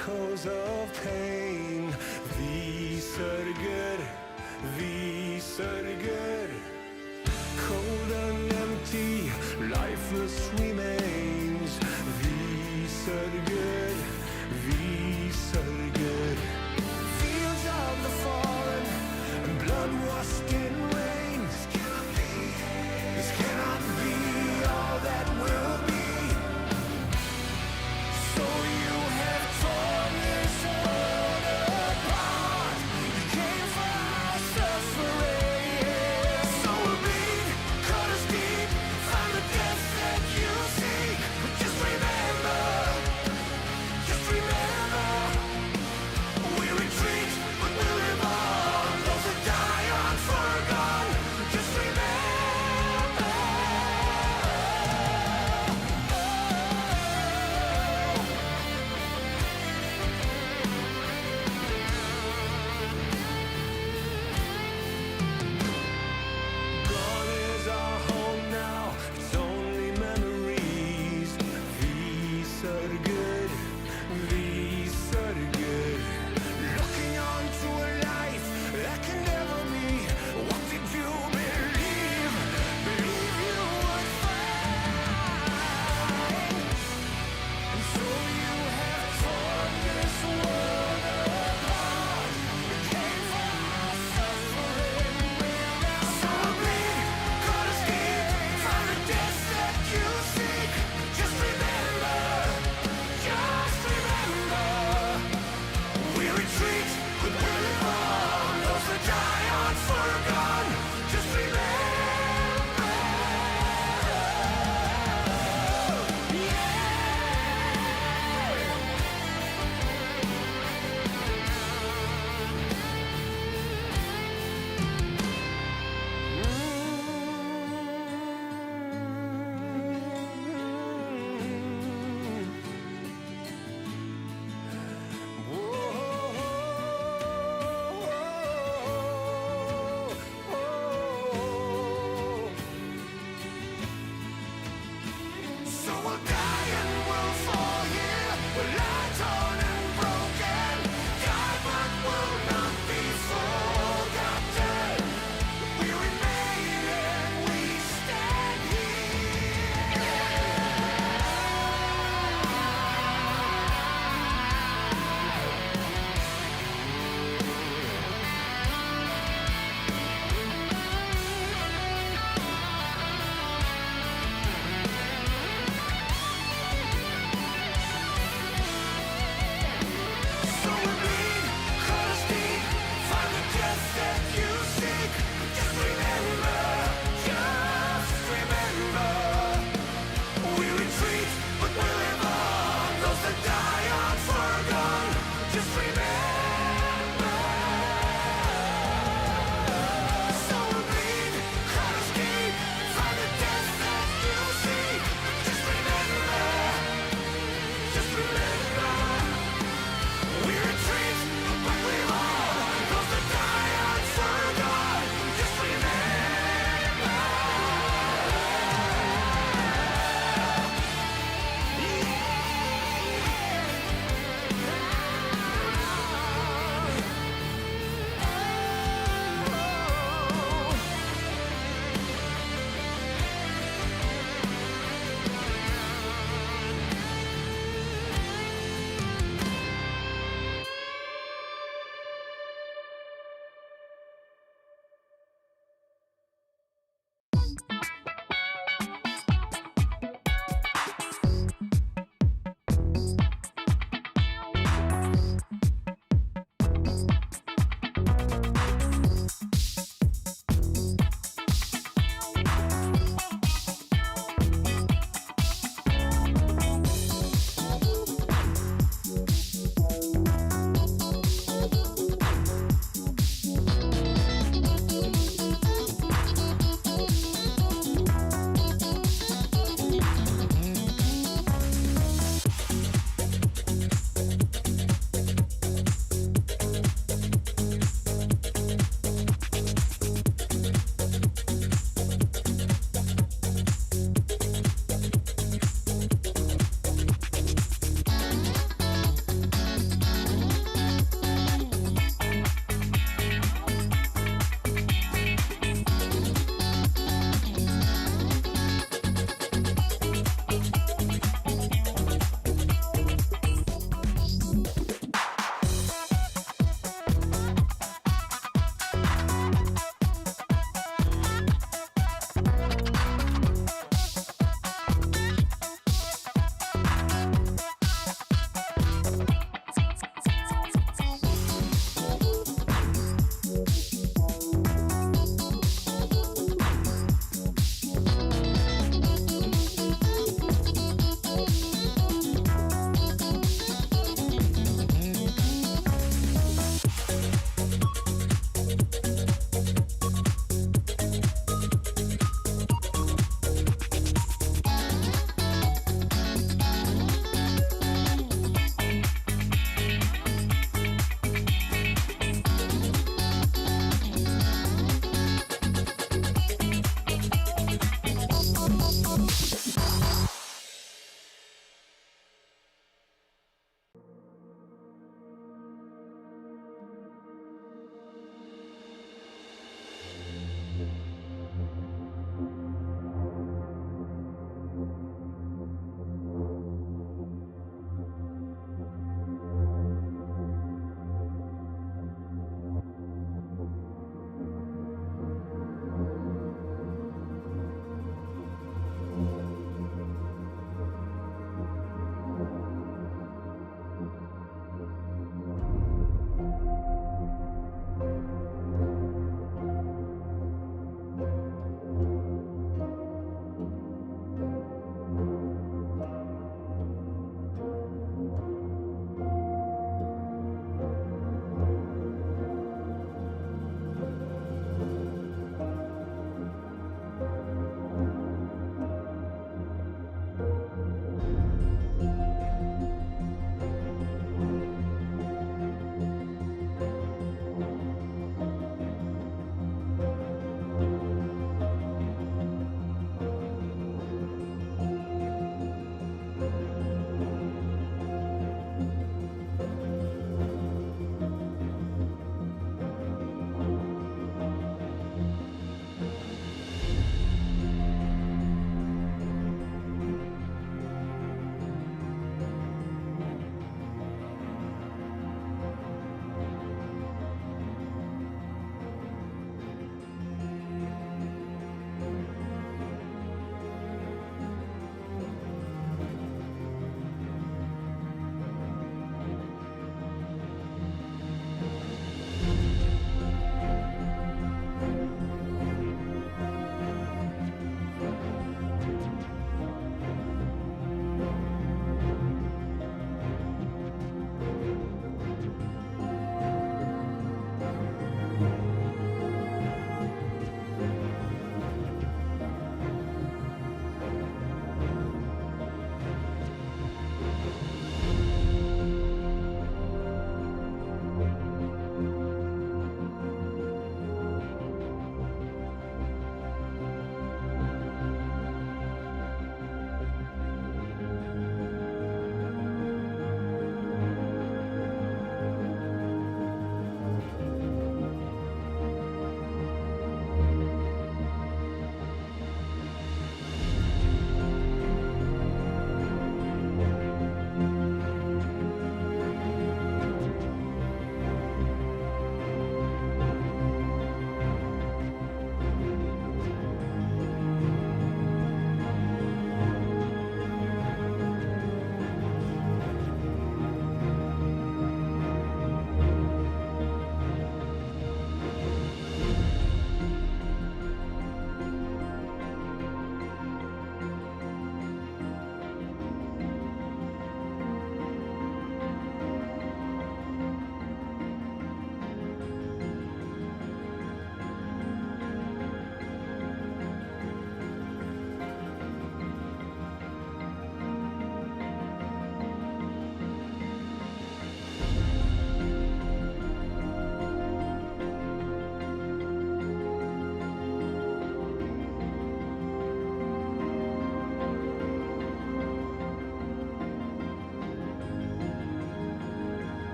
echoes of pain. Vi sörger, vi sörger. Cold and empty, lifeless remains. Vi sörger, vi sörger. Fields of the fallen, blood-washed in rain. This cannot be all that will be. So you have torn this world apart. You came for our suffering. So we'll bleed, cut us deep, find the death that you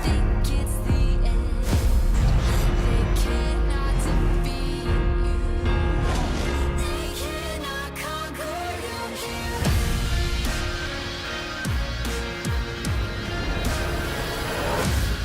think it's the end. They cannot defeat you. They cannot conquer you here. They cannot conquer you here.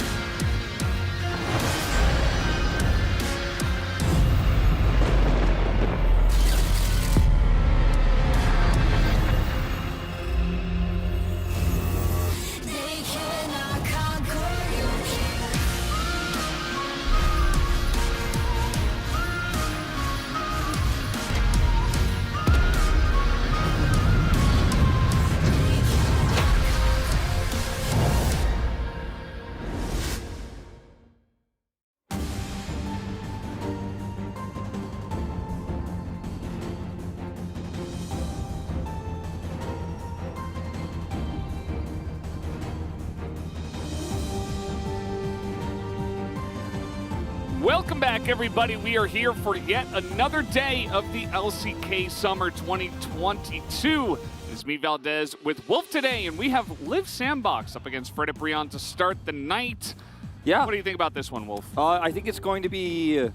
Welcome back, everybody. We are here for yet another day of the LCK Summer 2022. It's me, Valdez, with Wolf today, and we have Liv Sandbox up against Fred Brion to start the night. Yeah. What do you think about this one, Wolf? I think it's going to be,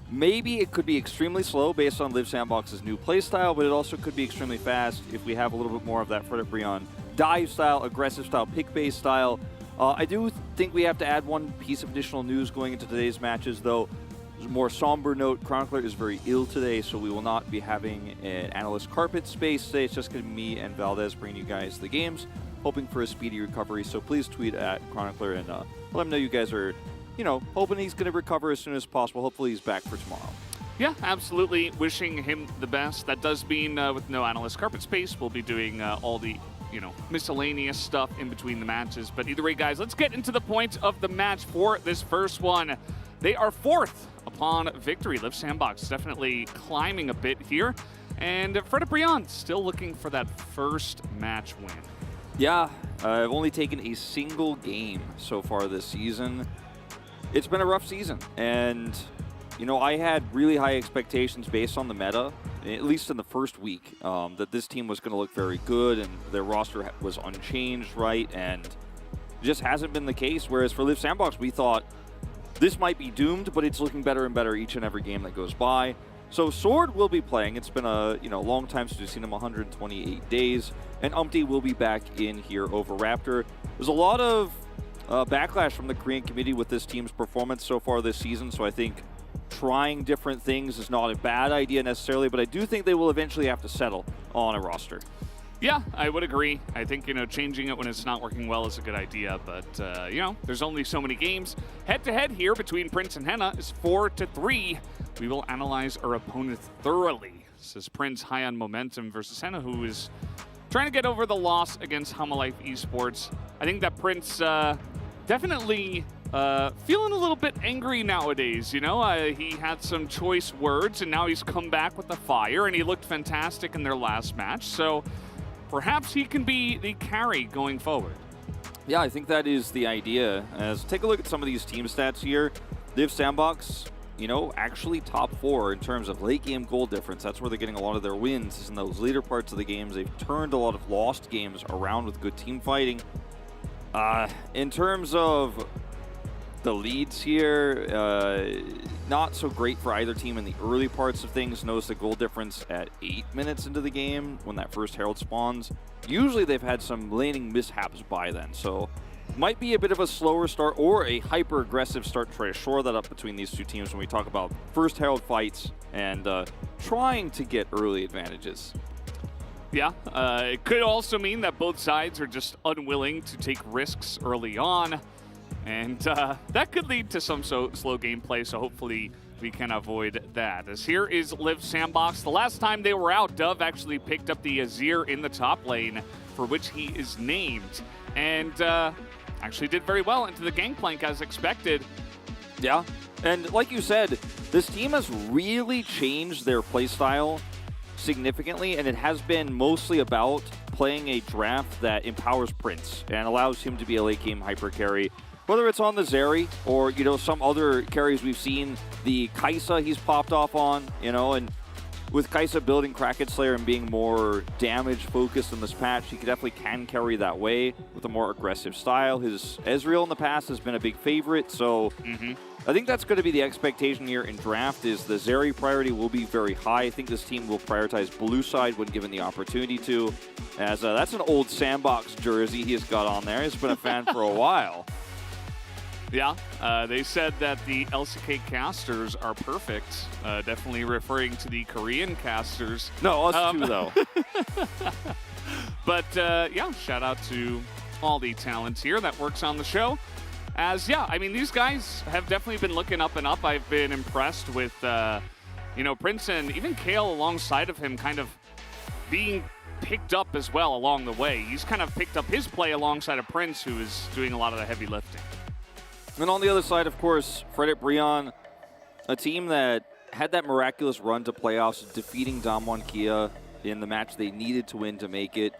maybe it could be extremely slow based on Liv Sandbox's new playstyle, but it also could be extremely fast if we have a little bit more of that Fred Brion dive style, aggressive style, pick-based style. I do think we have to add one piece of additional news going into today's matches, though. There's a more somber note. Chronicler is very ill today, so we will not be having an analyst carpet space today. It's just going to be me and Valdez bringing you guys the games, hoping for a speedy recovery. So please tweet at Chronicler and let him know you guys are, hoping he's going to recover as soon as possible. Hopefully he's back for tomorrow. Yeah, absolutely. Wishing him the best. That does mean with no analyst carpet space, we'll be doing all the miscellaneous stuff in between the matches. But either way, guys, let's get into the point of the match for this first one. They are fourth upon victory. Liv Sandbox definitely climbing a bit here. And Fred Brion still looking for that first match win. Yeah, I've only taken a single game so far this season. It's been a rough season, and I had really high expectations based on the meta, at least in the first week, that this team was going to look very good and their roster was unchanged, right? And it just hasn't been the case. Whereas for Liv Sandbox, we thought this might be doomed, but it's looking better and better each and every game that goes by. So Sword will be playing. It's been a long time since we've seen him, 128 days, and Umpty will be back in here over Raptor. There's a lot of backlash from the Korean community with this team's performance so far this season, so I think trying different things is not a bad idea necessarily, but I do think they will eventually have to settle on a roster. Yeah, I would agree. I think, changing it when it's not working well is a good idea, but, there's only so many games. Head-to-head here between Prince and Henna is 4-3. We will analyze our opponent thoroughly. This is Prince high on momentum versus Henna, who is trying to get over the loss against Hamalife Esports. I think that Prince definitely feeling a little bit angry nowadays, he had some choice words, and now he's come back with the fire, and he looked fantastic in their last match, so perhaps he can be the carry going forward. Yeah, I think that is the idea. As take a look at some of these team stats here. Liv Sandbox, actually top 4 in terms of late game goal difference. That's where they're getting a lot of their wins, is in those later parts of the games. They've turned a lot of lost games around with good team fighting. In terms of the leads here, not so great for either team in the early parts of things. Notice the goal difference at 8 minutes into the game when that first Herald spawns. Usually they've had some laning mishaps by then, so might be a bit of a slower start or a hyper-aggressive start to try to shore that up between these two teams when we talk about first Herald fights and trying to get early advantages. Yeah, it could also mean that both sides are just unwilling to take risks early on. And that could lead to some slow gameplay, so hopefully we can avoid that. As here is Liv Sandbox. The last time they were out, Dove actually picked up the Azir in the top lane, for which he is named. And actually did very well into the gangplank as expected. Yeah, and like you said, this team has really changed their playstyle significantly, and it has been mostly about playing a draft that empowers Prince and allows him to be a late game hyper carry. Whether it's on the Zeri or, some other carries we've seen, the Kai'Sa he's popped off on, and with Kai'Sa building Kraken Slayer and being more damage-focused in this patch, he definitely can carry that way with a more aggressive style. His Ezreal in the past has been a big favorite, so I think that's going to be the expectation here in draft is the Zeri priority will be very high. I think this team will prioritize blue side when given the opportunity to, as that's an old Sandbox jersey he has got on there. He's been a fan for a while. Yeah, they said that the LCK casters are perfect, definitely referring to the Korean casters. No, us too, though. But, yeah, shout out to all the talents here that works on the show. As, yeah, I mean, these guys have definitely been looking up and up. I've been impressed with, you know, Prince and even Kayle alongside of him kind of being picked up as well along the way. He's kind of picked up his play alongside of Prince, who is doing a lot of the heavy lifting. And on the other side, of course, Fredit Brion, a team that had that miraculous run to playoffs, defeating Damwon Kia in the match they needed to win to make it.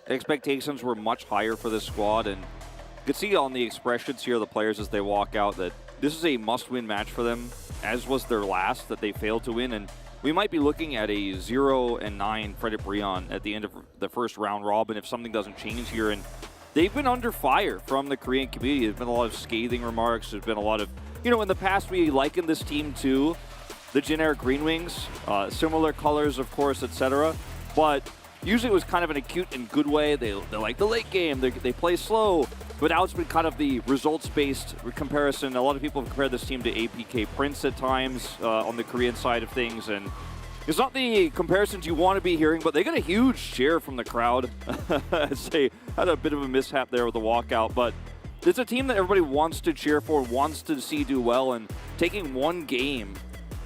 Expectations were much higher for this squad, and you could see on the expressions here of the players as they walk out that this is a must-win match for them, as was their last that they failed to win. And we might be looking at a 0-9 Fredit Brion at the end of the first round robin if something doesn't change here. And they've been under fire from the Korean community. There's been a lot of scathing remarks. There's been a lot of, you know, in the past we likened this team to the generic Green Wings, similar colors, of course, etc. But usually it was kind of an acute and good way. They like the late game. They play slow. But now it's been kind of the results-based comparison. A lot of people have compared this team to APK Prince at times on the Korean side of things. And it's not the comparisons you want to be hearing, but they got a huge cheer from the crowd as they had a bit of a mishap there with the walkout. But it's a team that everybody wants to cheer for, wants to see do well, and taking one game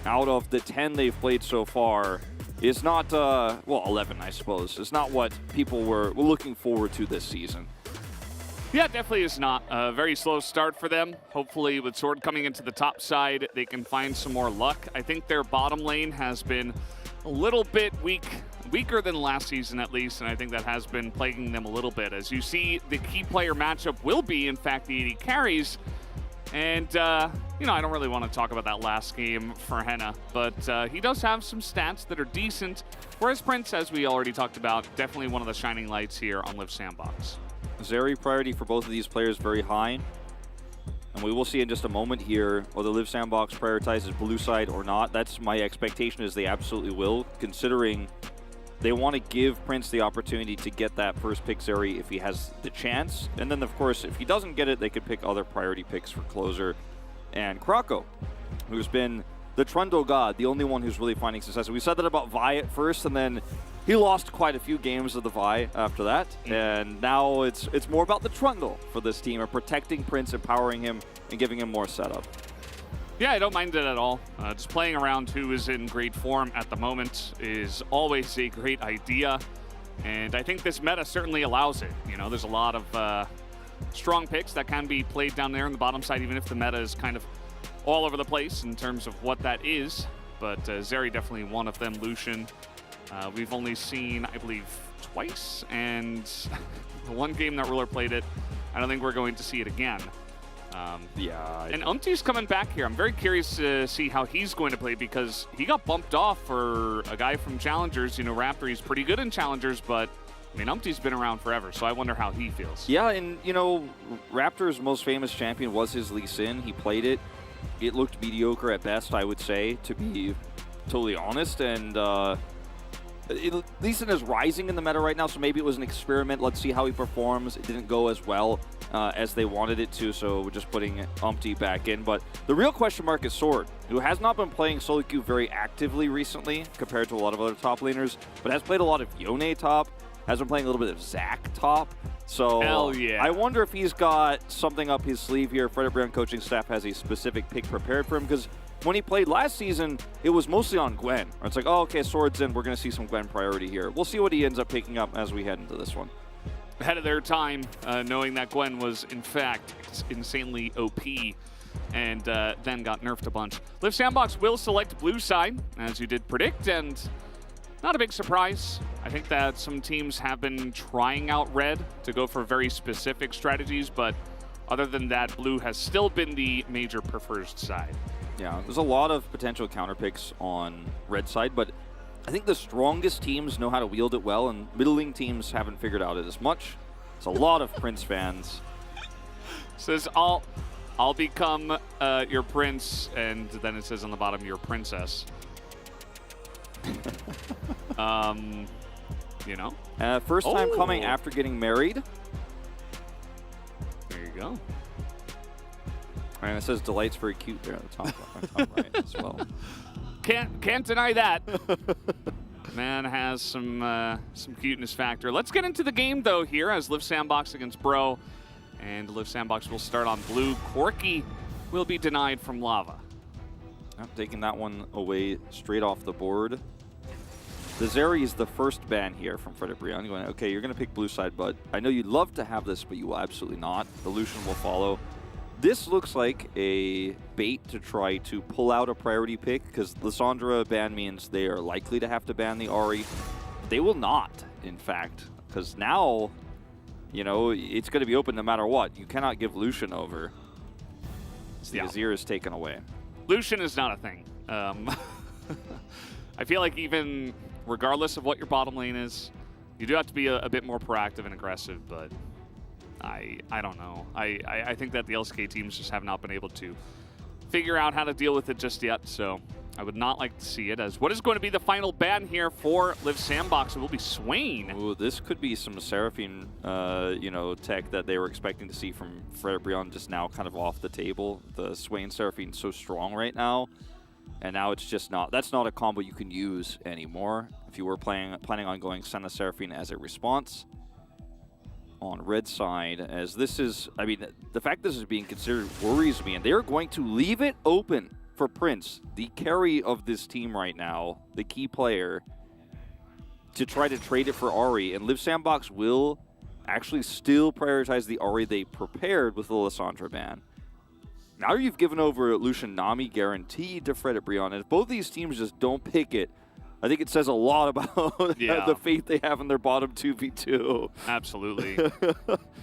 out of the 10 they've played so far is not, well, 11, I suppose. It's not what people were looking forward to this season. Yeah, definitely is not. A very slow start for them. Hopefully with Sword coming into the top side, they can find some more luck. I think their bottom lane has been a little bit weaker than last season at least, and I think that has been plaguing them a little bit. As you see, the key player matchup will be, in fact, the AD carries. And, you know, I don't really want to talk about that last game for Henna, but he does have some stats that are decent. Whereas Prince, as we already talked about, definitely one of the shining lights here on Live Sandbox. Zeri priority for both of these players very high. And we will see in just a moment here whether Live Sandbox prioritizes blue side or not. That's my expectation, is they absolutely will, considering they want to give Prince the opportunity to get that first pick Zeri if he has the chance. And then, of course, if he doesn't get it, they could pick other priority picks for Closer and Krako, who's been the Trundle god, the only one who's really finding success. We said that about Vi at first, and then he lost quite a few games of the Vi after that. And now it's more about the Trundle for this team, of protecting Prince, empowering him, and giving him more setup. Yeah, I don't mind it at all. Just playing around who is in great form at the moment is always a great idea. And I think this meta certainly allows it. You know, there's a lot of strong picks that can be played down there on the bottom side, even if the meta is kind of all over the place in terms of what that is. But Zeri definitely one of them. Lucian, we've only seen, I believe, twice. And the one game that Ruler played it, I don't think we're going to see it again. Yeah. And Umti's coming back here. I'm very curious to see how he's going to play, because he got bumped off for a guy from Challengers. You know, Raptor, he's pretty good in Challengers, but I mean, Umti's been around forever, so I wonder how he feels. Yeah, and you know, Raptor's most famous champion was his Lee Sin. He played it. It looked mediocre at best, I would say, to be totally honest. And Lee Sin is rising in the meta right now, so maybe it was an experiment. Let's see how he performs. It didn't go as well as they wanted it to, so we're just putting Umti back in. But the real question mark is Sword, who has not been playing solo queue very actively recently compared to a lot of other top laners, but has played a lot of Yone top, has been playing a little bit of Zac top. So hell yeah. I wonder if he's got something up his sleeve here. Fredit Brion coaching staff has a specific pick prepared for him, because when he played last season, it was mostly on Gwen. It's like, oh, okay, Sword's in. We're going to see some Gwen priority here. We'll see what he ends up picking up as we head into this one. Ahead of their time, knowing that Gwen was, in fact, insanely OP, and then got nerfed a bunch. Live Sandbox will select blue side, as you did predict, and not a big surprise. I think that some teams have been trying out red to go for very specific strategies, but other than that, blue has still been the major preferred side. Yeah, there's a lot of potential counter picks on red side, but I think the strongest teams know how to wield it well, and middling teams haven't figured out it as much. It's a lot of Prince fans. Says, I'll become your prince, and then it says on the bottom, your princess. You know? First time coming Oh. after getting married. There you go. And it says Delight's very cute there at the top right as well. Can't deny that. Man has some cuteness factor. Let's get into the game, though, here as Liv Sandbox against Bro. And Liv Sandbox will start on blue. Corki will be denied from Lava. I'm taking that one away straight off the board. The Zeri is the first ban here from Frederick Brion. Going, okay, you're going to pick blue side, but I know you'd love to have this, but you will absolutely not. The Lucian will follow. This looks like a bait to try to pull out a priority pick, because Lissandra ban means they are likely to have to ban the Ahri. They will not, in fact, because now, you know, it's going to be open no matter what. You cannot give Lucian over. The Yeah. Azir is taken away. Lucian is not a thing. I feel like even regardless of what your bottom lane is, you do have to be a bit more proactive and aggressive, but I don't know. I think that the LCK teams just have not been able to figure out how to deal with it just yet, so I would not like to see it as what is going to be the final ban here for Liv Sandbox. It will be Swain. Ooh, this could be some Seraphine, you know, tech that they were expecting to see from Frederick Brion just now kind of off the table. The Swain Seraphine's so strong right now, and now it's just not. That's not a combo you can use anymore. If you were planning on going Senna Seraphine as a response on red side, as this is, I mean, the fact this is being considered worries me, and they're going to leave it open for Prince, the carry of this team right now, the key player, to try to trade it for Ahri, and Liv Sandbox will actually still prioritize the Ahri they prepared with the Lissandra ban. Now you've given over Lucian Nami guaranteed to Frederick Brion, and if both these teams just don't pick it, I think it says a lot about the faith they have in their bottom 2v2. Absolutely.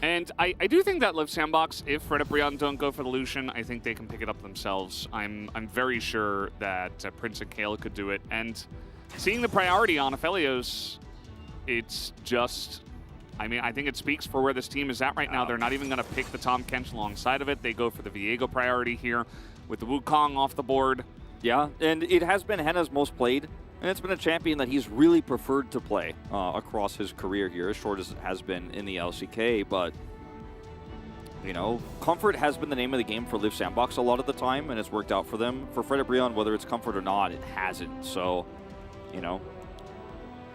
And I do think that Liv Sandbox, if Frederick Brion don't go for the Lucian, I think they can pick it up themselves. I'm very sure that Prince and Kale could do it. And seeing the priority on Aphelios, it's just, I mean, I think it speaks for where this team is at right now. They're not even going to pick the Tahm Kench alongside of it. They go for the Viego priority here with the Wukong off the board. Yeah, and it has been Henna's most played, and it's been a champion that he's really preferred to play across his career here, as short as it has been in the LCK. But, you know, comfort has been the name of the game for Liv Sandbox a lot of the time, and it's worked out for them. For Frederick Brion, whether it's comfort or not, it hasn't. So, you know,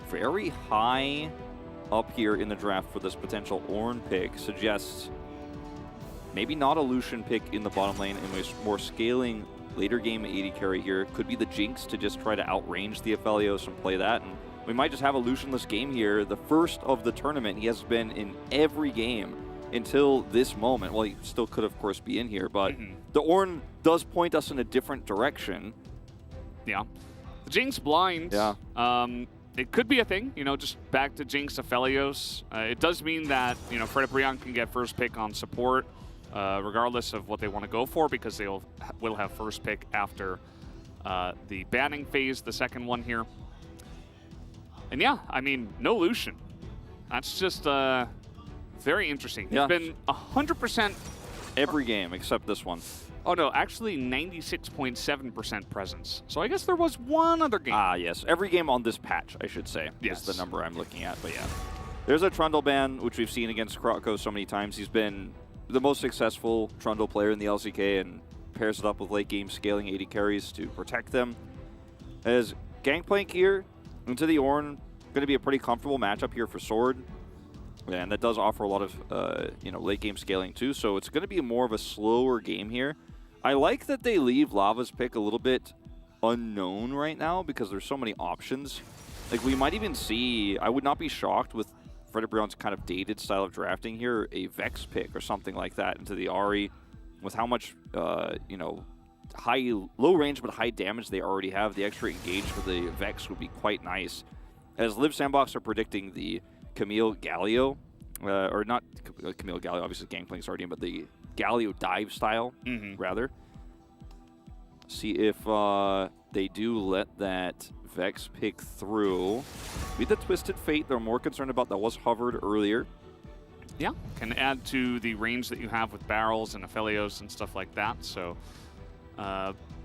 very high up here in the draft for this potential Ornn pick suggests maybe not a Lucian pick in the bottom lane, and more scaling later game AD carry here. Could be the Jinx to just try to outrange the Aphelios and play that. And we might just have a Lucianless game here. The first of the tournament. He has been in every game until this moment. Well, he still could, of course, be in here. But the Ornn does point us in a different direction. Yeah. The Jinx blind. Yeah. It could be a thing, you know, just back to Jinx Aphelios. It does mean that, you know, Frederick Brion can get first pick on support. Regardless of what they want to go for, because they will have first pick after the banning phase, the second one here. And yeah, I mean, no Lucian. That's just very interesting. Yeah. He's been 100%. Every game except this one. Oh no, actually 96.7% presence. So I guess there was one other game. Ah, yes. Every game on this patch, I should say, Yes. is the number I'm looking at. But yeah, there's a Trundle ban, which we've seen against Krotko so many times. He's been the most successful Trundle player in the LCK and pairs it up with late game scaling AD carries to protect them. As Gangplank here into the Ornn, going to be a pretty comfortable matchup here for Sword. And that does offer a lot of you know, late game scaling too, so it's going to be more of a slower game here. I like that they leave Lava's pick a little bit unknown right now because there's so many options. Like, we might even see, I would not be shocked with Frederick Brion's kind of dated style of drafting here, a Vex pick or something like that into the Ahri with how much, you know, low range but high damage they already have. The extra engage for the Vex would be quite nice. As Liv Sandbox are predicting the Camille Galio, or not Camille Galio, obviously Gangplank's already in, but the Galio dive style, rather. See if they do let that Vex pick through. Be the Twisted Fate they're more concerned about. That was hovered earlier. Yeah, can add to the range that you have with barrels and Aphelios and stuff like that. So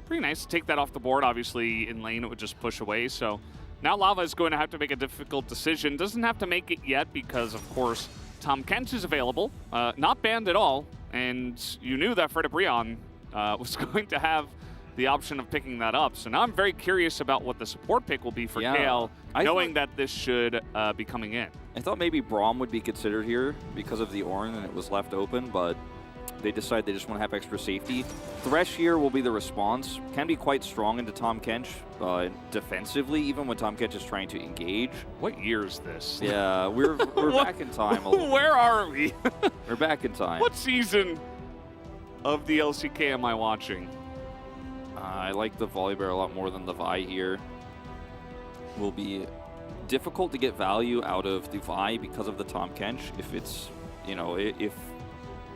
pretty nice to take that off the board. Obviously, in lane, it would just push away. So now Lava is going to have to make a difficult decision. Doesn't have to make it yet because, of course, Tahm Kench is available. Not banned at all. And you knew that Fredabreon was going to have the option of picking that up. So now I'm very curious about what the support pick will be for Kayle, knowing that this should be coming in. I thought maybe Braum would be considered here because of the Ornn and it was left open, but they decided they just want to have extra safety. Thresh here will be the response. Can be quite strong into Tahm Kench defensively, even when Tahm Kench is trying to engage. What year is this? Yeah, we're back in time a little. Where are we? We're back in time. What season of the LCK am I watching? I like the Volibear a lot more than the Vi here. Will be difficult to get value out of the Vi because of the Tahm Kench. If it's, you know, if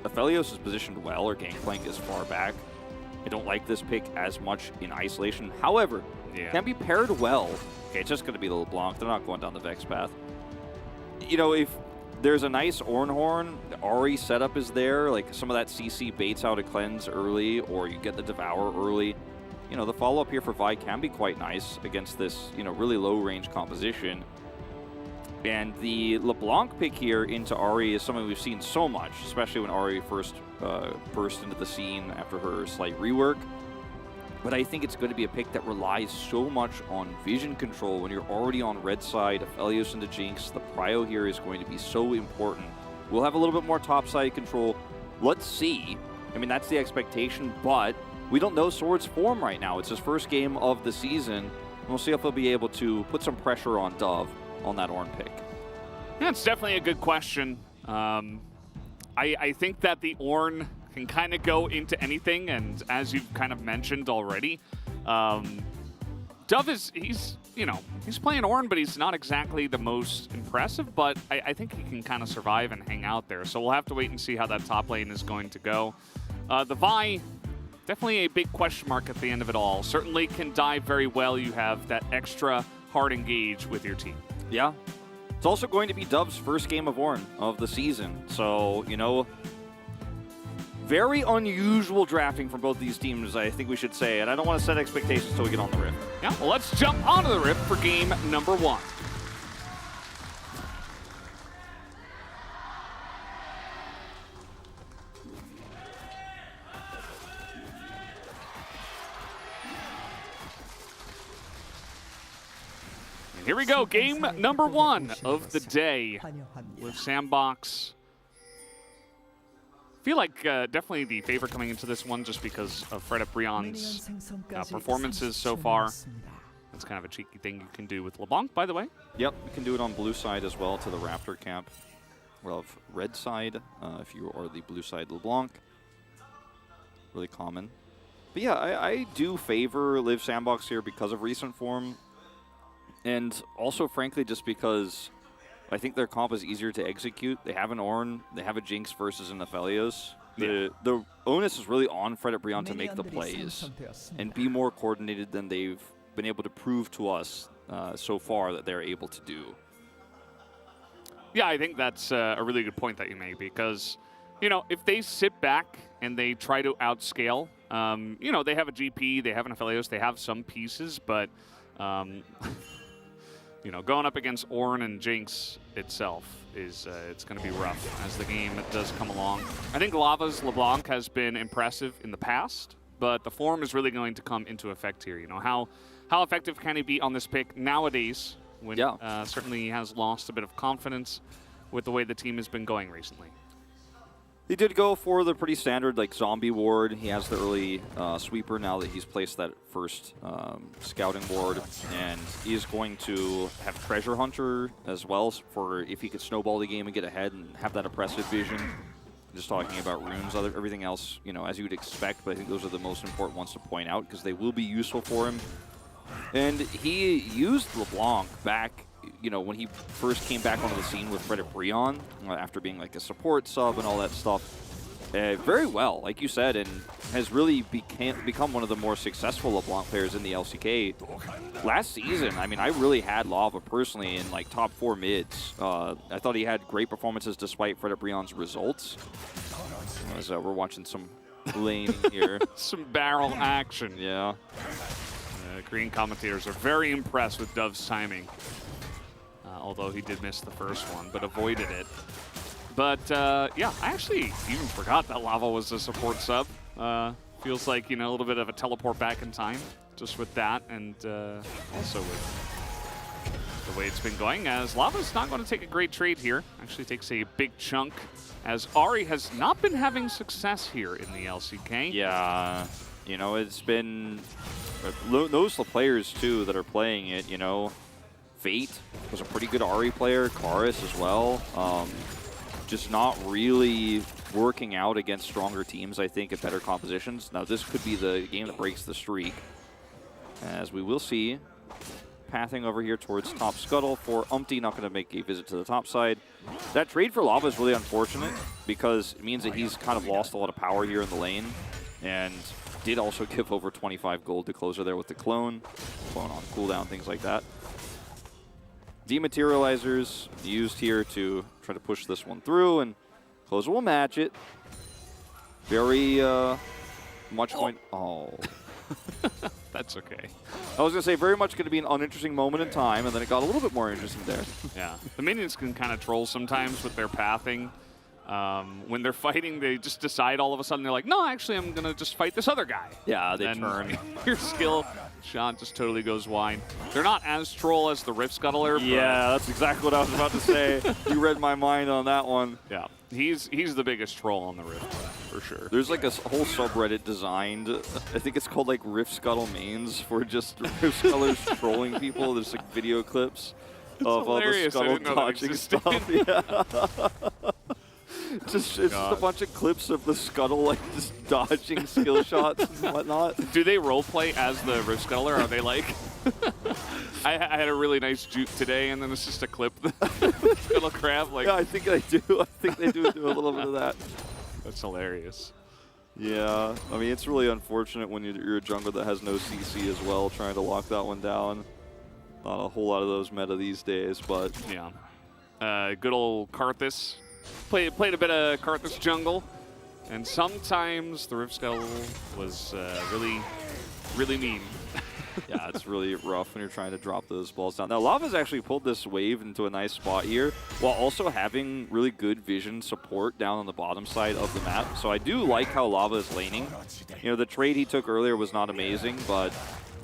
Aphelios is positioned well or Gangplank is far back, I don't like this pick as much in isolation. However, can be paired well. Okay, it's just going to be the LeBlanc. They're not going down the Vex path. You know, if there's a nice Ornhorn, the Ahri setup is there, like some of that CC baits out a cleanse early, or you get the Devour early. You know, the follow-up here for Vi can be quite nice against this, you know, really low-range composition. And the LeBlanc pick here into Ahri is something we've seen so much, especially when Ahri first burst into the scene after her slight rework. But I think it's going to be a pick that relies so much on vision control when you're already on red side. Aphelios into Jinx, the prio here is going to be so important. We'll have a little bit more top side control. Let's see. I mean, that's the expectation, but we don't know Sword's form right now. It's his first game of the season. We'll see if he'll be able to put some pressure on Dove on that Ornn pick. Yeah, it's definitely a good question. I think that the Ornn can kind of go into anything, and as you've kind of mentioned already, Dove he's playing Ornn, but he's not exactly the most impressive, but I think he can kind of survive and hang out there. So we'll have to wait and see how that top lane is going to go. The Vi, definitely a big question mark at the end of it all. Certainly can dive very well. You have that extra hard engage with your team. Yeah. It's also going to be Dove's first game of Ornn of the season. So, you know, very unusual drafting from both these teams, I think we should say. And I don't want to set expectations until we get on the Rift. Yeah, well, let's jump onto the Rift for game number 1. Here we go, game number 1 of the day with Sandbox. I feel like definitely the favorite coming into this one just because of Fredabreon's performances so far. That's kind of a cheeky thing you can do with LeBlanc, by the way. Yep, we can do it on blue side as well to the Raptor camp. We'll have red side if you are the blue side LeBlanc. Really common. But yeah, I do favor Live Sandbox here because of recent form. And also, frankly, just because I think their comp is easier to execute. They have an Ornn, they have a Jinx versus an Aphelios. The onus is really on Fredabreon to make the plays and be more coordinated than they've been able to prove to us so far that they're able to do. Yeah, I think that's a really good point that you made because, you know, if they sit back and they try to outscale, you know, they have a GP, they have an Aphelios, they have some pieces, but you know, going up against Ornn and Jinx itself is it's going to be rough as the game does come along. I think Lava's LeBlanc has been impressive in the past, but the form is really going to come into effect here. You know, how effective can he be on this pick nowadays when certainly he has lost a bit of confidence with the way the team has been going recently? He did go for the pretty standard, like, zombie ward. He has the early sweeper now that he's placed that first scouting ward. And he is going to have Treasure Hunter as well for if he could snowball the game and get ahead and have that oppressive vision. Just talking about runes, everything else, you know, as you would expect. But I think those are the most important ones to point out because they will be useful for him. And he used LeBlanc back, you know, when he first came back onto the scene with Fredabreon, after being like a support sub and all that stuff, very well, like you said, and has really become one of the more successful LeBlanc players in the LCK. Last season, I mean, I really had Lava personally in like top 4 mids. I thought he had great performances despite Frederick Brion's results. As we're watching some laning here. Some barrel action. Yeah. Korean commentators are very impressed with Dove's timing. Although he did miss the first one, but avoided it. But yeah, I actually even forgot that Lava was a support sub. Feels like, you know, a little bit of a teleport back in time just with that, and also with the way it's been going, as Lava's not going to take a great trade here. Actually takes a big chunk, as Ahri has not been having success here in the LCK. Yeah, you know, it's been those players too that are playing it, you know. Fate was a pretty good Ahri player, Karis as well. Just not really working out against stronger teams, I think, at better compositions. Now, this could be the game that breaks the streak, as we will see. Pathing over here towards top scuttle for Umpty, not going to make a visit to the top side. That trade for Lava is really unfortunate because it means that he's kind of lost a lot of power here in the lane, and did also give over 25 gold to Closer there with the clone on cooldown, things like that. Dematerializers used here to try to push this one through, and Closer will match it. Very much going... Oh. That's okay. I was going to say, very much going to be an uninteresting moment in time, and then it got a little bit more interesting there. Yeah. The minions can kind of troll sometimes with their pathing. When they're fighting, they just decide all of a sudden, they're like, no, actually, I'm going to just fight this other guy. Yeah, they And turn. your skill shot just totally goes wide. They're not as troll as the Rift Scuttler. Yeah, that's exactly what I was about to say. You read my mind on that one. Yeah. He's the biggest troll on the Rift, for sure. There's like a whole subreddit designed, I think it's called like Rift Scuttle mains, for just Rift Scuttlers trolling people. There's like video clips of all the hilarious. I Scuttle didn't know that dodging existed. stuff. Yeah. It's just a bunch of clips of the Scuttle like just dodging skill shots and whatnot. Do they roleplay as the Rift Scuttler? Are they like... I had a really nice juke today, and then it's just a clip. Scuttle Crab, like... Yeah, I think I do. I think they do a little bit of that. That's hilarious. Yeah, I mean, it's really unfortunate when you're a jungler that has no CC as well, trying to lock that one down. Not a whole lot of those meta these days, but... Yeah. Good old Karthus. Played a bit of Karthus jungle, and sometimes the Rift Scuttle was really mean. Yeah, it's really rough when you're trying to drop those balls down. Now, Lava's actually pulled this wave into a nice spot here, while also having really good vision support down on the bottom side of the map. So I do like how Lava is laning. You know, the trade he took earlier was not amazing, but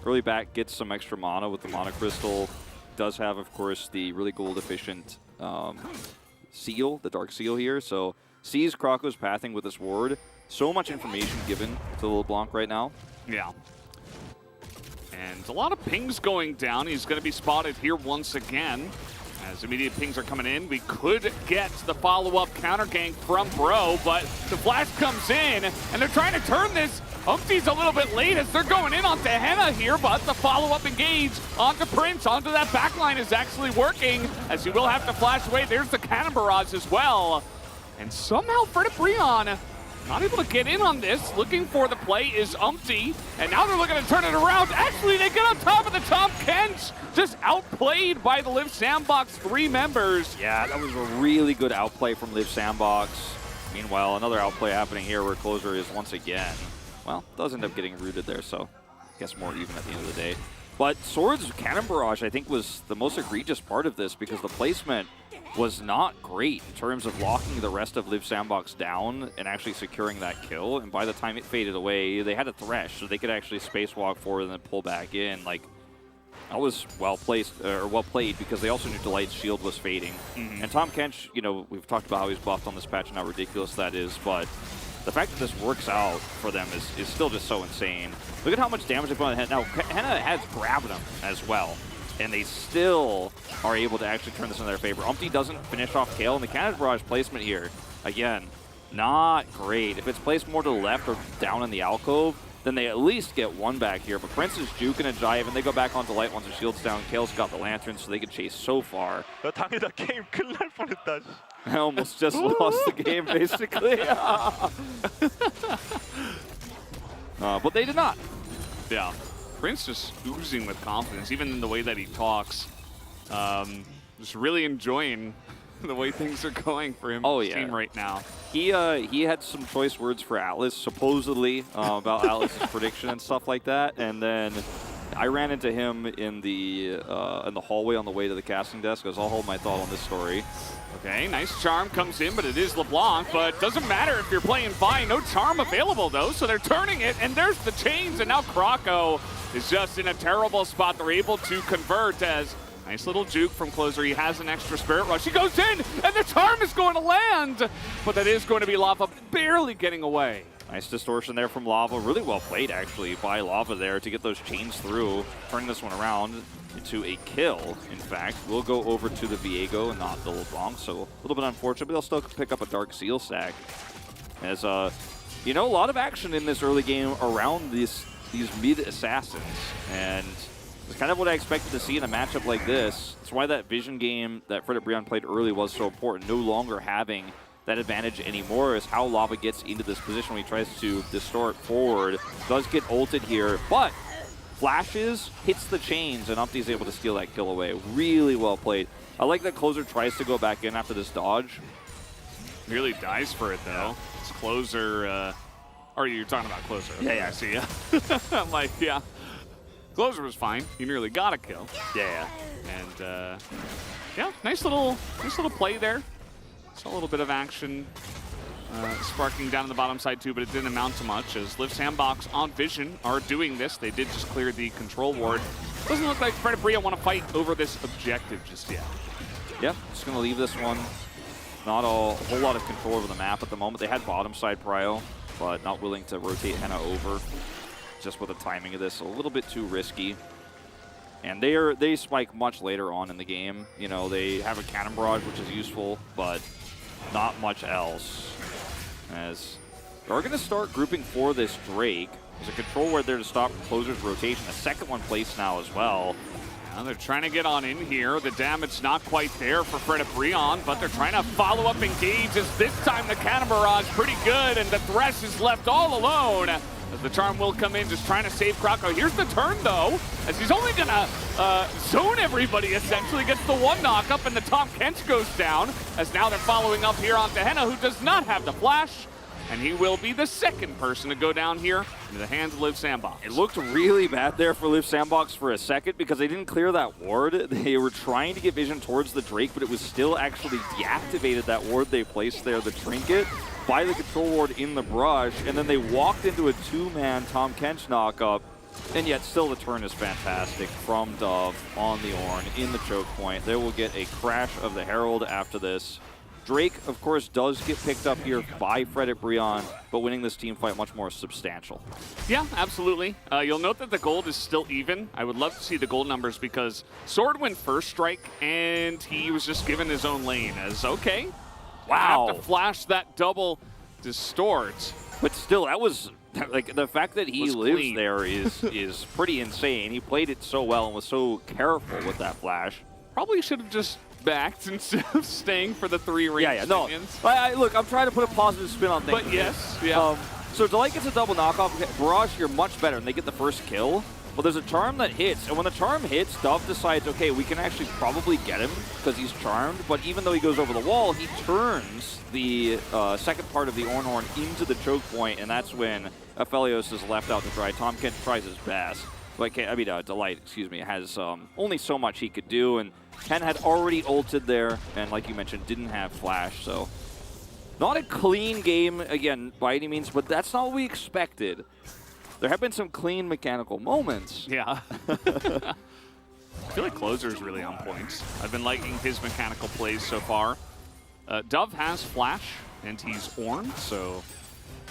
early back gets some extra mana with the Mana Crystal. Does have, of course, the really gold efficient seal, the Dark Seal here. So sees Krako's pathing with this ward. So much information given to LeBlanc right now. Yeah. And a lot of pings going down. He's going to be spotted here once again. As immediate pings are coming in, we could get the follow-up counter gank from Bro, but the flash comes in, and they're trying to turn this. Umpty's a little bit late as they're going in onto Henna here, but the follow-up engage onto Prince, onto that backline is actually working, as he will have to flash away. There's the Cannon Barrage as well. And somehow Frederick Brion not able to get in on this. Looking for the play is Umpty, and now they're looking to turn it around. Actually, they get on top of the Tahm Kench, just outplayed by the Live Sandbox 3 members. Yeah, that was a really good outplay from Live Sandbox. Meanwhile, another outplay happening here where Closer is once again, well, does end up getting rooted there, so I guess more even at the end of the day. But Sword's Cannon Barrage, I think, was the most egregious part of this because the placement was not great in terms of locking the rest of Live Sandbox down and actually securing that kill. And by the time it faded away, they had a Thresh, so they could actually spacewalk forward and then pull back in. Like, that was well placed, or well played, because they also knew Delight's shield was fading. And Tahm Kench, you know, we've talked about how he's buffed on this patch and how ridiculous that is, but the fact that this works out for them is still just so insane. Look at how much damage they put on Henna. Now, Henna has grabbed him as well, and they still are able to actually turn this in their favor. Umpty doesn't finish off Kayle, and the Cannon Barrage placement here, again, not great. If it's placed more to the left or down in the alcove, then they at least get one back here. But Prince is juking a Jive, and they go back on Delight once the shield's down. Kayle's got the Lantern, so they can chase so far. 야, 당연히 게임 큰일 날 뻔했다. I almost just lost the game, basically. but they did not. Yeah. Prince just oozing with confidence, even in the way that he talks. Just really enjoying the way things are going for him and his team right now. He had some choice words for Atlas, supposedly, about Atlas's prediction and stuff like that. And then I ran into him in the hallway on the way to the casting desk. I'll hold my thought on this story. Okay, nice charm comes in, but it is LeBlanc. But doesn't matter if you're playing fine. No charm available, though, so they're turning it. And there's the chains, and now Krako is just in a terrible spot. They're able to convert as nice little juke from Closer. He has an extra Spirit Rush. He goes in, and the charm is going to land. But that is going to be Lava barely getting away. Nice distortion there from Lava. Really well played, actually, by Lava there to get those chains through. Turning this one around into a kill, in fact. We'll go over to the Viego and not the LeBlanc, so a little bit unfortunate, but they'll still pick up a Dark Seal stack. As, you know, a lot of action in this early game around these mid-assassins, and it's kind of what I expected to see in a matchup like this. That's why that Vision game that Frederick Brion played early was so important, no longer having that advantage anymore, is how Lava gets into this position when he tries to distort forward. Does get ulted here, but flashes, hits the chains, and Umpty's able to steal that kill away. Really well played. I like that Closer tries to go back in after this dodge. Nearly dies for it, though. It's Closer, or you're talking about Closer. Okay, Yeah. I see ya. I'm like, yeah. Closer was fine. He nearly got a kill. Yeah. And, yeah, nice little play there. Saw a little bit of action sparking down on the bottom side too, but it didn't amount to much as Liv Sandbox on Vision are doing this. They did just clear the control ward. Doesn't look like Frederick Brion want to fight over this objective just yet. Yeah, just going to leave this one. Not a whole lot of control over the map at the moment. They had bottom side prio, but not willing to rotate Henna over. Just with the timing of this, a little bit too risky. And they spike much later on in the game. You know, they have a Cannon Barrage, which is useful, but not much else. As they're going to start grouping for this Drake. There's a control ward there to stop Closer's rotation. A second one placed now as well. Now they're trying to get on in here. The damage not quite there for Frederick Brion, but they're trying to follow up engage as this time the Cannon Barrage pretty good, and the Thresh is left all alone. As the charm will come in, just trying to save Krako. Here's the turn, though, as he's only going to zone everybody, essentially. Gets the one knock up, and the Tahm Kench goes down, as now they're following up here onto Henna, who does not have the flash. And he will be the second person to go down here into the hands of Liv Sandbox. It looked really bad there for Liv Sandbox for a second because they didn't clear that ward. They were trying to get vision towards the Drake, but it was still actually deactivated, that ward they placed there, the Trinket, by the control ward in the brush, and then they walked into a two-man Tahm Kench knockup, and yet still the turn is fantastic from Dove on the Ornn in the choke point. They will get a Crash of the Herald after this. Drake, of course, does get picked up here by Frederick Brion, but winning this team fight much more substantial. Yeah, absolutely. You'll note that the gold is still even. I would love to see the gold numbers because Sword went first strike, and he was just given his own lane as, okay, Wow. have to flash that double distort. But still, that was, like, the fact that he Was lives clean. there is pretty insane. He played it so well and was so careful with that flash. Probably should have just backed instead of staying for the 3 ranged No. minions. Look, I'm trying to put a positive spin on things. But yes, yeah. So Delight gets a double knockoff. Barrage here much better, and they get the first kill. But there's a charm that hits, and when the charm hits, Dove decides, okay, we can actually probably get him because he's charmed. But even though he goes over the wall, he turns the second part of the Ornn into the choke point, and that's when Aphelios is left out to dry. Tahm Kench tries his best. But Delight, excuse me, has only so much he could do, and Ken had already ulted there, and like you mentioned, didn't have flash, so not a clean game, again, by any means, but that's not what we expected. There have been some clean mechanical moments. Yeah. I feel like Closer's really on point. I've been liking his mechanical plays so far. Dove has flash, and he's Ornn, so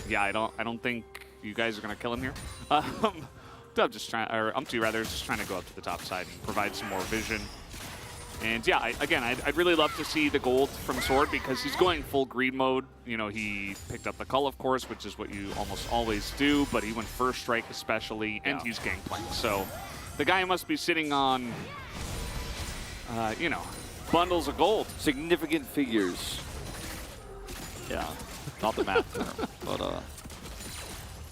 yeah, I don't think you guys are gonna kill him here. Dove just trying, or Umpty rather, is just trying to go up to the top side and provide some more vision. And yeah, I'd really love to see the gold from Sword because he's going full greed mode. You know, he picked up the Cull, of course, which is what you almost always do, but he went first strike especially, and he's gangplank. So the guy must be sitting on, you know, bundles of gold. Significant figures. Yeah, not the math term, but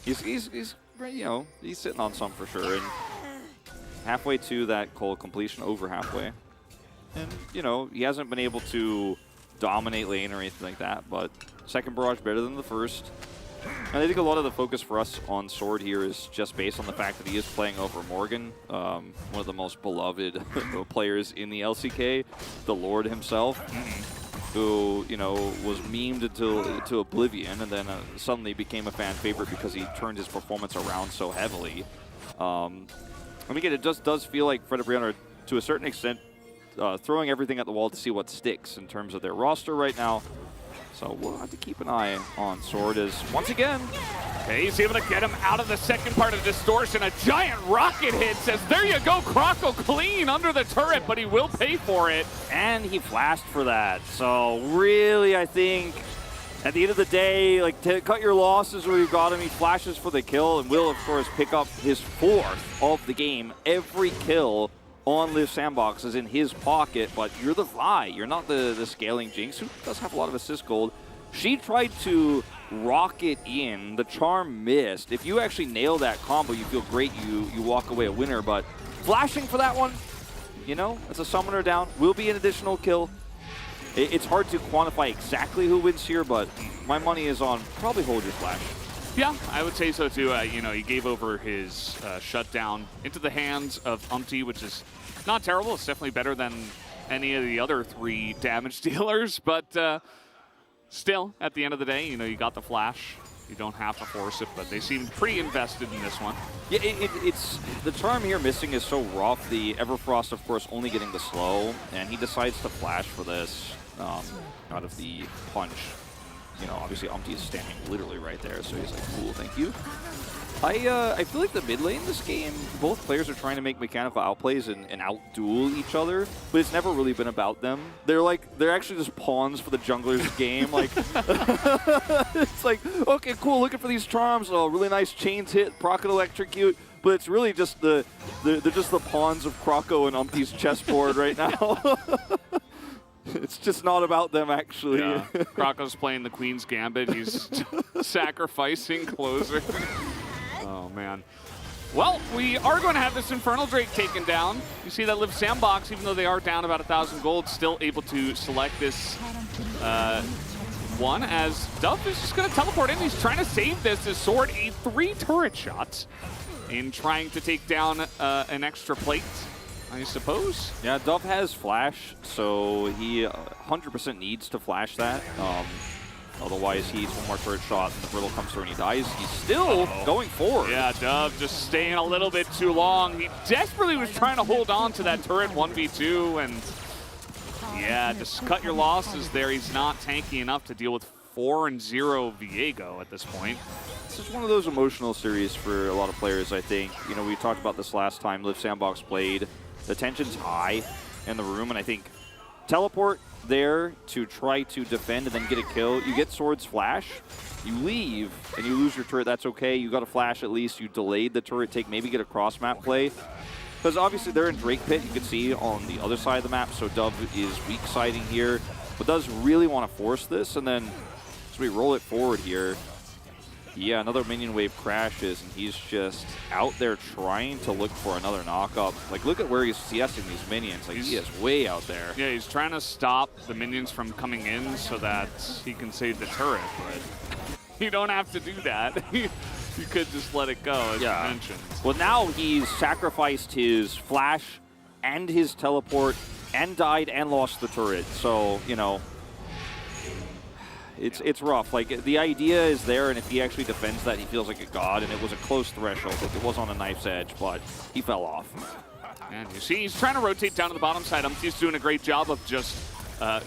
he's you know, he's sitting on some for sure. And halfway to that Cole completion, over halfway. And, you know, he hasn't been able to dominate lane or anything like that, but second barrage better than the first. And I think a lot of the focus for us on Sword here is just based on the fact that he is playing over Morgan, one of the most beloved players in the LCK, the Lord himself, who, you know, was memed to oblivion and then suddenly became a fan favorite because he turned his performance around so heavily. And again, it just does feel like Fred Brion are, to a certain extent, throwing everything at the wall to see what sticks in terms of their roster right now. So we'll have to keep an eye on Sword as, once again, Okay, he's able to get him out of the second part of Distortion. A giant rocket hit says, there you go, Croco clean under the turret, but he will pay for it. and he flashed for that. So really, I think, at the end of the day, like, to cut your losses where you got him, he flashes for the kill and will, of course, pick up his 4th of the game. Every kill on Liv Sandbox is in his pocket, but you're the Vi. You're not the scaling Jinx, who does have a lot of assist gold. She tried to rocket in. The charm missed. If you actually nail that combo, you feel great. You walk away a winner, but flashing for that one, you know, as a summoner down, will be an additional kill. It's hard to quantify exactly who wins here, but my money is on probably hold your flash. Yeah, I would say so too. You know, he gave over his shutdown into the hands of Umpty, which is not terrible. It's definitely better than any of the other 3 damage dealers, but still, at the end of the day, you know, you got the flash. You don't have to force it, but they seem pretty invested in this one. Yeah, it's the charm here missing is so rough. The Everfrost, of course, only getting the slow, and he decides to flash for this out of the punch. You know, obviously Umpty is standing literally right there, so he's like, cool, thank you. I feel like the mid lane this game, both players are trying to make mechanical outplays and outduel each other, but it's never really been about them. They're actually just pawns for the jungler's game. Like, it's like, okay, cool, looking for these charms. Oh, really nice chains hit, proc and electrocute, but it's really just they're just the pawns of Croco and Umpty's chessboard right now. It's just not about them, actually. Yeah. Croco's playing the Queen's Gambit. He's sacrificing closer. Oh, man. Well, we are going to have this Infernal Drake taken down. You see that Liv Sandbox, even though they are down about 1,000 gold, still able to select this one, as Duff is just going to teleport in. He's trying to save this. His Sword, a 3 turret shots in trying to take down an extra plate, I suppose. Yeah, Dove has flash, so he 100% needs to flash that. Otherwise, he's one more turret shot, and the brittle comes through and he dies. He's still going forward. Yeah, Dove just staying a little bit too long. He desperately was trying to hold on to that turret 1v2, and yeah, just cut your losses there. He's not tanky enough to deal with 4-0 Viego at this point. This is one of those emotional series for a lot of players, I think. You know, we talked about this last time Liv Sandbox played. The tension's high in the room, and I think teleport there to try to defend and then get a kill. You get Sword's flash, you leave, and you lose your turret. That's okay. You got a flash at least. You delayed the turret take, maybe get a cross-map play. Because obviously they're in Drake Pit, you can see on the other side of the map, so Dove is weak-siding here, but does really want to force this, and then as we roll it forward here, yeah, another minion wave crashes, and he's just out there trying to look for another knock-up. Like, look at where he's CSing these minions. Like, he is way out there. Yeah, he's trying to stop the minions from coming in so that he can save the turret, but you don't have to do that. You could just let it go, as you mentioned. Well, now he's sacrificed his flash and his teleport and died and lost the turret. So, you know, it's rough. Like, the idea is there, and if he actually defends that, he feels like a god, and it was a close threshold. Like, it was on a knife's edge, but he fell off. And you see, he's trying to rotate down to the bottom side. Umpty's doing a great job of just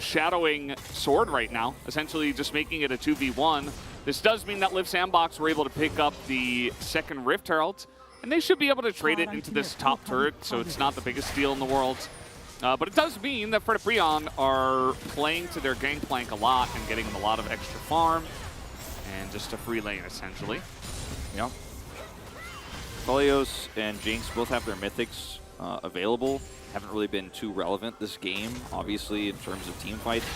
shadowing Sword right now, essentially just making it a 2v1. This does mean that Liv Sandbox were able to pick up the second Rift Herald, and they should be able to trade it into this top turret, so it's not the biggest deal in the world. But it does mean that Fred Brion are playing to their Gangplank a lot and getting a lot of extra farm and just a free lane, essentially. Yeah. Felios and Jinx both have their mythics available. Haven't really been too relevant this game, obviously, in terms of team fights.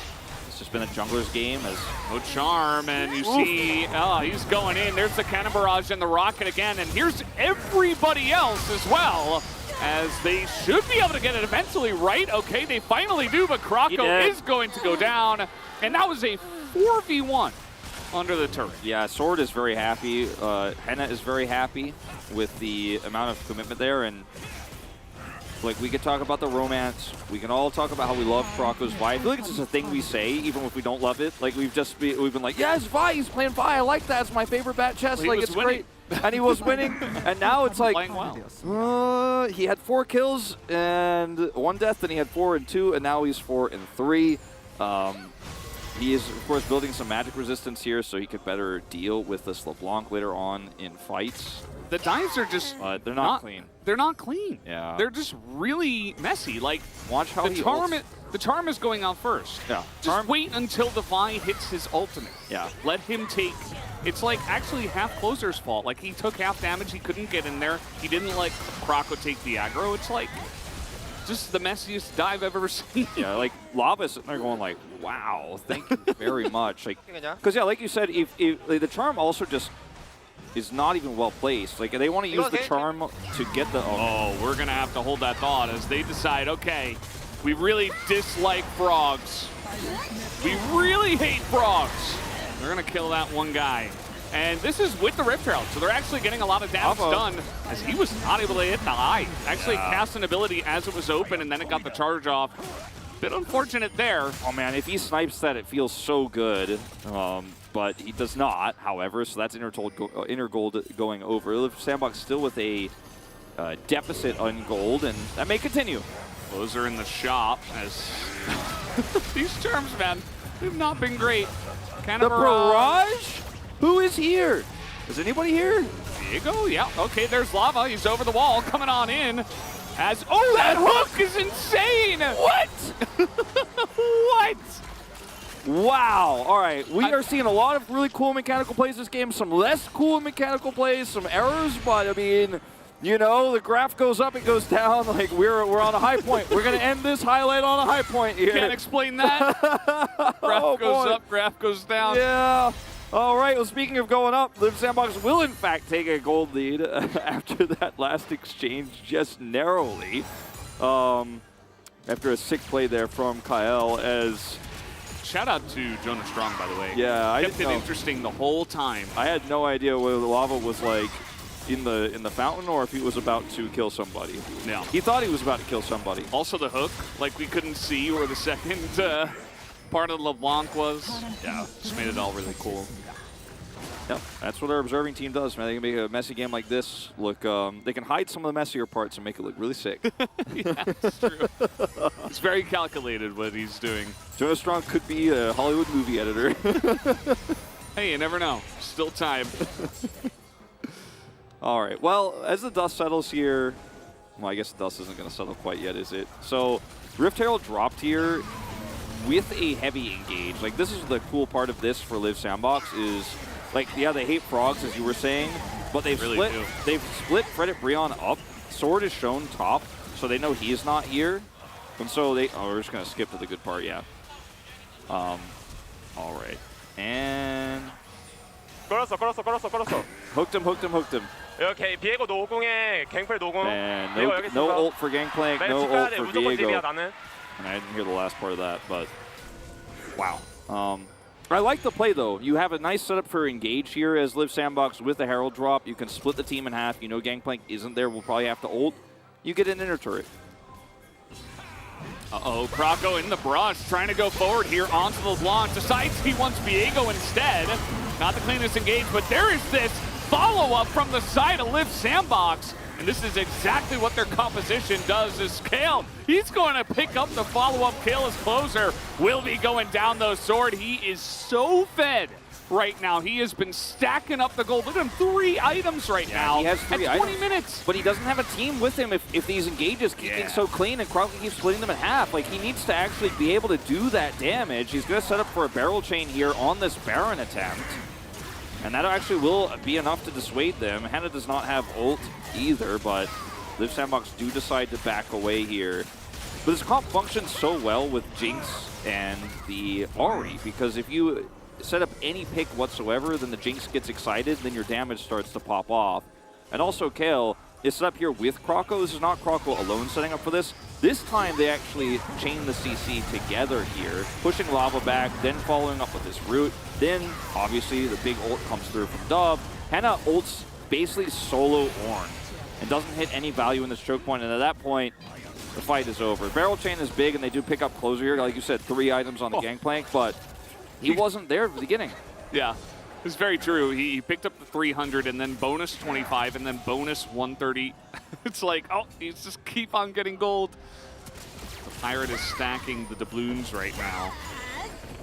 It's just been a jungler's game as No charm, and you see, oh, he's going in. There's the Cannon Barrage and the Rocket again, and here's everybody else as well, as they should be able to get it eventually, right? Okay, they finally do, but Krako is going to go down, and that was a 4v1 under the turret. Yeah, Sword is very happy. Henna is very happy with the amount of commitment there, and like we could talk about the romance. We can all talk about how we love Krako's Vi. I feel like it's just a thing we say, even if we don't love it. Like we've been like, yes, Vi, he's playing Vi. I like that. It's my favorite bat chess. Well, like it's great, and he was winning. And now it's like, Playing well. he had 4 kills and 1 death, then he had 4 and 2, and now he's 4 and 3. He is, of course, building some magic resistance here so he could better deal with this LeBlanc later on in fights. The dives are just They're not clean. They're not clean. Yeah. They're just really messy. Like, Watch how he ults. the charm is going out first. Yeah. Just wait until the Vi hits his ultimate. Yeah. Let him take. It's like actually half Closer's fault. Like he took half damage. He couldn't get in there. He didn't let Krako take the aggro. It's like just the messiest dive I've ever seen. Yeah, like Lava's sitting there going like, wow, thank you very much. Like, because yeah, like you said, if like, the charm also just is not even well placed. Like they want to use the charm to get the. Oh, we're gonna have to hold that thought as they decide. Okay, we really dislike frogs. We really hate frogs. They're gonna kill that one guy. And this is with the Rift Herald, so they're actually getting a lot of damage done as he was not able to hit the eye. Actually cast an ability as it was open, and then it got the charge off. Bit unfortunate there. Oh man, if he snipes that, it feels so good. But he does not, however, so that's inner gold going over. Sandbox still with a deficit on gold, and that may continue. Those are in the shop as these charms, man, they've not been great. The Barrage? Who is here? Is anybody here? Diego, yeah. Okay, there's Lava. He's over the wall, coming on in. As that hook is insane! What? What? Wow. All right, we are seeing a lot of really cool mechanical plays this game, some less cool mechanical plays, some errors, but I mean, you know, the graph goes up, it goes down, like we're on a high point. We're going to end this highlight on a high point here. Can't explain that. Graph goes up, graph goes down. Yeah. All right, well, speaking of going up, Liv Sandbox will, in fact, take a gold lead after that last exchange just narrowly. After a sick play there from Kyle as... Shout out to Jonah Strong, by the way. Yeah, I kept it interesting the whole time. I had no idea whether the lava was, like, in the fountain or if he was about to kill somebody. No. He thought he was about to kill somebody. Also the hook, like we couldn't see where the second part of LeBlanc was. Yeah, just made it all really cool. Yep, that's what our observing team does, man. They can make a messy game like this look, they can hide some of the messier parts and make it look really sick. Yeah, it's true. It's very calculated what he's doing. Jonah Strong could be a Hollywood movie editor. Hey, you never know. Still time. All right, well, as the dust settles here, well, I guess the dust isn't going to settle quite yet, is it? So, Rift Herald dropped here with a heavy engage. Like, this is the cool part of this for Liv Sandbox is, like, yeah, they hate frogs, as you were saying, but they've split Fredit Breon up. Sword is shown top, so they know he is not here. And so they, oh, we're just going to skip to the good part, yeah. All right. And... 걸었어. Hooked him. 이렇게 비에고 노공에 갱플 노공. And 비에고 여기 no 있어. ult for Gangplank, 나 no 집 가야 ult 돼. for 무조건 집이야 Diego. 나는. And I didn't hear the last part of that, but wow. I like the play, though. You have a nice setup for Engage here as Liv Sandbox with the Herald drop. You can split the team in half. You know Gangplank isn't there. We'll probably have to ult. You get an inner turret. Uh-oh, Krako in the brush, trying to go forward here onto the LeBlanc. Decides he wants Viego instead. Not the cleanest engage, but there is this follow-up from the side of Liv Sandbox. And this is exactly what their composition does is Kale. He's going to pick up the follow-up kill as Closer will be going down though. Sword, he is so fed right now. He has been stacking up the gold. Look at him, 3 items right now. He has 3 at 20 items. minutes. But he doesn't have a team with him if these engages keep being so clean and Krako keeps splitting them in half. Like, he needs to actually be able to do that damage. He's going to set up for a barrel chain here on this Baron attempt. And that actually will be enough to dissuade them. Henna does not have ult either, but Liv Sandbox do decide to back away here. But this comp functions so well with Jinx and the Ahri, because if you set up any pick whatsoever, then the Jinx gets excited, then your damage starts to pop off. And also Kayle is set up here with Kroko. This is not Kroko alone setting up for this. This time they actually chain the CC together here, pushing Lava back, then following up with this root. Then, obviously, the big ult comes through from Dove. Henna ults basically solo Ornn and doesn't hit any value in this choke point, and at that point, the fight is over. Barrel Chain is big, and they do pick up Closer here. Like you said, 3 items on the Gangplank, but he wasn't there at the beginning. Yeah, it's very true. He picked up the 300 and then bonus 25 and then bonus 130. It's like, oh, he's just keep on getting gold. The Pirate is stacking the doubloons right now.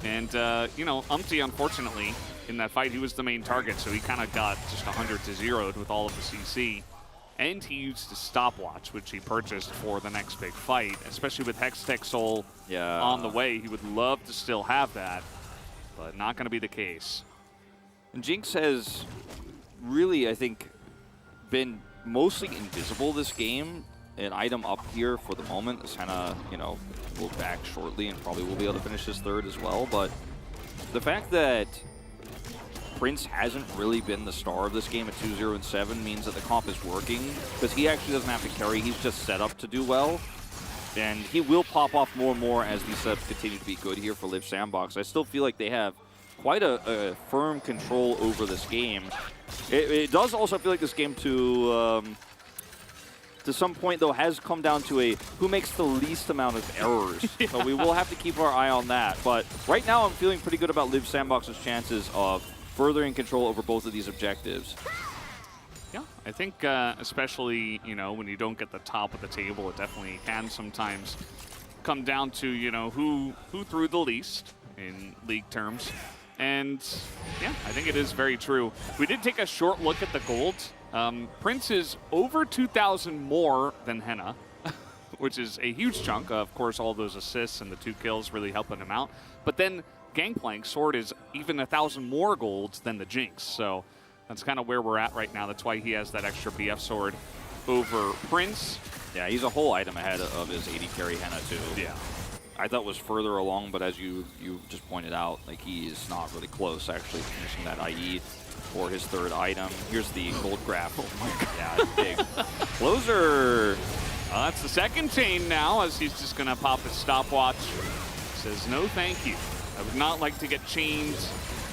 And, you know, Umpty, unfortunately, in that fight, he was the main target, so he kind of got just 100 to 0'd with all of the CC. And he used his stopwatch, which he purchased for the next big fight, especially with Hextech Soul on the way. He would love to still have that, but not going to be the case. And Jinx has really, I think, been mostly invisible this game. An item up here for the moment. As Henna, you know, will back shortly and probably will be able to finish his third as well. But the fact that Prince hasn't really been the star of this game at 2-0-7 means that the comp is working, because he actually doesn't have to carry. He's just set up to do well. And he will pop off more and more as these setups continue to be good here for Live Sandbox. I still feel like they have quite a firm control over this game. It does also feel like this game to some point, though, has come down to a who makes the least amount of errors. Yeah. So we will have to keep our eye on that. But right now, I'm feeling pretty good about Live Sandbox's chances of furthering control over both of these objectives. Yeah, I think especially, you know, when you don't get the top of the table, it definitely can sometimes come down to, you know, who threw the least in league terms. And yeah, I think it is very true. We did take a short look at the gold. Prince is over 2,000 more than Henna, which is a huge chunk. Of course, all those assists and the 2 kills really helping him out. But then Gangplank Sword is even 1,000 more golds than the Jinx. So that's kind of where we're at right now. That's why he has that extra BF sword over Prince. Yeah, he's a whole item ahead of his 80 carry Henna too. Yeah. I thought was further along, but as you just pointed out, like he is not really close actually finishing that IE for his third item. Here's the gold graph. Oh my god. Yeah, it's big. Closer. That's the second chain now, as he's just going to pop his stopwatch. Says, no thank you. I would not like to get chained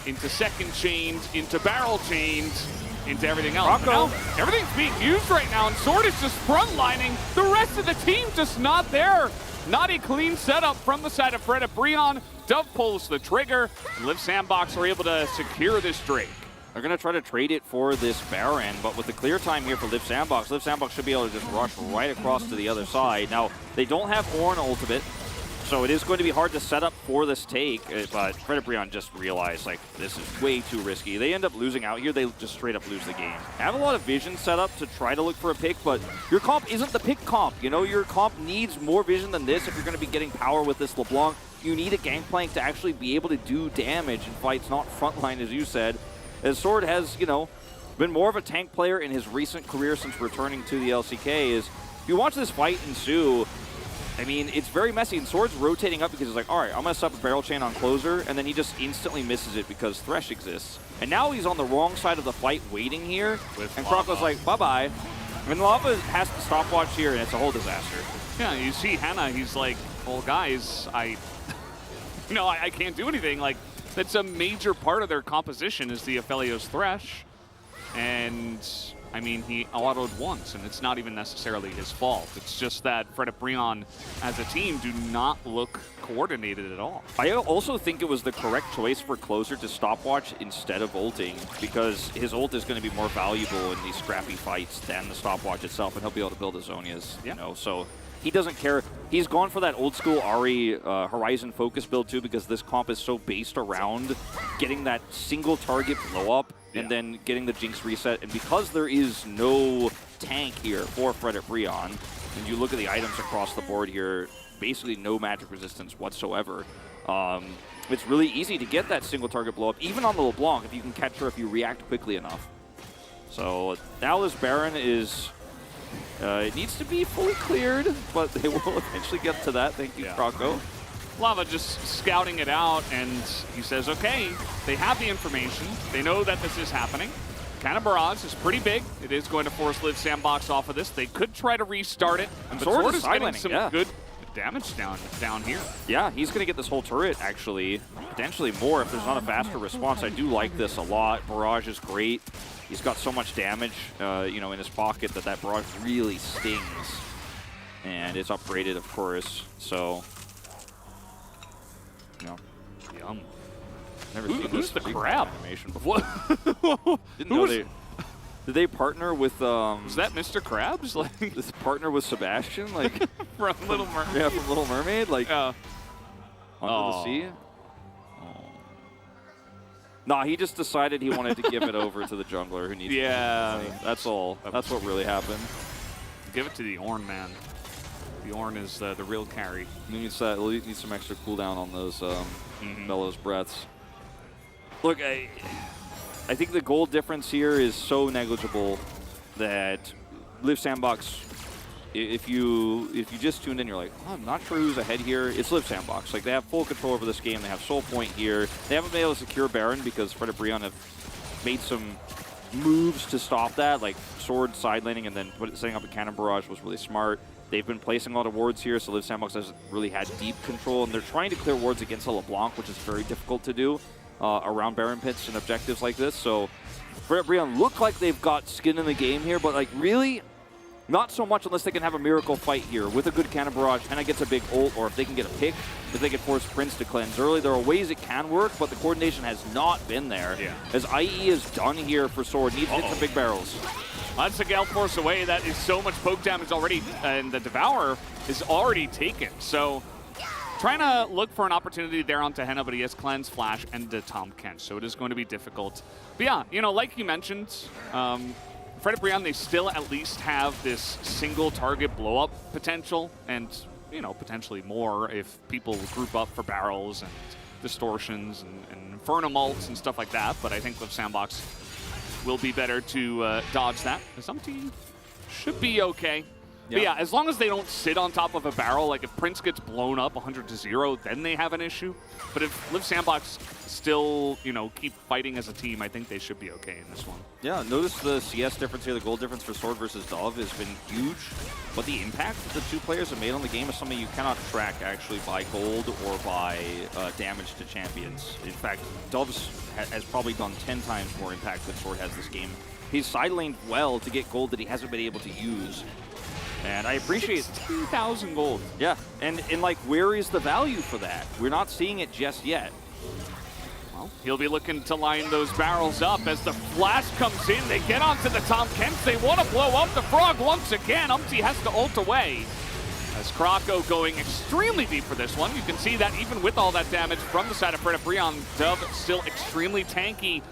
into second chains, into barrel chains, into everything else. Now, everything's being used right now, and Sword is just frontlining. The rest of the team just not there. Not a clean setup from the side of Fredabreon. Dove pulls the trigger. Live Sandbox are able to secure this Drake. They're going to try to trade it for this Baron, but with the clear time here for Live Sandbox should be able to just rush right across to the other side. Now, they don't have Ornn ultimate, so it is going to be hard to set up for this take, but Fredabreon just realized, like, this is way too risky. They end up losing out here. They just straight up lose the game. Have a lot of vision set up to try to look for a pick, but your comp isn't the pick comp. You know, your comp needs more vision than this if you're going to be getting power with this LeBlanc. You need a Gangplank to actually be able to do damage in fights, not frontline, as you said. As Sword has, you know, been more of a tank player in his recent career since returning to the LCK. If you watch this fight ensue, I mean, it's very messy, and Sword's rotating up because he's like, all right, I'm going to set up a barrel chain on Closer, and then he just instantly misses it because Thresh exists. And now he's on the wrong side of the fight waiting here, and Kroko's like, bye-bye. And Lava has to stopwatch here, and it's a whole disaster. Yeah, you see Henna, he's like, well, guys, I can't do anything. Like, that's a major part of their composition is the Aphelios Thresh. And, I mean, he autoed once, and it's not even necessarily his fault. It's just that Fredabreon, as a team, do not look coordinated at all. I also think it was the correct choice for Closer to stopwatch instead of ulting, because his ult is going to be more valuable in these scrappy fights than the stopwatch itself, and he'll be able to build his Zhonya's, you know, so he doesn't care. He's gone for that old school Ahri Horizon focus build too, because this comp is so based around getting that single target blow up and then getting the Jinx reset. And because there is no tank here for Fredabreon, and you look at the items across the board here, basically no magic resistance whatsoever. It's really easy to get that single target blow up, even on the LeBlanc, if you can catch her if you react quickly enough. So now this Baron is It needs to be fully cleared, but they will eventually get to that. Thank you, Yeah. Croco. Lava just scouting it out, and he says, okay, they have the information. They know that this is happening. Cannon Barrage is pretty big. It is going to force Liv Sandbox off of this. They could try to restart it, but Sword Sword is is getting sidelining, some yeah. good damage down here. Yeah, he's going to get this whole turret, actually. Potentially more if there's not a faster response. I do like this a lot. Barrage is great. He's got so much damage, you know, in his pocket that barrage really stings. And it's upgraded, of course, so... You know, Yum. never Who- seen who's this the recon crab? animation before. What? Didn't Who know was- they... Did they partner with, Was that Mr. Krabs? Like, this partner with Sebastian? Like, from Little Mermaid? yeah, from Little Mermaid? Like, Yeah. under the Aw. sea? Nah, he just decided he wanted to give it over to the jungler who needs Yeah. it. That's all. That's what really happened. Give it to the Ornn, man. The Ornn is the real carry. He needs some extra cooldown on those Bellows breaths. Look, I think the gold difference here is so negligible that Liv Sandbox, if you just tuned in, you're like, oh, I'm not sure who's ahead here. It's Liv Sandbox. Like, they have full control over this game. They have Soul Point here. They haven't been able to secure Baron because Fred and Brion have made some moves to stop that, like Sword side laning and then setting up a Cannon Barrage was really smart. They've been placing a lot of wards here, so Liv Sandbox hasn't really had deep control, and they're trying to clear wards against a LeBlanc, which is very difficult to do around Baron pits and objectives like this. So Fred and Brion look like they've got skin in the game here, but like really, not so much unless they can have a miracle fight here with a good Cannon Barrage, Henna gets a big ult, or if they can get a pick, if they can force Prince to cleanse early. There are ways it can work, but the coordination has not been there. Yeah. As IE is done here for Sword, needs to hit some big barrels. That's a Gale Force away. That is so much poke damage already, and the Devourer is already taken. So trying to look for an opportunity there onto Henna, but he has Cleanse, Flash, and the Tahm Kench, so it is going to be difficult. But yeah, you know, like you mentioned, Fred and Brion, they still at least have this single target blow-up potential, and, you know, potentially more if people group up for barrels and distortions and Infernal Malts and stuff like that. But I think Liv Sandbox will be better to dodge that. Umpty should be okay. But yeah, as long as they don't sit on top of a barrel, like if Prince gets blown up 100-0, then they have an issue. But if Liv Sandbox still, you know, keep fighting as a team, I think they should be okay in this one. Yeah, notice the CS difference here. The gold difference for Sword versus Dove has been huge, but the impact that the two players have made on the game is something you cannot track actually by gold or by damage to champions. In fact, Dove's has probably done 10 times more impact than Sword has this game. He's side laned well to get gold that he hasn't been able to use. And I appreciate 2,000 gold. Yeah, and like, where is the value for that? We're not seeing it just yet. Well, he'll be looking to line those barrels up as the flash comes in. They get onto the Tahm Kench. They want to blow up the Frog once again. Umpty has to ult away. As Croco going extremely deep for this one. You can see that even with all that damage from the side of Fred and Brion, Dove still extremely tanky.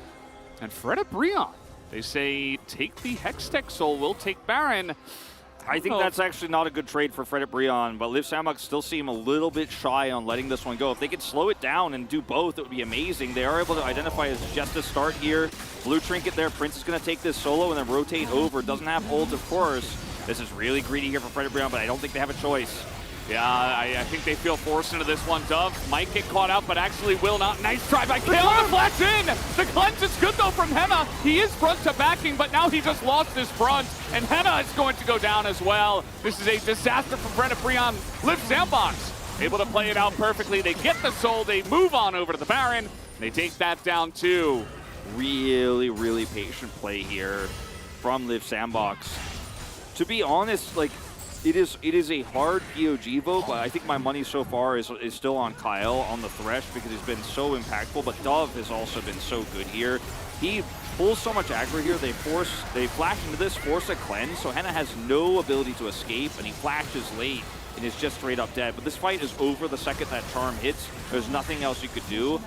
And Fred and Brion, they say, take the Hextech Soul, we'll take Baron. I think that's actually not a good trade for Fred and Brion, but Liv Sandbox still seem a little bit shy on letting this one go. If they could slow it down and do both, it would be amazing. They are able to identify as just a start here. Blue Trinket there. Prince is going to take this solo and then rotate over. Doesn't have ult, of course. This is really greedy here for Fred and Brion, but I don't think they have a choice. Yeah, I think they feel forced into this one. Dove might get caught out, but actually will not. Nice try by Kale. The flash in! The cleanse is good, though, from Henna. He is front to backing, but now he just lost his front, and Henna is going to go down as well. This is a disaster for Fred and Brion. Liv Sandbox able to play it out perfectly. They get the soul. They move on over to the Baron. They take that down, too. Really, really patient play here from Liv Sandbox. To be honest, like, it is a hard POG vote, but I think my money so far is still on Kyle on the Thresh because he's been so impactful, but Dove has also been so good here. He pulls so much aggro here, they flash into this, force a cleanse, so Henna has no ability to escape, and he flashes late and is just straight up dead. But this fight is over the second that charm hits. There's nothing else you could do.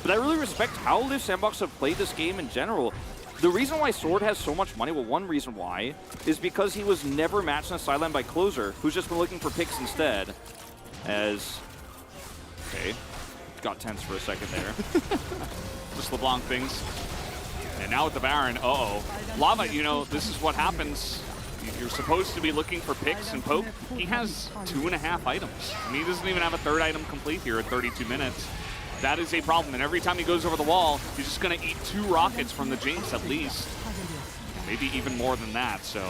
But I really respect how Liv Sandbox have played this game in general. The reason why Sword has so much money, well, one reason why, is because he was never matched in a sideline by Closer, who's just been looking for picks instead. As, okay, got tense for a second there. Just LeBlanc things. And now with the Baron, uh-oh. Lava, you know, this is what happens You're supposed to be looking for picks and poke. He has 2.5 items. I mean, he doesn't even have a third item complete here at 32 minutes. That is a problem, and every time he goes over the wall, he's just going to eat 2 rockets from the Jinx at least. Maybe even more than that, so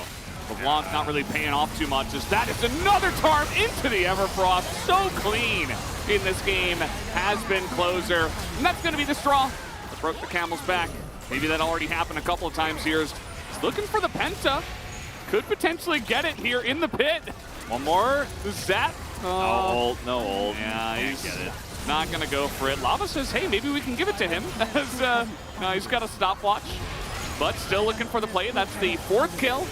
LeBlanc not really paying off too much as that is another tarp into the Everfrost. So clean in this game has been Closer, and that's going to be the straw that broke the camel's back. Maybe that already happened a couple of times here. He's looking for the Penta. Could potentially get it here in the pit. One more. Zap. No ult, no ult. Yeah, he's not going to go for it. Lava says, hey, maybe we can give it to him. As no, he's got a stopwatch, but still looking for the play. That's the 4th kill,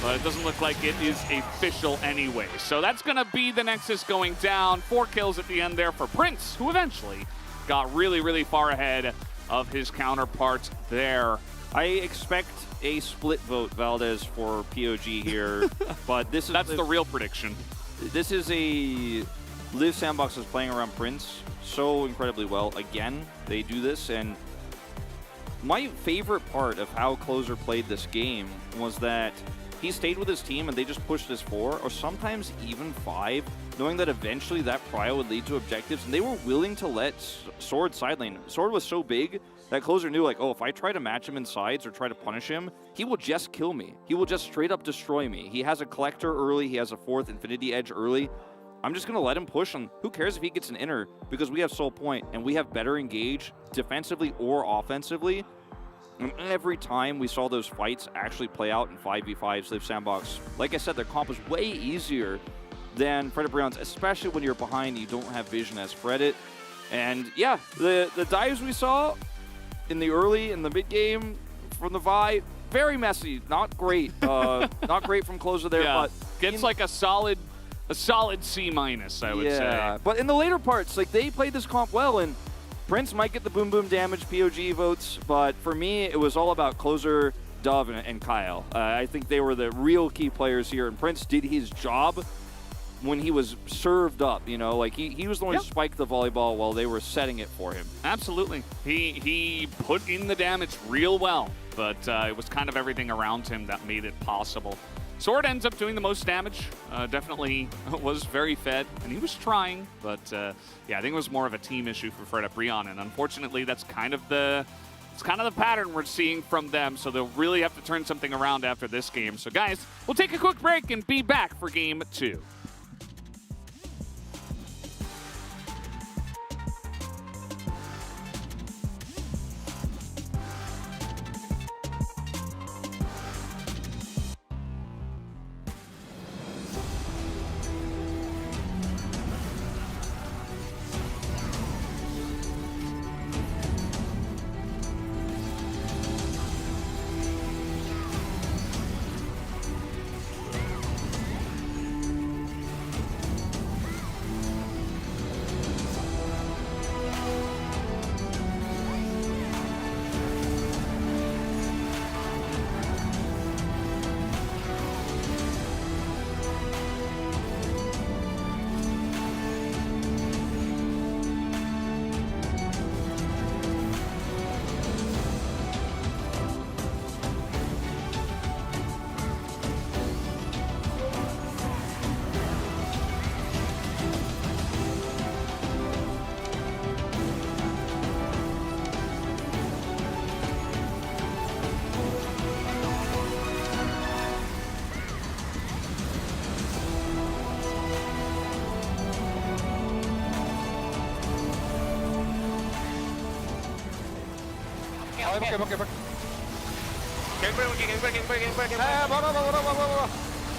but it doesn't look like it is official anyway. So that's going to be the Nexus going down. 4 kills at the end there for Prince, who eventually got really, really far ahead of his counterparts there. I expect a split vote, Valdez, for POG here, but this is That's the real prediction. This is a Live Sandbox is playing around Prince so incredibly well. Again, they do this, and my favorite part of how Closer played this game was that he stayed with his team and they just pushed his 4 or sometimes even 5, knowing that eventually that prio would lead to objectives, and they were willing to let Sword side lane. Sword was so big that Closer knew, like, oh, if I try to match him in sides or try to punish him, he will just kill me. He will just straight up destroy me. He has a Collector early. He has a 4th Infinity Edge early. I'm just going to let him push, and who cares if he gets an inner, because we have Soul Point, and we have better engage defensively or offensively. And every time we saw those fights actually play out in 5v5s, Live Sandbox, like I said, their comp was way easier than Fredit Brion's, especially when you're behind and you don't have vision as Fredit. And yeah, the dives we saw in the early and the mid game from the Vi, very messy, not great. Not great from Closer there, Yeah, but gets like a solid C-, I would say. But in the later parts, like, they played this comp well, and Prince might get the boom boom damage POG votes, but for me, it was all about Closer, Dove, and Kyle. I think they were the real key players here, and Prince did his job when he was served up, you know, like he was the one who spiked the volleyball while they were setting it for him. Absolutely. He put in the damage real well, but it was kind of everything around him that made it possible. Sword ends up doing the most damage. Definitely was very fed, and he was trying, but yeah, I think it was more of a team issue for Fredit Brion, and unfortunately, that's kind of the pattern we're seeing from them. So they'll really have to turn something around after this game. So guys, we'll take a quick break and be back for game 2.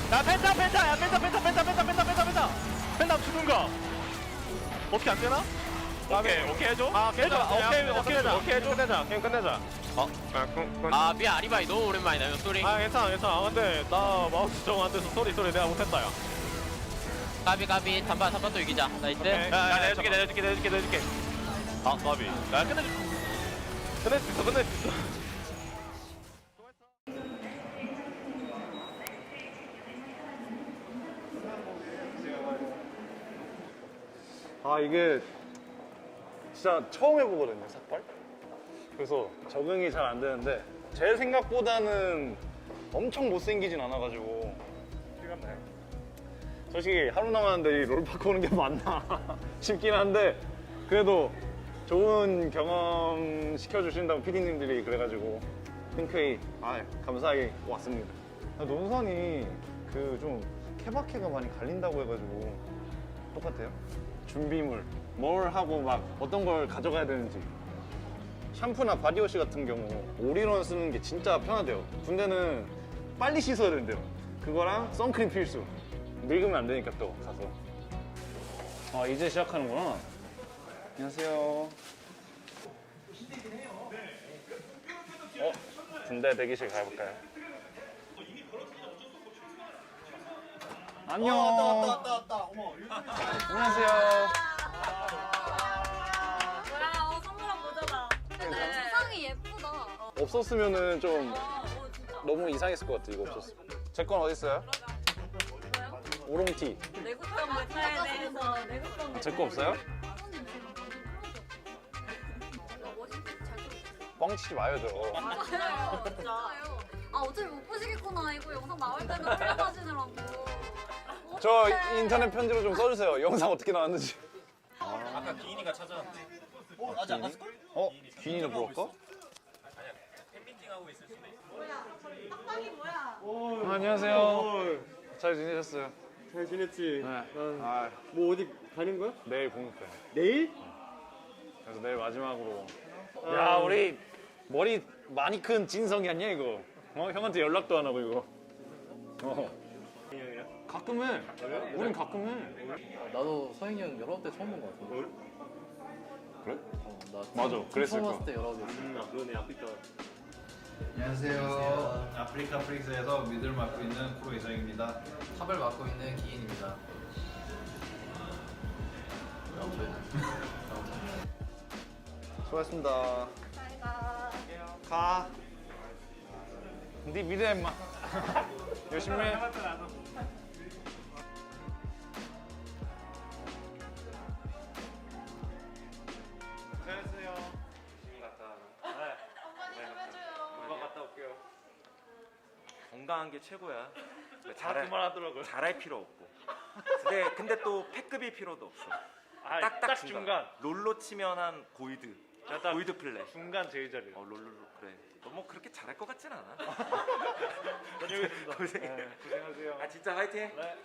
야 펜타야 펜타 죽은 거 어떻게 안 되나? 오케이 해줘. 오케이 해줘. 끝내자. 게임 끝내자. 아 미안 아리바이 너무 오랜만이다 이거 소리. 아 괜찮아. 근데 나 마우스 정안 돼서 소리 내가 못했다 야. 까비 단반 또 이기자. 나이스. 야 내줄게. 아 까비. 야 끝낼 수 있어. 아 이게 진짜 처음 해보거든요 삭발. 그래서 적응이 잘 안 되는데 제 생각보다는 엄청 못생기진 않아가지고 실감 나요. 솔직히 하루 남았는데 이 롤파크 오는 게 맞나 싶긴 한데 그래도 좋은 경험 시켜주신다고 PD님들이 그래가지고 흔쾌히 감사하게 왔습니다. 논산이 그 좀 케바케가 많이 갈린다고 해가지고 똑같아요? 준비물 뭘 하고 막 어떤 걸 가져가야 되는지 샴푸나 바디워시 같은 경우 올인원 쓰는 게 진짜 편하대요. 군대는 빨리 씻어야 된대요. 그거랑 선크림 필수. 늙으면 안 되니까 또 가서. 아 이제 시작하는구나. 안녕하세요. 군대 대기실 가볼까요? 안녕. 왔다. 어머. 안녕하세요. 뭐야, 선물한 모자다. 의상이 예쁘다. 없었으면은 좀 진짜. 너무 이상했을 것 같아. 이거 없었으면. 제 건 어디 있어요? 뭐요? 우롱티. 내구성 물차에 대해서 내구성. 제 거 없어요? 뻥치지 마요 저. 맞아요, 진짜요. 아 어차피 못 보시겠구나. 이거 영상 나올 때는 훈련하시느라고. 저 인터넷 편지로 좀 써주세요. 영상 어떻게 나왔는지. 아까 기인이가 찾아왔는데. 아직 안 갔을걸? 기인이를 물어볼까? 팬미팅하고 있을 수도 있어. 안녕하세요. 잘 지내셨어요? 잘 지냈지? 네. 난 뭐 어디 가는 거야? 내일 공익회. 내일? 그래서 내일 마지막으로. 야 우리 머리 많이 큰 진성이 아니야 이거? 형한테 연락도 안 하고 이거. 가끔 해. 우린 가끔 해. 나도 서인이 형 19대 처음 본 거 같은데. 그래? 나 맞아, 그랬을 처음 거야. 왔을 때 19대. 그러네 아프리카. 안녕하세요. 아프리카 프릭스에서 미드를 맡고 있는 프로 이상입니다. 탑을 맡고 있는 기인입니다. 수고하셨습니다. 가. 네 미래 임마. 열심히 해. 안녕하세요. 건강한 게 최고야. 그만하더라고요. 잘할 필요 없고. 근데 또 패급일 필요도 없어. 딱 중간. 롤로 치면 한 골드. 딱 골드 플레이. 중간 제일 잘해요. 롤로 그래. 너 뭐 그렇게 잘할 것 같진 않아. 고생하세요. 아 진짜 화이팅. 네.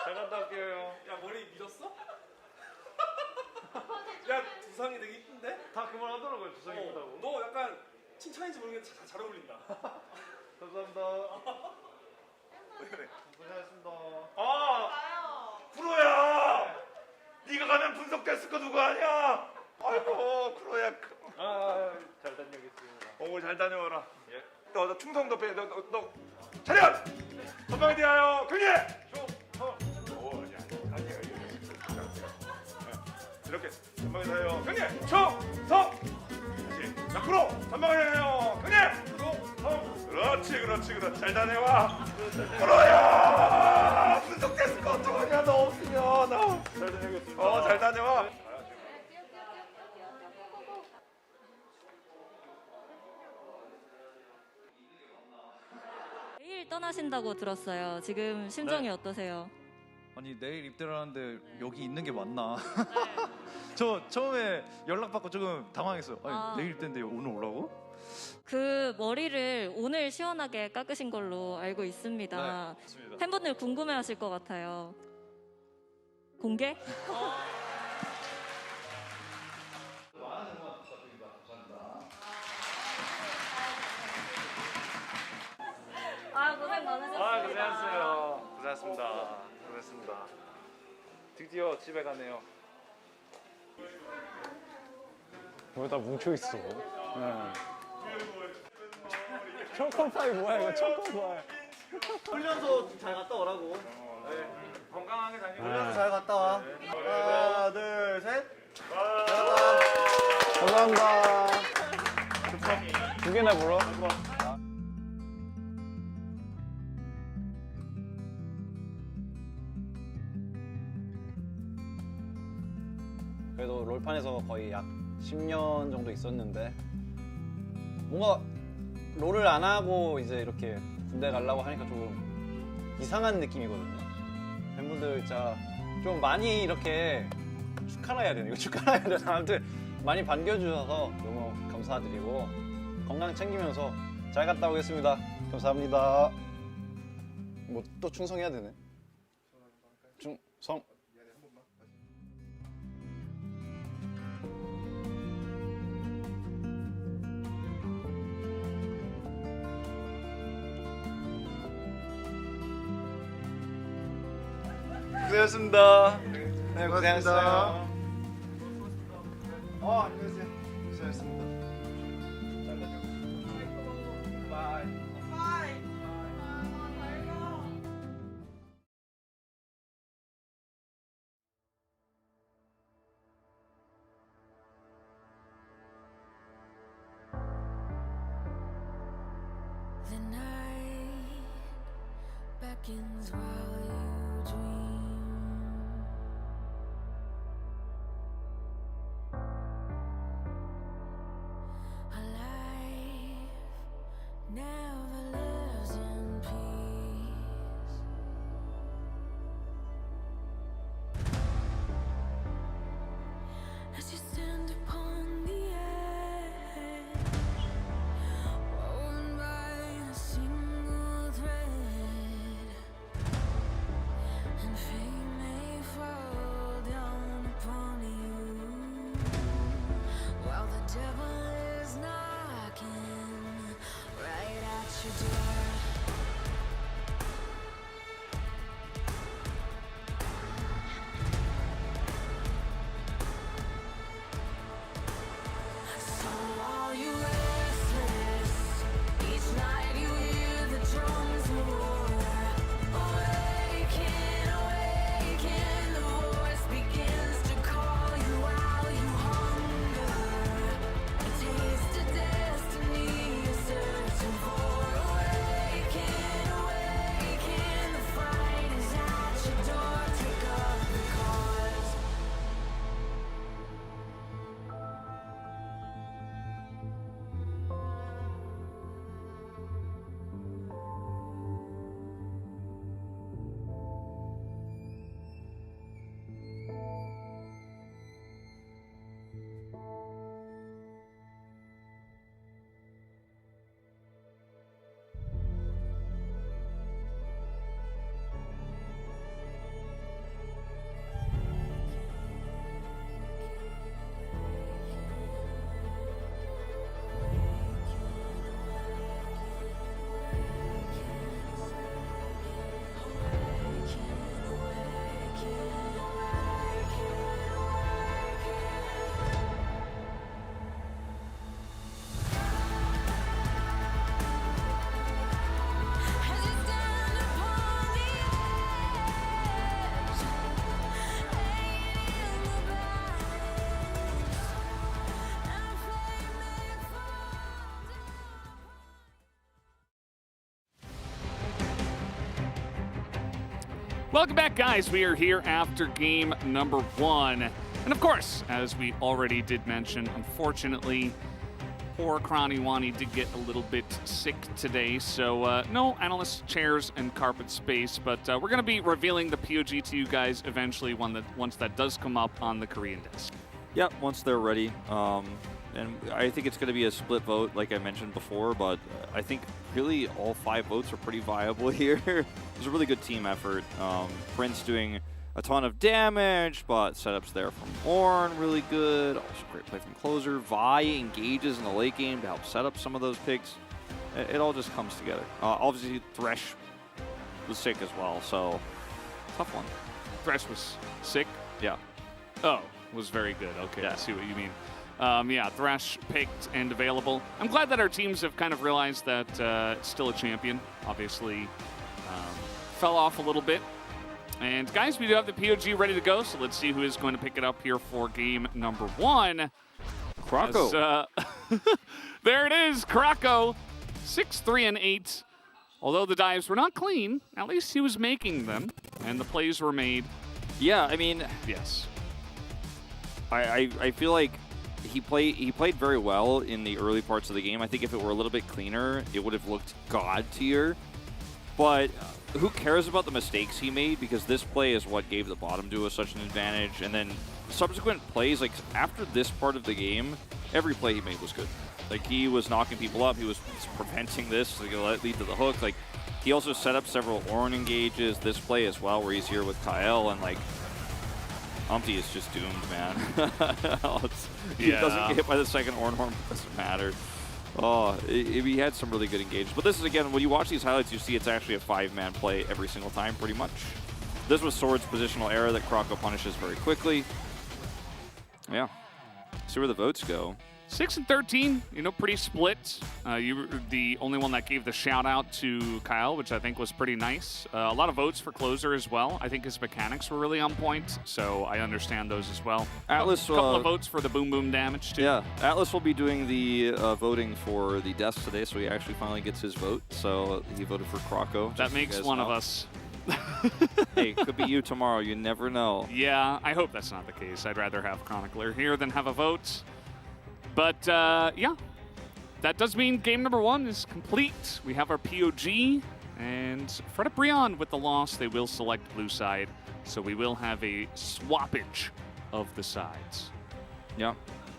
잘 갔다 올게요. 야 머리 밀었어? 야 두상이 되게 이쁜데? 다 그만하더라고요. 주성이 보다고. 너 약간 칭찬인지 모르겠는데 잘 어울린다. 감사합니다. 왜 그래? 고생하셨습니다. 프로야! 네가 가면 분석됐을 거 누구 아냐? 아이고 프로야. 잘 다녀오겠습니다. 잘 다녀와라. 예. 너 충성도 배. 너 차렷! 전방에 대하여 경례! 이렇게 전방에 대하여 경례! 충성! 다시 옆으로 전방에 대하여 경례! 충성! 그렇지. 잘 다녀와. 프로야! 분석됐을 거 어떡하냐 너 없으면. 잘 다녀오겠습니다. 잘 다녀와. 내일 떠나신다고 들었어요. 지금 심정이 어떠세요? 아니 내일 입대를 하는데 여기 있는 게 맞나? 저 처음에 연락받고 조금 당황했어요. 아니 내일 입대인데 오늘 오라고? 그 머리를 오늘 시원하게 깎으신 걸로 알고 있습니다. 네, 맞습니다. 팬분들 궁금해하실 것 같아요. 공개? 고생 많으셨습니다. 고생하셨어요. 고생했습니다. 드디어 집에 가네요. 왜 다 뭉쳐있어? 초코파이 뭐야 이거 초코파이. 훈련소 잘 갔다 오라고. 건강하게 다니고. 훈련소 잘 갔다 와. 하나, 둘, 셋. 감사합니다. 두 개나 불러? 그래도 롤판에서 거의 약 10년 정도 있었는데 뭔가 롤을 안 하고 이제 이렇게 군대 가려고 하니까 좀 이상한 느낌이거든요. 팬분들 진짜 좀 많이 이렇게 축하라 해야 되나? 이거 축하라 해야 되나? 아무튼 많이 반겨주셔서 너무 감사드리고 건강 챙기면서 잘 갔다 오겠습니다. 감사합니다. 뭐 또 충성해야 되네. 충성. 고생하셨습니다. 네, 고생하셨어요. 안녕하세요. 고생하셨습니다. 바이. The night beckons while you dream. A life never lives in peace. As you stand upon the edge, woven by a single thread, and fate may fall down upon you, while the devil is knocking right at your door. So are you restless? Each night you hear the drums of war. Awaken, awaken, the voice begins to call you while you hunger. A taste of destiny you're searching for. Awaken, awaken, the fight is at your door. Take up the cause. As you stand upon the edge, laying in the balance, and flame may fall down. Welcome back, guys. We are here after game number 1. And of course, as we already did mention, unfortunately, poor Kraniwani did get a little bit sick today. So no analyst chairs and carpet space, but we're going to be revealing the POG to you guys eventually once that does come up on the Korean desk. Yep, once they're ready. And I think it's going to be a split vote, like I mentioned before, but I think really all 5 votes are pretty viable here. It was a really good team effort. Prince doing a ton of damage, but setups there from Ornn, really good. Also great play from Closer. Vi engages in the late game to help set up some of those picks. It all just comes together. Obviously, Thresh was sick as well, so tough one. Thresh was sick? Yeah. Oh, was very good. Okay, Yeah. I see what you mean. Yeah, Thresh picked and available. I'm glad that our teams have kind of realized that it's still a champion. Obviously, fell off a little bit. And guys, we do have the POG ready to go, so let's see who is going to pick it up here for game number 1. Krako. There it is, Krako, 6-3-8. Although the dives were not clean, at least he was making them, and the plays were made. Yeah, I mean, Yes. I feel like he played very well in the early parts of the game. I think if it were a little bit cleaner, it would have looked god tier. But who cares about the mistakes he made? Because this play is what gave the bottom duo such an advantage. And then subsequent plays, like after this part of the game, every play he made was good. Like he was knocking people up, he was preventing this to lead to the hook. Like he also set up several Ornn engages this play as well, where he's here with Kyle, and like Umpty is just doomed, man. He doesn't get hit by the second Ornn Horn, it doesn't matter. Oh, he had some really good engages. But this is, again, when you watch these highlights, you see it's actually a 5-man play every single time, pretty much. This was Sword's positional error that Kroko punishes very quickly. Yeah. See where the votes go. 6 and 13, you know, pretty split. You were the only one that gave the shout out to Kyle, which I think was pretty nice. A lot of votes for Closer as well. I think his mechanics were really on point, so I understand those as well. Atlas, a couple of votes for the boom boom damage too. Yeah, Atlas will be doing the voting for the deaths today, so he actually finally gets his vote. So he voted for Kroko. That makes one of us. Hey, could be you tomorrow. You never know. Yeah, I hope that's not the case. I'd rather have Chronicler here than have a vote. But, yeah, that does mean game number 1 is complete. We have our POG, and Fredit Brion with the loss. They will select blue side, so we will have a swappage of the sides. Yeah,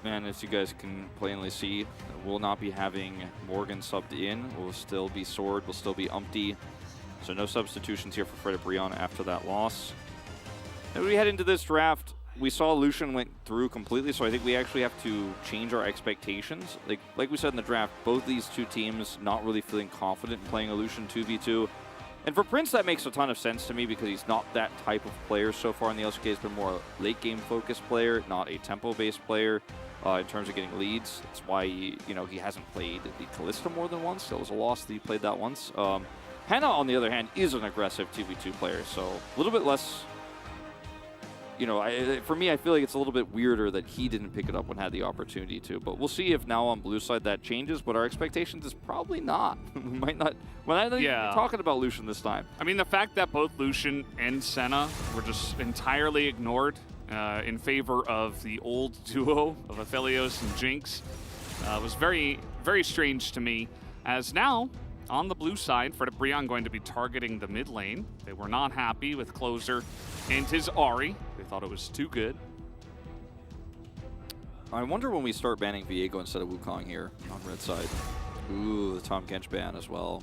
and as you guys can plainly see, we'll not be having Morgan subbed in. We'll still be Sword, we'll still be Umpty. So no substitutions here for Fredit Brion after that loss. And we head into this draft. We saw Lucian went through completely, so I think we actually have to change our expectations. Like we said in the draft, both these two teams not really feeling confident in playing a Lucian 2v2. And for Prince, that makes a ton of sense to me because he's not that type of player so far in the LCK. He's been more a late-game focused player, not a tempo-based player in terms of getting leads. That's why he hasn't played the Kalista more than once. That was a loss that he played that once. Hannah, on the other hand, is an aggressive 2v2 player, so a little bit less... You know, for me, I feel like it's a little bit weirder that he didn't pick it up when had the opportunity to. But we'll see if now on blue side that changes. But our expectations is probably not. We might not. We're not even talking about Lucian this time. I mean, the fact that both Lucian and Senna were just entirely ignored in favor of the old duo of Aphelios and Jinx was very, very strange to me. As now, on the blue side, Fredit Brion going to be targeting the mid lane. They were not happy with Closer and his Ahri. They thought it was too good. I wonder when we start banning Viego instead of Wukong here on red side. Ooh, the Tahm Kench ban as well.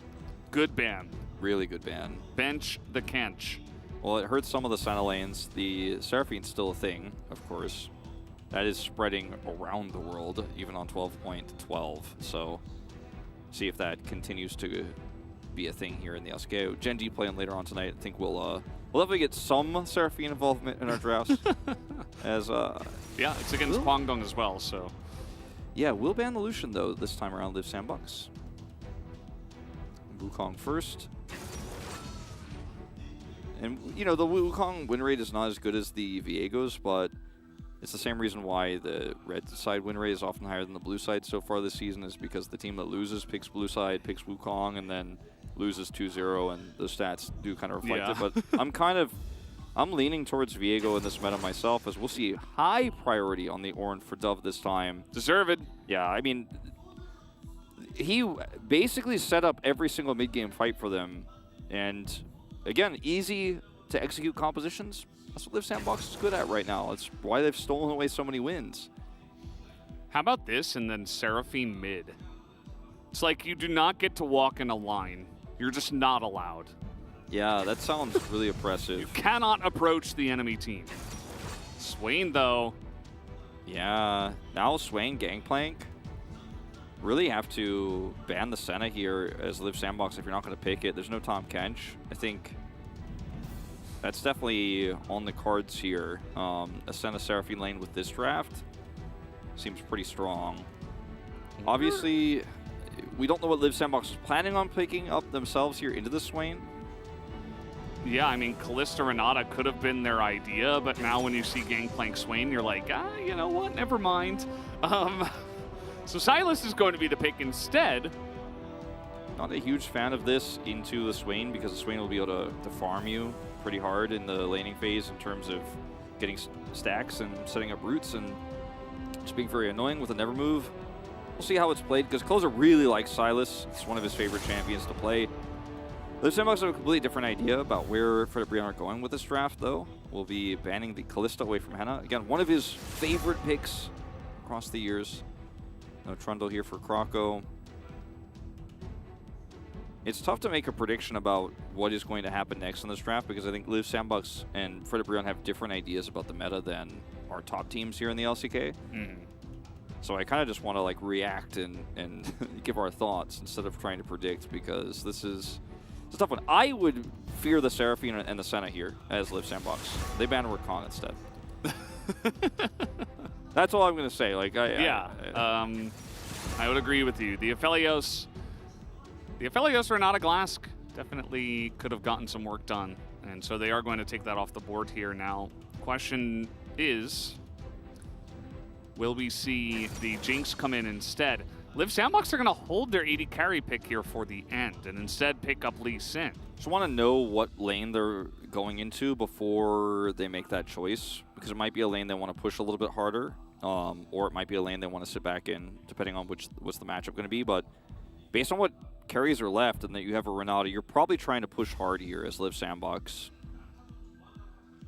Good ban. Really good ban. Bench the Kench. Well, it hurts some of the Senna lanes. The Seraphine's still a thing, of course. That is spreading around the world, even on 12.12. So, see if that continues to be a thing here in the LCK. Gen G playing later on tonight. I think we'll definitely get some Seraphine involvement in our drafts. Yeah, it's against Kwangdong as well, so. Yeah, we'll ban the Lucian, though, this time around, Live Sandbox. Wukong first. And, you know, the Wukong win rate is not as good as the Viego's, but it's the same reason why the red side win rate is often higher than the blue side so far this season, is because the team that loses picks blue side, picks Wukong, and then loses 2-0, and the stats do kind of reflect it. But I'm leaning towards Viego in this meta myself, as we'll see high priority on the Ornn for Dove this time. Deserved. Yeah, I mean, he basically set up every single mid-game fight for them, and again, easy to execute compositions. That's what Live Sandbox is good at right now. It's why they've stolen away so many wins. How about this and then Seraphine mid? It's like you do not get to walk in a line. You're just not allowed. Yeah, that sounds really oppressive. You cannot approach the enemy team. Swain, though. Yeah, now Swain Gangplank. Really have to ban the Senna here as Live Sandbox if you're not going to pick it. There's no Tahm Kench. I think that's definitely on the cards here. A Senna Seraphine lane with this draft seems pretty strong. Obviously, we don't know what Live Sandbox is planning on picking up themselves here into the Swain. Yeah, I mean, Kalista Renata could have been their idea, but now when you see Gangplank Swain, you're like, you know what, never mind. So Sylas is going to be the pick instead. Not a huge fan of this into the Swain, because the Swain will be able to farm you pretty hard in the laning phase in terms of getting stacks and setting up roots, and It's being very annoying with a never move. We'll see how it's played, because Closer really likes Sylas. It's one of his favorite champions to play. The Sandbox have a completely different idea about where Frederick Brion are going with this draft, though. We'll be banning the Kalista away from Henna. Again, one of his favorite picks across the years. No Trundle here for Croco. It's tough to make a prediction about what is going to happen next in this draft, because I think Liv Sandbox and Frederick Brion have different ideas about the meta than our top teams here in the LCK. So I kind of just want to like react and give our thoughts instead of trying to predict, because this is it's a tough one. I would fear the Seraphine and the Senna here as Liv Sandbox. They ban Rakan instead. That's all I'm going to say. Like, I would agree with you. The Aphelios are not a Glask. Definitely could have gotten some work done. And so they are going to take that off the board here now. Question is, will we see the Jinx come in instead? Liv Sandbox are going to hold their AD carry pick here for the end and instead pick up Lee Sin. Just want to know what lane they're going into before they make that choice, because it might be a lane they want to push a little bit harder, or it might be a lane they want to sit back in, depending on what's the matchup going to be. But based on what carries are left and that you have a Renata, you're probably trying to push hard here as Liv Sandbox.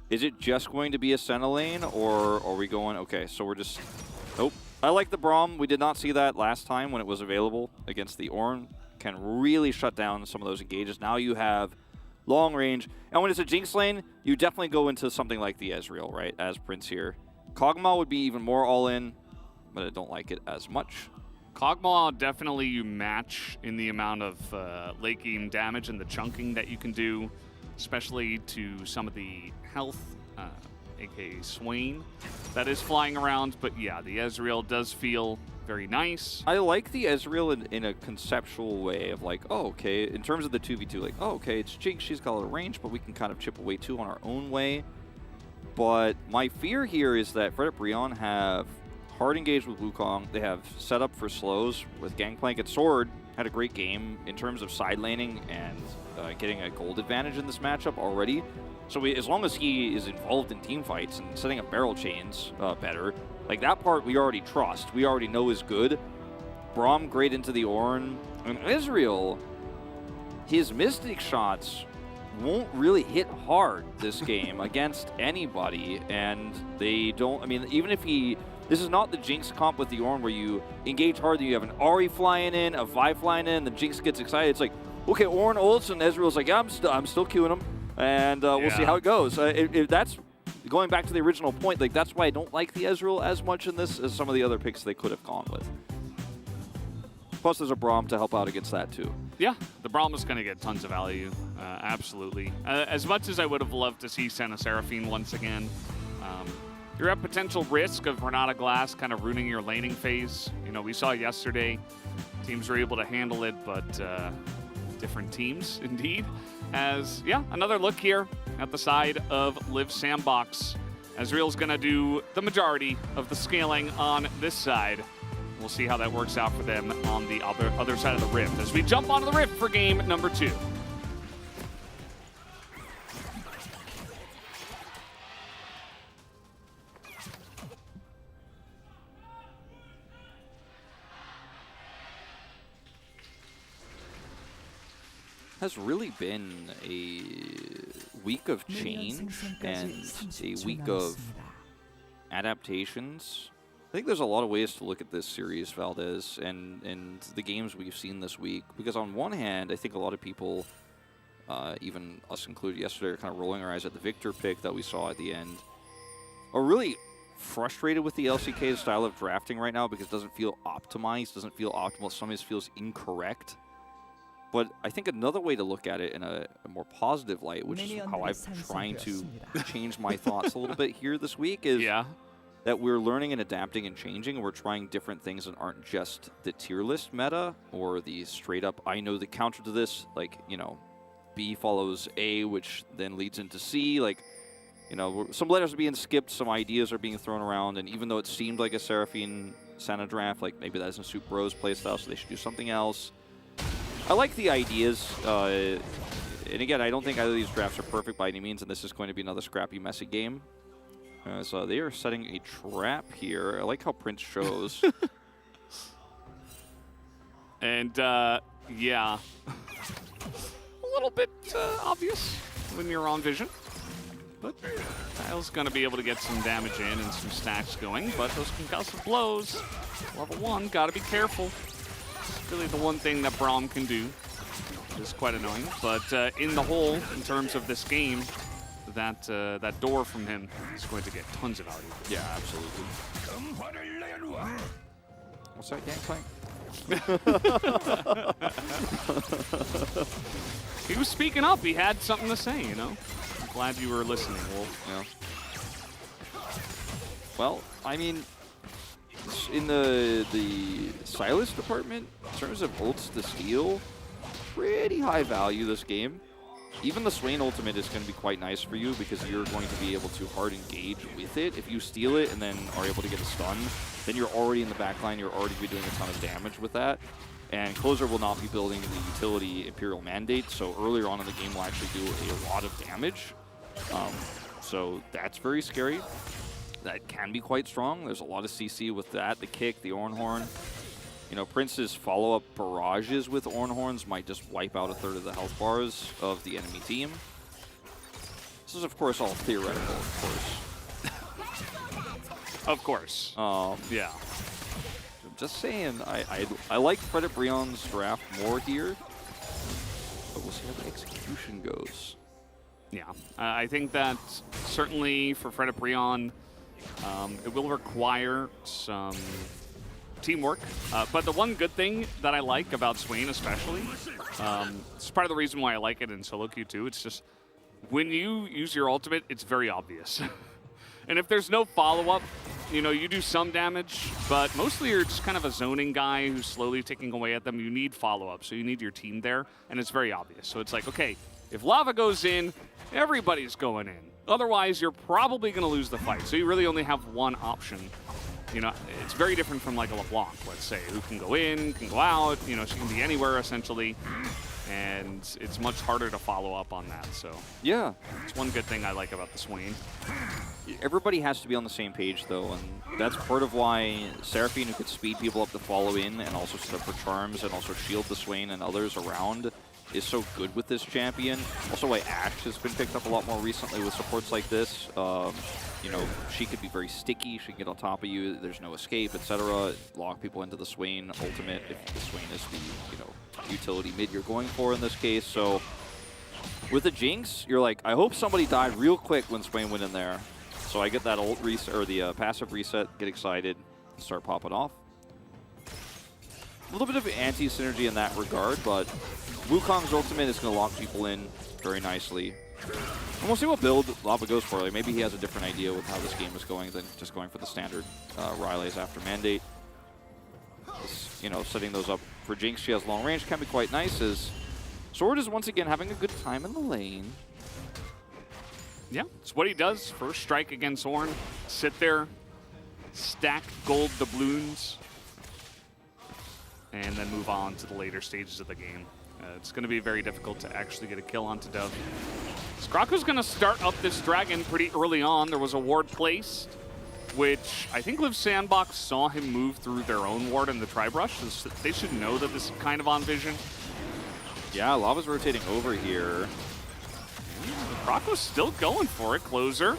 Is it just going to be a Senna lane, or are we going, okay, so we're just, nope. I like the Braum. We did not see that last time when it was available against the Ornn. Can really shut down some of those engages. Now you have long range. And when it's a Jinx lane, you definitely go into something like the Ezreal, right, as Prince here. Kog'Maw would be even more all-in, but I don't like it as much. Kog'Maw, definitely you match in the amount of late game damage and the chunking that you can do, especially to some of the health, aka Swain, that is flying around. But yeah, the Ezreal does feel very nice. I like the Ezreal in a conceptual way of like, oh, okay, in terms of the 2v2, like, oh, okay, it's Jinx, she's got a range, but we can kind of chip away too on our own way. But my fear here is that Frederick Brion have hard engaged with Wukong. They have set up for slows with Gangplank and Sword. Had a great game in terms of side laning and getting a gold advantage in this matchup already. So as long as he is involved in team fights and setting up barrel chains better, like that part we already trust. We already know is good. Braum great into the Ornn. And Ezreal, his Mystic shots won't really hit hard this game against anybody. And they don't, I mean, even if he, this is not the Jinx comp with the Ornn where you engage hard, you have an Ahri flying in, a Vi flying in, the Jinx gets excited. It's like, okay, Ornn ults and Ezreal's like, yeah, I'm still queuing him. And we'll see how it goes. If that's going back to the original point, like that's why I don't like the Ezreal as much in this as some of the other picks they could have gone with. Plus, there's a Braum to help out against that too. Yeah, the Braum is going to get tons of value, absolutely. As much as I would have loved to see Senna Seraphine once again, you're at potential risk of Renata Glass kind of ruining your laning phase. You know, we saw yesterday teams were able to handle it, but different teams indeed. As, yeah, another look here at the side of Liv Sandbox. Ezreal's going to do the majority of the scaling on this side. We'll see how that works out for them on the other side of the Rift as we jump onto the Rift for game number 2. Has really been a week of change and a week of adaptations. I think there's a lot of ways to look at this series, Valdez, and the games we've seen this week. Because on one hand, I think a lot of people, even us included yesterday, are kind of rolling our eyes at the Victor pick that we saw at the end. Are really frustrated with the LCK style of drafting right now because it doesn't feel optimized, doesn't feel optimal. Sometimes feels incorrect. But I think another way to look at it in a more positive light, which is how I'm trying to change my thoughts a little bit here this week, is that we're learning and adapting and changing, and we're trying different things that aren't just the tier list meta or the straight up, I know the counter to this, like, you know, B follows A, which then leads into C. Like, you know, some letters are being skipped, some ideas are being thrown around, and even though it seemed like a Seraphine Senna draft, like maybe that doesn't suit Bro's playstyle, so they should do something else. I like the ideas, and again, I don't think either of these drafts are perfect by any means, and this is going to be another scrappy, messy game. So they are setting a trap here. I like how Prince shows. And, yeah. A little bit obvious when you're on vision. But Kyle's going to be able to get some damage in and some stacks going. But those concussive blows, level 1, got to be careful. It's really the one thing that Braum can do. It's quite annoying. But in the whole, in terms of this game, that door from him is going to get tons of value. Yeah, absolutely. What's that gangplank? He was speaking up. He had something to say, you know? I'm glad you were listening, Wolf. Yeah. Well, I mean, in the Silas department, in terms of ults to steal, pretty high value this game. Even the Swain ultimate is going to be quite nice for you because you're going to be able to hard engage with it. If you steal it and then are able to get a stun, then you're already in the backline. You're already be doing a ton of damage with that. And Closer will not be building the utility Imperial Mandate, so earlier on in the game will actually do a lot of damage. So that's very scary. That can be quite strong. There's a lot of CC with that, the kick, the Ornhorn. You know, Prince's follow-up barrages with Ornhorns might just wipe out a third of the health bars of the enemy team. This is, of course, all theoretical, Of course. Yeah. I'm just saying, I like Fredit Brion's draft more here, but we'll see how the execution goes. Yeah, I think that certainly for Fredit Brion, it will require some teamwork. But the one good thing that I like about Swain especially, it's part of the reason why I like it in solo queue too, it's just when you use your ultimate, it's very obvious. And if there's no follow-up, you know, you do some damage, but mostly you're just kind of a zoning guy who's slowly ticking away at them. You need follow-up, so you need your team there, and it's very obvious. So it's like, okay, if Lava goes in, everybody's going in. Otherwise, you're probably going to lose the fight. So you really only have one option. You know, it's very different from like a LeBlanc, let's say, who can go in, can go out. You know, she can be anywhere, essentially. And it's much harder to follow up on that. So yeah, it's one good thing I like about the Swain. Everybody has to be on the same page, though, and that's part of why Seraphine, who could speed people up to follow in and also set up for charms and also shield the Swain and others around, is so good with this champion. Also why Ashe has been picked up a lot more recently with supports like this. You know, she could be very sticky, she can get on top of you, there's no escape, etc. Lock people into the Swain ultimate if the Swain is the, you know, utility mid you're going for in this case. So with the Jinx, you're like, I hope somebody died real quick when Swain went in there. So I get that ult reset, or the passive reset, get excited, start popping off. A little bit of anti-synergy in that regard, but Wukong's ultimate is going to lock people in very nicely. And we'll see what build Lava goes for. Like, maybe he has a different idea with how this game is going than just going for the standard Riley's after Mandate. Just, you know, setting those up for Jinx. She has long range, can be quite nice, as Sword is once again having a good time in the lane. Yeah, it's what he does. First strike against Ornn. Sit there, stack gold doubloons, and then move on to the later stages of the game. It's going to be very difficult to actually get a kill onto Dove. Skrocko's going to start up this dragon pretty early on. There was a ward placed, which I think Liv Sandbox saw him move through their own ward in the Tri-Brush. They should know that this is kind of on vision. Yeah, Lava's rotating over here. Skrocko's still going for it. Closer.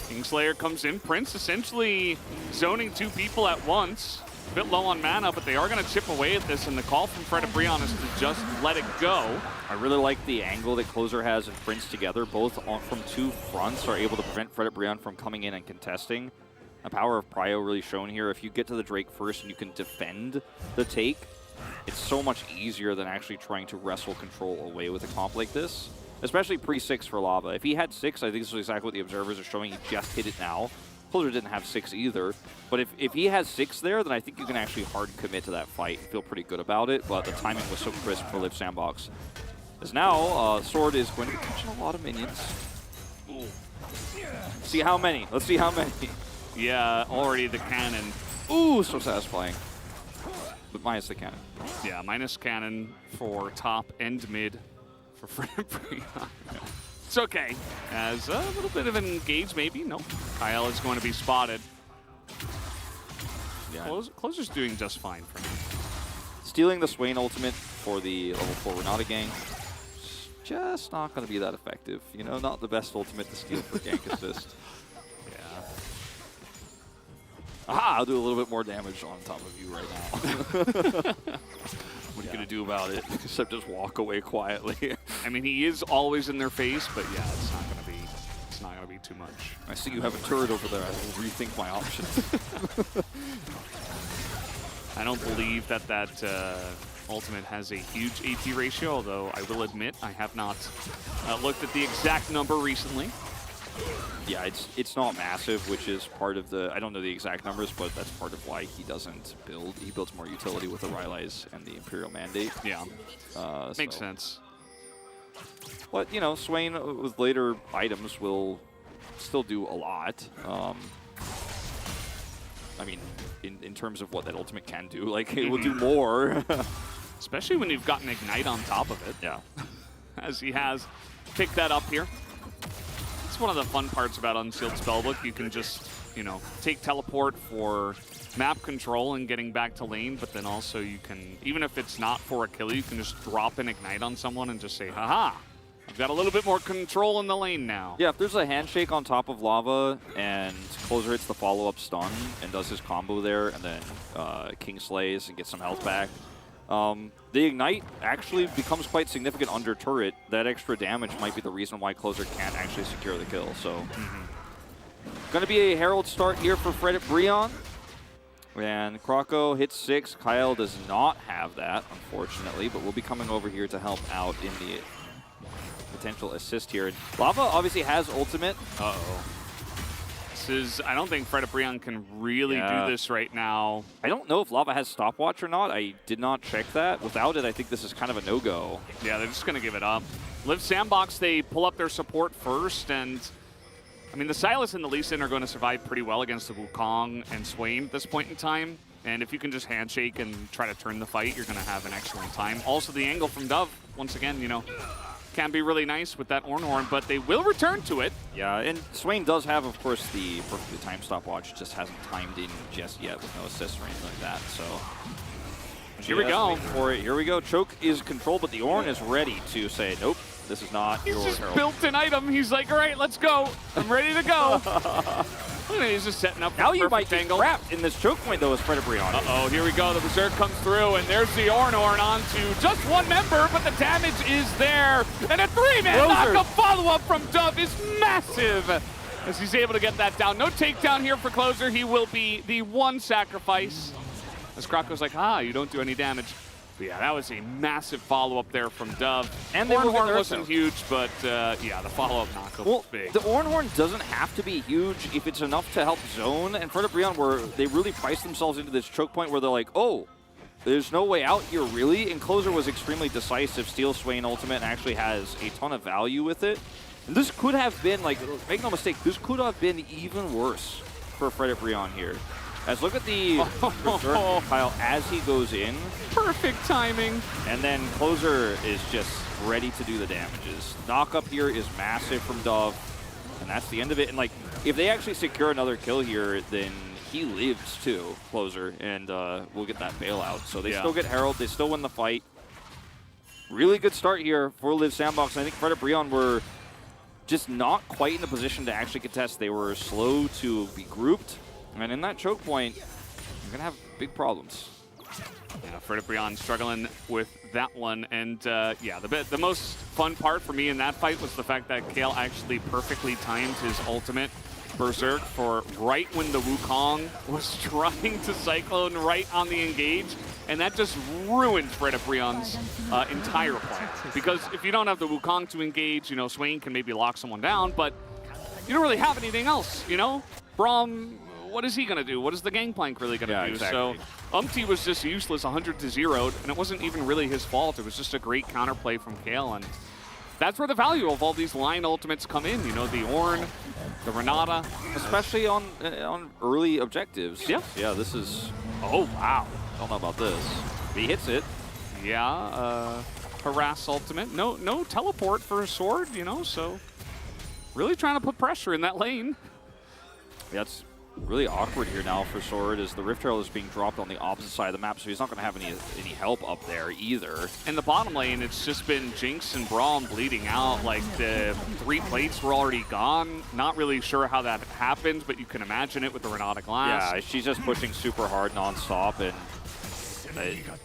Kingslayer comes in. Prince essentially zoning two people at once. A bit low on mana, but they are going to chip away at this, and the call from Fredit Brion is to just let it go. I really like the angle that Closer has and Prince together. Both from two fronts are able to prevent Fredit Brion from coming in and contesting. The power of Prio really shown here. If you get to the Drake first and you can defend the take, it's so much easier than actually trying to wrestle control away with a comp like this. Especially pre-6 for Lava. If he had 6, I think this is exactly what the observers are showing. He just hit it now. Closer didn't have 6 either. But if he has 6 there, then I think you can actually hard commit to that fight and feel pretty good about it. But the timing was so crisp for Liv Sandbox. As now, Sword is going to be catching a lot of minions. See how many. Let's see how many. Yeah, already the cannon. Ooh, so satisfying. But minus the cannon. Yeah, minus cannon for top and mid for Fredit Brion. It's okay. As a little bit of an engage, maybe. No. Kyle is going to be spotted. Yeah. Closer's doing just fine for now. Stealing the Swain ultimate for the level 4 Renata gang, just not going to be that effective. You know, not the best ultimate to steal for gank assist. Yeah. Aha, I'll do a little bit more damage on top of you right now. What are you going to do about it? Except just walk away quietly. I mean, he is always in their face, but yeah, it's not going to be too much. I see you have a turret over there. I will rethink my options. I don't believe that ultimate has a huge AP ratio, although I will admit I have not looked at the exact number recently. Yeah, it's not massive, which is part of the, I don't know the exact numbers, but that's part of why he doesn't build. He builds more utility with the Rylai's and the Imperial Mandate. Yeah, makes sense. But, you know, Swain with later items will still do a lot. I mean, in terms of what that ultimate can do, like, it will do more. Especially when you've got an Ignite on top of it. Yeah. As he has picked that up here. It's one of the fun parts about Unsealed Spellbook. You can just, you know, take teleport for map control and getting back to lane, but then also you can, even if it's not for a kill, you can just drop an Ignite on someone and just say, haha, I've got a little bit more control in the lane now. Yeah, if there's a handshake on top of Lava and Closer hits the follow-up stun and does his combo there, and then King slays and gets some health back, the Ignite actually becomes quite significant under turret. That extra damage might be the reason why Closer can't actually secure the kill. So, going to be a Herald start here for Fred at Brion. And Kroko hits 6. Kyle does not have that, unfortunately, but will be coming over here to help out in the potential assist here. Lava obviously has ultimate. Uh-oh. This is, I don't think Fred at Brion can really do this right now. I don't know if Lava has stopwatch or not. I did not check that. Without it, I think this is kind of a no-go. Yeah, they're just going to give it up. Live Sandbox, they pull up their support first, and I mean, the Sylas and the Lee Sin are going to survive pretty well against the Wukong and Swain at this point in time. And if you can just handshake and try to turn the fight, you're going to have an excellent time. Also, the angle from Dove, once again, you know, can be really nice with that Ornhorn, but they will return to it. Yeah, and Swain does have, of course, the perfectly timed stopwatch, just hasn't timed in just yet with no assist or anything like that, so. Here we go. For it. Here we go. Choke is controlled, but the Ornn is ready to say, nope, this is not your He's just Herald. built an item. He's like, all right, let's go. I'm ready to go. Look at it, he's just setting up Now the you might perfect get angle. trapped in this choke point, though, as Fred at Brion. Uh-oh, here we go. The Berserk comes through, and there's the Ornhorn onto just one member, but the damage is there. And a 3-man knock-up follow-up from Dove is massive as he's able to get that down. No takedown here for Closer. He will be the one sacrifice. As Krako's like, you don't do any damage. But yeah, that was a massive follow-up there from Dove. And they will get Ornhorn their wasn't out. huge, but yeah, the follow-up knock-up was big. The Ornhorn doesn't have to be huge if it's enough to help zone. And Fred at Brion, where they really priced themselves into this choke point where they're like, oh, there's no way out here, really. And Closer was extremely decisive, steals Swain ultimate, and actually has a ton of value with it. And this could have been, like, make no mistake, this could have been even worse for Fred at Brion here. As look at the Berserk Kyle as he goes in. Perfect timing. And then Closer is just ready to do the damages. Knock up here is massive from Dove. And that's the end of it. And like, if they actually secure another kill here, then he lives too, Closer, and we'll get that bailout. So they still get Herald, they still win the fight. Really good start here for Live Sandbox. I think Fred at Brion were just not quite in the position to actually contest. They were slow to be grouped. And in that choke point, you're going to have big problems. Yeah, Fred at Brion struggling with that one. And yeah, the most fun part for me in that fight was the fact that Kale actually perfectly timed his ultimate Berserk for right when the Wukong was trying to Cyclone right on the engage. And that just ruined Fred at Brion's entire play. Because if you don't have the Wukong to engage, you know, Swain can maybe lock someone down, but you don't really have anything else, you know? Braum, what is he going to do? What is the Gangplank really going to do? Exactly. So Umti was just useless 100-0, and it wasn't even really his fault. It was just a great counterplay from Kale, and that's where the value of all these line ultimates come in. You know, the Ornn, the Renata. Especially on early objectives. Yeah. Yeah, this is... Oh, wow. Don't know about this. He hits it. Yeah, harass ultimate. No teleport for a sword, you know, so really trying to put pressure in that lane. Yeah, it's really awkward here now for Sword as the Rift Herald is being dropped on the opposite side of the map, so he's not going to have any help up there either. In the bottom lane, it's just been Jinx and Braum bleeding out. Like, the 3 plates were already gone. Not really sure how that happened, but you can imagine it with the Renata Glass. Yeah, she's just pushing super hard nonstop, and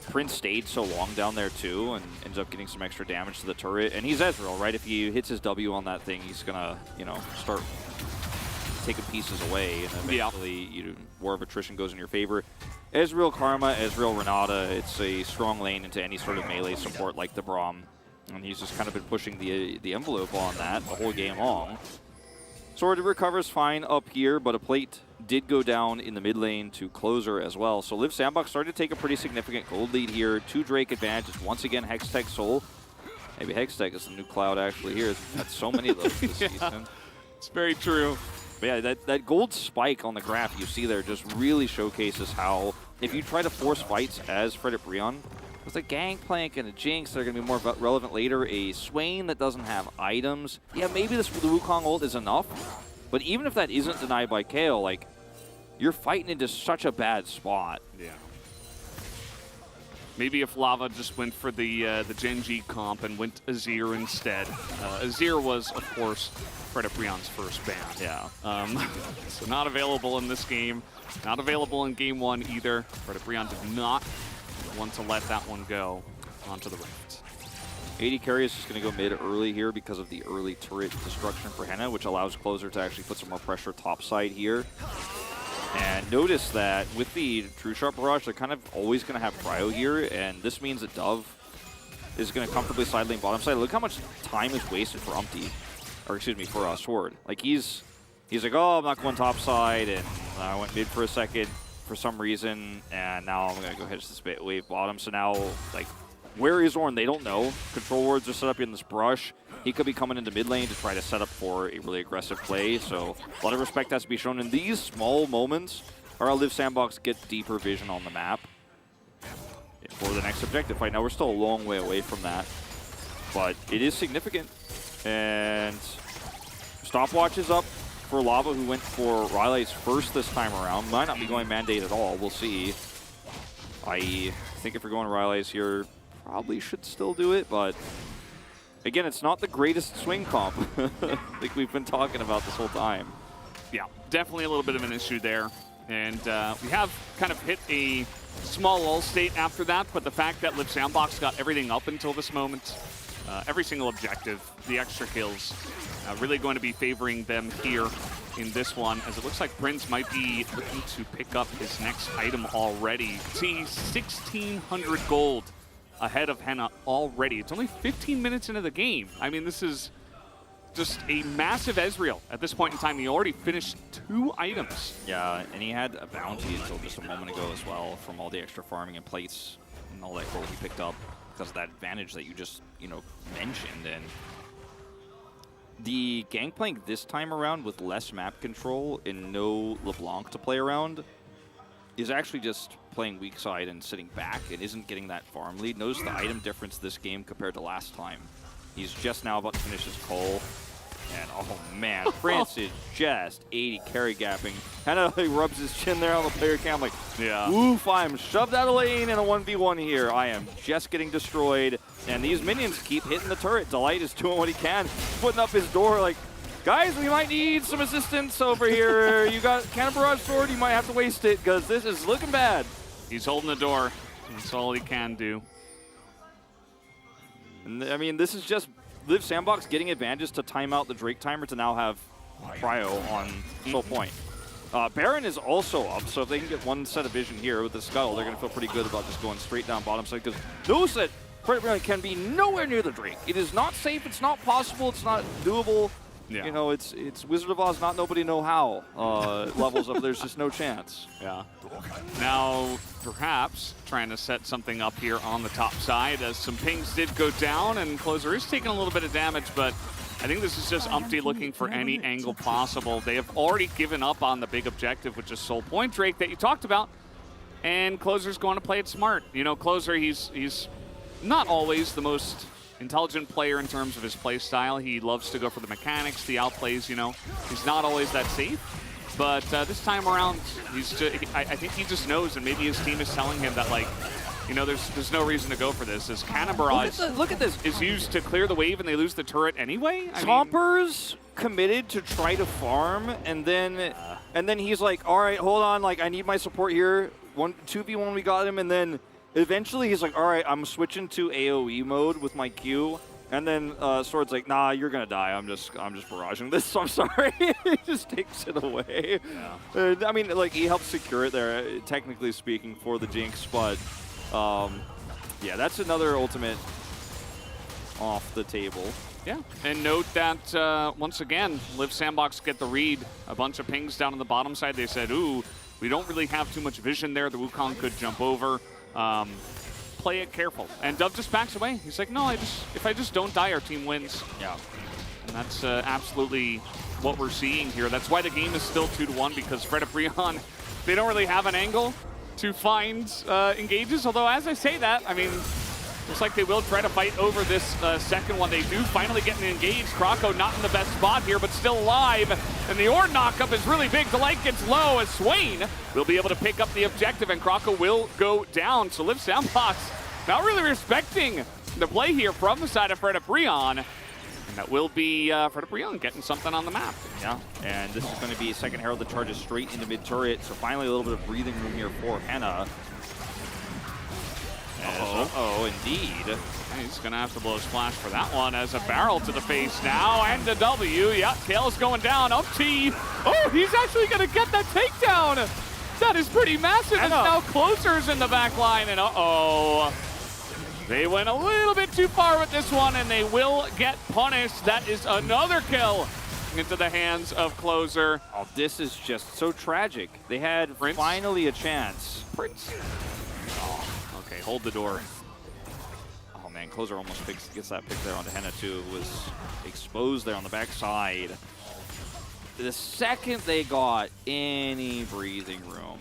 Prince stayed so long down there too, and ends up getting some extra damage to the turret. And he's Ezreal, right? If he hits his W on that thing, he's gonna, you know, start taking pieces away, and eventually War of Attrition goes in your favor. Ezreal Karma, Ezreal Renata, it's a strong lane into any sort of melee support like the Braum, and he's just kind of been pushing the envelope on that the whole game long. Sword recovers fine up here, but a plate did go down in the mid lane to Closer as well. So Liv Sandbox started to take a pretty significant gold lead here. 2 Drake advantages. Once again, Hextech Soul. Maybe Hextech is the new Cloud actually here. We've had so many of those this season. It's very true. But yeah, that gold spike on the graph you see there just really showcases how if you try to force fights as Frederick Brion, with a Gangplank and a Jinx that are going to be more relevant later, a Swain that doesn't have items, yeah, maybe the Wukong ult is enough, but even if that isn't denied by Kayle, like, you're fighting into such a bad spot. Yeah. Maybe if Lava just went for the Genji comp and went Azir instead. Azir was, of course, Frederick Brion's first ban. Yeah. So not available in this game. Not available in game 1 either. Frederick Brion did not want to let that one go onto the Rift. AD carry is just going to go mid early here because of the early turret destruction for Henna, which allows Closer to actually put some more pressure topside here. And notice that with the True Sharp Barrage, they're kind of always going to have Cryo here, and this means that Dove is going to comfortably side lane bottom side. Look how much time is wasted for Umpty, or excuse me, for Sword. Like he's like, oh, I'm not going top side, and I went mid for a second for some reason, and now I'm going to go hit this bit wave bottom. So now, like, where is Ornn? They don't know. Control wards are set up in this brush. He could be coming into mid lane to try to set up for a really aggressive play. So a lot of respect has to be shown in these small moments. Or how Liv Sandbox gets deeper vision on the map for the next objective fight. Now we're still a long way away from that, but it is significant. And stopwatch is up for Lava, who went for Rylai's first this time around. Might not be going Mandate at all. We'll see. I think if you're going Rylai's here, probably should still do it, but again, it's not the greatest swing comp like we've been talking about this whole time. Yeah, definitely a little bit of an issue there. And we have kind of hit a small lull state after that, but the fact that Liv Sandbox got everything up until this moment, every single objective, the extra kills, really going to be favoring them here in this one, as it looks like Prince might be looking to pick up his next item already. See, 1,600 gold ahead of Henna already. It's only 15 minutes into the game. I mean, this is just a massive Ezreal at this point in time. He already finished 2 items. Yeah, and he had a bounty until just a moment ago as well from all the extra farming and plates and all that gold he picked up because of that advantage that you just, mentioned. And the Gangplank this time around with less map control and no LeBlanc to play around is actually just playing weak side and sitting back and isn't getting that farm lead. Notice the item difference this game compared to last time. He's just now about to finish his Cole. And oh man, Prince is just 80 carry gapping. Henna rubs his chin there on the player cam like, yeah. Oof, I'm shoved out of lane in a 1v1 here. I am just getting destroyed. And these minions keep hitting the turret. Delight is doing what he can, putting up his door like, guys, we might need some assistance over here. You got Cannon Barrage Sword, you might have to waste it because this is looking bad. He's holding the door. That's all he can do. And I mean, this is just Liv Sandbox getting advantages to time out the Drake timer to now have Cryo on Soul Point. Baron is also up, so if they can get one set of vision here with the Scuttle, they're going to feel pretty good about just going straight down bottom side because notice that Frederick can be nowhere near the Drake. It is not safe, it's not possible, it's not doable. Yeah. It's Wizard of Oz, not nobody know how levels of there's just no chance. Yeah. Now, perhaps trying to set something up here on the top side as some pings did go down and Closer is taking a little bit of damage, but I think this is just Umpty looking for any angle possible. They have already given up on the big objective, which is Soul Point Drake that you talked about, and Closer's going to play it smart. Closer, he's not always the most intelligent player in terms of his play style. He loves to go for the mechanics, the outplays, you know. He's not always that safe. But this time around, I think he just knows, and maybe his team is telling him that, like, you know, there's no reason to go for this. This Cannon Barrage Look at this. is used to clear the wave, and they lose the turret anyway. I mean, Chompers committed to try to farm, and then he's like, all right, hold on, like I need my support here. 2v1 we got him, and then eventually he's like, all right, I'm switching to AoE mode with my Q. And then Sword's like, nah, you're gonna die. I'm just barraging this. So I'm sorry. He just takes it away. Yeah. I mean, like he helps secure it there, technically speaking, for the Jinx. But yeah, that's another ultimate off the table. Yeah, and note that once again, Liv Sandbox get the read. A bunch of pings down on the bottom side. They said, ooh, we don't really have too much vision there. The Wukong could jump over. Play it careful. And Dove just backs away. He's like, no, if I just don't die, our team wins. Yeah. And that's absolutely what we're seeing here. That's why the game is still 2-1, because Fred and Brion, they don't really have an angle to find engages. Although, as I say that, I mean, looks like they will try to fight over this second one. They do finally get an engage. Croco not in the best spot here, but still alive. And the Ornn knockup is really big. Delight gets low as Swain will be able to pick up the objective, and Croco will go down. So Liv Sandbox not really respecting the play here from the side of Fred and Brion. And that will be Fred and Brion getting something on the map. Yeah, and this is going to be a second Herald that charges straight into mid-turret. So finally a little bit of breathing room here for Henna. Oh, indeed. He's going to have to blow a splash for that one, as a barrel to the face now, and a W. Yeah, Kale's going down, up T. Oh, he's actually going to get that takedown. That is pretty massive, as now Closer's in the back line, and uh-oh. They went a little bit too far with this one, and they will get punished. That is another kill into the hands of Closer. Oh, this is just so tragic. They had finally a chance. Prince. Oh, okay, hold the door. Oh man, Closer almost gets that pick there onto Henna too. It was exposed there on the backside. The second they got any breathing room,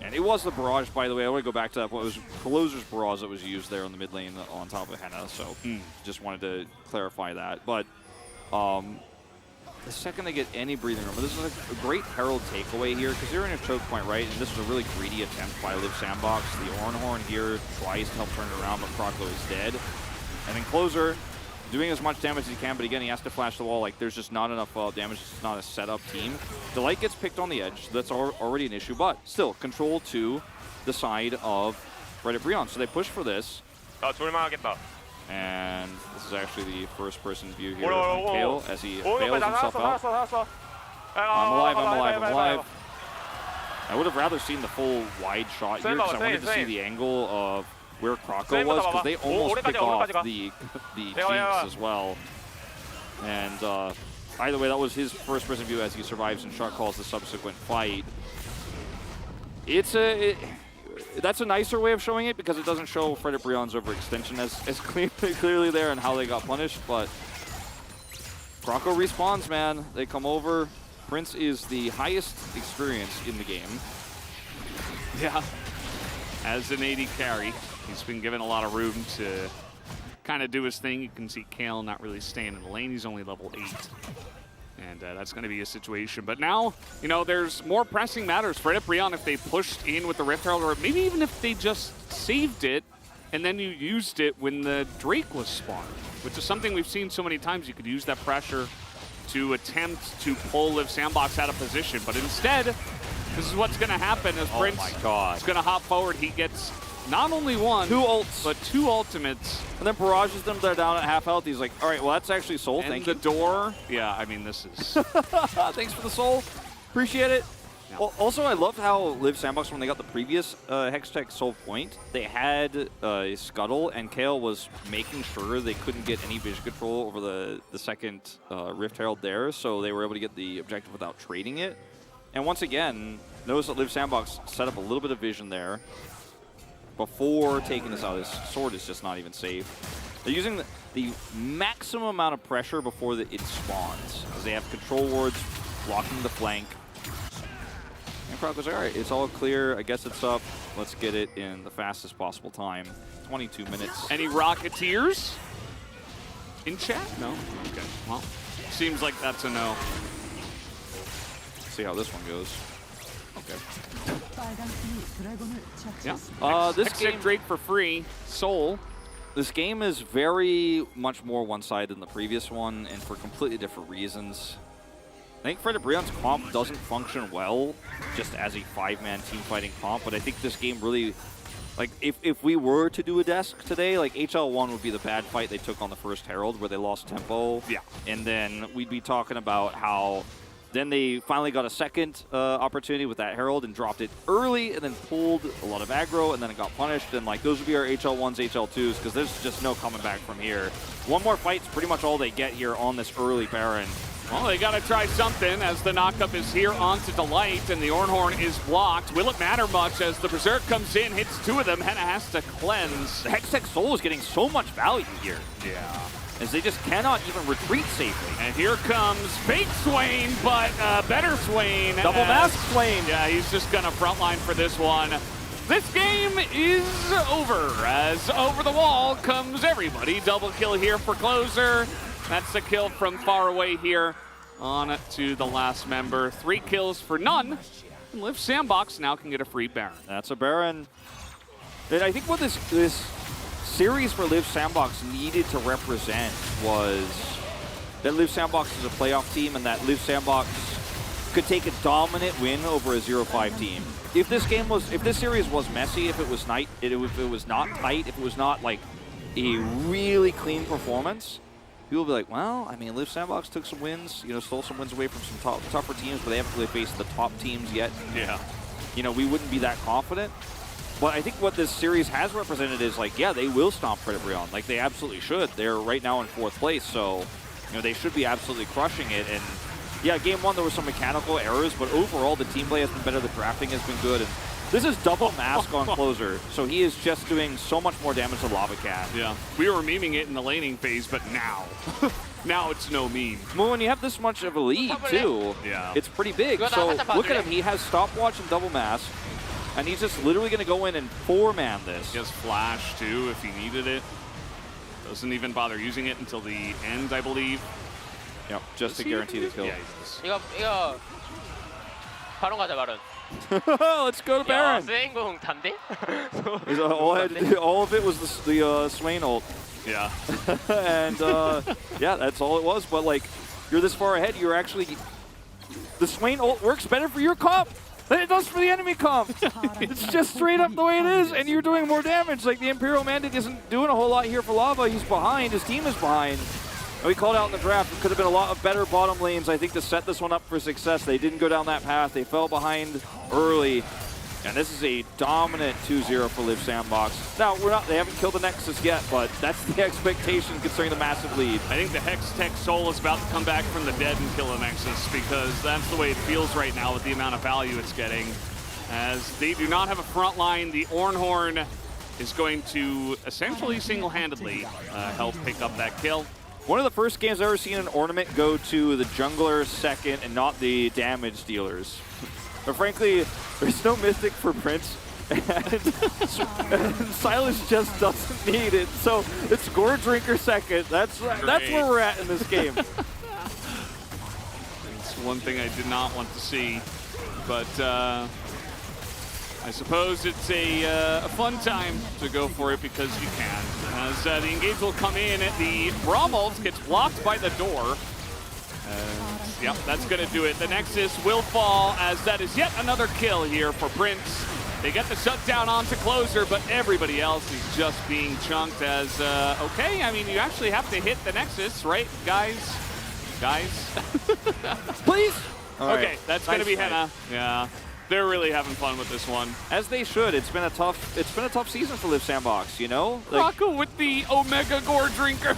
and it was the barrage, by the way. I want to go back to that. It was Closer's barrage that was used there on the mid lane on top of Henna, so just wanted to clarify that. But the second they get any breathing room, this is a great Herald takeaway here, because they're in a choke point, right? And this was a really greedy attempt by Liv Sandbox. The Ornhorn here tries to help turn it around, but Croco is dead. And then Closer doing as much damage as he can, but again, he has to flash the wall. Like, there's just not enough damage. It's not a set-up team. Delight gets picked on the edge. That's already an issue, but still, control to the side of Fred and Brion. So they push for this. And this is actually the first-person view here on Kale as he bails himself out. I'm alive. I would have rather seen the full wide shot here, because I wanted to see the angle of where Croco was, because they almost pick off the Jinx as well. And either way, that was his first-person view as he survives and shot calls the subsequent fight. That's a nicer way of showing it, because it doesn't show Fred and Brion's overextension as clearly there and how they got punished, but Croco respawns, man. They come over. Prince is the highest experience in the game. Yeah, as an AD carry, he's been given a lot of room to kind of do his thing. You can see Kale not really staying in the lane. He's only level 8. And that's going to be a situation. But now, you know, there's more pressing matters. Fred and Brion, if they pushed in with the Rift Herald, or maybe even if they just saved it and then you used it when the Drake was spawned, which is something we've seen so many times. You could use that pressure to attempt to pull Liv Sandbox out of position. But instead, this is what's going to happen as Prince is going to hop forward. He gets not only one, 2 ults, but 2 ultimates. And then barrages them. They're down at half health. He's like, all right, well, that's actually soul. And Thank the you. door. Yeah, I mean, this is... Thanks for the soul. Appreciate it. Yeah. Well, also, I loved how Liv Sandbox, when they got the previous Hextech Soul Point, they had Scuttle, and Kale was making sure they couldn't get any vision control over the second Rift Herald there, so they were able to get the objective without trading it. And once again, notice that Liv Sandbox set up a little bit of vision there before taking this out. His sword is just not even safe. They're using the maximum amount of pressure before it spawns, as they have control wards blocking the flank. And Croco's like, all right, it's all clear. I guess it's up. Let's get it in the fastest possible time. 22 minutes. Any Rocketeers? In chat? No? Okay. Well, seems like that's a no. See how this one goes. Okay. Yeah. This Hexic game, Drake for free. Soul. this game is very much more one-sided than the previous one, and for completely different reasons. I think Fred Brion's comp doesn't function well just as a 5-man team fighting comp, but I think this game really, like, if we were to do a desk today, like HL1 would be the bad fight they took on the first Herald where they lost tempo. Yeah. And then we'd be talking about how then they finally got a second opportunity with that Herald and dropped it early and then pulled a lot of aggro and then it got punished. And like those would be our HL1s, HL2s because there's just no coming back from here. One more fight's pretty much all they get here on this early Baron. Well, they got to try something as the knockup is here onto Delight, and the Ornhorn is blocked. Will it matter much as the Berserk comes in, hits two of them? Henna has to cleanse. The Hextech Soul is getting so much value here. Yeah. As they just cannot even retreat safely. And here comes fake Swain, but better Swain. Double mask Swain. Yeah, he's just going to frontline for this one. This game is over as over the wall comes everybody. Double kill here for Closer. That's the kill from far away here on to the last member. 3 kills for none. And Liv Sandbox now can get a free Baron. That's a Baron. And I think what this series for Liv Sandbox needed to represent was that Liv Sandbox is a playoff team and that Liv Sandbox could take a dominant win over a 0-5 team. If this series was messy, if it was not tight, if it was not like a really clean performance, people will be like, well, I mean, Liv Sandbox took some wins, stole some wins away from some tougher teams, but they haven't really faced the top teams yet. Yeah. We wouldn't be that confident. But I think what this series has represented is like, yeah, they will stomp Fred Brion. Like, they absolutely should. They're right now in 4th place, so, they should be absolutely crushing it. And yeah, game 1, there were some mechanical errors, but overall, the team play has been better, the drafting has been good. And this is double mask on Closer, so he is just doing so much more damage to Lava Cat. Yeah, we were memeing it in the laning phase, but now, now it's no meme. Well, when you have this much of a lead, too, yeah, it's pretty big. So look at him, he has stopwatch and double mask, and he's just literally going to go in and 4-man this. He has flash, too, if he needed it. Doesn't even bother using it until the end, I believe. Yep, just to guarantee the kill. Yeah, he does. 이거 바론 가자 바론. Let's go to Baron. 스웨인공 단데? all of it was the Swain ult. Yeah. And yeah, that's all it was. But like, you're this far ahead, you're actually the Swain ult works better for your comp than it does for the enemy comp. It's just straight up the way it is, and you're doing more damage. Like the Imperial Mandate isn't doing a whole lot here for Lava. He's behind. His team is behind. We called out in the draft, it could have been a lot of better bottom lanes, I think, to set this one up for success. They didn't go down that path. They fell behind early. And this is a dominant 2-0 for Liv Sandbox. Now, they haven't killed the Nexus yet, but that's the expectation considering the massive lead. I think the Hextech Soul is about to come back from the dead and kill the Nexus because that's the way it feels right now with the amount of value it's getting. As they do not have a front line, the Ornhorn is going to essentially single-handedly help pick up that kill. One of the first games I've ever seen an Ornament go to the jungler second and not the damage dealers. But frankly, there's no Mythic for Prince, and Silas just doesn't need it. So it's Gore Drinker second. That's where we're at in this game. It's one thing I did not want to see, but I suppose it's a fun time to go for it because you can. As the engage will come in, the Braum ult gets blocked by the door. Yep, that's going to do it. The Nexus will fall as that is yet another kill here for Prince. They get the shutdown onto Closer, but everybody else is just being chunked as, okay, I mean, you actually have to hit the Nexus, right, guys? Please? Okay, that's going to be fight. Henna. Yeah. They're really having fun with this one. As they should. It's been a tough season for Liv Sandbox, Like, Rocco with the Omega Gore Drinker.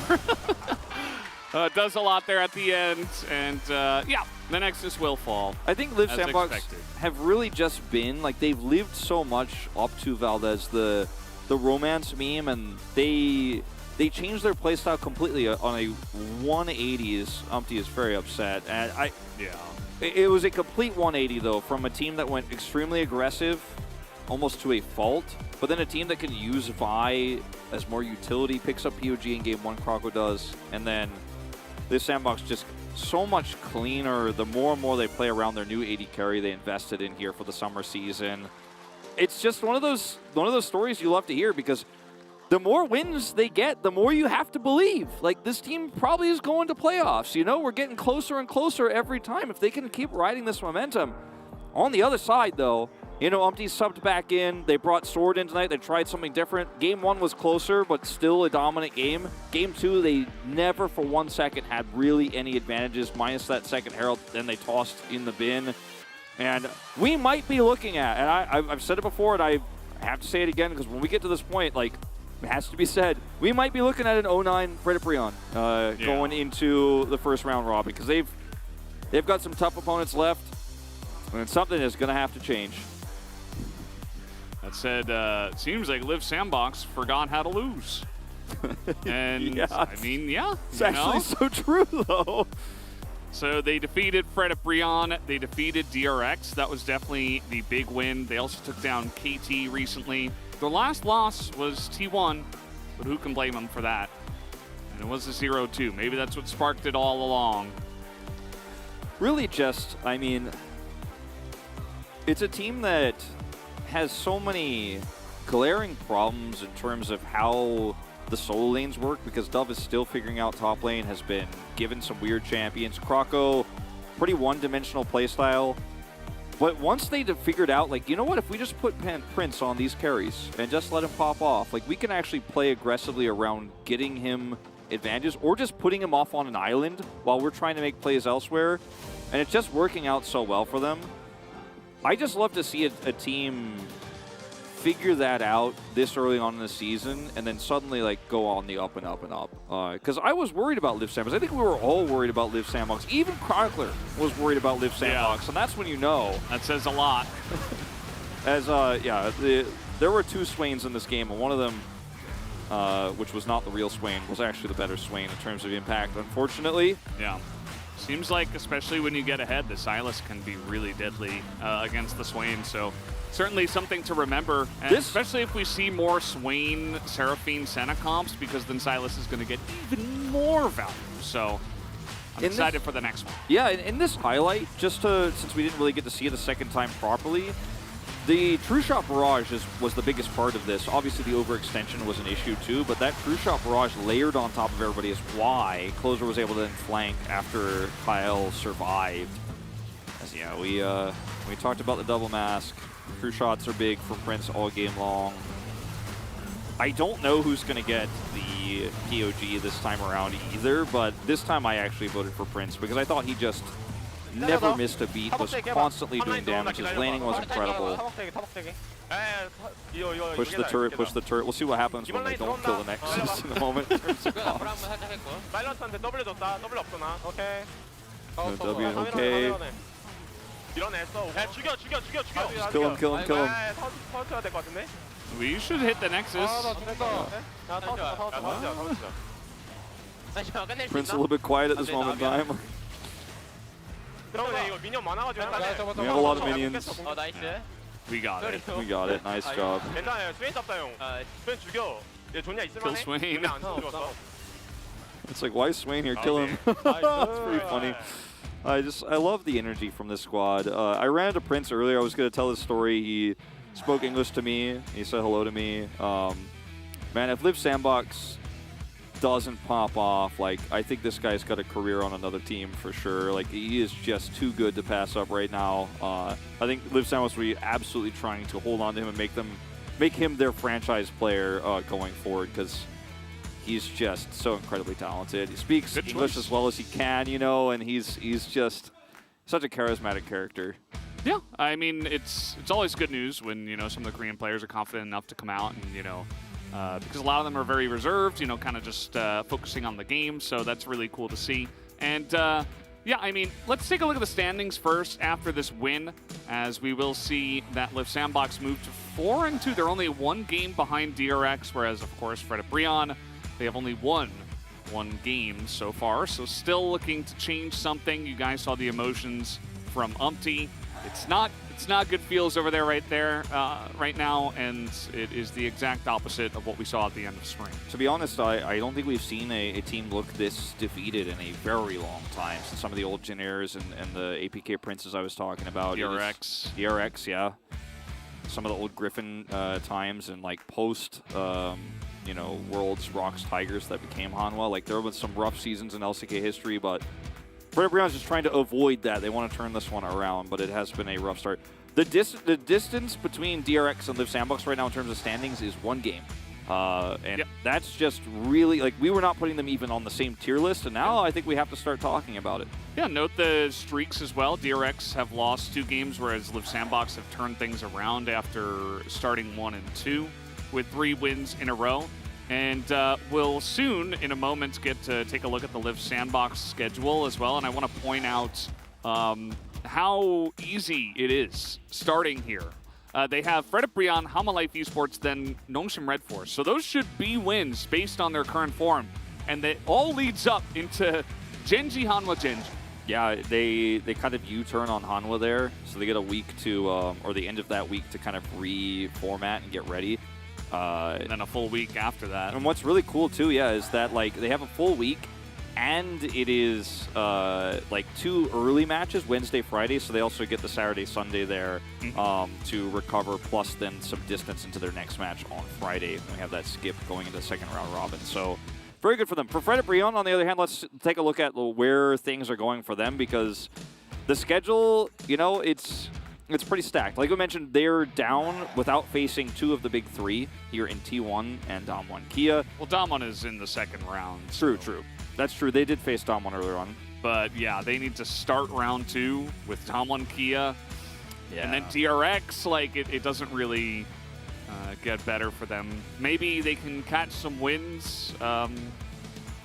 Does a lot there at the end, and yeah, the Nexus will fall. I think Liv Sandbox have really just been, like, they've lived so much up to Valdez, the romance meme, and they changed their playstyle completely on a 180s. Umpty is very upset, and it was a complete 180, though, from a team that went extremely aggressive, almost to a fault, but then a team that can use Vi as more utility picks up POG in game 1, Croco does, and then this Sandbox just so much cleaner the more and more they play around their new AD carry they invested in here for the summer season. It's just one of those stories you love to hear, because the more wins they get, the more you have to believe. Like, this team probably is going to playoffs. You know, we're getting closer and closer every time. If they can keep riding this momentum. On the other side, though, you know, Umpty subbed back in. They brought Sword in tonight. They tried something different. Game 1 was closer, but still a dominant game. Game 2, they never for 1 second had really any advantages, minus that second Herald. Then they tossed in the bin. And we might be looking at, and I've said it before, and I have to say it again, because when we get to this point, like, it has to be said, we might be looking at an 0-9 Fred Brion going into the first round robin, because they've got some tough opponents left, and something is going to have to change. That said, it seems like Liv Sandbox forgot how to lose. And, yeah, I mean, yeah. It's actually so true, though. So they defeated Fred Brion. They defeated DRX. That was definitely the big win. They also took down KT recently. Their last loss was T1, but who can blame them for that? And it was a 0-2. Maybe that's what sparked it all along. Really just, I mean, it's a team that has so many glaring problems in terms of how the solo lanes work, because Dove is still figuring out top lane, has been given some weird champions. Croco, pretty one-dimensional playstyle. But once they figured out, like, you know what, if we just put Prince on these carries and just let him pop off, like, we can actually play aggressively around getting him advantages, or just putting him off on an island while we're trying to make plays elsewhere. And it's just working out so well for them. I just love to see a team figure that out this early on in the season, and then suddenly, like, go on the up and up and up. Because I was worried about Liv Sandbox. I think we were all worried about Liv Sandbox. Even Chronicler was worried about Liv Sandbox, and that's when you know. That says a lot. As, there were 2 Swains in this game, and one of them, which was not the real Swain, was actually the better Swain in terms of impact, unfortunately. Yeah. Seems like, especially when you get ahead, the Sylas can be really deadly against the Swain. So certainly something to remember, and especially if we see more Swain, Seraphine, Senna comps, because then Sylas is going to get even more value. So I'm excited for the next one. Yeah, in this highlight, just since we didn't really get to see it a second time properly, the True Shot Barrage was the biggest part of this. Obviously, the overextension was an issue too, but that True Shot Barrage layered on top of everybody is why Closer was able to then flank after Kyle survived. As yeah, we talked about the double mask. True shots are big for Prince all game long. I don't know who's going to get the POG this time around either, but this time I actually voted for Prince because I thought he just never missed a beat, was constantly doing damage. His laning was incredible. Push the turret, push the turret. We'll see what happens when they don't kill the Nexus in a moment. W, okay. Just kill him, kill him, kill him. We should hit the Nexus. Prince a little bit quiet at this moment in time. We have a lot of minions. We got it. We got it. Nice job. Kill Swain. It's like, why is Swain here? Kill him. That's pretty funny. I love the energy from this squad. I ran into Prince earlier. I was going to tell his story. He spoke English to me. He said hello to me. Man, if Liv Sandbox doesn't pop off, like, I think this guy's got a career on another team for sure. Like, he is just too good to pass up right now. I think Liv Sandbox will be absolutely trying to hold on to him and make him their franchise player going forward, because he's just so incredibly talented. He speaks English as well as he can, you know, and he's just such a charismatic character. Yeah, I mean, it's always good news when, you know, some of the Korean players are confident enough to come out and, you know, because a lot of them are very reserved, you know, kind of just focusing on the game. So that's really cool to see. And yeah, I mean, let's take a look at the standings first after this win, as we will see that Liv Sandbox moved to 4-2. They're only 1 game behind DRX, whereas, of course, Fred Brion, they have only won 1 game so far. So still looking to change something. You guys saw the emotions from Umpty. It's it's not good feels over there right now, and it is the exact opposite of what we saw at the end of spring. To be honest, I don't think we've seen a team look this defeated in a very long time since some of the old Jin Airs and the APK Princes I was talking about. DRX. DRX, yeah. Some of the old Griffin times and like post, Worlds, Rocks, Tigers that became Hanwha. Like there have been some rough seasons in LCK history, but Fred Brion's just trying to avoid that. They want to turn this one around, but it has been a rough start. The distance between DRX and Live Sandbox right now in terms of standings is 1 game. And that's just really, like, we were not putting them even on the same tier list, and now I think we have to start talking about it. Yeah, note the streaks as well. DRX have lost 2 games, whereas Live Sandbox have turned things around after starting 1 and 2 with 3 wins in a row. And we'll soon, in a moment, get to take a look at the Live Sandbox schedule as well. And I want to point out how easy it is starting here. They have Fredip Brion, Hanwha Life Esports, then Nongshim Red Force. So those should be wins based on their current form. And it all leads up into Genji, Hanwha, Genji. Yeah, they kind of U-turn on Hanwha there. So they get a week to, or the end of that week to kind of reformat and get ready. And then a full week after that. And what's really cool too, is that like they have a full week, and it is like 2 early matches, Wednesday, Friday. So they also get the Saturday, Sunday there to recover, plus then some distance into their next match on Friday. And we have that skip going into the second round robin. So very good for them. For Fredip Brion, on the other hand, let's take a look at where things are going for them, because the schedule, it's pretty stacked. Like we mentioned, they're down without facing 2 of the big 3 here in T1 and Damwon Kia. Well, Damwon is in the second round. True. That's true. They did face Damwon earlier on. But yeah, they need to start round 2 with Damwon Kia. Yeah. And then DRX, like it doesn't really get better for them. Maybe they can catch some wins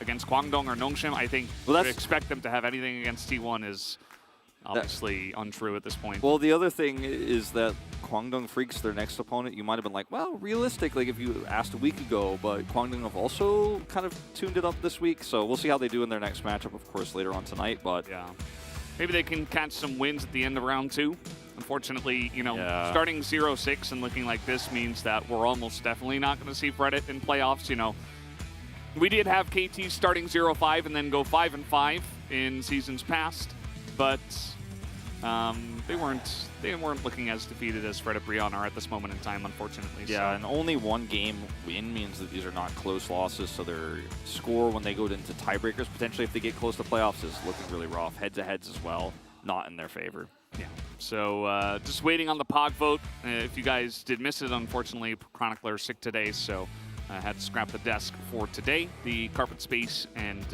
against Kwangdong or Nongshim. I think to expect them to have anything against T1 is obviously untrue at this point. Well, the other thing is that Kwangdong Freaks, their next opponent, you might have been like, well, realistic, like if you asked a week ago, but Kwangdong have also kind of tuned it up this week, so we'll see how they do in their next matchup, of course, later on tonight, but... Yeah. Maybe they can catch some wins at the end of round 2. Unfortunately, starting 0-6 and looking like this means that we're almost definitely not going to see Reddit in playoffs, We did have KT starting 0-5 and then go 5-5 in seasons past, but they weren't looking as defeated as Fredip Brion are at this moment in time, unfortunately. Yeah, so. And only 1 game win means that these are not close losses, so their score when they go into tiebreakers, potentially if they get close to playoffs, is looking really rough. Head-to-heads as well, not in their favor. Yeah, so just waiting on the POG vote. If you guys did miss it, unfortunately, Chronicler is sick today, so I had to scrap the desk for today, the carpet space, and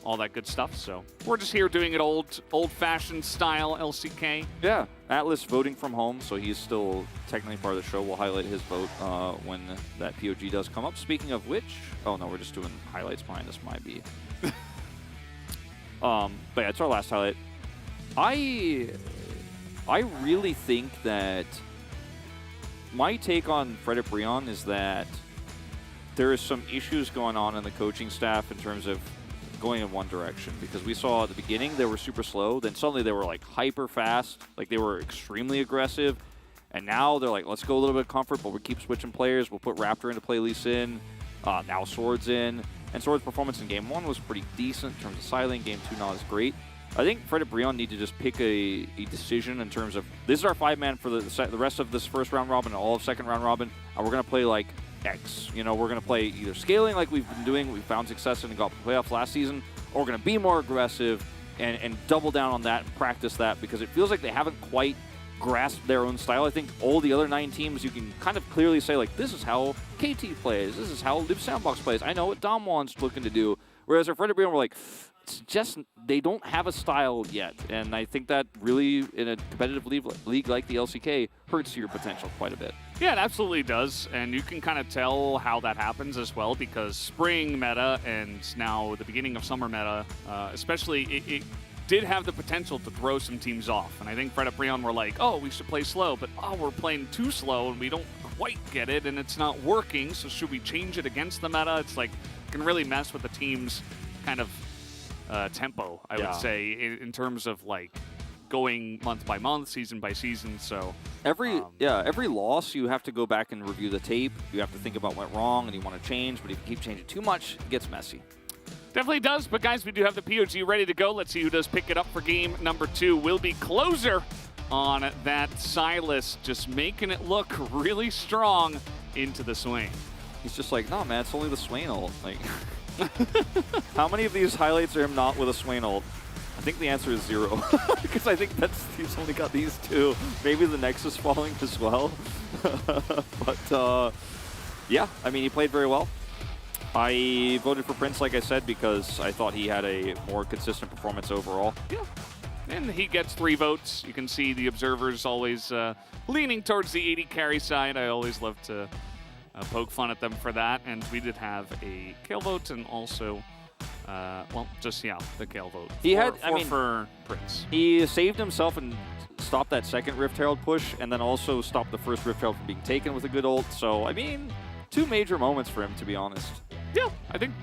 all that good stuff. So we're just here doing it old-fashioned style LCK. Yeah, Atlas voting from home, so he's still technically part of the show. We'll highlight his vote when that POG does come up. Speaking of which, oh no, we're just doing highlights behind us, might be. But yeah, it's our last highlight. I really think that my take on Fredip Brion is that there is some issues going on in the coaching staff in terms of going in one direction, because we saw at the beginning they were super slow, then suddenly they were like hyper fast, like they were extremely aggressive, and now they're like, let's go a little bit of comfort, but we keep switching players. We'll put Raptor in to play Lee Sin, now Swords in, and Swords' performance in Game 1 was pretty decent in terms of Silent. Game 2 not as great. I think Fredip Brion need to just pick a decision in terms of, this is our 5-man for the rest of this first round robin and all of second round robin, and we're going to play like X. We're going to play either scaling like we've been doing, we found success in and got playoffs last season, or we're going to be more aggressive and double down on that and practice that, because it feels like they haven't quite grasped their own style. I think all the other 9 teams, you can kind of clearly say, like, this is how KT plays, this is how Live Sandbox plays, I know what Damwon's looking to do. Whereas our Fredip Brion were like, it's just, they don't have a style yet. And I think that really, in a competitive league like the LCK, hurts your potential quite a bit. Yeah, it absolutely does. And you can kind of tell how that happens as well, because spring meta and now the beginning of summer meta, especially, it did have the potential to throw some teams off. And I think Fredip Brion were like, oh, we should play slow, but we're playing too slow and we don't quite get it and it's not working, so should we change it against the meta? It's like, it can really mess with the team's kind of tempo, I would say, in terms of like going month by month, season by season. So every loss you have to go back and review the tape. You have to think about what went wrong and you want to change, but if you keep changing too much, it gets messy. Definitely does, but guys, we do have the POG ready to go. Let's see who does pick it up for game number 2. Will be Closer on that Silas, just making it look really strong into the Swain. He's just like, no, man, it's only the Swain ult. Like, how many of these highlights are him not with a Swain ult? I think the answer is 0, because I think he's only got these 2. Maybe the Nexus falling as well. But yeah, I mean, he played very well. I voted for Prince, like I said, because I thought he had a more consistent performance overall. Yeah, and he gets 3 votes. You can see the observers always leaning towards the 80 carry side. I always love to poke fun at them for that. And we did have a Kale vote and also, well, just, yeah, the Kale vote. For Prince. He saved himself and stopped that second Rift Herald push, and then also stopped the first Rift Herald from being taken with a good ult. So, I mean, 2 major moments for him, to be honest. Yeah, I think,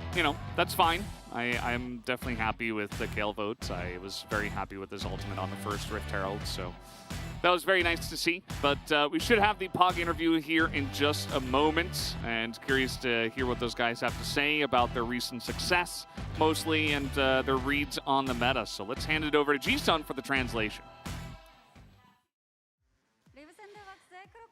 that's fine. I'm definitely happy with the Kale votes. I was very happy with his ultimate on the first Rift Herald, so that was very nice to see. But we should have the POG interview here in just a moment, and curious to hear what those guys have to say about their recent success, mostly, and their reads on the meta. So let's hand it over to Ji-sun for the translation.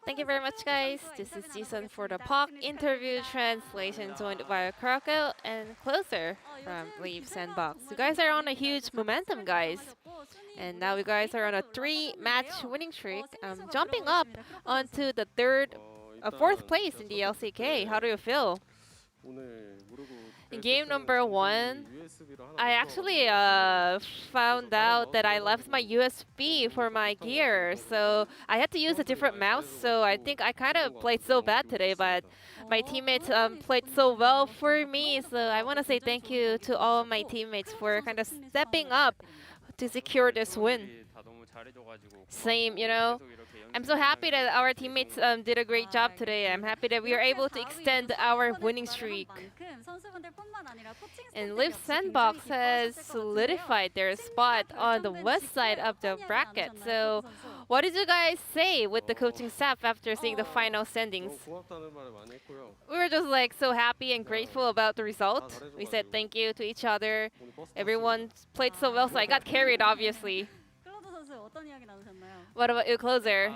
Thank you very much, guys. This is Ji-sun for the POC interview translation, joined by Kuroko and Closer from Leaf Sandbox. You guys are on a huge momentum, guys. And now you guys are on a 3-match winning streak, jumping up onto the 4th place in the LCK. How do you feel? In game number 1, I actually found out that I left my USB for my gear, so I had to use a different mouse, so I think I kind of played so bad today, but my teammates played so well for me, so I want to say thank you to all of my teammates for kind of stepping up to secure this win. Same, I'm so happy that our teammates did a great job today. I'm happy that we were able to extend our winning streak. And Leaf Sandbox has solidified their spot on the west side of the bracket. So what did you guys say with the coaching staff after seeing the final standings? We were just like so happy and grateful about the result. We said thank you to each other. Everyone played so well, so I got carried, obviously. What about you, Closer?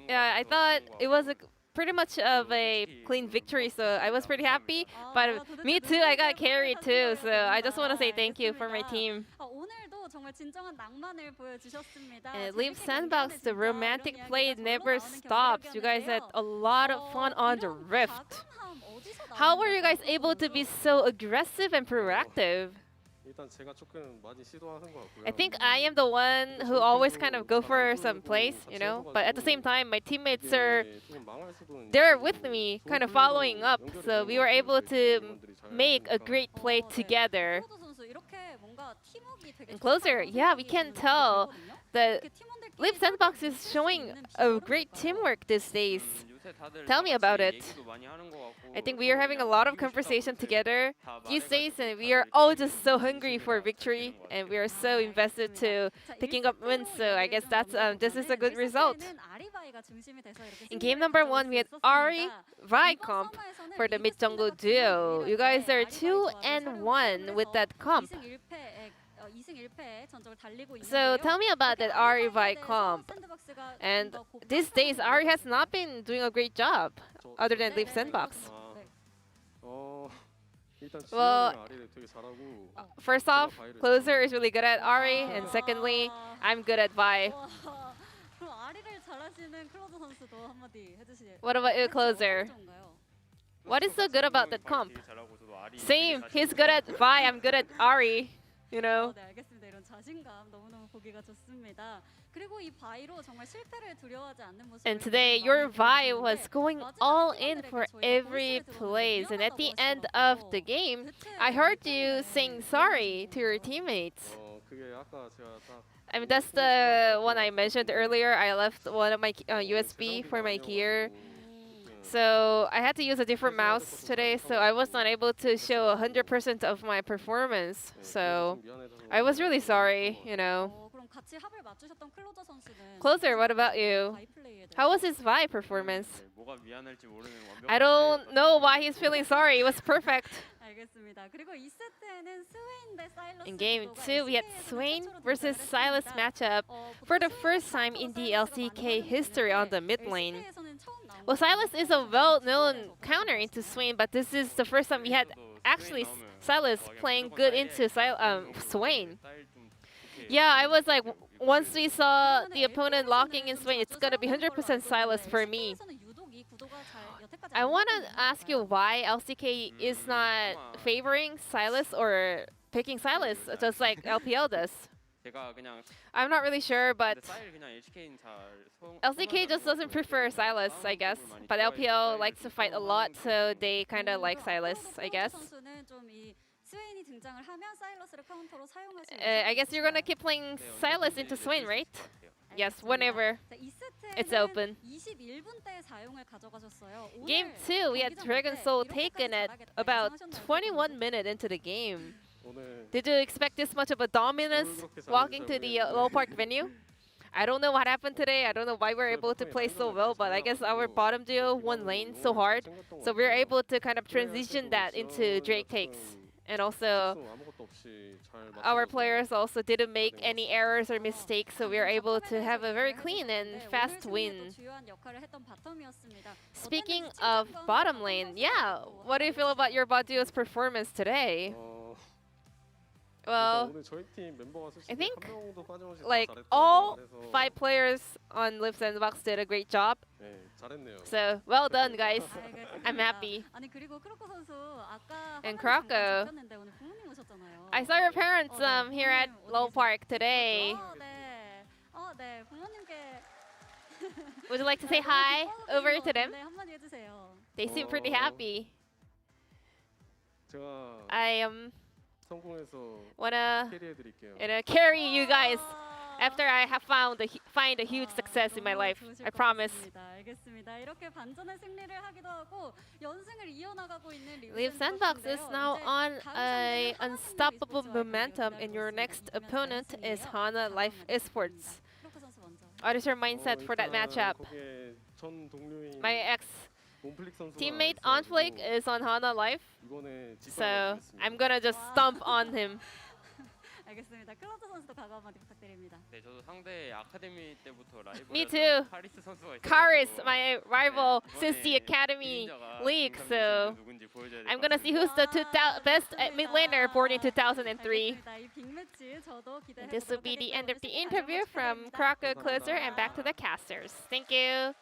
Yeah, I thought it was pretty much of a clean victory, so I was pretty happy. But me too, I got carried too, so I just want to say thank you for my team. And Leaf Sandbox, the romantic play never stops. You guys had a lot of fun on the Rift. How were you guys able to be so aggressive and proactive? I think I am the one who always kind of go for some plays, but at the same time, my teammates they're with me, kind of following up, so we were able to make a great play together. And Closer, yeah, we can tell that Leaf Sandbox is showing a great teamwork these days. Tell me about it. I think we are having a lot of conversation together these days, and we are all just so hungry for victory, and we are so invested to picking up wins. So I guess this is a good result. In game number 1, we had Ari Vi comp for the mid jungle duo. You guys are 2-1 with that comp. So tell me about that Ari Vi comp. And these days, Ari has not been doing a great job, other than Leaf Sandbox. Well, first off, Closer is really good at Ari, and secondly, I'm good at Vi. What about you, Closer? What is so good about that comp? Same, he's good at Vi, I'm good at Ari. And today, your Vi was going all in for every place. And at the end of the game, I heard you saying sorry to your teammates. I mean, that's the one I mentioned earlier. I left one of my USB for my gear. So I had to use a different mouse today, so I was not able to show 100% of my performance. So I was really sorry, you know. 그럼 같이 합을 맞추셨던 클로저 선수는 Closer, what about you? 바이 플레이에 대해서 How was his Vi performance? 뭐가 미안할지 모르는 완벽한 I don't know why he's feeling sorry. It was perfect. 알겠습니다. 그리고 2세트에는 스웨인 대 사일러스 In game 구도가 2, we had LCK에서는 Swain 최초로 versus 등장을 Silas 했습니다. matchup for the first time in the LCK history on the mid lane. LCK에서는 처음 나온 Well, Silas is a well-known counter into Swain, but this is the first time we had actually Silas playing good into Swain. Yeah, I was like, once we saw the opponent locking in Swain, it's gonna be 100% Silas for me. LCK에서는 유독 이 구도가 잘 여태까지 I 안 want 나왔거든요. to ask you why LCK is not favoring Silas or picking Silas, just like LPL does. 제가 그냥 I'm not really sure, but 근데 사일 그냥 LCK는 잘 LCK just doesn't prefer Silas, I guess. But LPL likes to fight a lot, so they kind of like Silas, I guess. 선수는 좀이 스웨인이 등장을 하면 사일러스를 카운터로 사용할 수 I guess you're gonna keep playing Silas into Swain, right? Yes, whenever. 자, 이 It's 세트에는 open. 21분대 사용을 가져가셨어요. 오늘 Game 2, we had 경기장 Dragon 때 Soul 이렇게까지 taken at 잘하겠다 about 예상하셨나요? 21 minutes into the game. 오늘 Did you expect this much of a dominance walking to the Low Park venue? I don't know what happened today. I don't know why we're able to play so well, but I guess our bottom duo won lane so hard. So we're able to kind of transition that into Drake takes. And also, 아무것도 없이 잘 our players also didn't make any errors or mistakes, so we are able to have a very clean and fast win. 주요한 역할을 했던 바텀이었습니다. Speaking of bottom lane, yeah, what do you feel about your bot duo's performance today? Well, 오늘 저희 팀 멤버가 솔직히 I think 한 명도 빠짐없이 다 like 잘했던 all 그래서 5 players on Live Sandbox did a great job. 네, 잘했네요. So well done, guys. I'm 알겠습니다. happy. 아니 그리고 크로코 선수 아까 And 화면에 Croco. 잠깐 잡혔는데 오늘 부모님 오셨잖아요. I saw your parents here at 부모님 Low 어디 Park 계세요? today. 네. 네. 부모님께 Would you like to say hi over to them? 네, 한마디 해주세요. They seem pretty happy. 제가 I 성공해서 wanna 캐리해드릴게요. carry you guys after I have find a huge success in my life. 좋으실 I 것 promise. 같습니다. 알겠습니다. 이렇게 반전의 승리를 하기도 하고 연승을 이어나가고 있는 Live Sandbox is now on a unstoppable momentum, and your next opponent is Hana Life Esports. 크로코 선수 먼저. What is your mindset for that matchup? 거기에 전 동료인 My ex 몬플릭 선수가 teammate 있어가지고 Onflake is on Hana Life, 이번에 so I'm gonna just stomp on him. 알겠습니다. 클로저 선수도 각오 한마디 부탁드립니다. 네, 저도 상대 아카데미 때부터 라이벌 Me too. 카리스 선수가 있어요. Karis, my rival since the Academy League, so 누군지 보여줘야 I'm gonna see who's the best mid laner born in 2003. 알겠습니다. 이 빅매치 저도 기대해 This will 보도록 be the 하겠고요. end of the 오늘 interview 시청해 from 주셔서 Croco Closer and back to the casters. Thank you.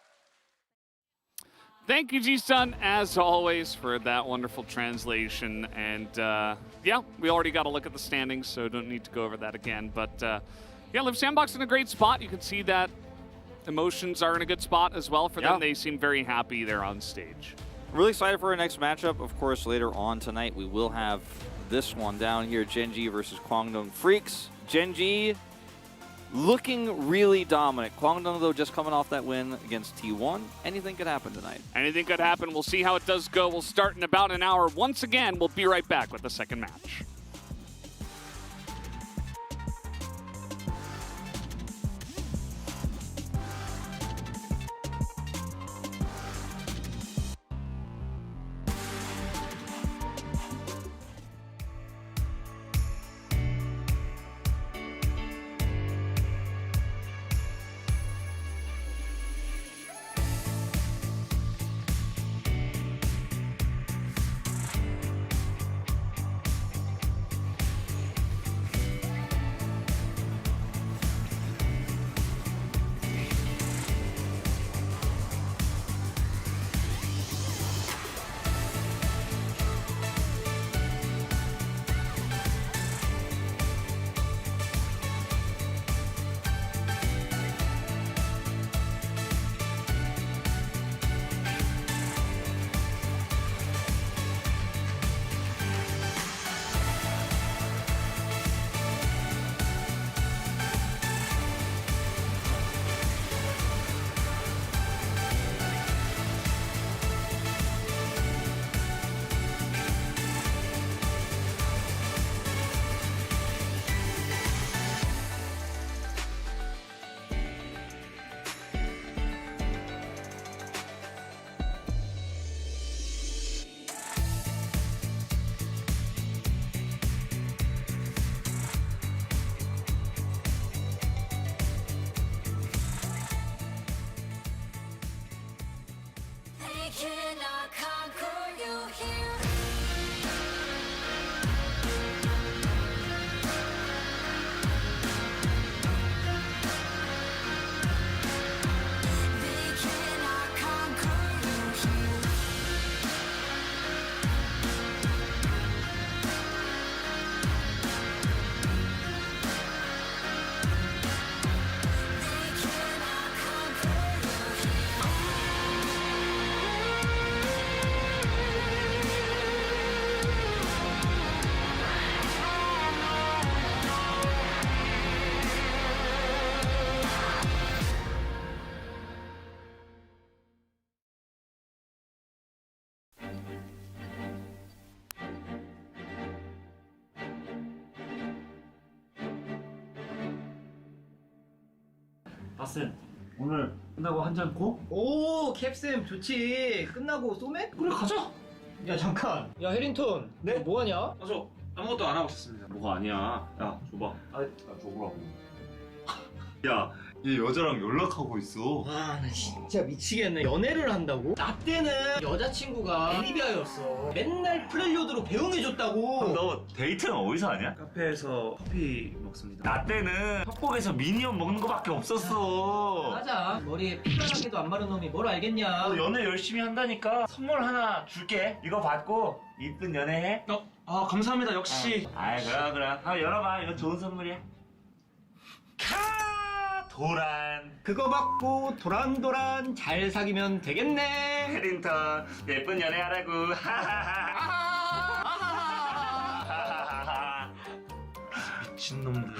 Thank you, G-Sun, as always, for that wonderful translation. And yeah, we already got a look at the standings, so don't need to go over that again. But yeah, Live Sandbox in a great spot. You can see that emotions are in a good spot as well for them. They seem very happy they're on stage. Really excited for our next matchup. Of course, later on tonight, we will have this one down here, Gen.G versus Kwangdong Freaks. Gen.G looking really dominant. Kwangdong, though, just coming off that win against T1. Anything could happen tonight. Anything could happen. We'll see how it does go. We'll start in about an hour. Once again, we'll be right back with the second match. 아쌤 오늘 끝나고 한잔 고? 오 캡쌤 좋지. 끝나고 소맥? 그래 가자. 야 잠깐. 야 해링턴. 네? 뭐 하냐? 저 아무것도 안 하고 있었습니다. 뭐가 아니야. 야 줘봐. 줘보라고. 야, 얘 여자랑 연락하고 있어. 와 나 진짜 미치겠네. 연애를 한다고? 나 때는 여자친구가 리비아였어. 맨날 프렐류드로 배웅해줬다고. 너 데이트는 어디서 하냐? 카페에서 커피 먹습니다. 나 때는 팝복에서 미니언 먹는 거밖에 없었어. 맞아. 머리에 피가나게도 안 마른 놈이 뭘 알겠냐. 너 연애 열심히 한다니까 선물 하나 줄게. 이거 받고 이쁜 연애해. 아 감사합니다. 역시. 아이 그래. 한번 열어봐. 이거 좋은 선물이야. 도란. 그거 받고 도란도란 잘 사귀면 되겠네. 해링턴 예쁜 연애 하라고. 미친놈들.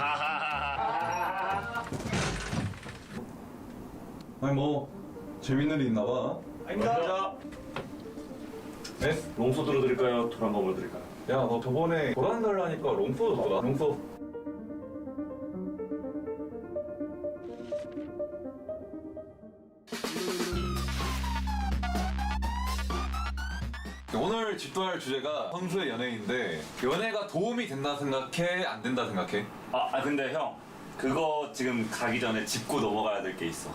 아니 뭐 재밌는 일 있나 봐. 아닙니다. 네? 롱소드로 드릴까요? 도란범으로 드릴까요? 야 너 저번에 도란 달라니까 롱소드 줘라. 롱소. 오늘 집도할 주제가 선수의 연애인데 연애가 도움이 된다 생각해? 안 된다 생각해? 근데 형 그거 지금 가기 전에 짚고 넘어가야 될 게 있어.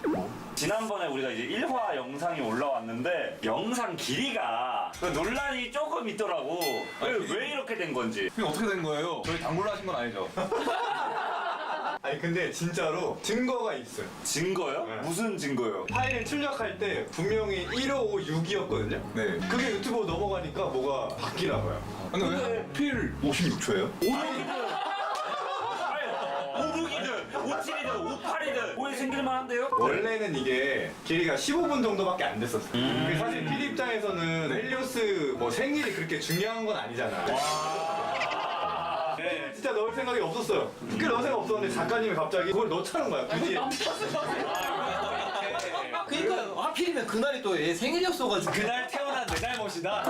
지난번에 우리가 이제 1화 영상이 올라왔는데 영상 길이가 논란이 조금 있더라고. 왜 이렇게 된 건지. 그게 어떻게 된 거예요? 저희 당구를 하신 건 아니죠? 아니 근데 진짜로 증거가 있어요. 증거요? 네. 무슨 증거요? 파일 출력할 때 분명히 1556이었거든요. 네. 그게 유튜브로 넘어가니까 뭐가 바뀌나 봐요. 근데 왜 하필 56초예요? 56이든 57이든 58이든 오해 생길만 한데요? 원래는 이게 길이가 15분 정도밖에 안 됐었어요. 근데 사실 PD 입장에서는 헬리오스 뭐 생일이 그렇게 중요한 건 아니잖아요. 네, 진짜 넣을 생각이 없었어요. 그게 넣을 생각 없었는데 작가님이 갑자기 그걸 넣자는 거야. 굳이. 그러니까 하필이면 그날이 또 얘 생일이었어가지고. 그날 태어난 내 잘못이다.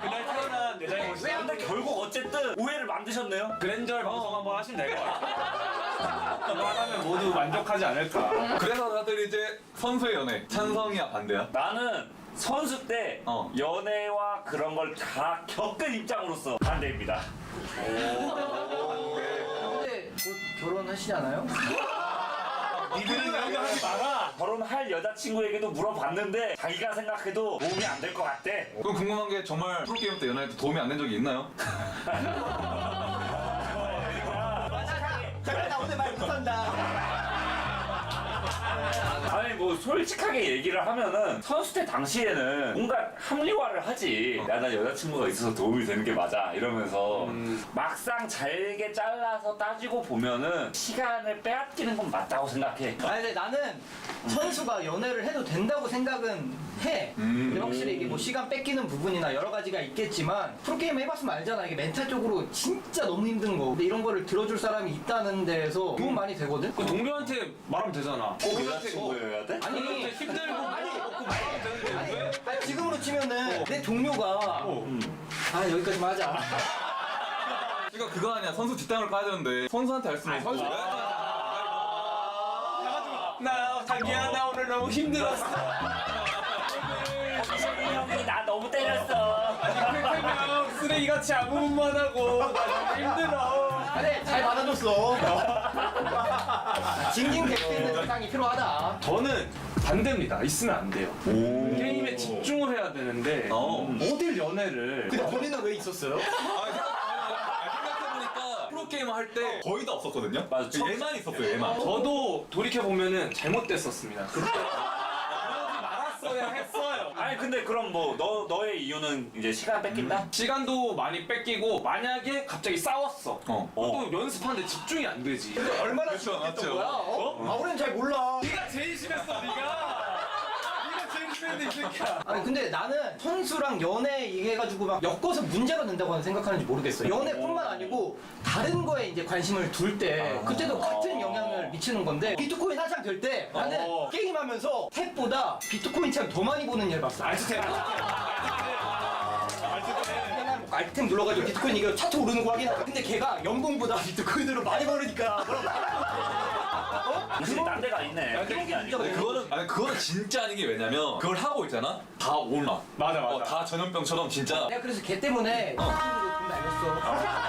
그날 태어난 내 잘못이다. 근데 결국 어쨌든 오해를 만드셨네요. 그랜저얼 방송 한번 하시면 될 것 같아요. 그거 하면 모두 만족하지 않을까. 그래서 다들 이제 선수의 연애 찬성이야 반대야? 나는 선수 때 연애와 그런 걸 다 겪은 입장으로서 반대입니다. 근데 곧 결혼하시지 않아요? 니들은 연애하지 마라. 결혼할 여자친구에게도 물어봤는데 자기가 생각해도 도움이 안 될 것 같대. 그럼 궁금한 게 정말 프로게임 때 연애할 때 도움이 안 된 적이 있나요? 잠깐 나 오늘 말 못한다. 아니 뭐 솔직하게 얘기를 하면은 선수 때 당시에는 뭔가 합리화를 하지. 나 여자친구가 있어서 도움이 되는 게 맞아 이러면서 막상 잘게 잘라서 따지고 보면은 시간을 빼앗기는 건 맞다고 생각해. 아니 근데 나는 선수가 연애를 해도 된다고 생각은 해. 근데 확실히 이게 뭐 시간 뺏기는 부분이나 여러 가지가 있겠지만 프로게임 해봤으면 알잖아. 이게 멘탈적으로 진짜 너무 힘든 거. 근데 이런 거를 들어줄 사람이 있다는 데에서 도움 많이 되거든? 그 동료한테 말하면 되잖아. 꼭 여자친구여야 돼? 아니 힘들고 아니 지금으로 치면은 내 동료가 여기까지만 하자. 그러니까 그거 아니야 선수 뒷땅을 까야 되는데 선수한테 할 수는 없어. 나 자기야 나 오늘 너무 힘들었어. 형이 나 너무 때렸어. 형 쓰레기같이 아무것만 하고 나 힘들어. 아니 잘 받아줬어. 징징대는 세상이 필요하다. 저는 반대입니다. 있으면 안 돼요. 게임에 집중을 해야 되는데 어딜 연애를. 근데 본인은 왜 있었어요? 생각해보니까 프로게이머 할 때 거의 다 없었거든요? 맞아. 얘만 있었어요 얘만. 저도 돌이켜보면은 잘못됐었습니다. 그러지 말았어야 했어요. 아니 근데 그럼 뭐 너의 이유는 이제 시간 뺏긴다? 시간도 많이 뺏기고 만약에 갑자기 싸웠어. 또 연습하는데 집중이 안 되지. 근데 얼마나 심했던 거야? 우리는 잘 몰라. 네가 제일 심했어 네가 제일 심했는데 이 새끼야. 아니 근데 나는 선수랑 연애 얘기해가지고 막 엮어서 문제가 된다고 생각하는지 모르겠어. 연애뿐만 아니고 다른 거에 이제 관심을 둘 때 그때도 같은 영향을 미치는 건데 비트코인 한창 될 때 나는 게임하면서 탭보다 비트코인 참 더 많이 보는 일 봤어. 알트탭 눌러가지고 비트코인 이거 차트 오르는 거 확인하고 근데 걔가 연봉보다 비트코인으로 많이 벌으니까 무슨 딴 데가 있네. 그런 게 아니고. 그거는 진짜 아닌 게 왜냐면 그걸 하고 있잖아. 다 올마. 맞아. 다 전염병처럼 진짜. 내가 그래서 걔 때문에 친구도 돈 날렸어.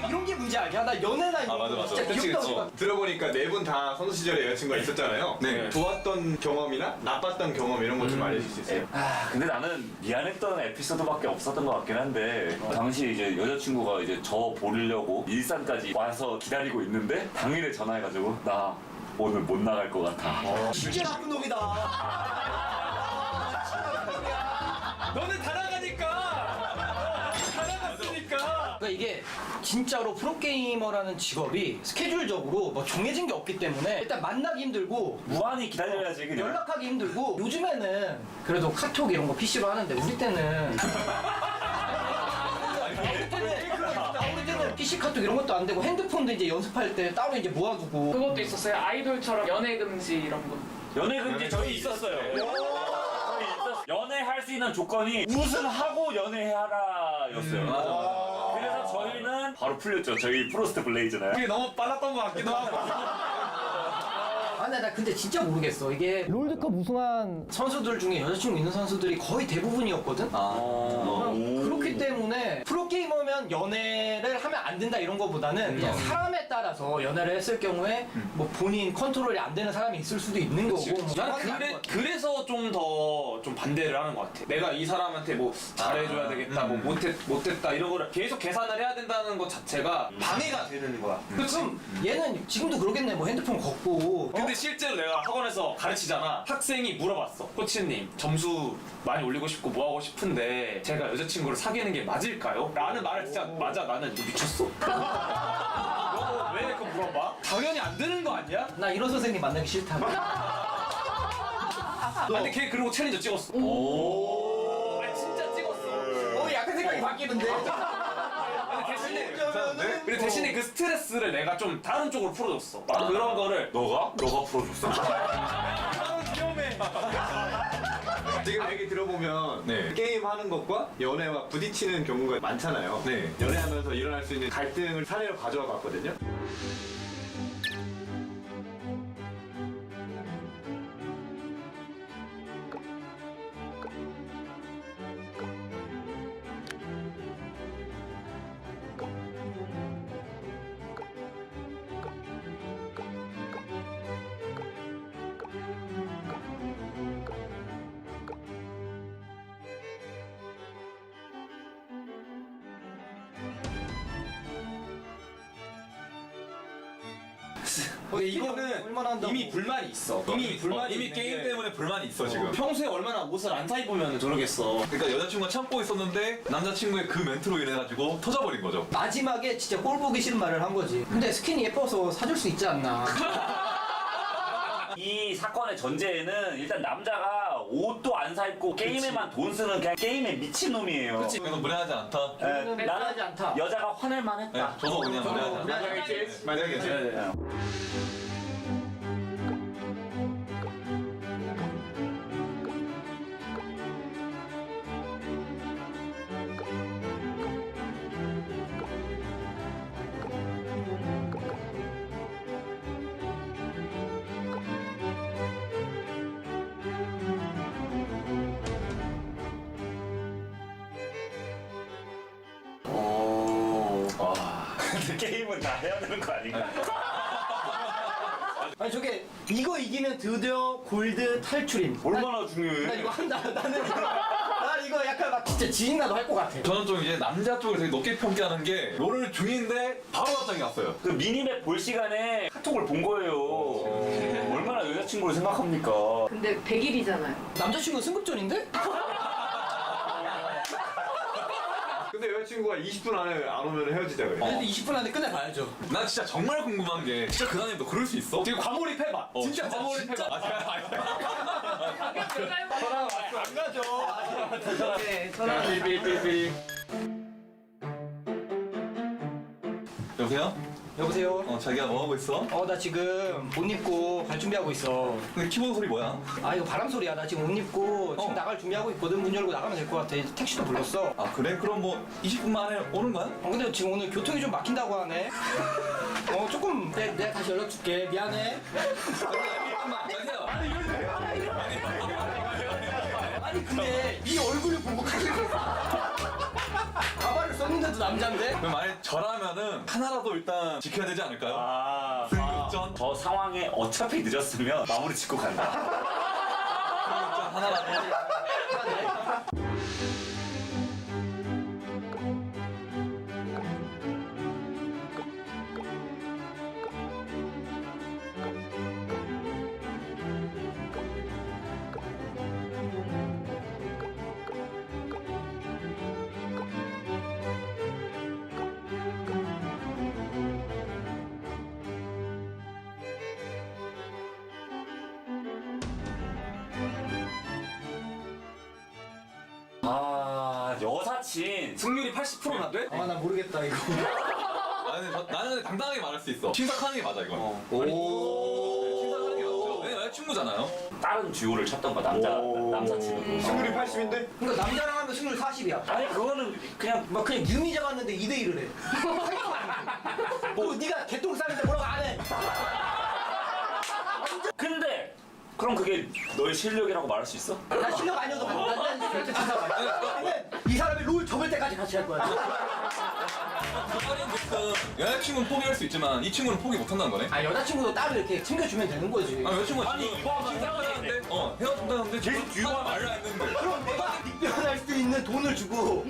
이런 게 문제 아니야? 나 연애나 이런 맞아. 거 진짜 그치, 귀엽다고 그치. 봐. 들어보니까 네 분 다 선수 시절에 여자친구가 있었잖아요. 네. 좋았던 경험이나 나빴던 경험 이런 것 좀 알려줄 수 있어요? 근데 나는 미안했던 에피소드밖에 없었던 것 같긴 한데 당시 이제 여자친구가 이제 저 보려고 일산까지 와서 기다리고 있는데 당일에 전화해가지고 나 오늘 못 나갈 것 같아. 진짜 나쁜 놈이다. 너는 다 나가니까. 다 나갔으니까. 그러니까 이게 진짜로 프로게이머라는 직업이 스케줄적으로 뭐 정해진 게 없기 때문에 일단 만나기 힘들고 무한히 기다려야지 그냥. 연락하기 힘들고 요즘에는 그래도 카톡 이런 거 PC로 하는데 우리 때는 우리 때는 PC 카톡 이런 것도 안 되고 핸드폰도 이제 연습할 때 따로 이제 모아두고 그것도 있었어요. 아이돌처럼 연애 금지 이런 거. 연애 금지 저희 있었어요. 연애할 수 있는 조건이 우승하고 연애하라였어요. 그래서 저희는 바로 풀렸죠. 저희 프로스트 블레이즈는. 그게 너무 빨랐던 것 같기도 하고. 아니 나 근데 진짜 모르겠어. 이게 롤드컵 우승한 선수들 중에 여자친구 있는 선수들이 거의 대부분이었거든. 그렇기 때문에 프로게이머면 연애를 하면 안 된다 이런 거보다는 그냥 사람에 따라서 연애를 했을 경우에 뭐 본인 컨트롤이 안 되는 사람이 있을 수도 있는 거고. 뭐 난 그래서 좀 더 좀 반대를 하는 것 같아. 내가 이 사람한테 뭐 잘해줘야 되겠다, 뭐 못했다 이런 거를 계속 계산을 해야 된다는 것 자체가 방해가 되는 거야. 그럼 얘는 지금도 그러겠네. 뭐 핸드폰 걷고. 근데 실제로 내가 학원에서 가르치잖아. 학생이 물어봤어. 코치님 점수 많이 올리고 싶고 뭐 하고 싶은데 제가 여자친구를 사귀는 게 맞을까요? 라는 말을 진짜 맞아. 나는 너 미쳤어? 너 왜 그거 물어봐? 당연히 안 되는 거 아니야? 나 이런 선생님 만나기 싫다. 근데 걔 그러고 챌린저 찍었어. 아니 진짜 찍었어. 약간 생각이 바뀌는데. 근데 대신에 그 스트레스를 내가 좀 다른 쪽으로 풀어줬어. 그런 거를 너가 풀어줬어. 위험해. 지금 얘기 들어보면 게임 하는 것과 연애와 부딪히는 경우가 많잖아요. 연애하면서 일어날 수 있는 갈등을 사례로 가져와 봤거든요. 근데 이거는 이미 불만이 있어. 이미 불만이 이미 있는 게임 게 때문에 불만이 있어 지금. 평소에 얼마나 옷을 안 사 입으면 저러겠어. 그러니까 여자친구가 참고 있었는데 남자친구의 그 멘트로 인해가지고 터져버린 거죠. 마지막에 진짜 꼴 보기 싫은 말을 한 거지. 근데 스킨이 예뻐서 사줄 수 있지 않나. 이 사건의 전제에는 일단 남자가 옷도 안 사 입고 게임에만 돈 쓰는 그냥 게임에 미친 놈이에요. 그치. 그래서 무례하지 않다. 나는 않다. 여자가 화낼만 했다. 저도 그냥 무례하지 않다. 만약에 근데 게임은 다 해야 되는 거 아닌가? 아니 저게 이거 이기면 드디어 골드 탈출임. 얼마나 중요해? 나 이거 한다. 나는 나 이거 약간 막 진짜 지인나도 할 것 같아. 저는 좀 이제 남자 쪽을 되게 높게 평가하는 게 롤을 중인데 바로 답장이 왔어요. 그 미니맵 볼 시간에 카톡을 본 거예요. 얼마나 여자친구를 생각합니까? 근데 100일이잖아요. 남자친구는 승급전인데? 근데 여자친구가 20분 안에 안 오면 헤어지자 그래. 근데 20분 안에 끝내봐야죠. 난 진짜 정말 궁금한 게 진짜 그 나이에 너 그럴 수 있어? 지금 과몰입해봐. 진짜 과몰입해봐. 전화 안 가죠. 네, 전화. 여보세요? 여보세요? 자기야 뭐 하고 있어? 나 지금 옷 입고 갈 준비하고 있어. 근데 키보드 소리 뭐야? 아, 이거 바람 소리야. 나 지금 옷 입고 지금 나갈 준비하고 있거든. 문 열고 나가면 될 것 같아. 택시도 불렀어. 아 그래? 그럼 뭐 20분 만에 오는 거야? 근데 지금 오늘 교통이 좀 막힌다고 하네. 조금 내가 다시 연락 줄게. 미안해. 아니 근데 이 얼굴을 보고 가시고 가발을 썼는데도 남잔데? 그럼 만약 저라면은 하나라도 일단 지켜야 되지 않을까요? 승급전? 저 상황에 어차피 늦었으면 마무리 짓고 간다. 승급전 하나라도. 여사친 승률이 80%나 돼? 나 모르겠다 이거. 나는 당당하게 말할 수 있어. 심사하는 게 맞아 이건. 심사하는 게 맞죠. 왜냐면 친구잖아요. 다른 듀오를 찾던가 남사친으로. 승률이 80인데? 그러니까 남자랑 하면 승률 40이야. 아니 그거는 그냥 그냥 유미 잡았는데 2대1을 해. 뭐 네가 개똥 싸는데 뭐라고 안 해. 근데 그럼 그게 너의 실력이라고 말할 수 있어? 나 실력 아니어도 난 절대 진짜 아니야. 이 사람이 롤 접을 때까지 같이 할 거야. 여자친구는 포기할 수 있지만 이 친구는 포기 못 한다는 거네. 여자친구도 따로 이렇게 챙겨주면 되는 거지. 여자친구가 아니 이거 하면 헤어졌는데 헤어졌다는데 계속 듀오가 말라 했는데. 그럼 내가 닉변할 수 있는 돈을 주고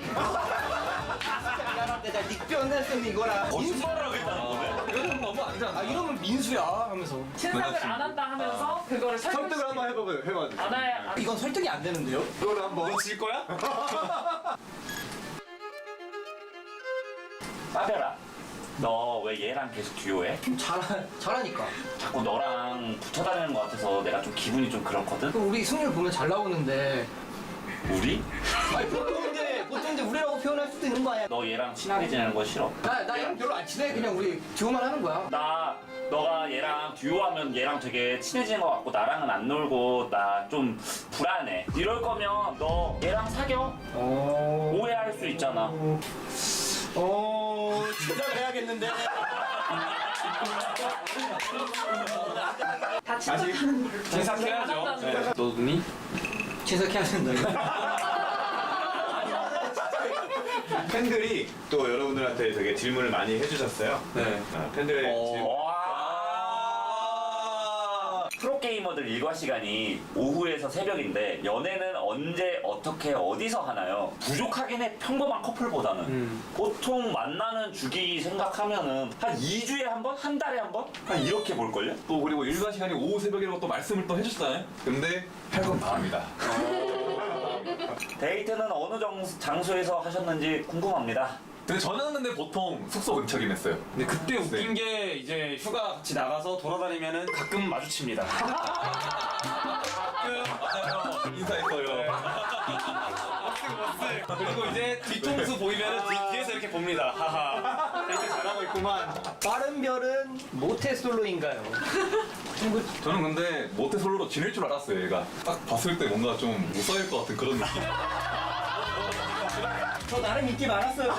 미안한데 나 닉변할 수 있는 이거랑 거짓말을 하겠다는 거네. 이건 너무 아니잖아. 이러면 민수야 하면서 신상을 안 한다 하면서 그거를 설득을 한번 해봐요. 이건 설득이 안 되는데요? 이거를 한번. 너 질 거야? 빠별아, 너 왜 얘랑 계속 듀오해? 잘하니까. 자꾸 너랑 붙어 다니는 것 같아서 내가 좀 기분이 좀 그렇거든? 그럼 우리 승률 보면 잘 나오는데. 우리? 아니 보통인데 우리라고 표현할 수도 있는 거 아니야? 너 얘랑 친하게 지내는 거 싫어? 나 얘랑 별로 안 친해. 그냥 우리 듀오만 하는 거야. 너가 얘랑 듀오하면 얘랑 되게 친해지는 것 같고 나랑은 안 놀고 나 좀 불안해. 이럴 거면 너 얘랑 사겨? 오해할 수 있잖아. 진짜 해야겠는데. 다 친척하는 걸로. 진삭해야죠. 네. 너 누니? 진석해야 된다. 팬들이 또 여러분들한테 되게 질문을 많이 해주셨어요. 네. 팬들의 질문. 프로게이머들 일과 시간이 오후에서 새벽인데 연애는 언제 어떻게 어디서 하나요? 부족하긴 해. 평범한 커플보다는 보통 만나는 주기 생각하면은 한 2주에 한 번? 한 달에 한 번? 한 이렇게 볼걸요? 또 그리고 일과 시간이 오후 새벽이라고 또 말씀을 또 해주시잖아요. 근데 할 건 다 합니다. 데이트는 어느 장소에서 하셨는지 궁금합니다. 근데 저는 보통 숙소 근처긴 했어요. 근데 그때 웃긴 게 이제 휴가 같이 나가서 돌아다니면은 가끔 마주칩니다. 맞아요. 인사했어요. 그리고 이제 뒤통수 보이면은 뒤에서 이렇게 봅니다. 하하. 이렇게 잘하고 있구만. 빠른 별은 모태솔로인가요? 저는 근데 모태솔로로 지낼 줄 알았어요. 얘가 딱 봤을 때 뭔가 좀 무서울 것 같은 그런 느낌. 저 나름 인기 많았어요.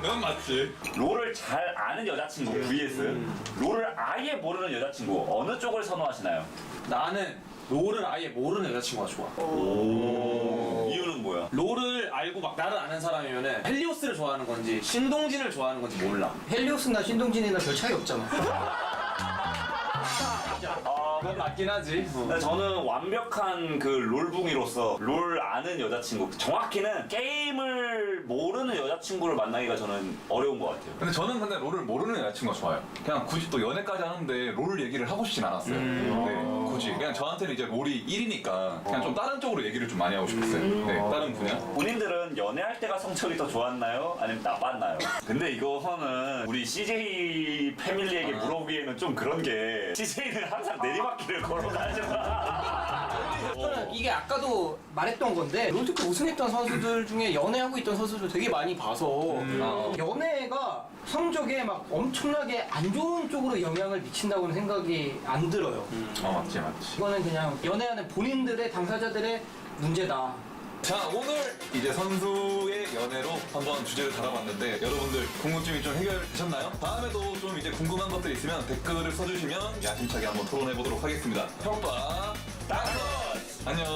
그건 맞지. 롤을 잘 아는 여자친구 vs 롤을 아예 모르는 여자친구 어느 쪽을 선호하시나요? 나는 롤을 아예 모르는 여자친구가 좋아. 이유는 뭐야? 롤을 알고 막 나를 아는 사람이면은 헬리오스를 좋아하는 건지 신동진을 좋아하는 건지 몰라. 헬리오스나 신동진이나 별 차이 없잖아. 그건 맞긴 하지. 근데 저는 완벽한 그 롤붕이로서 롤 아는 여자친구, 정확히는 게임을 모르는 여자친구를 만나기가 저는 어려운 것 같아요. 근데 저는 롤을 모르는 여자친구가 좋아요. 그냥 굳이 또 연애까지 하는데 롤 얘기를 하고 싶진 않았어요. 네, 굳이 그냥 저한테는 이제 롤이 1이니까 그냥 좀 다른 쪽으로 얘기를 좀 많이 하고 싶었어요. 네, 다른 분야. 본인들은 분들은 연애할 때가 성적이 더 좋았나요? 아니면 나빴나요? 근데 이거는 우리 CJ 패밀리에게 물어보기에는 좀 그런 게 CJ는 항상 내리막길을 걸어다니잖아. 저는 이게 아까도 말했던 건데 롤드컵 우승했던 선수들 중에 연애하고 있던 선수들 되게 많이 봐서 연애가 성적에 막 엄청나게 안 좋은 쪽으로 영향을 미친다고는 생각이 안 들어요. 맞지. 이거는 그냥 연애하는 본인들의 당사자들의 문제다. 자, 오늘 이제 선수의 연애로 한번 주제를 다뤄봤는데 여러분들 궁금증이 좀 해결되셨나요? 다음에도 좀 이제 궁금한 것들이 있으면 댓글을 써주시면 야심차게 한번 토론해보도록 하겠습니다. 평빠 따컷! 안녕!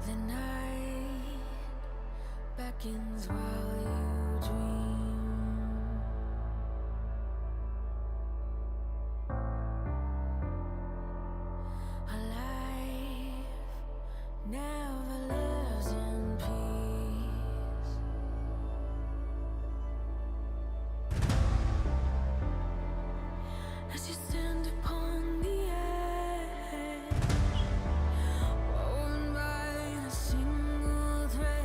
The night beckons while you dream. A life never lives in peace. As you stand upon the edge, woven by a single thread,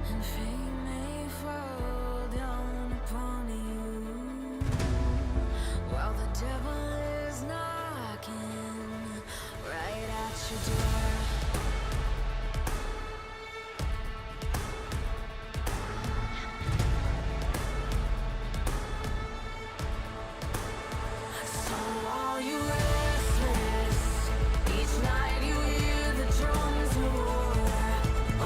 and fate may fall down upon you, while the devil is knocking right at your door. So are you restless? Each night you hear the drums roar.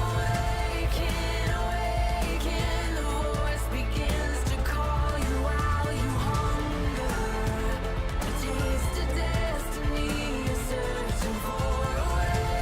Awaken, awaken, the voice begins to call you while you hunger. A taste of destiny you're searching for. Awaken.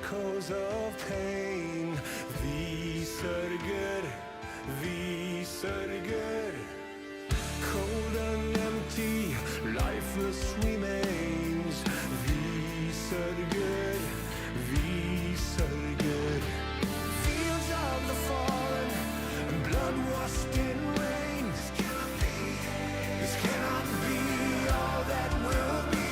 echoes of pain. Vi sörger, cold and empty, lifeless remains. Vi sörger, fields of the fallen, blood-washed in rain. This cannot be all that will be.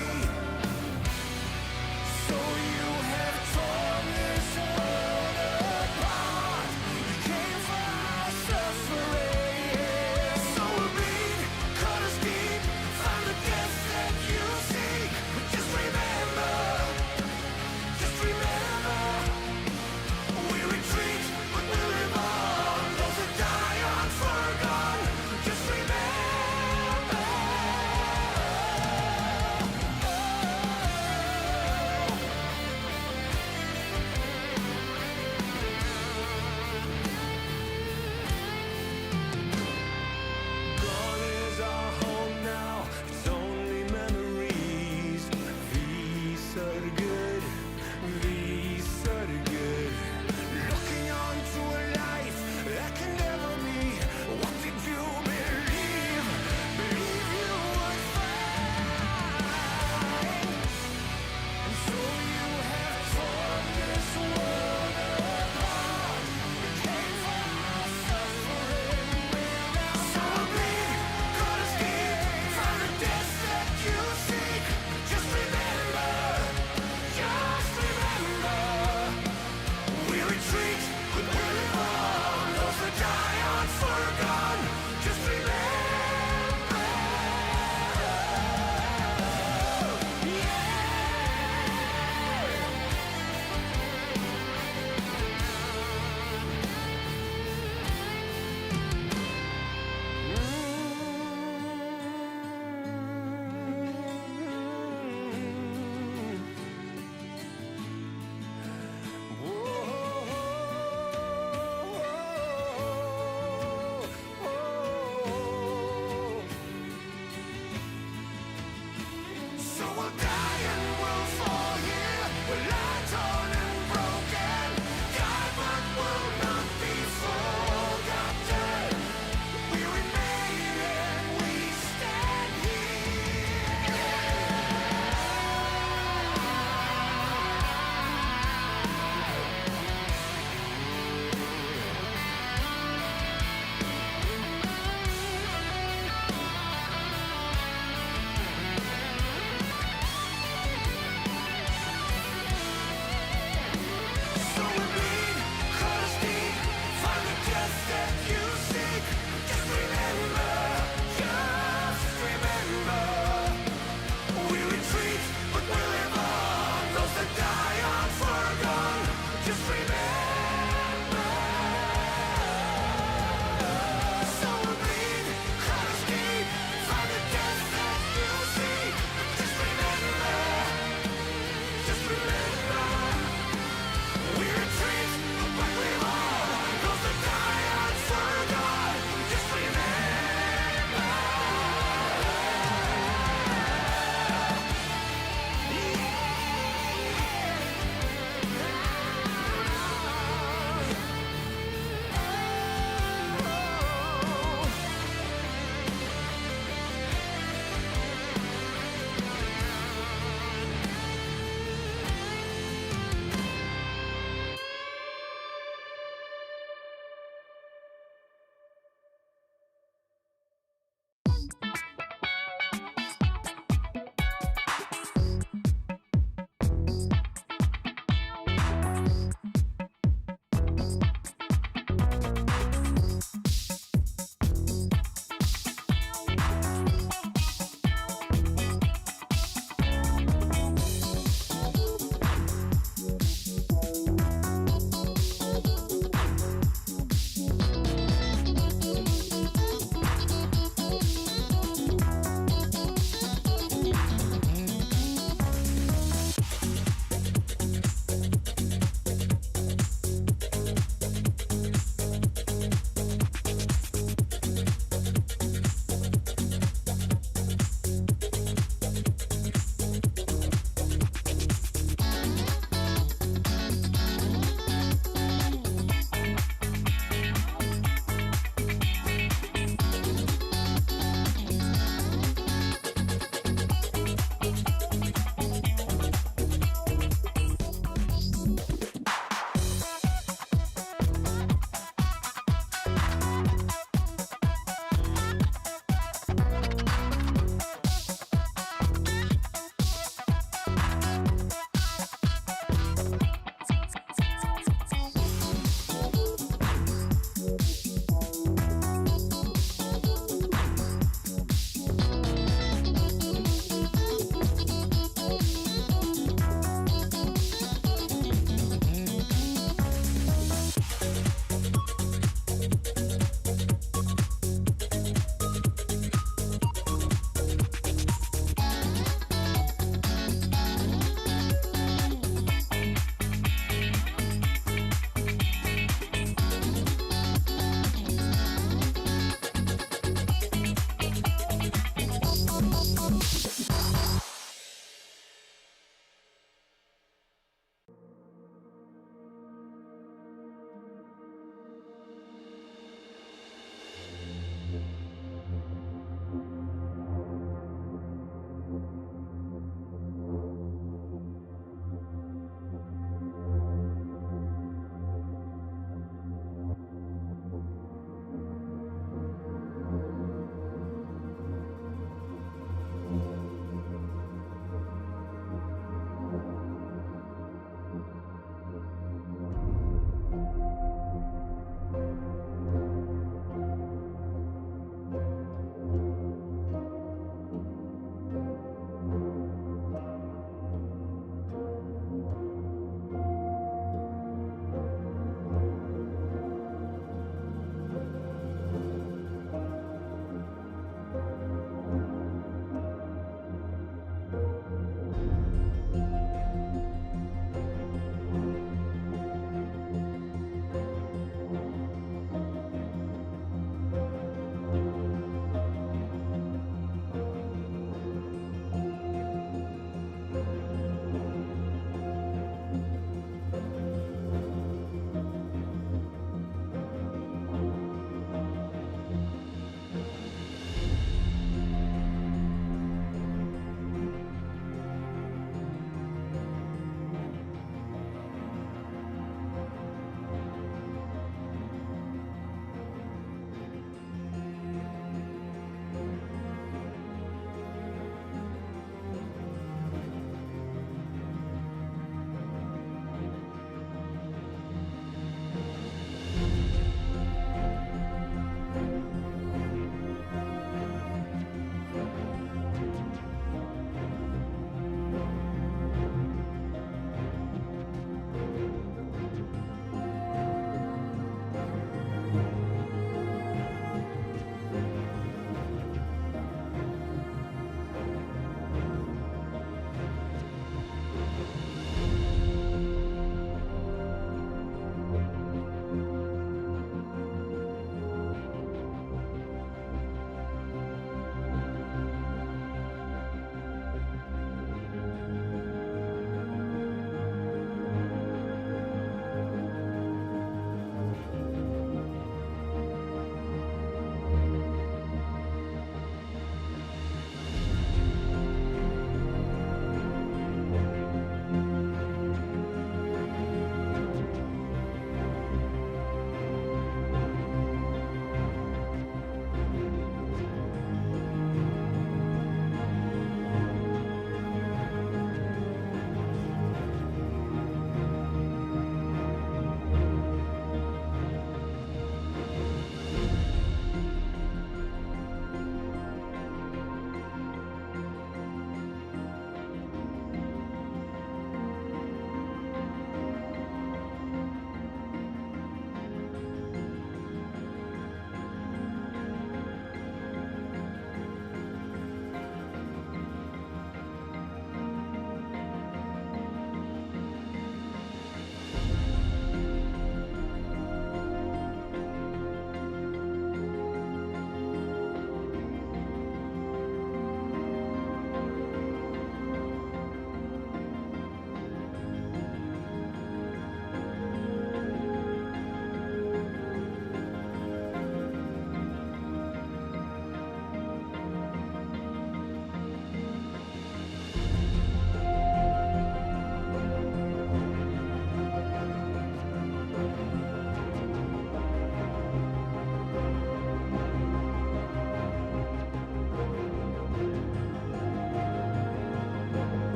So you have torn this world apart. You came for our suffering. So we'll bleed, cut us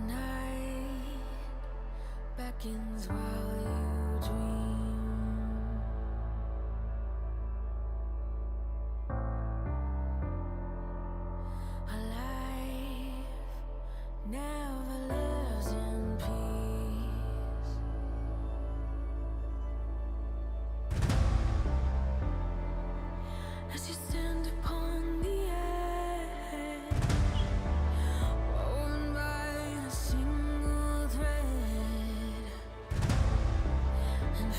night beckons while you dream. A life never lives in peace. As you stand upon the edge, woven by a single thread, and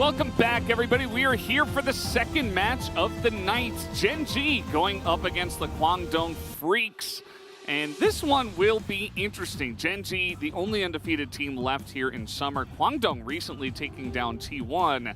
Welcome back, everybody. We are here for the second match of the night. Gen G going up against the Kwangdong Freaks. And this one will be interesting. Gen G, the only undefeated team left here in summer. Kwangdong recently taking down T1.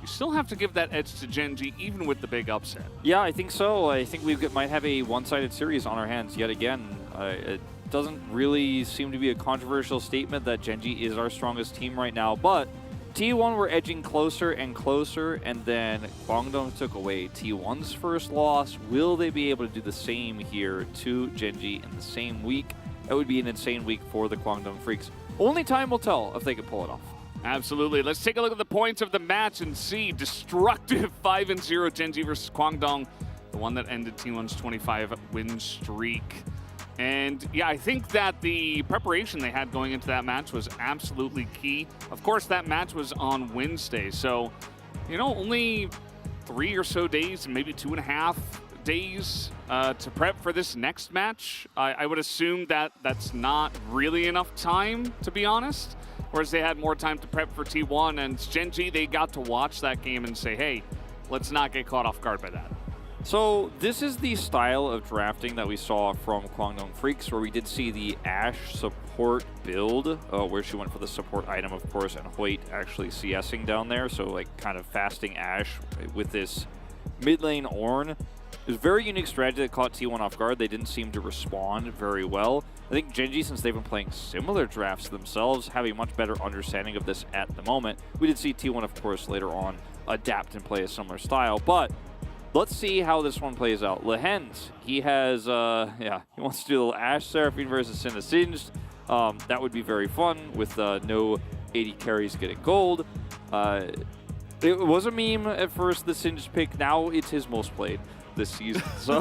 You still have to give that edge to Gen G, even with the big upset. Yeah, I think so. I think we might have a one-sided series on our hands yet again. It doesn't really seem to be a controversial statement that Gen G is our strongest team right now, but T1 were edging closer and closer, and then Kwangdong took away T1's first loss. Will they be able to do the same here to Gen G in the same week? That would be an insane week for the Kwangdong Freaks. Only time will tell if they can pull it off. Absolutely. Let's take a look at the points of the match and see. Destructive 5-0 Gen G versus Kwangdong, the one that ended T1's 25-win streak. And yeah, I think that the preparation they had going into that match was absolutely key. Of course, that match was on Wednesday, so, you know, only 3 or so days, and maybe 2.5 days to prep for this next match. I would assume that that's not really enough time, to be honest. Whereas they had more time to prep for T1, and Gen G, they got to watch that game and say, hey, let's not get caught off guard by that. So this is the style of drafting that we saw from Kwangdong Freaks, where we did see the Ashe support build, where she went for the support item, of course, and Hoyt actually CSing down there, so like kind of fasting Ashe with this mid lane Ornn. It was a very unique strategy that caught T1 off guard. They didn't seem to respond very well. I think Gen G, since they've been playing similar drafts themselves, have a much better understanding of this at the moment. We did see T1, of course, later on adapt and play a similar style, but let's see how this one plays out. Lehens, he has, he wants to do a little Ashe Seraphine versus Cinna Singed. That would be very fun with no 80 carries getting gold. It was a meme at first, the Singed pick. Now it's his most played this season. So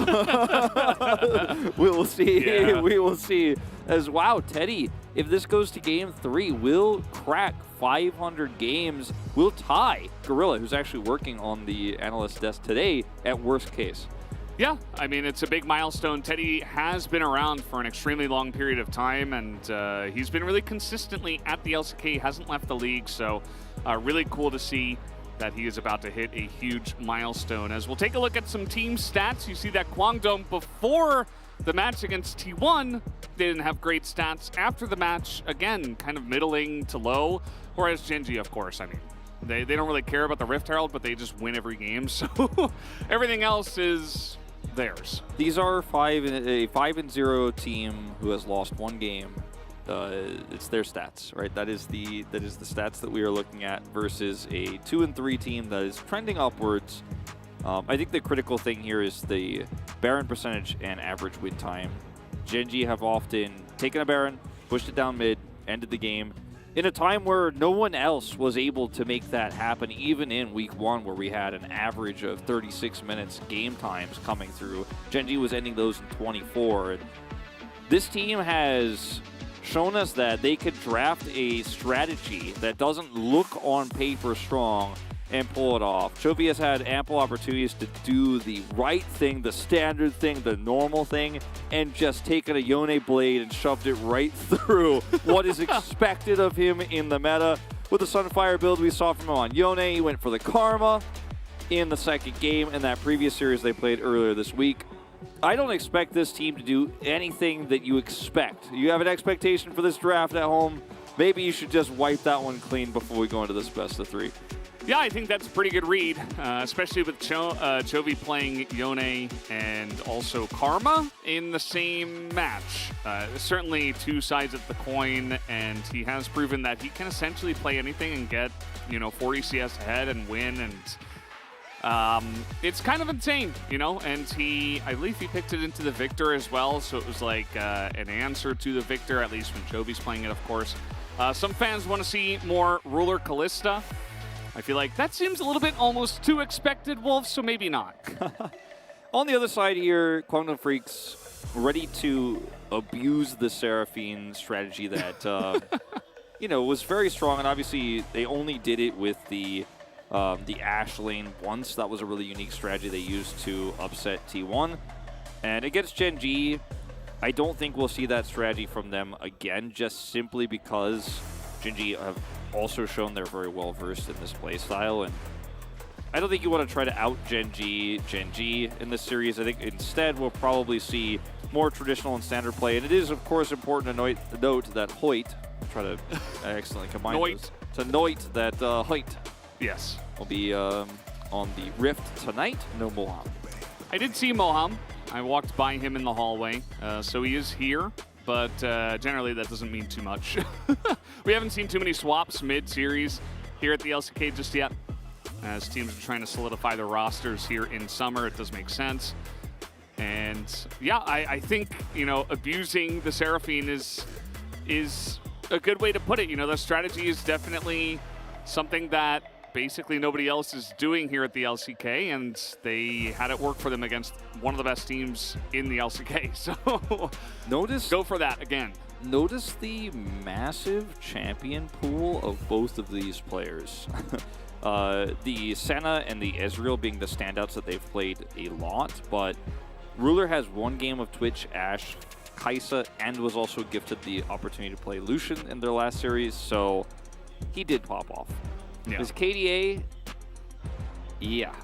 we will see. Yeah. We will see. As wow, Teddy, if this goes to game 3, will crack 500 games. Will tie Gorilla, who's actually working on the analyst desk today, at worst case. Yeah, I mean, it's a big milestone. Teddy has been around for an extremely long period of time, and he's been really consistently at the LCK, hasn't left the league, so really cool to see that he is about to hit a huge milestone. As we'll take a look at some team stats, you see that Kwangdong, before the match against T1, they didn't have great stats. After the match, again, kind of middling to low, whereas Gen G, of course, I mean, they don't really care about the Rift Herald, but they just win every game, so everything else is theirs. These are a 5-0 team who has lost one game. It's their stats, right? That is the stats that we are looking at versus a 2-3 team that is trending upwards. I think the critical thing here is the Baron percentage and average win time. Gen G have often taken a Baron, pushed it down mid, ended the game in a time where no one else was able to make that happen, even in week 1 where we had an average of 36 minutes game times coming through. Gen G was ending those in 24. And this team has shown us that they could draft a strategy that doesn't look on paper strong and pull it off. Chovy has had ample opportunities to do the right thing, the standard thing, the normal thing, and just taken a Yone blade and shoved it right through what is expected of him in the meta. With the Sunfire build we saw from him on Yone, he went for the Karma in the second game in that previous series they played earlier this week. I don't expect this team to do anything that you expect. You have an expectation for this draft at home, maybe you should just wipe that one clean before we go into this best of 3. Yeah, I think that's a pretty good read, especially with Chovy playing Yone and also Karma in the same match. Certainly 2 sides of the coin, and he has proven that he can essentially play anything and get, 40 CS ahead and win, and it's kind of insane, and I believe he picked it into the Victor as well, so it was like an answer to the Victor, at least when Chovy's playing it, of course. Some fans want to see more Ruler Kalista. I feel like that seems a little bit almost too expected, Wolf, so maybe not. On the other side here, Kwangdong Freaks ready to abuse the Seraphine strategy that, was very strong, and obviously they only did it with the Ashe lane once. That was a really unique strategy they used to upset T1. And against Gen G, I don't think we'll see that strategy from them again, just simply because Gen G have also shown they're very well versed in this playstyle, and I don't think you want to try to out Gen.G in this series. I think instead we'll probably see more traditional and standard play, and it is of course important to note that Hoyt, try to excellently combine those, to note that Hoyt, yes, will be on the Rift tonight. No Moham. I did see Moham. I walked by him in the hallway, so he is here, but generally that doesn't mean too much. We haven't seen too many swaps mid-series here at the LCK just yet. As teams are trying to solidify their rosters here in summer, it does make sense. And yeah, I think, you know, abusing the Seraphine is a good way to put it. You know, the strategy is definitely something that basically nobody else is doing here at the LCK, and they had it work for them against one of the best teams in the LCK. So go for that again. Notice the massive champion pool of both of these players. The Senna and the Ezreal being the standouts that they've played a lot, but Ruler has one game of Twitch, Ashe, Kai'Sa, and was also gifted the opportunity to play Lucian in their last series, so he did pop off. Yeah. His KDA, yeah.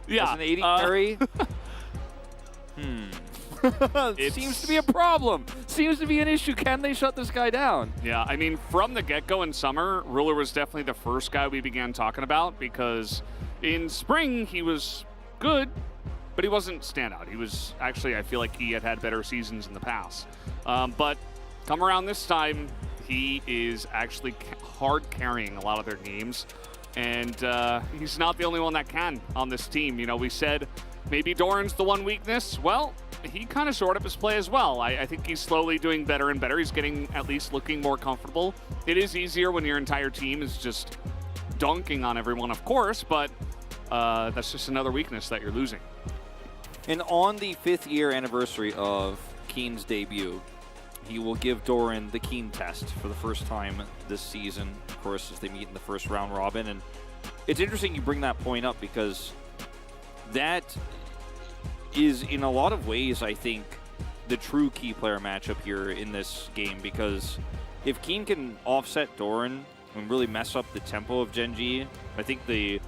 Yeah. As an 80 carry, it seems to be a problem. Seems to be an issue. Can they shut this guy down? Yeah, I mean, from the get-go in summer, Ruler was definitely the first guy we began talking about, because in spring he was good, but he wasn't standout. He was actually, I feel like he had better seasons in the past. But come around this time, he is actually hard carrying a lot of their games, and he's not the only one that can on this team. You know, we said maybe Doran's the one weakness. Well, he kind of shored up his play as well. I think he's slowly doing better and better. He's getting at least looking more comfortable. It is easier when your entire team is just dunking on everyone, of course, but that's just another weakness that you're losing. And on the 5th year anniversary of Keen's debut, he will give Doran the Keen test for the first time this season, of course, as they meet in the first round robin. And it's interesting you bring that point up, because that is, in a lot of ways, I think, the true key player matchup here in this game, because if Keen can offset Doran and really mess up the tempo of Gen.G, I think the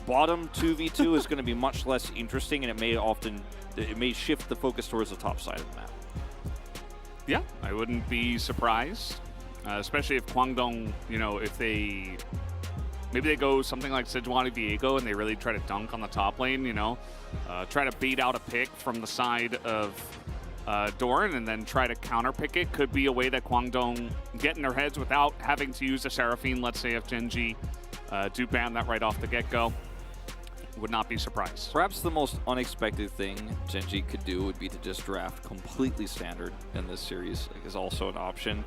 bottom 2v2 is going to be much less interesting, and it may shift the focus towards the top side of the map. Yeah, I wouldn't be surprised, especially if Kwangdong, you know, if maybe they go something like Sejuani Viego and they really try to dunk on the top lane, you know, try to beat out a pick from the side of Doran and then try to counter pick it. Could be a way that Kwangdong get in their heads without having to use a Seraphine. Let's say if Gen.G do ban that right off the get-go. Would not be surprised. Perhaps the most unexpected thing Gen.G could do would be to just draft completely standard in this series, is also an option.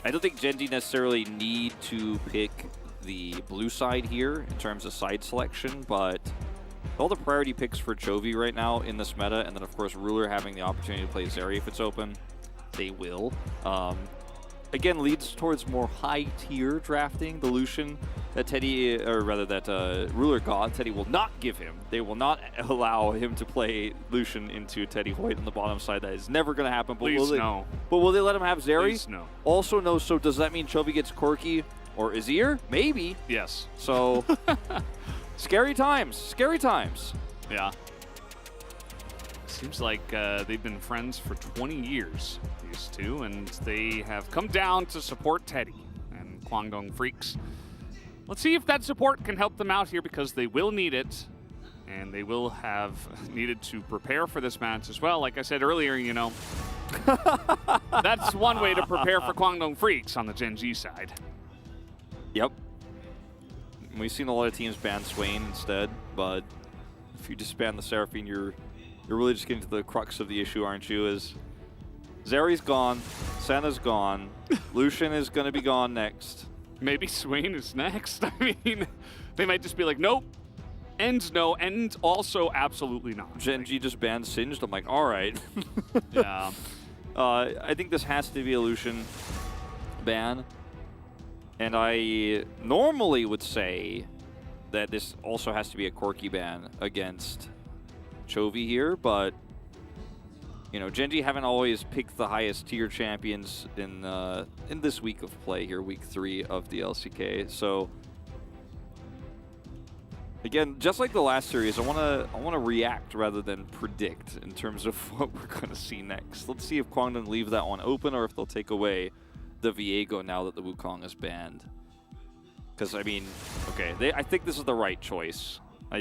I don't think Gen.G necessarily need to pick the blue side here in terms of side selection, but all the priority picks for Chovy right now in this meta, and then of course Ruler having the opportunity to play Zeri if it's open, they will. Again, leads towards more high-tier drafting. The Lucian that Ruler got, Teddy will not give him. They will not allow him to play Lucian into Teddy Hoyt on the bottom side. That is never going to happen. But Please no. But will they let him have Zeri? Please no. Also no. So does that mean Chovy gets Corki or Azir? Maybe. Yes. So scary times. Scary times. Yeah. Seems like they've been friends for 20 years, these two, and they have come down to support Teddy and Kwangdong Freaks. Let's see if that support can help them out here, because they will need it, and they will have needed to prepare for this match as well. Like I said earlier, you know, that's one way to prepare for Kwangdong Freaks on the Gen.G side. Yep. We've seen a lot of teams ban Swain instead, but if you just ban the Seraphine, you're really just getting to the crux of the issue, aren't you? Is Zeri's gone, Senna's gone, Lucian is going to be gone next. Maybe Swain is next. I mean, they might just be like, nope, and no, and also absolutely not. Gen.G just banned Singed. I'm like, all right. Yeah. I think this has to be a Lucian ban. And I normally would say that this also has to be a Corki ban against Chovy here, but Gen.G haven't always picked the highest tier champions in this week of play here, week 3 of the LCK. So again, just like the last series, I want to react rather than predict in terms of what we're going to see next. Let's see if Kwangdong leave that one open or if they'll take away the Viego now that the Wukong is banned. Because I mean, okay, I think this is the right choice. I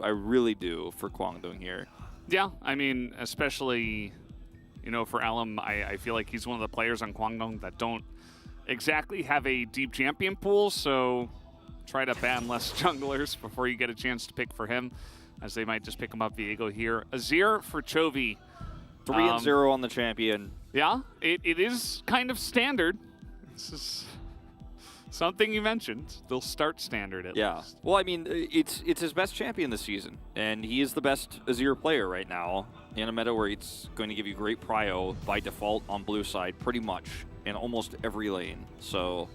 really do for Kwangdong here. Yeah, I mean, especially, for Alum, I feel like he's one of the players on Kwangdong that don't exactly have a deep champion pool, so try to ban less junglers before you get a chance to pick for him, as they might just pick him up Viego here. Azir for Chovy. 3-0 on the champion. Yeah, it is kind of standard. This is something you mentioned. They'll start standard at least. Well, I mean, it's his best champion this season, and he is the best Azir player right now in a meta where it's going to give you great prio by default on blue side, pretty much in almost every lane. So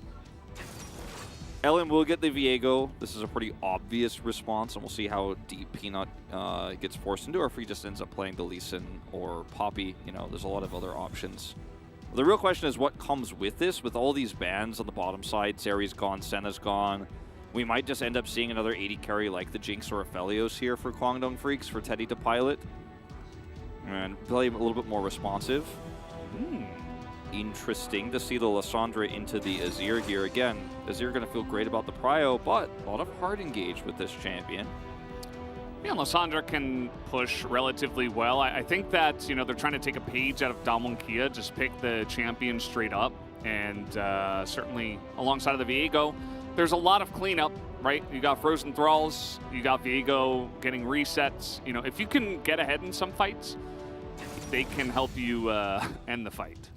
Ellen will get the Viego. This is a pretty obvious response, and we'll see how deep Peanut gets forced into, or if he just ends up playing the Lee Sin or Poppy. There's a lot of other options. The real question is what comes with this, with all these bans on the bottom side. Zeri's gone, Senna's gone. We might just end up seeing another 80 carry like the Jinx or Aphelios here for Kwangdong Freaks for Teddy to pilot. And play a little bit more responsive. Interesting to see the Lissandra into the Azir here. Again, Azir going to feel great about the prio, but a lot of hard engage with this champion. Yeah, Lissandra can push relatively well. I think that, they're trying to take a page out of Damwon Kia, just pick the champion straight up. And certainly alongside of the Viego, there's a lot of cleanup, right? You got Frozen Thralls, you got Viego getting resets. If you can get ahead in some fights, they can help you end the fight.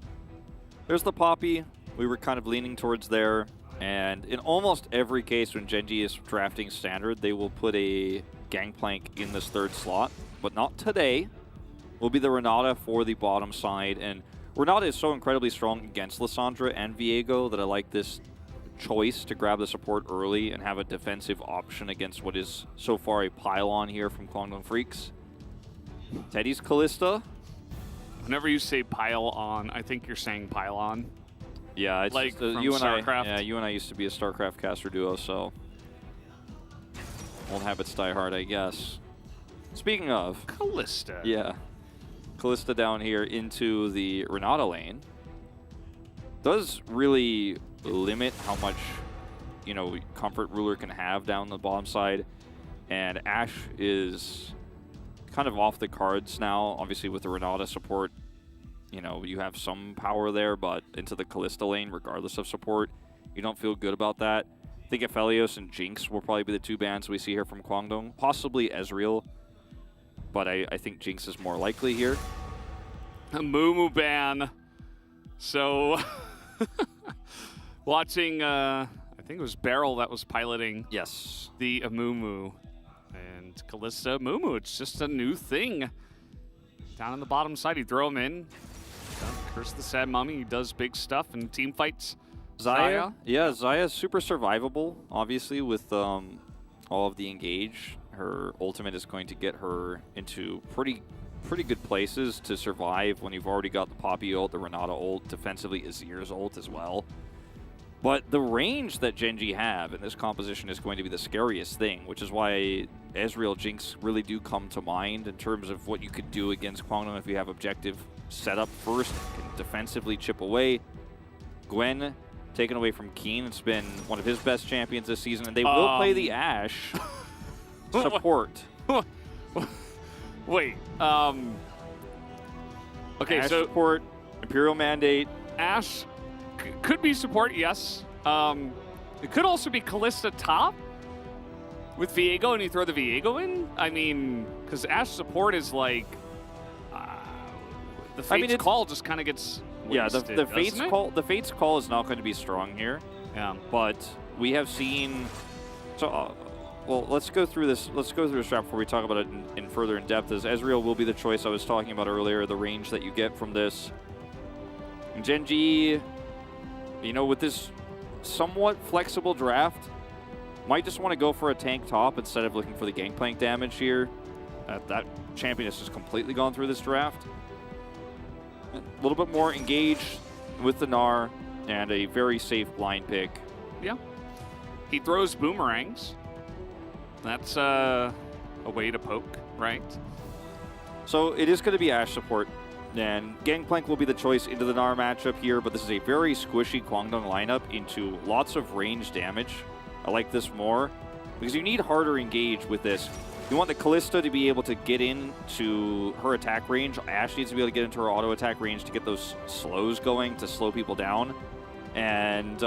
There's the Poppy. We were kind of leaning towards there. And in almost every case when Gen.G is drafting standard, they will put a Gangplank in this third slot, but not today. Will be the Renata for the bottom side, and Renata is so incredibly strong against Lissandra and Viego that I like this choice to grab the support early and have a defensive option against what is so far a pylon here from Kwangdong Freaks. Teddy's Kalista. Whenever you say pile on, I think you're saying pylon. Yeah, it's like just, from you and StarCraft. you and I used to be a StarCraft caster duo, so old habits die hard, I guess. Speaking of Kalista. Yeah. Kalista down here into the Renata lane. Does really limit how much, Comfort Ruler can have down the bottom side. And Ashe is kind of off the cards now. Obviously with the Renata support, you have some power there, but into the Kalista lane, regardless of support, you don't feel good about that. I think Aphelios and Jinx will probably be the two bans we see here from Kwangdong. Possibly Ezreal, but I think Jinx is more likely here. A Mumu ban. So, watching, I think it was Beryl that was piloting the Amumu. And Kalista Mumu, it's just a new thing. Down on the bottom side, you throw him in. Curse the Sad Mummy, he does big stuff in team fights. Xayah? Yeah, Xayah is super survivable, obviously, with all of the engage. Her ultimate is going to get her into pretty good places to survive when you've already got the Poppy ult, the Renata ult, defensively Azir's ult as well. But the range that Gen.G have in this composition is going to be the scariest thing, which is why Ezreal Jinx really do come to mind in terms of what you could do against Kwangdong if you have objective set up first, can defensively chip away. Gwen taken away from Keen. It's been one of his best champions this season, and they will play the Ashe support. Wait. Okay, Ashe so support, Imperial Mandate. Ashe could be support, yes. It could also be Kalista top with Viego, and you throw the Viego in. I mean, because Ashe support is like the Fate's call just kind of gets wasted, the Fate's doesn't it? call. The Fate's call is not going to be strong here. Yeah, but we have seen. So, well, let's go through this. Let's go through this draft before we talk about it in further in depth. As Ezreal will be the choice I was talking about earlier. The range that you get from this. Gen.G, with this somewhat flexible draft, might just want to go for a tank top instead of looking for the Gangplank damage here. That champion has just completely gone through this draft. a little bit more engaged with the Gnar, and a very safe blind pick. Yeah. He throws boomerangs. That's a way to poke, right? So it is going to be Ashe support, and Gangplank will be the choice into the Gnar matchup here, but this is a very squishy Kwangdong lineup into lots of range damage. I like this more, because you need harder engage with this. You want the Kalista to be able to get into her attack range. Ashe needs to be able to get into her auto attack range to get those slows going, to slow people down. And,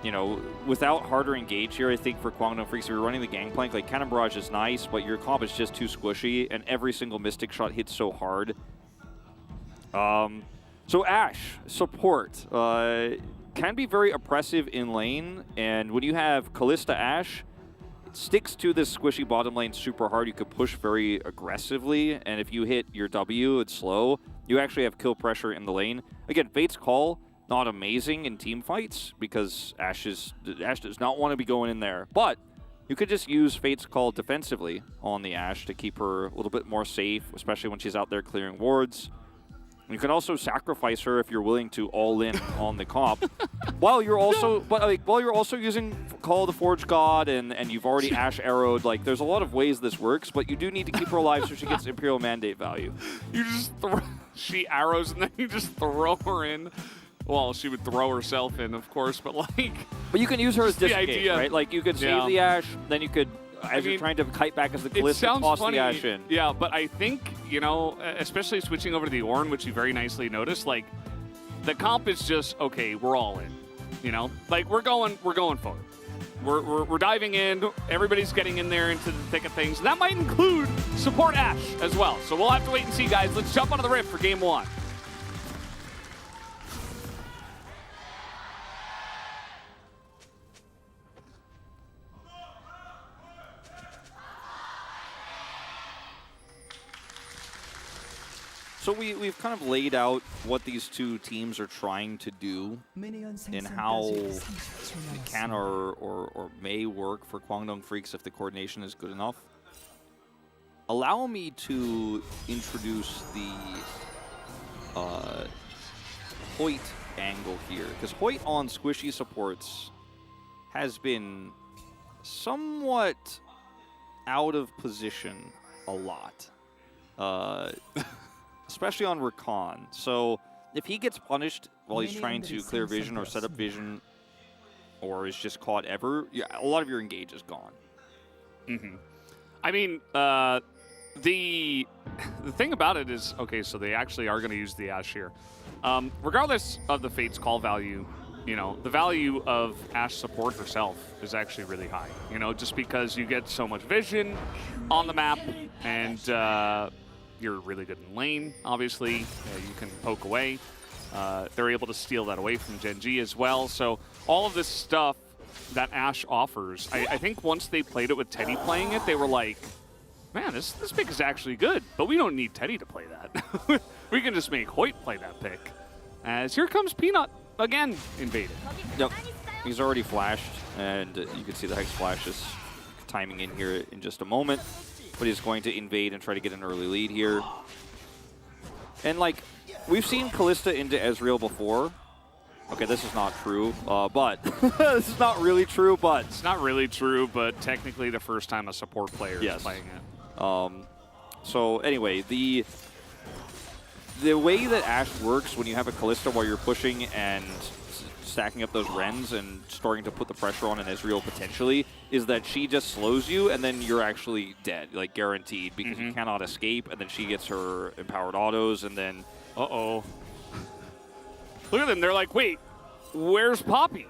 you know, without harder engage here, I think for Kwangdong Freaks, if you're running the Gangplank, like Cannon Barrage is nice, but your comp is just too squishy, and every single Mystic shot hits so hard. So Ashe, support, can be very oppressive in lane, and when you have Kalista Ashe, it sticks to this squishy bottom lane super hard. You could push very aggressively, and if you hit your W, it's slow. You actually have kill pressure in the lane. Again, Fate's Call, not amazing in team fights because Ashe does not want to be going in there. But you could just use Fate's Call defensively on the Ashe to keep her a little bit more safe, especially when she's out there clearing wards. You can also sacrifice her if you're willing to all in on the comp, while you're also using Call of the Forge God and you've already Ashe arrowed. Like, there's a lot of ways this works, but you do need to keep her alive so she gets Imperial Mandate value. You just she arrows and then you just throw her in. Well, she would throw herself in, of course, but like. But you can use her as the disengage, idea, right? Like, you could save the Ashe, then you could, as you're trying to kite back as the Kalista, toss the Ashe in. Yeah, but I think, you know, especially switching over to the Ornn, which you very nicely noticed, like, the comp is just, okay, we're all in, you know? Like, we're going forward. We're diving in. Everybody's getting in there into the thick of things. And that might include support Ashe as well. So we'll have to wait and see, guys. Let's jump onto the Rift for Game 1. So we've kind of laid out what these two teams are trying to do and how it can or may work for Kwangdong Freaks if the coordination is good enough. Allow me to introduce the Hoyt angle here, because Hoyt on squishy supports has been somewhat out of position a lot. Especially on Rakan. So if he gets punished while he's trying to clear vision or set up vision, or is just caught ever, yeah, a lot of your engage is gone. Mm-hmm. I mean, the thing about it is, okay, so they actually are going to use the Ashe here. Regardless of the Fate's Call value, you know, the value of Ashe support herself is actually really high. You know, just because you get so much vision on the map, and you're really good in lane, obviously. You can poke away. They're able to steal that away from Gen G as well. So all of this stuff that Ashe offers, I think once they played it with Teddy playing it, they were like, man, this pick is actually good, but we don't need Teddy to play that. We can just make Hoyt play that pick. As here comes Peanut again, invaded. Yep, he's already flashed, and you can see the Hex Flash is timing in here in just a moment. But he's going to invade and try to get an early lead here. And, like, we've seen Kalista into Ezreal before. Okay, this is not true, but this is not really true, but... It's not really true, but technically the first time a support player is playing it. So, anyway, the way that Ashe works when you have a Kalista while you're pushing and stacking up those Rens and starting to put the pressure on an Ezreal potentially is that she just slows you and then you're actually dead, like guaranteed, because you cannot escape, and then she gets her empowered autos, and then... Uh-oh. Look at them, they're like, wait, where's Poppy?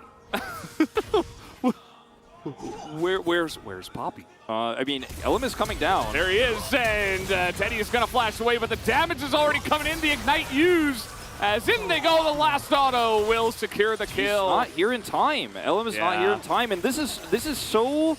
Where's Poppy? I mean, Elim is coming down. There he is, and Teddy is going to flash away, but the damage is already coming in. The Ignite used. As in they go, the last auto will secure the kill. He's not here in time. Elim is not here in time, and this is so...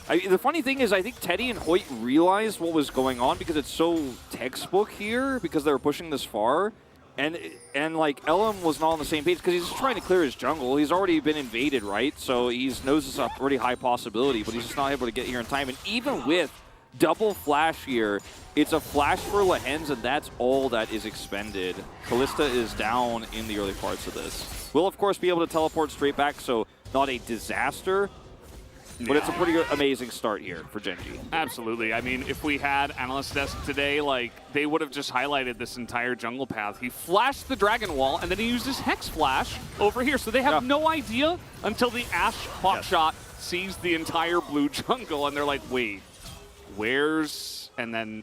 the funny thing is, I think Teddy and Hoyt realized what was going on because it's so textbook here, because they were pushing this far. And like, Elim was not on the same page because he's just trying to clear his jungle. He's already been invaded, right? So he knows it's a pretty high possibility, but he's just not able to get here in time. And even with double flash here. It's a flash for Lehens, and that's all that is expended. Kalista is down in the early parts of this. Will, of course, be able to teleport straight back, so not a disaster, but it's a pretty amazing start here for Gen.G. Absolutely. I mean, if we had Analyst Desk today, like, they would have just highlighted this entire jungle path. He flashed the Dragon Wall, and then he used his Hex Flash over here, so they have no idea until the Ashe Hawk Shot sees the entire blue jungle, and they're like, wait, where's... And then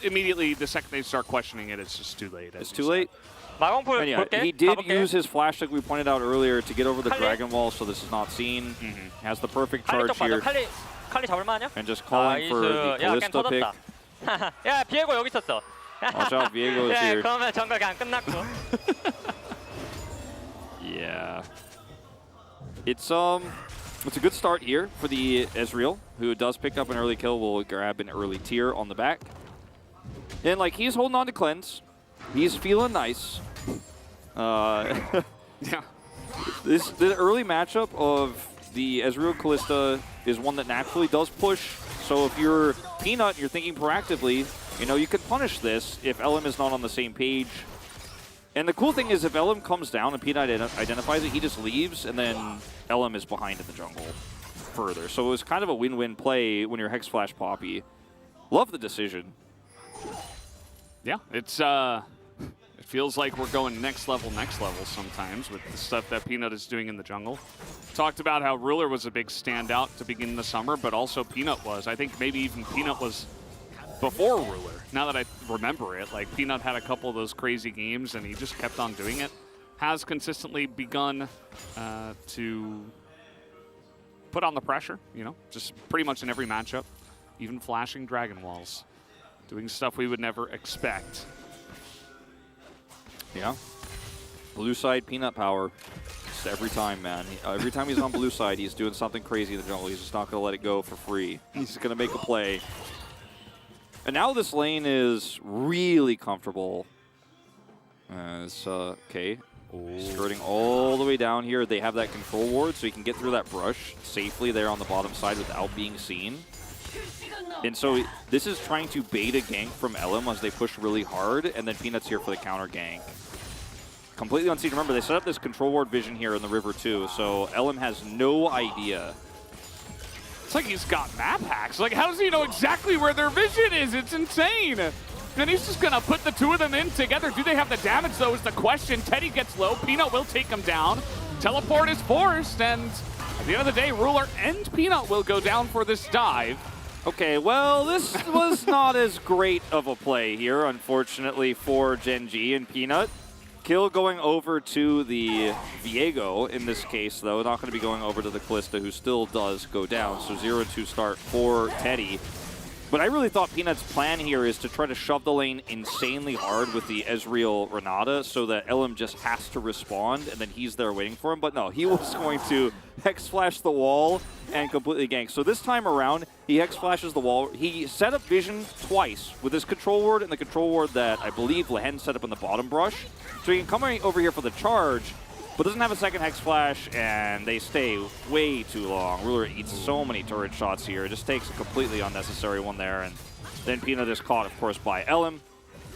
immediately, the second they start questioning it, it's just too late. It's too late? 마공풀 And yeah, 볼게. he did 가볼게. use his flash, like we pointed out earlier, to get over the 칼리? Dragon Wall, so this is not seen. Has the perfect 칼리 charge 쪽 here. 봐줘. 칼리 잡을만하냐? And just calling for the 야, 게임 Kalista pick. 터졌다. 야, 비에고 여기 있었어. Watch out, Viego is 야, here. 그러면 정글 그냥 끝났고. Yeah. It's a good start here for the Ezreal, who does pick up an early kill, will grab an early tier on the back. And like he's holding on to cleanse. He's feeling nice. Yeah. The early matchup of the Ezreal Kalista is one that naturally does push. So if you're Peanut, you're thinking proactively, you know, you can punish this if LM is not on the same page. And the cool thing is if LM comes down and Peanut identifies it, he just leaves, and then LM is behind in the jungle further. So it was kind of a win-win play when you're Hex Flash Poppy. Love the decision. Yeah, it's it feels like we're going next level sometimes with the stuff that Peanut is doing in the jungle. Talked about how Ruler was a big standout to begin the summer, but also Peanut was. I think maybe even Peanut was before Ruler. Now that I remember it, like Peanut had a couple of those crazy games and he just kept on doing it. Has consistently begun to put on the pressure, you know, just pretty much in every matchup, even flashing Dragon Walls. Doing stuff we would never expect. Yeah. Blue side Peanut power. Just every time, man. Every time he's on blue side, he's doing something crazy in the jungle. He's just not going to let it go for free. He's going to make a play. And now this lane is really comfortable. Okay. Skirting all the way down here. They have that control ward, so he can get through that brush safely there on the bottom side without being seen. And so this is trying to bait a gank from LM as they push really hard, and then Peanut's here for the counter gank. Completely unseen. Remember, they set up this control ward vision here in the river too, so LM has no idea. It's like he's got map hacks. Like, how does he know exactly where their vision is? It's insane. Then he's just going to put the two of them in together. Do they have the damage, though, is the question. Teddy gets low. Peanut will take him down. Teleport is forced, and at the end of the day, Ruler and Peanut will go down for this dive. Okay, well, this was not as great of a play here, unfortunately, for Gen.G and Peanut. Kill going over to the Viego in this case, though. Not going to be going over to the Kalista, who still does go down. So 0-2 start for Teddy. But I really thought Peanut's plan here is to try to shove the lane insanely hard with the Ezreal Renata so that LM just has to respond, and then he's there waiting for him. But no, he was going to Hex Flash the wall and completely gank. So this time around, he Hex Flashes the wall. He set up vision twice with his control ward and the control ward that I believe Lehen set up in the bottom brush. So he can come over here for the charge, but doesn't have a second Hex Flash, and they stay way too long. Ruler eats so many turret shots here. It just takes a completely unnecessary one there, and then Peanut is caught, of course, by LM.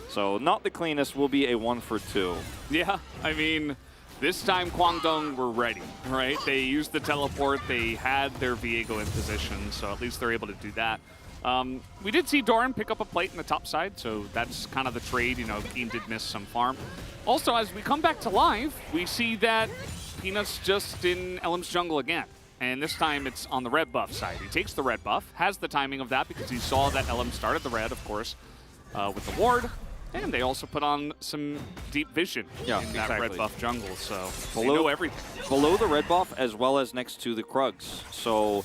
So not the cleanest, will be a 1 for 2. Yeah, I mean, this time Kwangdong were ready, right? They used the teleport. They had their Viego in position, so at least they're able to do that. We did see Doran pick up a plate in the top side, so that's kind of the trade. You know, Keem did miss some farm. Also, as we come back to live, we see that Peanut's just in LM's jungle again. And this time it's on the red buff side. He takes the red buff, has the timing of that because he saw that LM started the red, of course, with the ward. And they also put on some deep vision in that red buff jungle, so they know everything. Below the red buff as well as next to the Krugs. So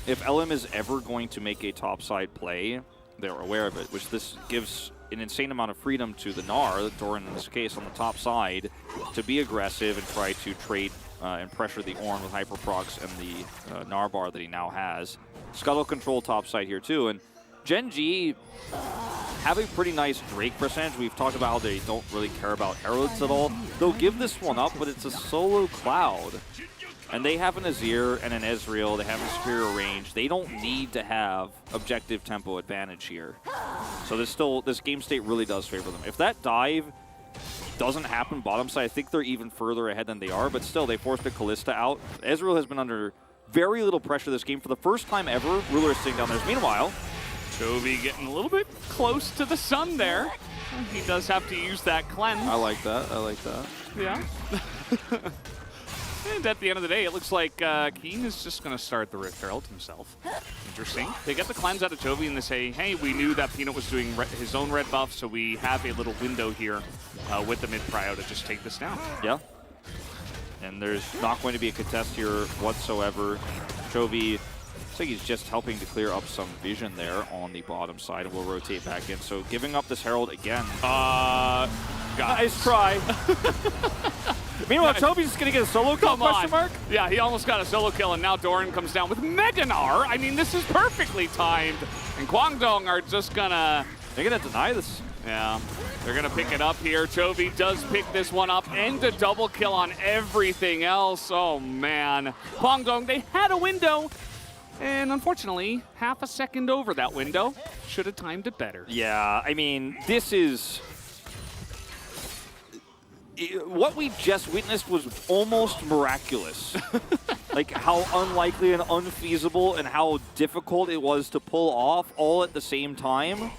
if LM is ever going to make a topside play, they're aware of it, which this gives an insane amount of freedom to the Gnar, Doran in this case, on the top side, to be aggressive and try to trade and pressure the Ornn with Hyperprocs and the Gnar bar that he now has. Scuttle control top side here too, and Gen.G have a pretty nice Drake percentage. We've talked about how they don't really care about Heralds at all. They'll give this one up, but it's a solo Cloud. And they have an Azir and an Ezreal. They have a superior range. They don't need to have objective tempo advantage here. So this game state really does favor them. If that dive doesn't happen bottom side, I think they're even further ahead than they are. But still, they forced a Kalista out. Ezreal has been under very little pressure this game for the first time ever. Ruler is sitting down there. Meanwhile, Chovy getting a little bit close to the sun there. He does have to use that cleanse. I like that. I like that. Yeah. And at the end of the day, it looks like Keen is just going to start the Rift Herald himself. Interesting. They get the cleanse out of Chovy and they say, hey, we knew that Peanut was doing his own red buff, so we have a little window here with the mid-prio to just take this down. Yeah. And there's not going to be a contest here whatsoever. Chovy, looks like he's just helping to clear up some vision there on the bottom side, and we'll rotate back in. So giving up this Herald again. Nice try. Meanwhile, Chovy's just going to get a solo kill, question mark? Yeah, he almost got a solo kill, and now Doran comes down with Mega Gnar. I mean, this is perfectly timed. And Guangdong are just going to... They're going to deny this. Yeah, they're going to pick it up here. Chovy does pick this one up, and a double kill on everything else. Oh, man. Guangdong, they had a window. And unfortunately, half a second over that window. Should have timed it better. Yeah, I mean, this is... What we just witnessed was almost miraculous. Like how unlikely and unfeasible and how difficult it was to pull off all at the same time.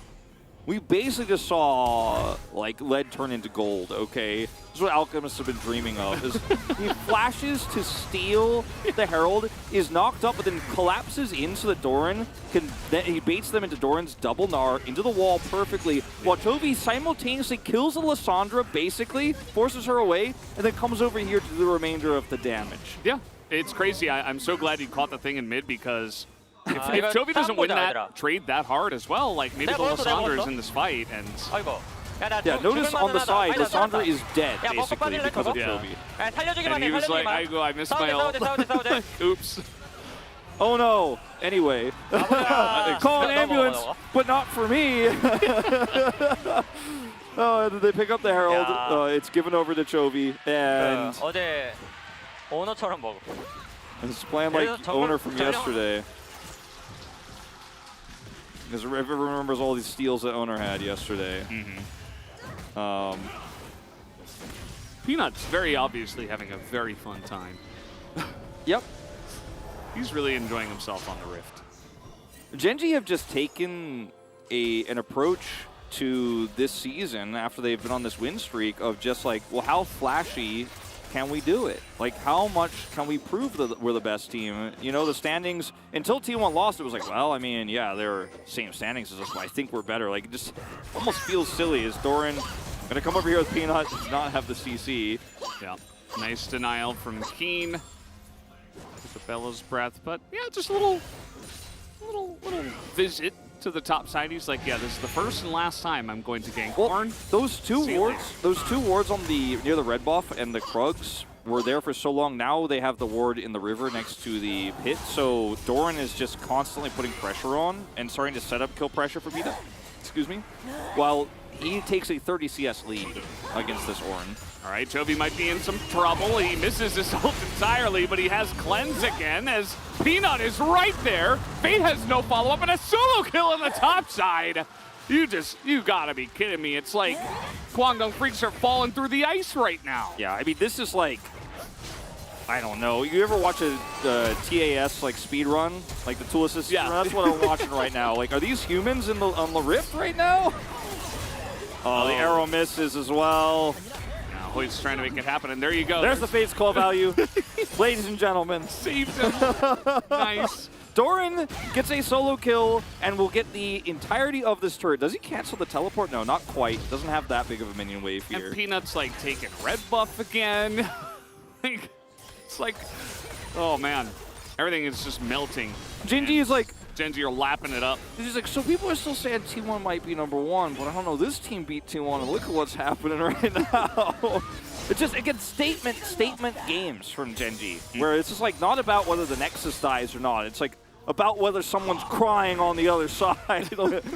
We basically just saw like lead turn into gold, okay? This is what alchemists have been dreaming of. Is he flashes to steal the Herald, is knocked up, but then collapses in so that Doran can, then he baits them into Doran's double Gnar into the wall perfectly, while Chovy simultaneously kills the Lissandra, basically, forces her away, and then comes over here to do the remainder of the damage. Yeah, it's crazy. I'm so glad he caught the thing in mid because if Chovy doesn't win that trade that hard as well, like maybe the Lissandra is in this fight and... Yeah, notice on the side, Lissandra is dead, basically, because of Chovy. And he was like, I missed my ult. Oops. Oh no. Anyway. Call an ambulance, but not for me. Oh, they pick up the Herald. It's given over to Chovy. And 어제 오너처럼 먹어. it's playing like Owner from yesterday. Because everyone remembers all these steals that Owner had yesterday. Peanut's very obviously having a very fun time. Yep. He's really enjoying himself on the Rift. Gen.G have just taken an approach to this season after they've been on this win streak of just like, well, how flashy can we do it? Like, how much can we prove that we're the best team? You know, the standings, until T1 lost, it was like, well, I mean, yeah, they're same standings as us, but I think we're better. Like, it just almost feels silly. Is Doran going to come over here with Peanut, does not have the CC? Yeah, nice denial from Keen. With the Bella's breath, but yeah, just a little visit to the top side. He's like, yeah, this is the first and last time I'm going to gank Ornn. Those two wards on the near the red buff and the Krugs were there for so long. Now they have the ward in the river next to the pit, so Doran is just constantly putting pressure on and starting to set up kill pressure for Peanut. Excuse me. While he takes a 30 CS lead against this Ornn. All right, Chovy might be in some trouble. He misses his ult entirely, but he has cleanse again as Peanut is right there. Fate has no follow-up and a solo kill on the top side. You gotta be kidding me. It's like Guangdong Freaks are falling through the ice right now. Yeah, I mean, this is like, I don't know. You ever watch a TAS like speed run, like the tool assist? Yeah, that's what I'm watching right now. Like, are these humans on the Rift right now? Oh, the arrow misses as well. Now Hoyt's trying to make it happen, and there you go. There's the Fate's Call value. Ladies and gentlemen. Saved him. Nice. Doran gets a solo kill and will get the entirety of this turret. Does he cancel the teleport? No, not quite. Doesn't have that big of a minion wave here. And Peanut's like taking red buff again. It's like, oh man. Everything is just melting. Gen.G is like, Gen.G are lapping it up. He's like, so people are still saying T1 might be #1, but I don't know, this team beat T1 and look at what's happening right now. It's just, again, statement games from Gen.G, where it's just like not about whether the Nexus dies or not. It's like, about whether someone's crying on the other side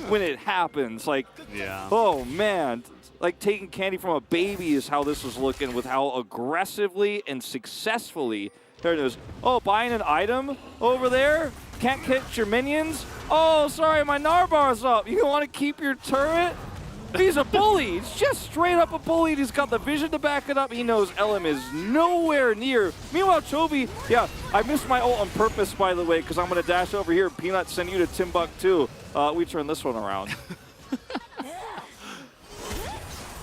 when it happens. Like, yeah. Oh man, like taking candy from a baby is how this is looking with how aggressively and successfully. There it is. Oh, buying an item over there? Can't catch your minions? Oh, sorry, my Narbar's up. You want to keep your turret? He's a bully. He's just straight up a bully. He's got the vision to back it up. He knows Elim is nowhere near. Meanwhile, Chovy, yeah, I missed my ult on purpose, by the way, because I'm going to dash over here. Peanut, send you to Timbuktu. We turn this one around.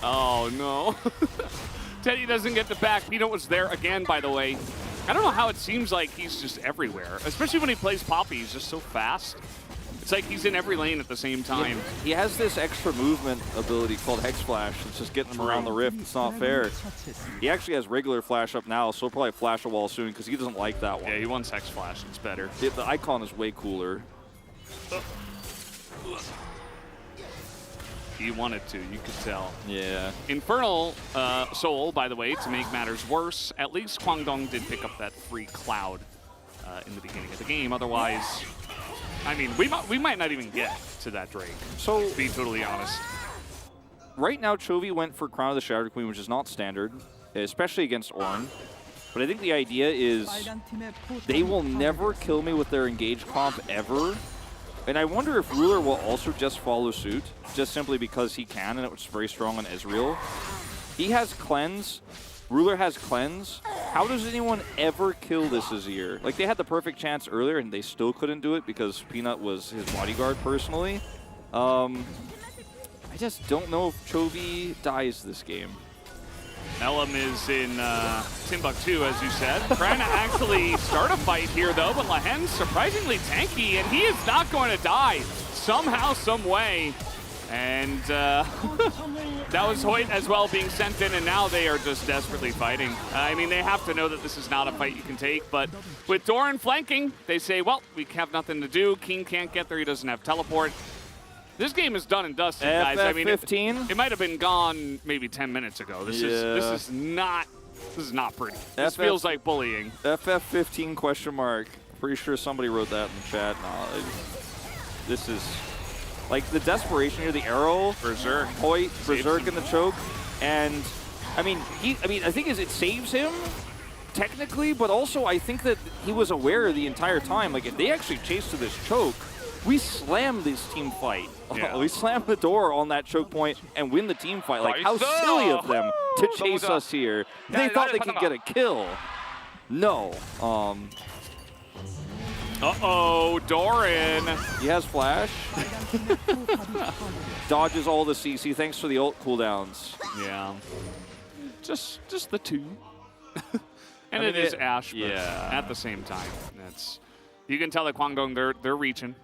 Oh, no. Teddy doesn't get the back. Peanut was there again, by the way. I don't know how it seems like he's just everywhere, especially when he plays Poppy. He's just so fast. It's like he's in every lane at the same time. Yeah, he has this extra movement ability called Hex Flash. It's just getting him around the rift. It's not fair. He actually has regular Flash up now, so he'll probably flash a wall soon because he doesn't like that one. Yeah, he wants Hex Flash. It's better. The icon is way cooler. He wanted to, you could tell. Yeah. Infernal Soul, by the way, to make matters worse, at least Kwangdong did pick up that free cloud in the beginning of the game. Otherwise, I mean, we might not even get to that Drake, so to be totally honest. Right now, Chovy went for Crown of the Shattered Queen, which is not standard, especially against Ornn. But I think the idea is they will never kill me with their engage comp ever. And I wonder if Ruler will also just follow suit, just simply because he can, and it was very strong on Ezreal. He has Cleanse. Ruler has Cleanse. How does anyone ever kill this Azir? Like, they had the perfect chance earlier, and they still couldn't do it because Peanut was his bodyguard personally. I just don't know if Chovy dies this game. Elim is in Timbuktu, as you said. Trying to actually start a fight here, though, but Lahen's surprisingly tanky, and he is not going to die somehow, some way. And that was Hoyt as well being sent in, and now they are just desperately fighting. I mean, they have to know that this is not a fight you can take, but with Doran flanking, they say, well, we have nothing to do. King can't get there. He doesn't have teleport. This game is done and dusted, guys. I mean, it might have been gone maybe 10 minutes ago. This is not pretty. This feels like bullying. FF15 question mark. Pretty sure somebody wrote that in the chat. No, this is like the desperation here. The arrow, Berserk, Hoyt, Berserk in the choke, and I mean, I think it saves him technically, but also I think that he was aware the entire time. Like if they actually chase to this choke, we slam this team fight. Yeah. We slam the door on that choke point and win the team fight. Like, how silly of them to chase us here. They thought they could get a kill. No. Uh-oh, Doran. He has Flash. Dodges all the CC. Thanks for the ult cooldowns. Yeah. Just the two. And it is Ashe, but at the same time, you can tell that Kwangdong, they're reaching.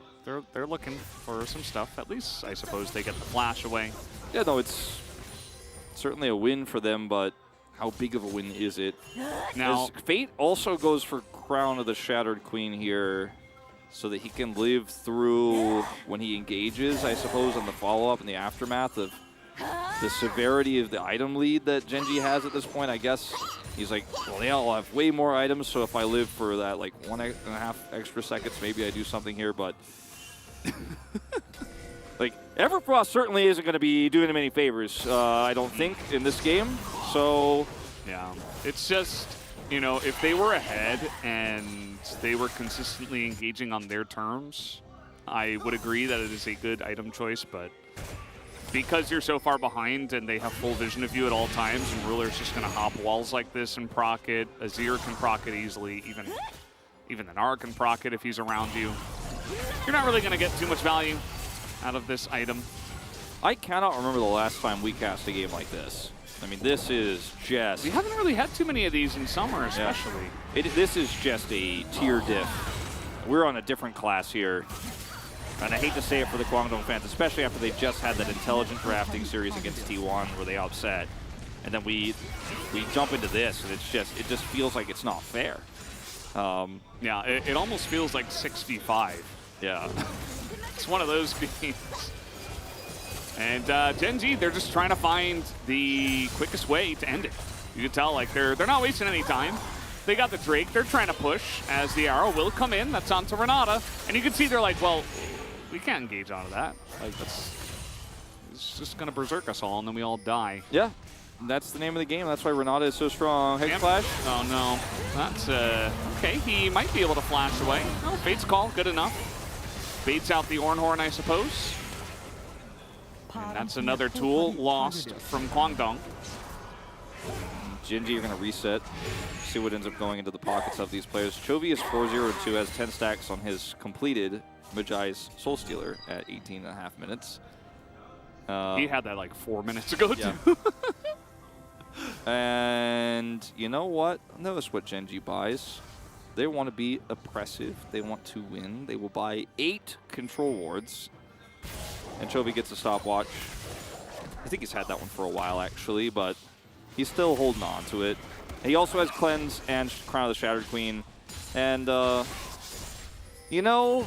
They're looking for some stuff. At least, I suppose, they get the flash away. Yeah, no, it's certainly a win for them, but how big of a win is it? Now, Fate also goes for Crown of the Shattered Queen here so that he can live through when he engages, I suppose, on the follow-up and the aftermath of the severity of the item lead that Genji has at this point. I guess he's like, well, they all have way more items, so if I live for that, like, 1.5 extra seconds, maybe I do something here, but like, Everfrost certainly isn't going to be doing him any favors, I don't think, in this game. So, yeah, it's just, you know, if they were ahead and they were consistently engaging on their terms, I would agree that it is a good item choice, but because you're so far behind and they have full vision of you at all times, and Ruler's just going to hop walls like this and proc it, Azir can proc it easily, even the Nara can proc it if he's around you. You're not really going to get too much value out of this item. I cannot remember the last time we cast a game like this. I mean, this is just... We haven't really had too many of these in summer, especially. Yeah. This is just a tier diff. We're on a different class here. And I hate to say it for the Kwangdong fans, especially after they just had that intelligent drafting series against T1 where they upset. And then we jump into this, and it just feels like it's not fair. Yeah, it almost feels like 6v5. Yeah. It's one of those games. And Genji, they're just trying to find the quickest way to end it. You can tell, like, they're not wasting any time. They got the Drake. They're trying to push as the arrow will come in. That's onto Renata. And you can see they're like, well, we can't engage onto that. Like, it's just going to berserk us all, and then we all die. Yeah. That's the name of the game. That's why Renata is so strong. Hex Yep. Flash. Oh, no. That's, okay. He might be able to flash away. Oh, Fate's call. Good enough. Baits out the Ornhorn, I suppose. And that's another tool lost from Kwangdong. Genji are going to reset. See what ends up going into the pockets of these players. Chovy is 4-0-2, has 10 stacks on his completed Magi Soul Stealer at 18.5 minutes. He had that like 4 minutes ago, yeah. too. And you know what? Notice what Genji buys. They want to be oppressive. They want to win. They will buy 8 control wards. And Chovy gets a stopwatch. I think he's had that one for a while, actually, but he's still holding on to it. And he also has Cleanse and Crown of the Shattered Queen. And, you know,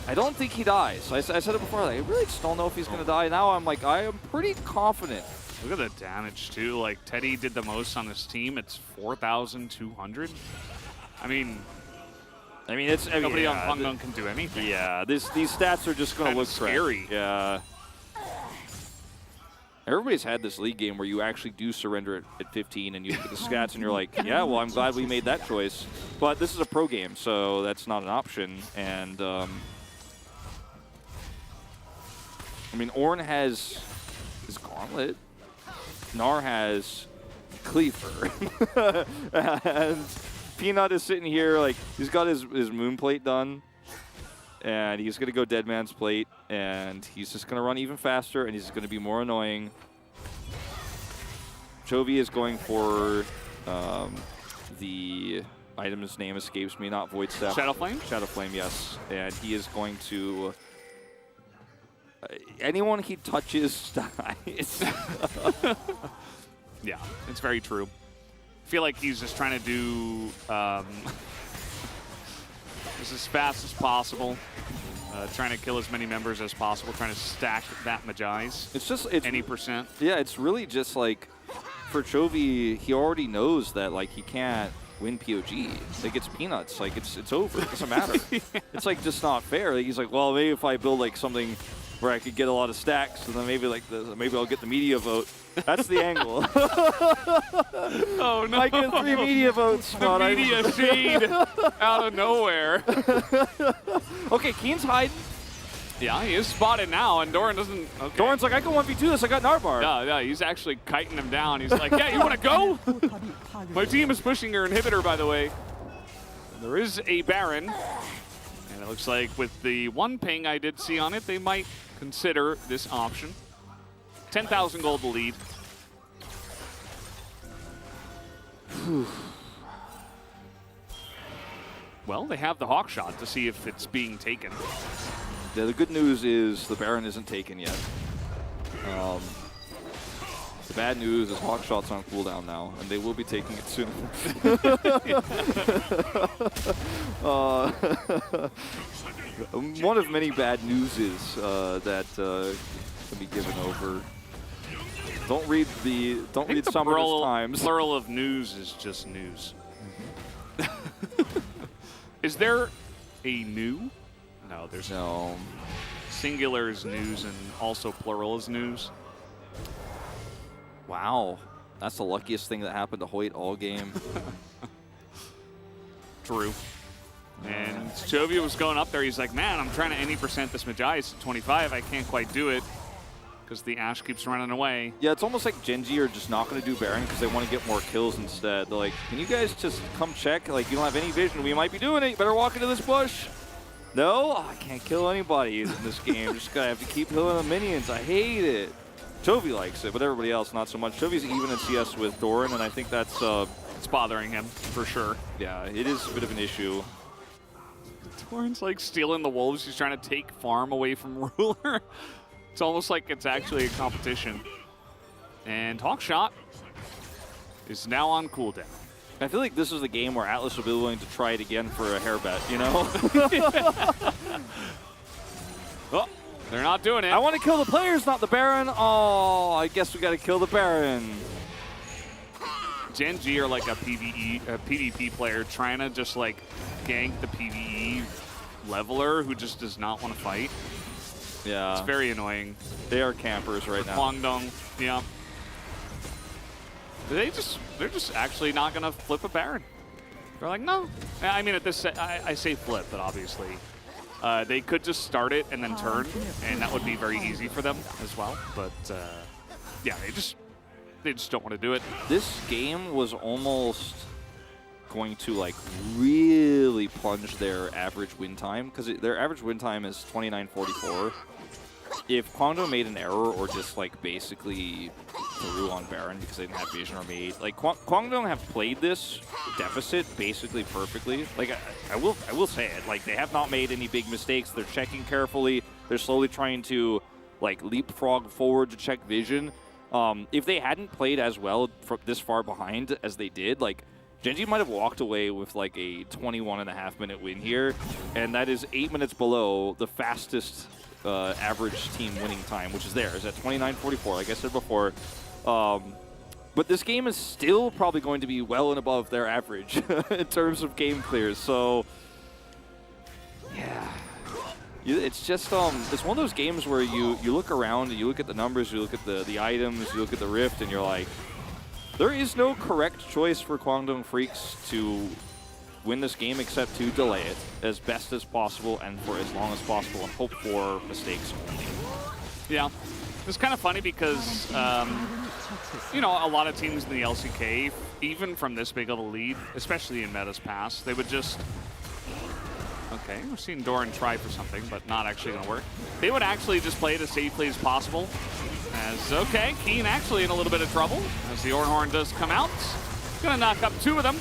I don't think he dies. I said it before. Like, I really just don't know if he's going to die. Now I'm like, I am pretty confident. Look at the damage, too. Like, Teddy did the most on his team. It's 4,200. I mean, it's nobody on Kwangdong can do anything. Yeah, these stats are just going to look scary. Yeah. Everybody's had this league game where you actually do surrender at 15 and you look at the stats and you're like, yeah, well, I'm glad we made that choice. But this is a pro game, so that's not an option. And, I mean, Ornn has his Gauntlet. Gnar has Cleaver. And Peanut is sitting here, like, he's got his moon plate done. And he's going to go Dead Man's Plate. And he's just going to run even faster, and he's going to be more annoying. Chovy is going for the item's name escapes me, not Void Staff. Shadow Flame? Shadow Flame, yes. And he is going to... anyone he touches dies. Yeah, it's very true. I feel like he's just trying to do this as fast as possible. Trying to kill as many members as possible, trying to stack that Magi's. It's just any percent. Yeah, it's really just like for Chovy, he already knows that like he can't win POG. Like it's peanuts. Like it's over. It doesn't matter. Yeah. It's like just not fair. Like, he's like, well, maybe if I build like something where I could get a lot of stacks, and then maybe like maybe I'll get the media vote. That's the angle. Oh no! I get 3 media votes. The media shade out of nowhere. Okay, Keen's hiding. Yeah, he is spotted now, and Doran doesn't. Okay. Doran's like, I can 1v2 this. I got Narbar. Yeah, he's actually kiting him down. He's like, yeah, you want to go? My team is pushing your inhibitor, by the way. There is a Baron, and it looks like with the 1 ping I did see on it, they might consider this option. 10,000 gold to lead. Well, they have the Hawk Shot to see if it's being taken. Yeah, the good news is the Baron isn't taken yet. The bad news is Hawk Shot's on cooldown now, and they will be taking it soon. One of many bad newses that can be given over. Don't read Summer's Times. Plural of news is just news. Is there a new? No, there's no. Singular is news and also plural is news. Wow, that's the luckiest thing that happened to Hoyt all game. True. And Chovy was going up there. He's like, man, I'm trying to any percent this Magi's at 25. I can't quite do it because the Ashe keeps running away. Yeah, it's almost like Genji are just not going to do Baron because they want to get more kills instead. They're like, can you guys just come check? Like, you don't have any vision. We might be doing it. You better walk into this bush. No, I can't kill anybody in this game. Just gotta have to keep killing the minions. I hate it. Chovy likes it, but everybody else not so much. Chovy's even in CS with Doran, and I think that's it's bothering him for sure. Yeah, it is a bit of an issue. Doran's like stealing the wolves. He's trying to take farm away from Ruler. It's almost like it's actually a competition. And Hawk Shot is now on cooldown. I feel like this is the game where Atlas will be willing to try it again for a hair bet, you know? Oh, they're not doing it. I want to kill the players, not the Baron. Oh, I guess we got to kill the Baron. Gen G are like a PvP player trying to just like gank the PvE leveler who just does not want to fight. Yeah. It's very annoying. They are campers right now. Kwangdong, yeah. They're just actually not gonna flip a Baron. They're like, no. I mean, at this, I say flip, but obviously, they could just start it and then turn, and that would be very easy for them as well. But yeah, they just don't want to do it. This game was almost going to like really plunge their average win time, because their average win time is 29:44. If Kwangdong made an error or just like basically threw on Baron because they didn't have vision or made, like Kwangdong have played this deficit basically perfectly. Like I will say it, like they have not made any big mistakes. They're checking carefully. They're slowly trying to like leapfrog forward to check vision. If they hadn't played as well from this far behind as they did, like Gen G might have walked away with like a 21.5-minute win here, and that is 8 minutes below the fastest average team winning time, which is theirs at 29:44, like I said before. But this game is still probably going to be well and above their average in terms of game clears. So, yeah. It's just, it's one of those games where you look around and you look at the numbers, you look at the items, you look at the Rift, and you're like, there is no correct choice for Kwangdong Freaks to win this game except to delay it as best as possible and for as long as possible and hope for mistakes only. Yeah. It's kind of funny because, you know, a lot of teams in the LCK, even from this big of a lead, especially in Meta's past, they would just... Okay, we're seeing Doran try for something, but not actually going to work. They would actually just play it as safely as possible. As, okay, Keen actually in a little bit of trouble as the Ornhorn does come out. Gonna knock up two of them.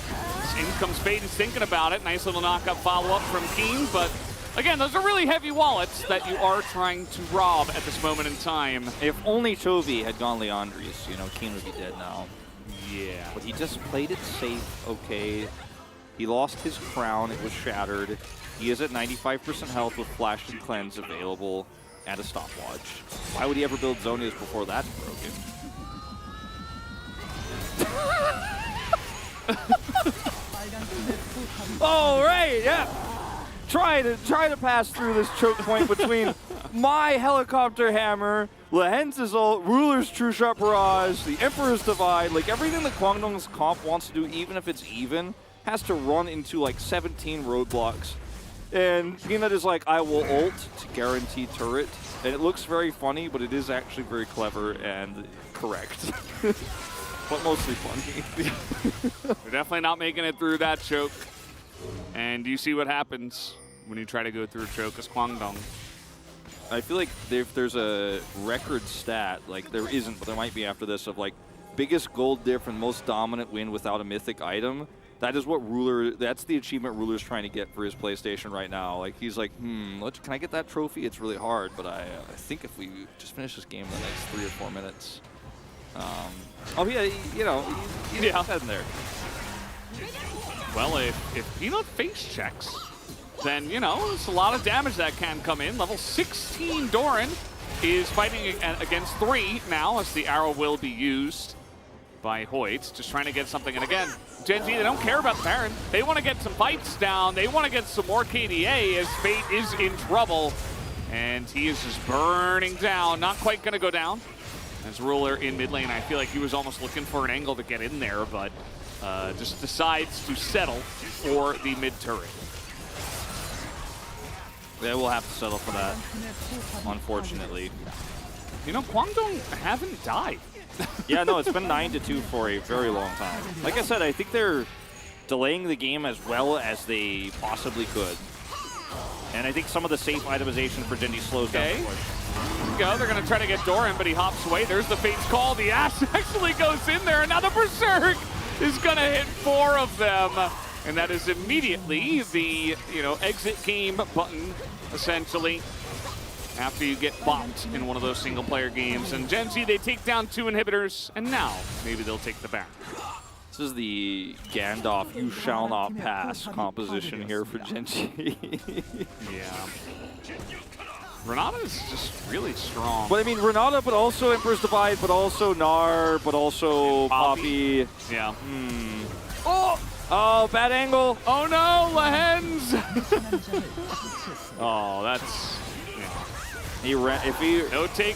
In comes Baden's thinking about it. Nice little knock-up follow-up from Keen, but again, those are really heavy wallets that you are trying to rob at this moment in time. If only Chovy had gone Leandrius, you know, Keen would be dead now. Yeah. But he just played it safe, okay. He lost his crown, it was shattered. He is at 95% health with Flash and Cleanse available and a stopwatch. Why would he ever build Zonias before that's broken? Oh, right, yeah. Try to pass through this choke point between my helicopter hammer, Lehenz's ult, Ruler's True Shot Barrage, the Emperor's Divide, like everything that Kwangdong's comp wants to do, even if it's even, has to run into like 17 roadblocks. And Peanut is like, I will ult to guarantee turret. And it looks very funny, but it is actually very clever and correct. But mostly funny. We're definitely not making it through that choke. And you see what happens when you try to go through a choke as Kwangdong. I feel like if there's a record stat, like there isn't, but there might be after this, of like biggest gold diff and most dominant win without a mythic item, that is what Ruler, that's the achievement Ruler's trying to get for his PlayStation right now. Like he's like, can I get that trophy? It's really hard, but I think if we just finish this game in the next 3 or 4 minutes. Oh yeah, you know, he's in there. Well, if Peanut face checks, then, you know, it's a lot of damage that can come in. Level 16 Doran is fighting against 3 now as the arrow will be used by Hoyt. Just trying to get something. And again, Gen G, they don't care about the Baron. They want to get some fights down. They want to get some more KDA as Fate is in trouble. And he is just burning down. Not quite going to go down. As Ruler in mid lane, I feel like he was almost looking for an angle to get in there, but just decides to settle for the mid turret. Yeah, we'll have to settle for that, unfortunately. You know, Kwangdong haven't died. Yeah, no, it's been 9-2 for a very long time. Like I said, I think they're delaying the game as well as they possibly could. And I think some of the safe itemization for Gen G slows down the push. There we go. They're going to try to get Doran, but he hops away. There's the Fate's Call. The Ash actually goes in there. Now the Berserk is going to hit 4 of them. And that is immediately the, you know, exit game button, essentially, after you get bopped in one of those single-player games. And Gen G, they take down 2 inhibitors, and now maybe they'll take the Baron. This is the Gandalf "You Shall Not Pass" composition here for Gen G. Yeah. Renata is just really strong. But I mean, Renata, but also Emperor's Divide, but also Gnar, but also Poppy. Yeah. Oh, bad angle. Oh no, Lehens! Oh, that's... Yeah. If he... No take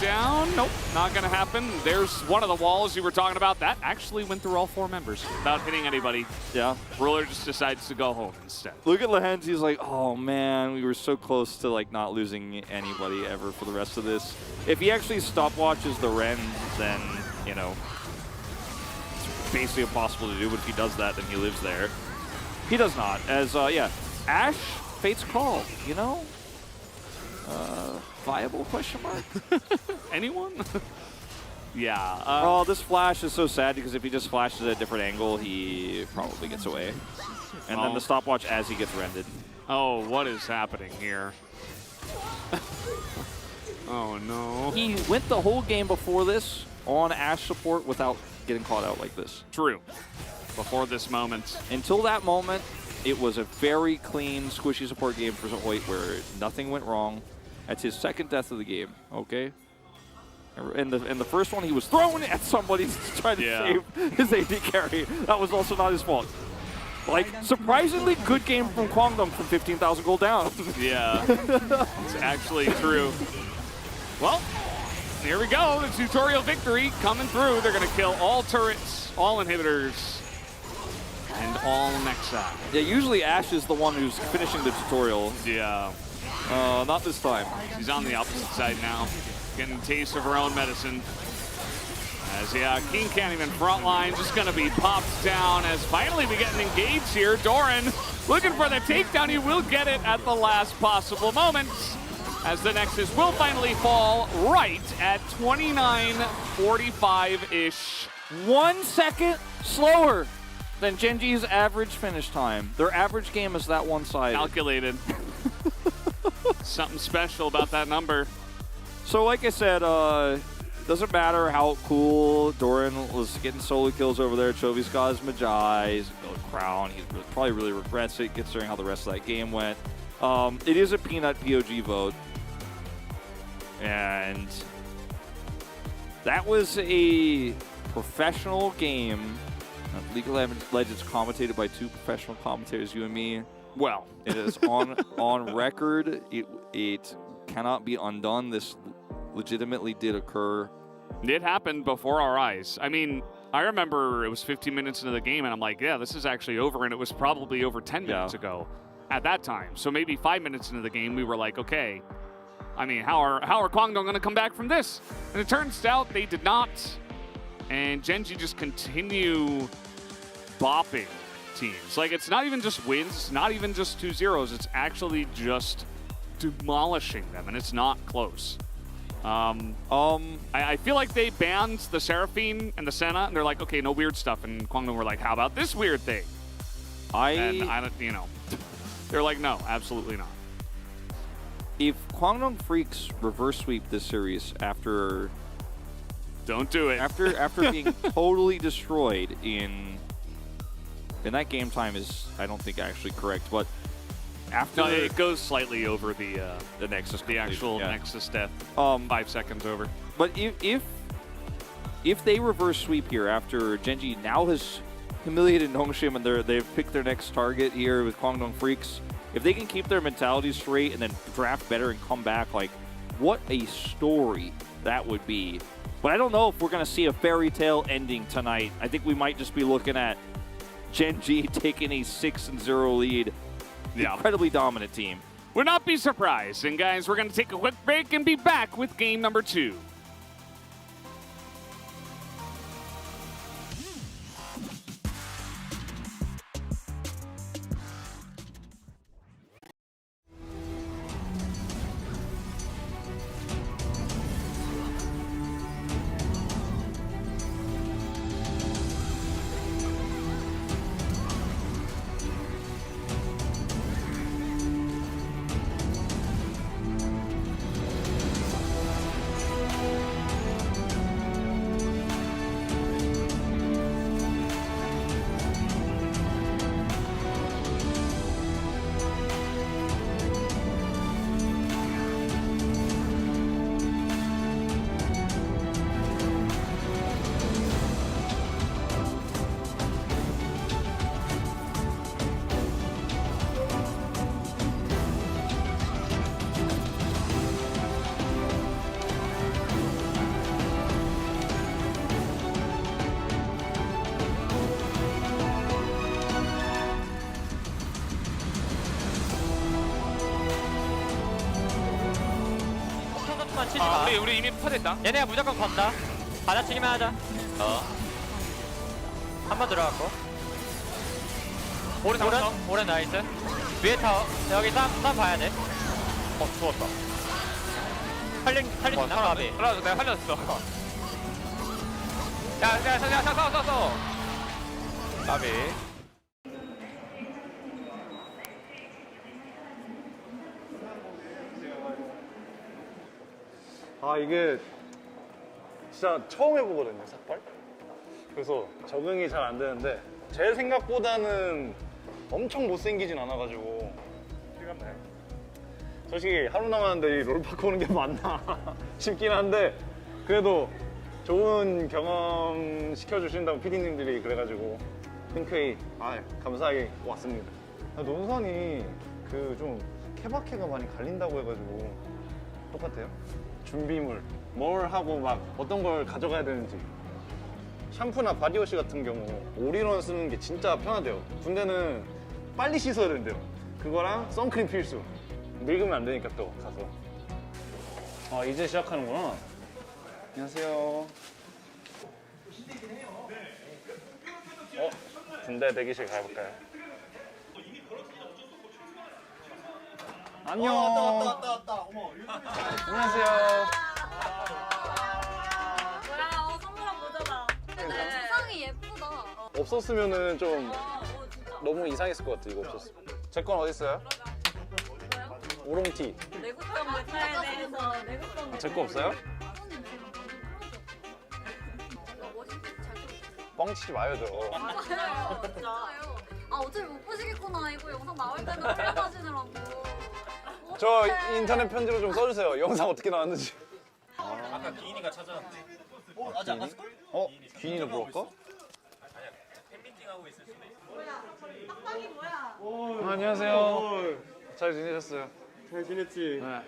down. Nope, not gonna happen. There's one of the walls you were talking about. That actually went through all 4 members without hitting anybody. Yeah. Ruler just decides to go home instead. Look at Lehens. He's like, oh man, we were so close to like not losing anybody ever for the rest of this. If he actually stopwatches the Ren, then, you know, it's basically impossible to do. But if he does that, then he lives there. He does not. As, yeah, Ashe, Fate's Call, you know? Viable question mark? Anyone? Yeah. Oh, this flash is so sad because if he just flashes at a different angle, he probably gets away. And then the stopwatch as he gets rended. Oh, what is happening here? Oh no. He went the whole game before this on Ashe support without getting caught out like this. True. Before this moment. Until that moment, it was a very clean, squishy support game for Hoyt where nothing went wrong. That's his second death of the game, okay? And the first one, he was thrown at somebody to try to save his AD carry. That was also not his fault. Like, surprisingly good game from Kwangdong from 15,000 gold down. Yeah, it's actually true. Well, here we go. The tutorial victory coming through. They're going to kill all turrets, all inhibitors, and all Nexa. Yeah, usually Ashe is the one who's finishing the tutorial. Yeah. Not this time. She's on the opposite side now, getting a taste of her own medicine. As, yeah, King can't even frontline, just gonna be popped down as finally we get an engage here. Doran looking for the takedown, he will get it at the last possible moment. As the Nexus will finally fall right at 29:45-ish. 1 second slower than Genji's average finish time. Their average game is that one-sided. Calculated. Something special about that number. So like I said, doesn't matter how cool Doran was getting solo kills over there. Chovy's got his Magi, he's got a crown. He probably really regrets it considering how the rest of that game went. It is a peanut POG vote. And that was a professional game. League of Legends commentated by 2 professional commentators, you and me. Well, it is on record. It cannot be undone. This legitimately did occur. It happened before our eyes. I mean, I remember it was 15 minutes into the game, and I'm like, yeah, this is actually over, and it was probably over 10 minutes ago at that time. So maybe 5 minutes into the game, we were like, okay, I mean, how are Kwangdong going to come back from this? And it turns out they did not, and Genji just continue bopping teams. Like, it's not even just wins, it's not even just 2-0s, it's actually just demolishing them, and it's not close. I feel like they banned the Seraphine and the Senna, and they're like, okay, no weird stuff, and Kwangdong were like, how about this weird thing? And I don't, you know, they're like, no, absolutely not. If Kwangdong Freaks reverse sweep this series after... Don't do it. After being totally destroyed in that game time is, I don't think, actually correct, but after... No, it goes slightly over the Nexus, the actual Nexus death, 5 seconds over. But if they reverse sweep here after Genji now has humiliated Nongshim and they've picked their next target here with Kwangdong Freaks, if they can keep their mentality straight and then draft better and come back, like, what a story that would be. But I don't know if we're going to see a fairy tale ending tonight. I think we might just be looking at Genji taking a 6-0 lead. Yeah. Incredibly dominant team. Would not be surprised. And guys, we're going to take a quick break and be back with game number 2. 턴만 치지 마. 우리 이미 퍼냈다. 얘네가 무조건 건다. 받아치기만 하자. 한 번 들어갔고. 오른 나이스. 위에 타워. 여기 쌈 봐야 돼. 죽었다. 살린 나비. 알았어, 내가 살렸어. 야, 서. 나비. 아 이게 진짜 처음 해보거든요, 삭발. 그래서 적응이 잘 안 되는데 제 생각보다는 엄청 못생기진 않아가지고 실감 나요? 솔직히 하루 남았는데 이 롤파크 오는 게 맞나 싶긴 한데 그래도 좋은 경험 시켜주신다고 PD님들이 그래가지고 흔쾌히 감사하게 왔습니다. 논선이 그 좀 케바케가 많이 갈린다고 해가지고 똑같아요? 준비물 뭘 하고 막 어떤 걸 가져가야 되는지 샴푸나 바디워시 같은 경우 올인원 쓰는 게 진짜 편하대요. 군대는 빨리 씻어야 된대요. 그거랑 선크림 필수. 늙으면 안 되니까 또 가서. 아 이제 시작하는구나. 안녕하세요. 군대 대기실 가볼까요? 안녕. 왔다. 어머. 안녕하세요. 뭐야, 선물 한번 보자다. 의상이 예쁘다. 없었으면은 좀 너무 이상했을 것 같아. 이거 없었으면. 제 건 어디 있어요? 오롱티. 내구성 메타에 대해서 내구성. 제 거 없어요? 뻥치지 마요 저. 맞아요, 진짜요. 아 어차피 못 보시겠구나. 이거 영상 나올 때는 올려가시느라고. 저 인터넷 편지로 좀 써주세요. 영상 어떻게 나왔는지. 아까 기인이가 찾아왔는데. 아직 안 갔을걸? 기인이를 물어볼까? 팬미팅하고 있을 수도 있어. 빡빡이 뭐야? 안녕하세요. 잘 지내셨어요? 잘 지냈지? 네.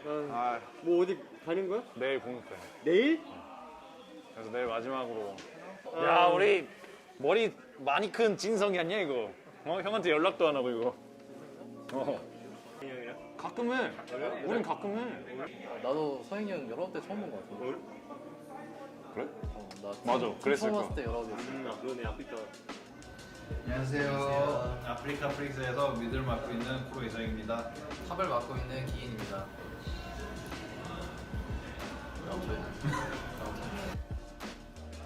뭐 어디 가는 거야? 내일 공육회. 내일? 그래서 내일 마지막으로. 아. 야 우리 머리 많이 큰 진성이 아니야 이거? 형한테 연락도 안 하고 이거. 가끔 해. 우린 가끔 해. 나도 서인이 형 19대 처음 본 것 같은데. 그래? 나 맞아, 그랬을 처음 거야. 봤을 때 19대. 그러네, 아프리카. 안녕하세요. 아프리카 프릭스에서 미드를 맡고 있는 프로 이상입니다. 탑을 맡고 있는 기인입니다.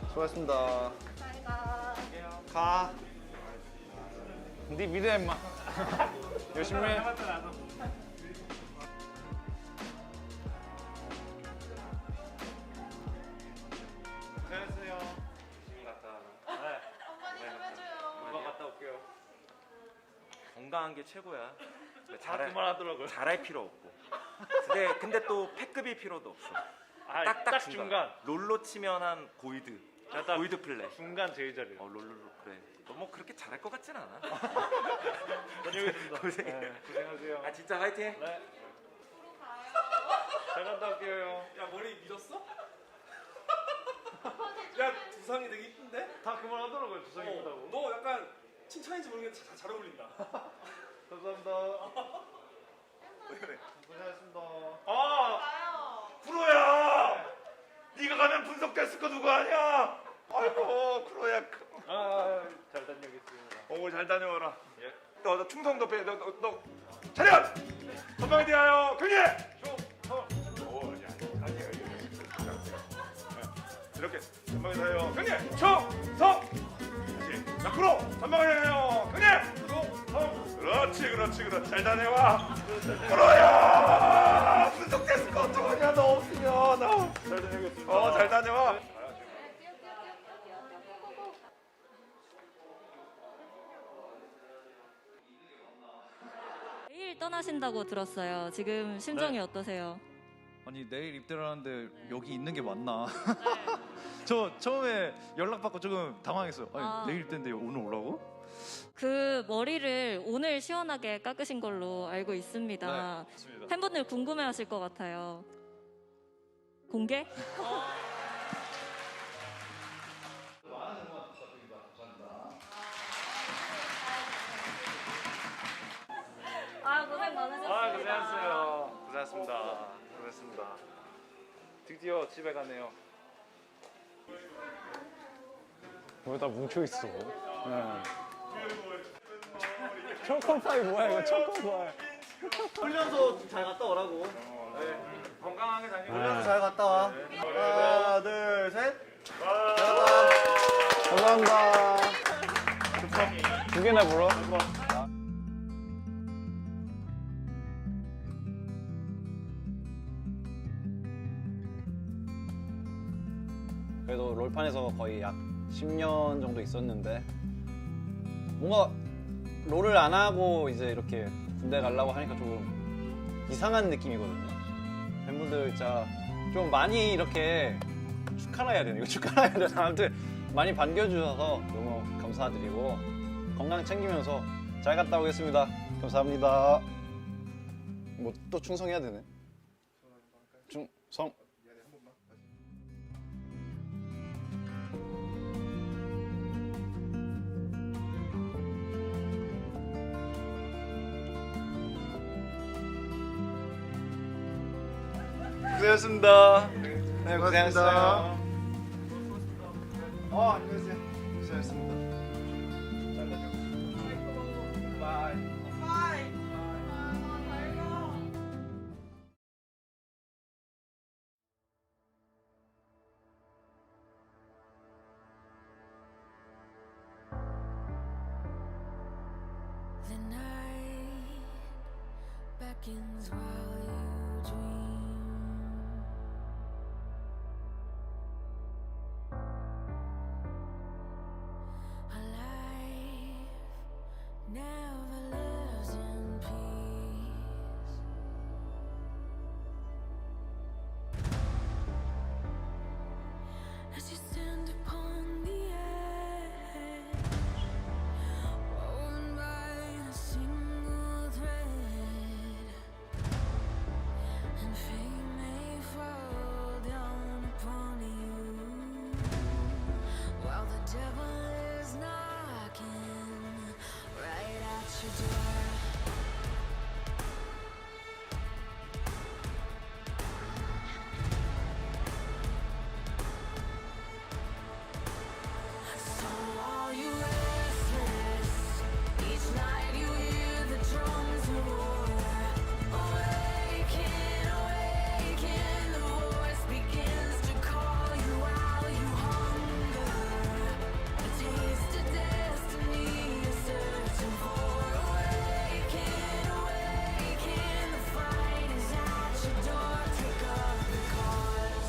수고하셨습니다. 가. 네 미래 임마. 열심히 해. 안녕하세요. 한마디 좀 해줘요. 금방 갔다 올게요. 건강한 게 최고야. 그만하더라고요. 잘할 필요 없고. 근데 또 패급일 필요도 없어. 딱 중간. 롤로 치면 한 골드. 골드 플레이. 중간 제일 잘해. 롤로 그래. 너 뭐 그렇게 잘할 것 같진 않아. 다녀오겠습니다. 고생하세요. 아 진짜 화이팅. 네. 잘 갔다 올게요. 야 머리 밀었어? 야 두상이 되게 이쁜데? 다 그만하더라고요. 두상이 이쁘다고. 너 약간 칭찬인지 모르겠는데 잘 어울린다. 감사합니다. 고생하셨습니다. 프로야! 네가 가면 분석됐을 거 누가 아냐? 아이고 프로야. 잘 다녀오겠습니다. 잘 다녀와라. 예. 너 충성도 배. 너 차렷! 전방에 대하여 경례! 이렇게 전방에 대하여 경례! 충성! 다시 옆으로 전방에 대하여 경례! 충성! 그렇지. 잘 다녀와. 프로야! 분석됐을 거 어떡하냐 너 없으면. 잘 다녀오겠습니다. 잘 다녀와. 내일 떠나신다고 들었어요. 지금 심정이 어떠세요? 아니 내일 입대를 하는데 여기 있는 게 맞나? 저 처음에 연락받고 조금 당황했어요. 아니 내일 입대인데 오늘 오라고? 그 머리를 오늘 시원하게 깎으신 걸로 알고 있습니다. 네, 맞습니다. 팬분들 궁금해하실 것 같아요. 공개? 아 고생 많으셨어요. 고생하셨어요. 고생하셨습니다. 드디어 집에 가네요. 왜 다 뭉쳐 있어? 초코파이 뭐야 이거 초코파이. 훈련소 잘 갔다 오라고. 건강하게 다니고. 훈련소 잘 갔다 와. 하나, 둘, 셋. 감사합니다. 두 개나 불어? 그래도 롤판에서 거의 약 10년 정도 있었는데 뭔가 롤을 안 하고 이제 이렇게 군대 가려고 하니까 좀 이상한 느낌이거든요. 팬분들 진짜 좀 많이 이렇게 축하라 해야 되나? 이거 축하라 해야 되나? 아무튼 많이 반겨주셔서 너무 감사드리고 건강 챙기면서 잘 갔다 오겠습니다. 감사합니다. 뭐 또 충성해야 되네. 충성. 고생하셨습니다. 네, 고생하셨어요. 안녕하세요. 고생하셨습니다. 잘 다녀. 바이. The night beckons while you dream. A life never lives in peace. As you stand upon the edge, woven by a single thread, and fate may fall down upon you, while the devil is knocking right at your door. So are you restless? Each night you hear the drums of war. Awaken, awaken, the voice begins to call you while you hunger. A taste of destiny you're searching for. Awaken, awaken, the fight is at your door. Take up the cause.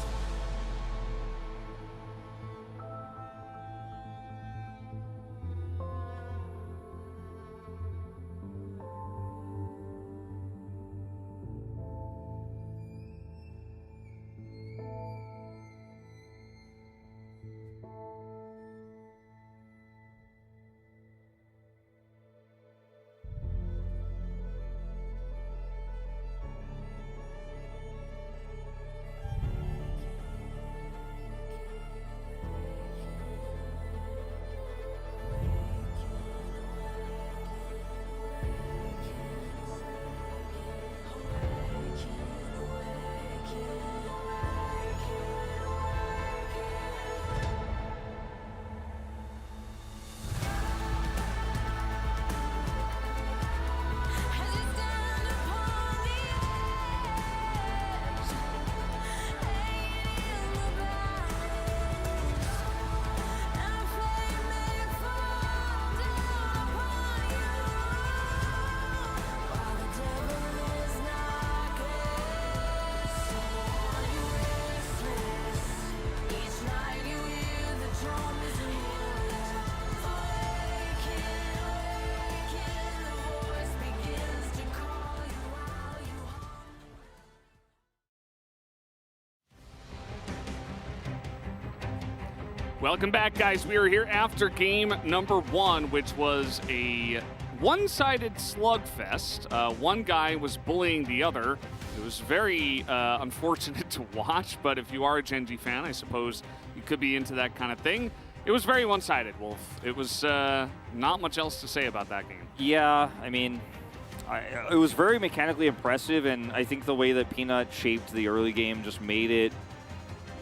Welcome back, guys. We are here after game number 1, which was a one-sided slugfest. One guy was bullying the other. It was very unfortunate to watch, but if you are a Gen G fan, I suppose you could be into that kind of thing. It was very one-sided, Wolf. It was not much else to say about that game. Yeah, I mean, it was very mechanically impressive, and I think the way that Peanut shaped the early game just made it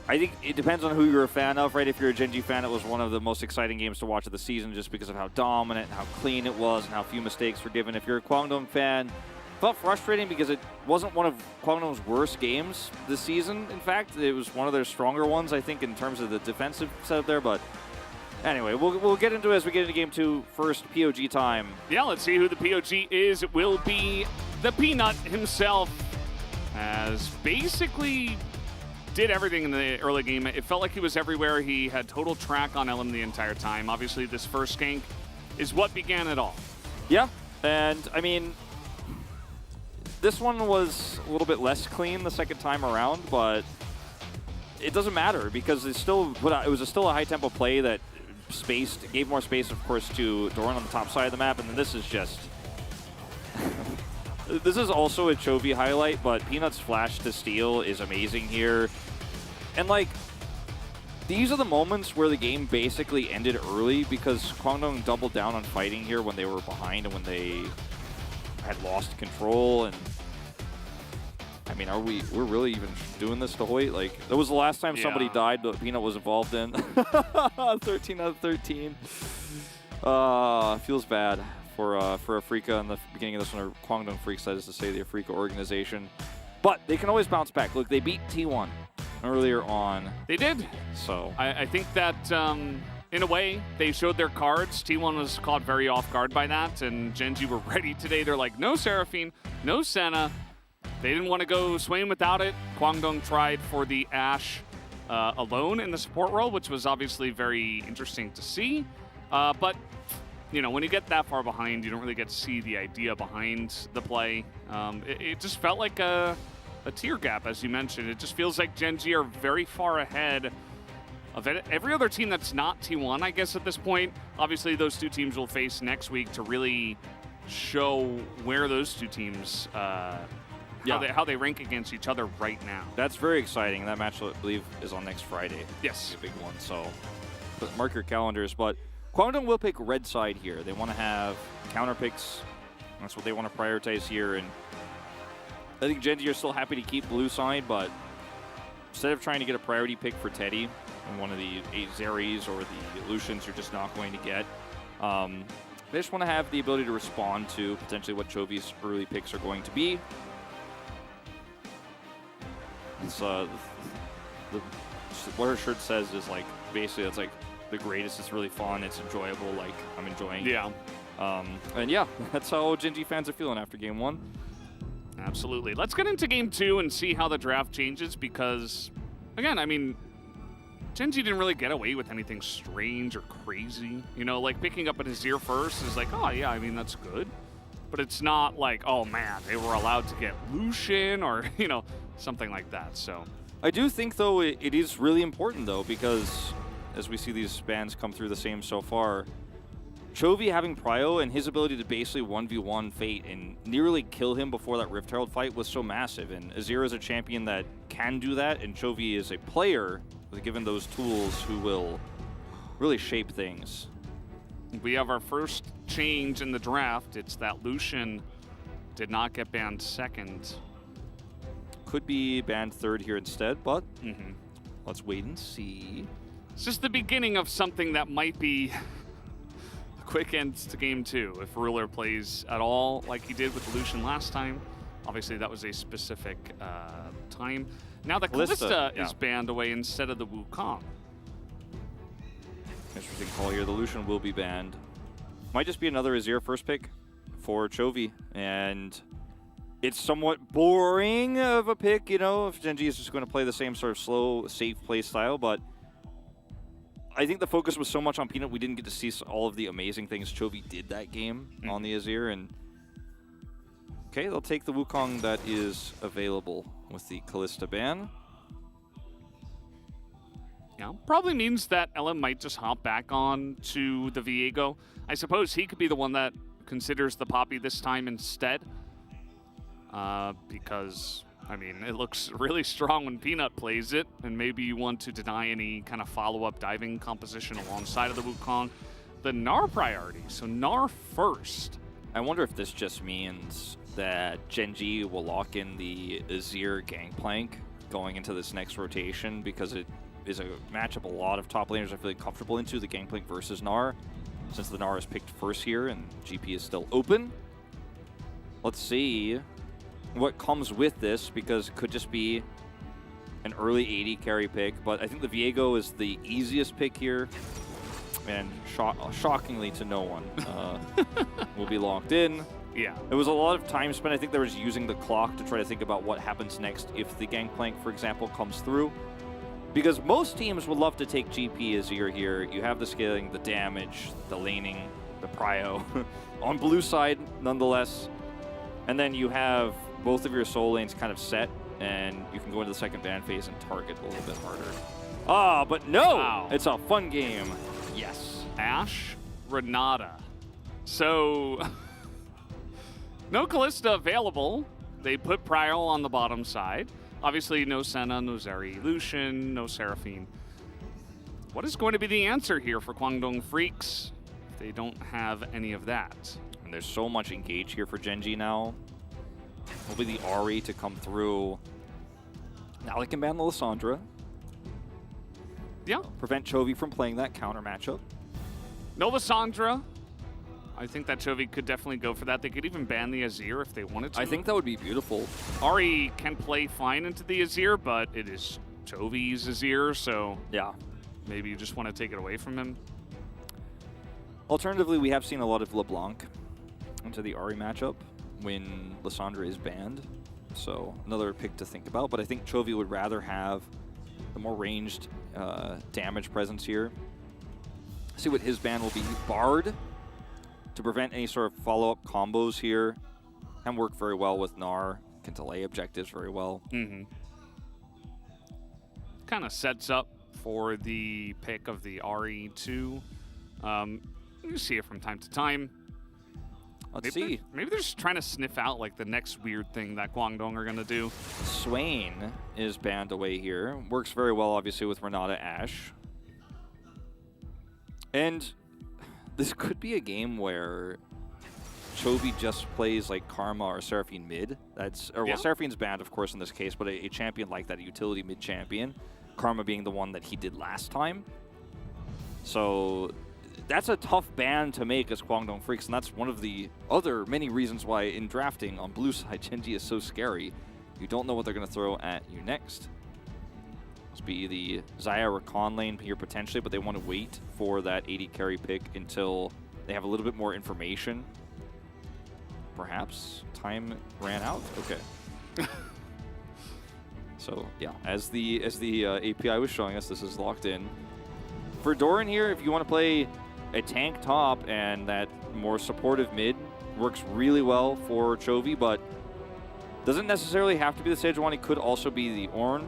I think it depends on who you're a fan of, right? If you're a Gen G fan, it was one of the most exciting games to watch of the season just because of how dominant and how clean it was and how few mistakes were given. If you're a Kwangdong fan, it felt frustrating because it wasn't one of Kwangdong's worst games this season. In fact, it was one of their stronger ones, I think, in terms of the defensive setup there. But anyway, we'll get into it as we get into Game 2. First, POG time. Yeah, let's see who the POG is. It will be the Peanut himself, as basically did everything in the early game. It felt like he was everywhere. He had total track on LM the entire time. Obviously, this first gank is what began it all. Yeah, and I mean, this one was a little bit less clean the second time around, but it doesn't matter because it was still a high-tempo play that gave more space, of course, to Doran on the top side of the map, and then this is just... This is also a Chovy highlight, but Peanut's flash to steal is amazing here. And, like, these are the moments where the game basically ended early because Kwangdong doubled down on fighting here when they were behind and when they had lost control. And, I mean, we're really even doing this to Hoyt? Like, that was the last time somebody died that Peanut was involved in. 13 out of 13. Feels bad for Afreeca in the beginning of this one, or Kwangdong Freaks, that is to say, the Afreeca organization. But they can always bounce back. Look, they beat T1 earlier on. They did. So I think that, in a way, they showed their cards. T1 was caught very off guard by that, and Gen G were ready today. They're like, no Seraphine, no Senna. They didn't want to go Swain without it. Kwangdong tried for the Ashe alone in the support role, which was obviously very interesting to see. But you know, when you get that far behind, you don't really get to see the idea behind the play. It just felt like a tier gap, as you mentioned. It just feels like Gen G are very far ahead of every other team that's not T1, I guess, at this point. Obviously, those two teams will face next week to really show where those two teams, how they rank against each other right now. That's very exciting. That match, I believe, is on next Friday. Yes. It's a big one, so mark your calendars. But Kwangdong will pick red side here. They want to have counter picks. That's what they want to prioritize here. And I think Gen G are still happy to keep blue side, but instead of trying to get a priority pick for Teddy and one of the Zeris or the Lucians you're just not going to get, they just want to have the ability to respond to potentially what Chovy's early picks are going to be. It's, what her shirt says is like, basically it's like, the greatest. It's really fun. It's enjoyable. Like, I'm enjoying it. Yeah. And yeah, that's how Gen G fans are feeling after Game 1. Absolutely. Let's get into Game 2 and see how the draft changes because, again, I mean, Gen G didn't really get away with anything strange or crazy. You know, like picking up an Azir first is like, oh, yeah, I mean, that's good. But it's not like, oh, man, they were allowed to get Lucian or, you know, something like that. So I do think, though, it is really important, though, because as we see these bans come through the same so far, Chovy having Prio and his ability to basically 1v1 Fate and nearly kill him before that Rift Herald fight was so massive. And Azir is a champion that can do that, and Chovy is a player, given those tools, who will really shape things. We have our first change in the draft. It's that Lucian did not get banned second. Could be banned third here instead, but let's wait and see. It's just the beginning of something that might be a quick end to Game 2 if Ruler plays at all like he did with Lucian last time. Obviously, that was a specific time. Now the Kalista is banned away instead of the Wukong. Interesting call here. The Lucian will be banned. Might just be another Azir first pick for Chovy, and it's somewhat boring of a pick, you know, if Gen G is just going to play the same sort of slow, safe play style, but I think the focus was so much on Peanut, we didn't get to see all of the amazing things Chovy did that game on the Azir. And okay, they'll take the Wukong that is available with the Kalista ban. Yeah, probably means that LM might just hop back on to the Viego. I suppose he could be the one that considers the Poppy this time instead. Because, I mean, it looks really strong when Peanut plays it, and maybe you want to deny any kind of follow-up diving composition alongside of the Wukong. The Gnar priority, so Gnar first. I wonder if this just means that Gen G will lock in the Azir Gangplank going into this next rotation because it is a matchup a lot of top laners are feeling comfortable into, the Gangplank versus Gnar, since the Gnar is picked first here and GP is still open. Let's see what comes with this, because it could just be an early 80 carry pick, but I think the Viego is the easiest pick here, and shockingly to no one will be locked in. Yeah. It was a lot of time spent. I think there was using the clock to try to think about what happens next if the Gangplank, for example, comes through. Because most teams would love to take GP Azir here. You have the scaling, the damage, the laning, the prio. On blue side, nonetheless. And then you have both of your soul lanes kind of set, and you can go into the second ban phase and target a little bit harder. Ah, but no! Wow. It's a fun game. Yes. Ashe, Renata. So, no Kalista available. They put Pryl on the bottom side. Obviously, no Senna, no Zeri Lucian, no Seraphine. What is going to be the answer here for Kwangdong Freaks if they don't have any of that? And there's so much engage here for Gen.G now. Hopefully the Ahri to come through. Now they can ban the Lissandra. Yeah. Prevent Chovy from playing that counter matchup. No Lissandra. I think that Chovy could definitely go for that. They could even ban the Azir if they wanted to. I think that would be beautiful. Ahri can play fine into the Azir, but it is Chovy's Azir, so yeah, maybe you just want to take it away from him. Alternatively, we have seen a lot of LeBlanc into the Ahri matchup when Lissandra is banned. So another pick to think about, but I think Chovy would rather have the more ranged damage presence here. See what his ban will be. Bard to prevent any sort of follow-up combos here. Can work very well with Gnar. Can delay objectives very well. Mm-hmm. Kind of sets up for the pick of the Ahri too. You see it from time to time. Let's see. Maybe they're just trying to sniff out like the next weird thing that Guangdong are gonna do. Swain is banned away here. Works very well, obviously, with Renata Ashe. And this could be a game where Chovy just plays like Karma or Seraphine mid. Well, Seraphine's banned, of course, in this case, but a champion like that, a utility mid champion. Karma being the one that he did last time. So that's a tough ban to make as Kwangdong Freaks, and that's one of the other many reasons why in drafting on blue side, Gen.G is so scary. You don't know what they're going to throw at you next. Must be the Xayah Rakan lane here potentially, but they want to wait for that 80 carry pick until they have a little bit more information. Perhaps time ran out. Okay. So yeah, as the API was showing us, this is locked in. For Doran here, if you want to play a tank top and that more supportive mid, works really well for Chovy, but doesn't necessarily have to be the Sejuani. Could also be the Ornn.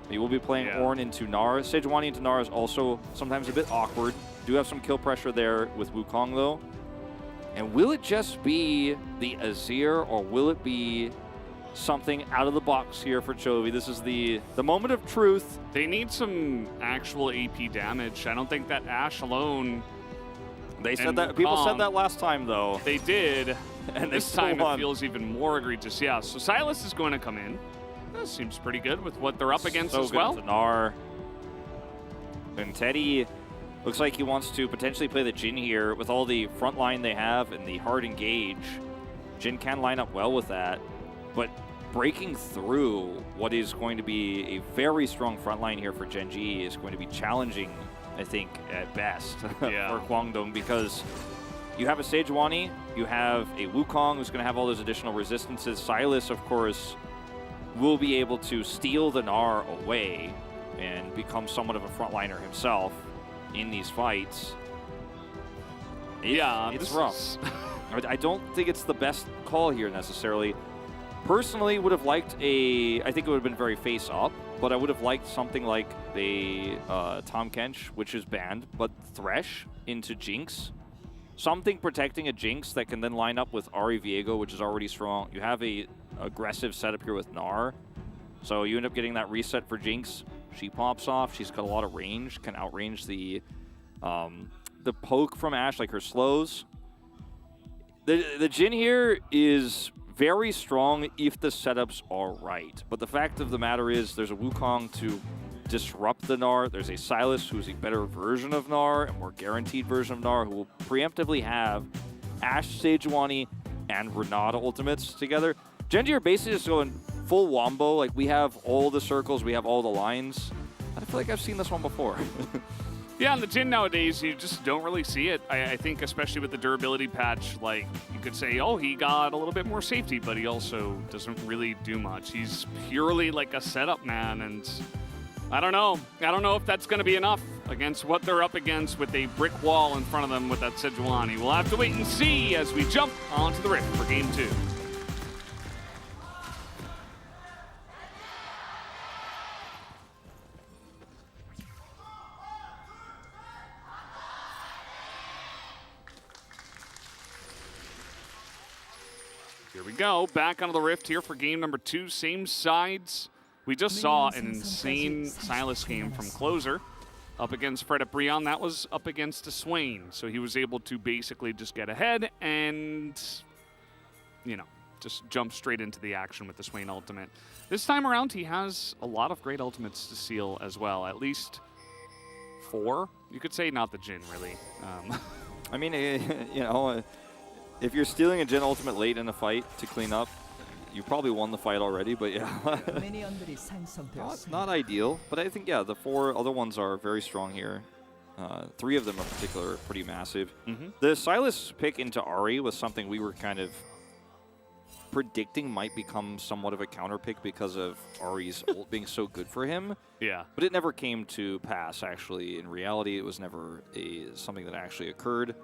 He will be playing Ornn into Gnar. Sejuani into Gnar is also sometimes a bit awkward. Do have some kill pressure there with Wukong though. And will it just be the Azir, or will it be something out of the box here for Chovy? This is the moment of truth. They need some actual AP damage. I don't think that Ashe alone. They said that. People said that last time, though. They did. And this time it feels even more egregious. Yeah, so Sylas is going to come in. That seems pretty good with what they're up against as well. Gnar. And Teddy looks like he wants to potentially play the Jhin here with all the front line they have and the hard engage. Jhin can line up well with that, but breaking through what is going to be a very strong front line here for Gen.G is going to be challenging, I think, at best for Kwangdong, because you have a Sejuani, you have a Wukong who's going to have all those additional resistances. Sylas, of course, will be able to steal the Gnar away and become somewhat of a frontliner himself in these fights. It's rough. I don't think it's the best call here necessarily. Personally, would have liked I think it would have been very face up, but I would have liked something like a Tahm Kench, which is banned, but Thresh into Jinx. Something protecting a Jinx that can then line up with Ahri Viego, which is already strong. You have a aggressive setup here with Gnar, so you end up getting that reset for Jinx. She pops off. She's got a lot of range, can outrange the poke from Ashe, like her slows. The Jhin here is very strong if the setups are right. But the fact of the matter is there's a Wukong to disrupt the Gnar. There's a Sylas who's a better version of Gnar, a more guaranteed version of Gnar, who will preemptively have Ashe, Sejuani, and Renata ultimates together. Gen G are basically just going full wombo. Like, we have all the circles, we have all the lines. I feel like I've seen this one before. Yeah, on the Jhin nowadays, you just don't really see it. I think especially with the durability patch, like, you could say, oh, he got a little bit more safety, but he also doesn't really do much. He's purely like a setup man, and I don't know. I don't know if that's going to be enough against what they're up against with a brick wall in front of them with that Sejuani. We'll have to wait and see as we jump onto the Rift for Game 2. Here we go, back onto the Rift here for game number 2. Same sides. We just saw an insane Sylas game from Closer up against Fred Brion. That was up against a Swain, so he was able to basically just get ahead and, you know, just jump straight into the action with the Swain ultimate. This time around, he has a lot of great ultimates to seal as well, at least 4. You could say not the Jhin, really. I mean, you know, if you're stealing a Jhin ultimate late in a fight to clean up, you probably won the fight already, but yeah. not ideal, but I think, yeah, the 4 other ones are very strong here. 3 of them in particular are pretty massive. The Sylas pick into Ahri was something we were kind of predicting might become somewhat of a counter pick because of Ahri's ult being so good for him. Yeah. But it never came to pass, actually. In reality, it was never something that actually occurred.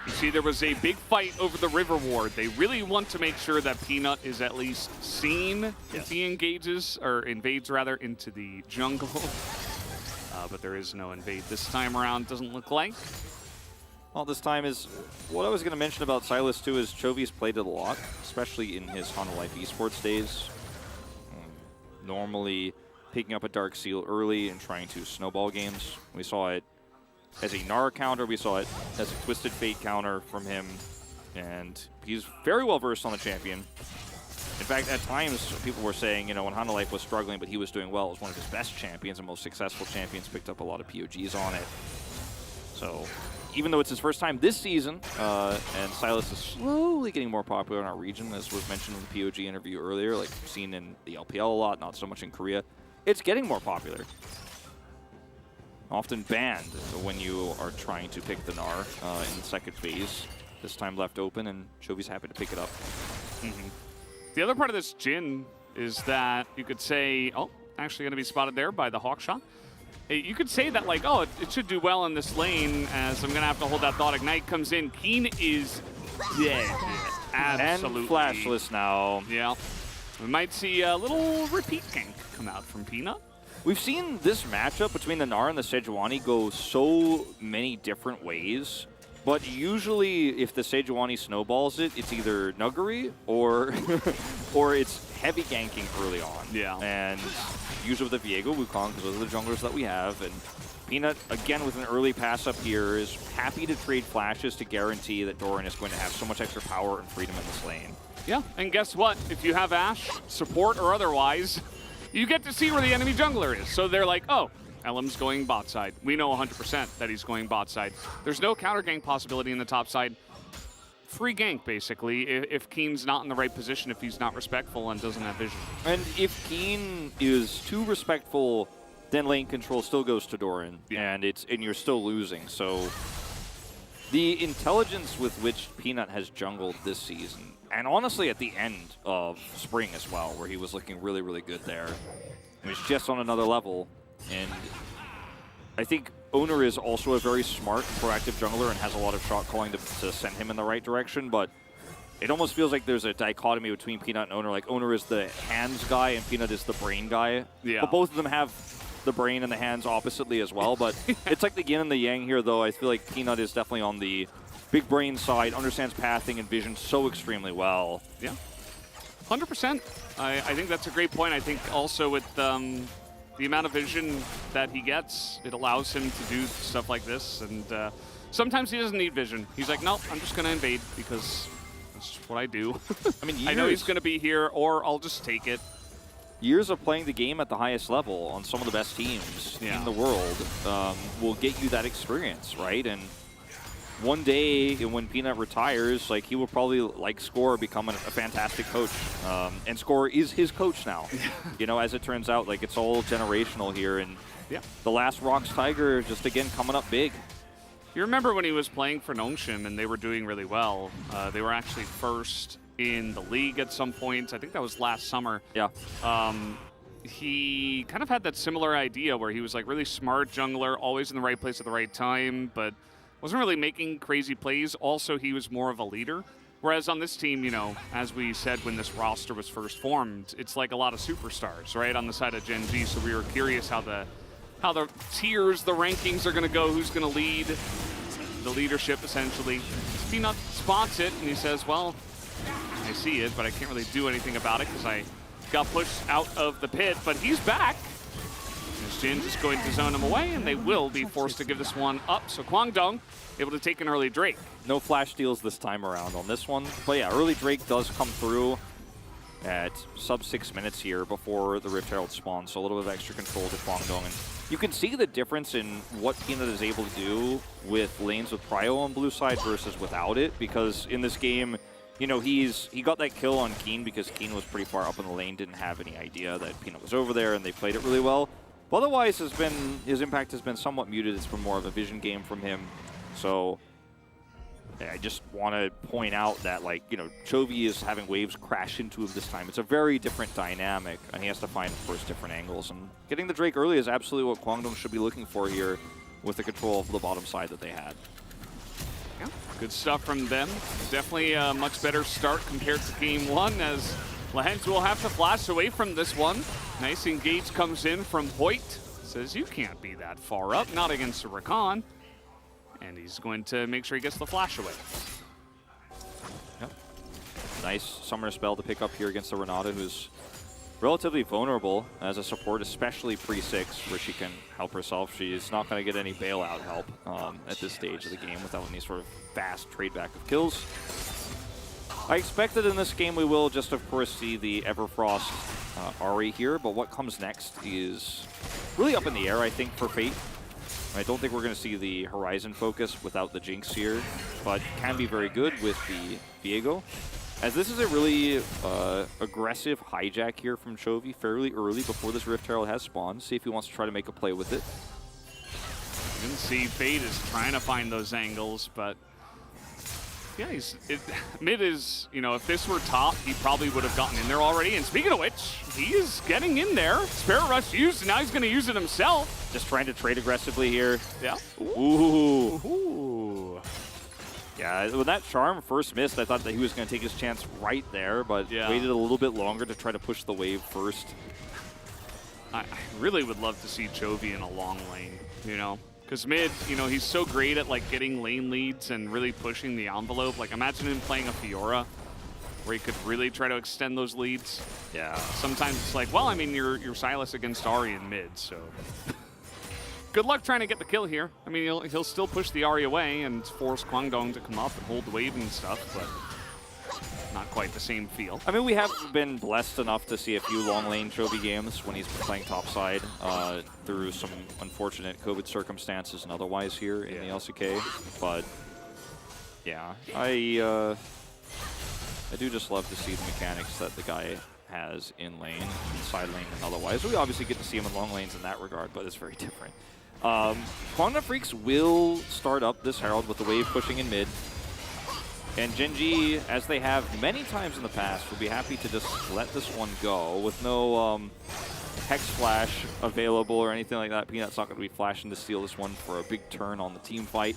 You see, there was a big fight over the River Ward. They really want to make sure that Peanut is at least seen if he engages, or invades rather, into the jungle. But there is no invade this time around, doesn't look like. Well, this time is, what I was going to mention about Sylas too is Chovy's played it a lot, especially in his Honor Life Esports days. Normally picking up a Dark Seal early and trying to snowball games. We saw it as a Gnar counter, we saw it as a Twisted Fate counter from him, and he's very well versed on the champion. In fact, at times, people were saying, you know, when Honor Life was struggling, but he was doing well, it was one of his best champions and most successful champions, picked up a lot of POGs on it. So, even though it's his first time this season, and Sylas is slowly getting more popular in our region, as was mentioned in the POG interview earlier, like seen in the LPL a lot, not so much in Korea, it's getting more popular. Often banned when you are trying to pick the Gnar in the second phase. This time left open, and Chovy's happy to pick it up. The other part of this Jhin is that you could say, oh, actually going to be spotted there by the Hawkshot. You could say that, like, oh, it should do well in this lane, as I'm going to have to hold that thought. Ignite comes in. Keen is dead. Absolutely. And flashless now. Yeah. We might see a little repeat gank come out from Peanut. We've seen this matchup between the Gnar and the Sejuani go so many different ways, but usually if the Sejuani snowballs it, it's either Nuggery or or it's heavy ganking early on. Yeah. And usually with the Viego Wukong, because those are the junglers that we have, and Peanut, again with an early pass up here, is happy to trade flashes to guarantee that Doran is going to have so much extra power and freedom in this lane. Yeah, and guess what? If you have Ashe, support or otherwise, you get to see where the enemy jungler is. So they're like, oh, LM's going bot side. We know 100% that he's going bot side. There's no counter gank possibility in the top side. Free gank, basically, if Keen's not in the right position, if he's not respectful and doesn't have vision. And if Keen is too respectful, then lane control still goes to Doran, and you're still losing. So the intelligence with which Peanut has jungled this season, and honestly at the end of spring as well, where he was looking really, really good there, it was just on another level. And I think Oner is also a very smart, proactive jungler and has a lot of shot calling to send him in the right direction, but it almost feels like there's a dichotomy between Peanut and Oner. Like, Oner is the hands guy and Peanut is the brain guy. Yeah. But both of them have the brain and the hands oppositely as well. But it's like the yin and the yang here, though. I feel like Peanut is definitely on the big brain side, understands pathing and vision so extremely well. Yeah, 100%. I think that's a great point. I think also with the amount of vision that he gets, it allows him to do stuff like this. And sometimes he doesn't need vision. He's like, nope, I'm just going to invade because It's what I do. I mean, I know he's years- going to be here, or I'll just take it. Years of playing the game at the highest level on some of the best teams in the world will get you that experience, right? And one day when Peanut retires, like, he will probably, like Score, become a fantastic coach. And Score is his coach now. You know, as it turns out, like, it's all generational here. And the last Rocks Tiger just, again, coming up big. You remember when he was playing for Nongshim and they were doing really well. They were actually first in the league at some point. I think that was last summer. Yeah. He kind of had that similar idea where he was like really smart jungler, always in the right place at the right time, but wasn't really making crazy plays. Also, he was more of a leader. Whereas on this team, you know, as we said when this roster was first formed, it's like a lot of superstars, right, on the side of Gen G. So we were curious how the tiers, the rankings are going to go, who's going to lead the leadership, essentially. Peanut spots it, and he says, well, I see it, but I can't really do anything about it because I got pushed out of the pit, but he's back. As Jin is going to zone him away, and they will be forced to give this one up. So Kwangdong able to take an early Drake. No flash steals this time around on this one. But yeah, early Drake does come through at sub 6 minutes here before the Rift Herald spawns, so a little bit of extra control to Kwangdong. And you can see the difference in what Peanut is able to do with lanes with Prio on blue side versus without it, because in this game, you know, he got that kill on Keen because Keen was pretty far up in the lane, didn't have any idea that Peanut was over there, and they played it really well. But otherwise, his impact has been somewhat muted. It's been more of a vision game from him. So I just want to point out that, like, you know, Chovy is having waves crash into him this time. It's a very different dynamic, and he has to find, of course, different angles. And getting the Drake early is absolutely what Kwangdong should be looking for here with the control of the bottom side that they had. Yeah, good stuff from them. Definitely a much better start compared to game one, as Lehens will have to flash away from this one. Nice engage comes in from Hoyt. Says, you can't be that far up, not against a Rakan. And he's going to make sure he gets the flash away. Yep. Nice summoner spell to pick up here against the Renata, who's relatively vulnerable as a support, especially pre-6, where she can help herself. She's not going to get any bailout help at this stage of the game without any sort of fast trade back of kills. I expect that in this game we will just, of course, see the Everfrost Ahri here, but what comes next is really up in the air, I think, for Fate. I don't think we're going to see the Horizon focus without the Jinx here, but can be very good with the Viego. As this is a really aggressive hijack here from Chovy fairly early before this Rift Herald has spawned. See if he wants to try to make a play with it. You can see Fate is trying to find those angles, but yeah, mid is, you know, if this were top, he probably would have gotten in there already. And speaking of which, he is getting in there. Spirit Rush used, and now he's going to use it himself. Just trying to trade aggressively here. Yeah. Ooh. Ooh. Yeah, when that Charm first missed, I thought that he was going to take his chance right there, but waited a little bit longer to try to push the wave first. I really would love to see Chovy in a long lane, you know? Because mid, you know, he's so great at, like, getting lane leads and really pushing the envelope. Like, imagine him playing a Fiora, where he could really try to extend those leads. Yeah. Sometimes it's like, well, I mean, you're Silas against Ahri in mid, so good luck trying to get the kill here. I mean, he'll still push the Ahri away and force Kwangdong to come up and hold the wave and stuff, but not quite the same feel. I mean, we have been blessed enough to see a few long lane Chovy games when he's been playing topside through some unfortunate COVID circumstances and otherwise here in the LCK. But yeah, I do just love to see the mechanics that the guy has in lane, in side lane, and otherwise. We obviously get to see him in long lanes in that regard, but it's very different. Kwangdong Freaks will start up this Herald with the wave pushing in mid. And Gen G, as they have many times in the past, will be happy to just let this one go with no Hex Flash available or anything like that. Peanut's not going to be flashing to steal this one for a big turn on the team fight.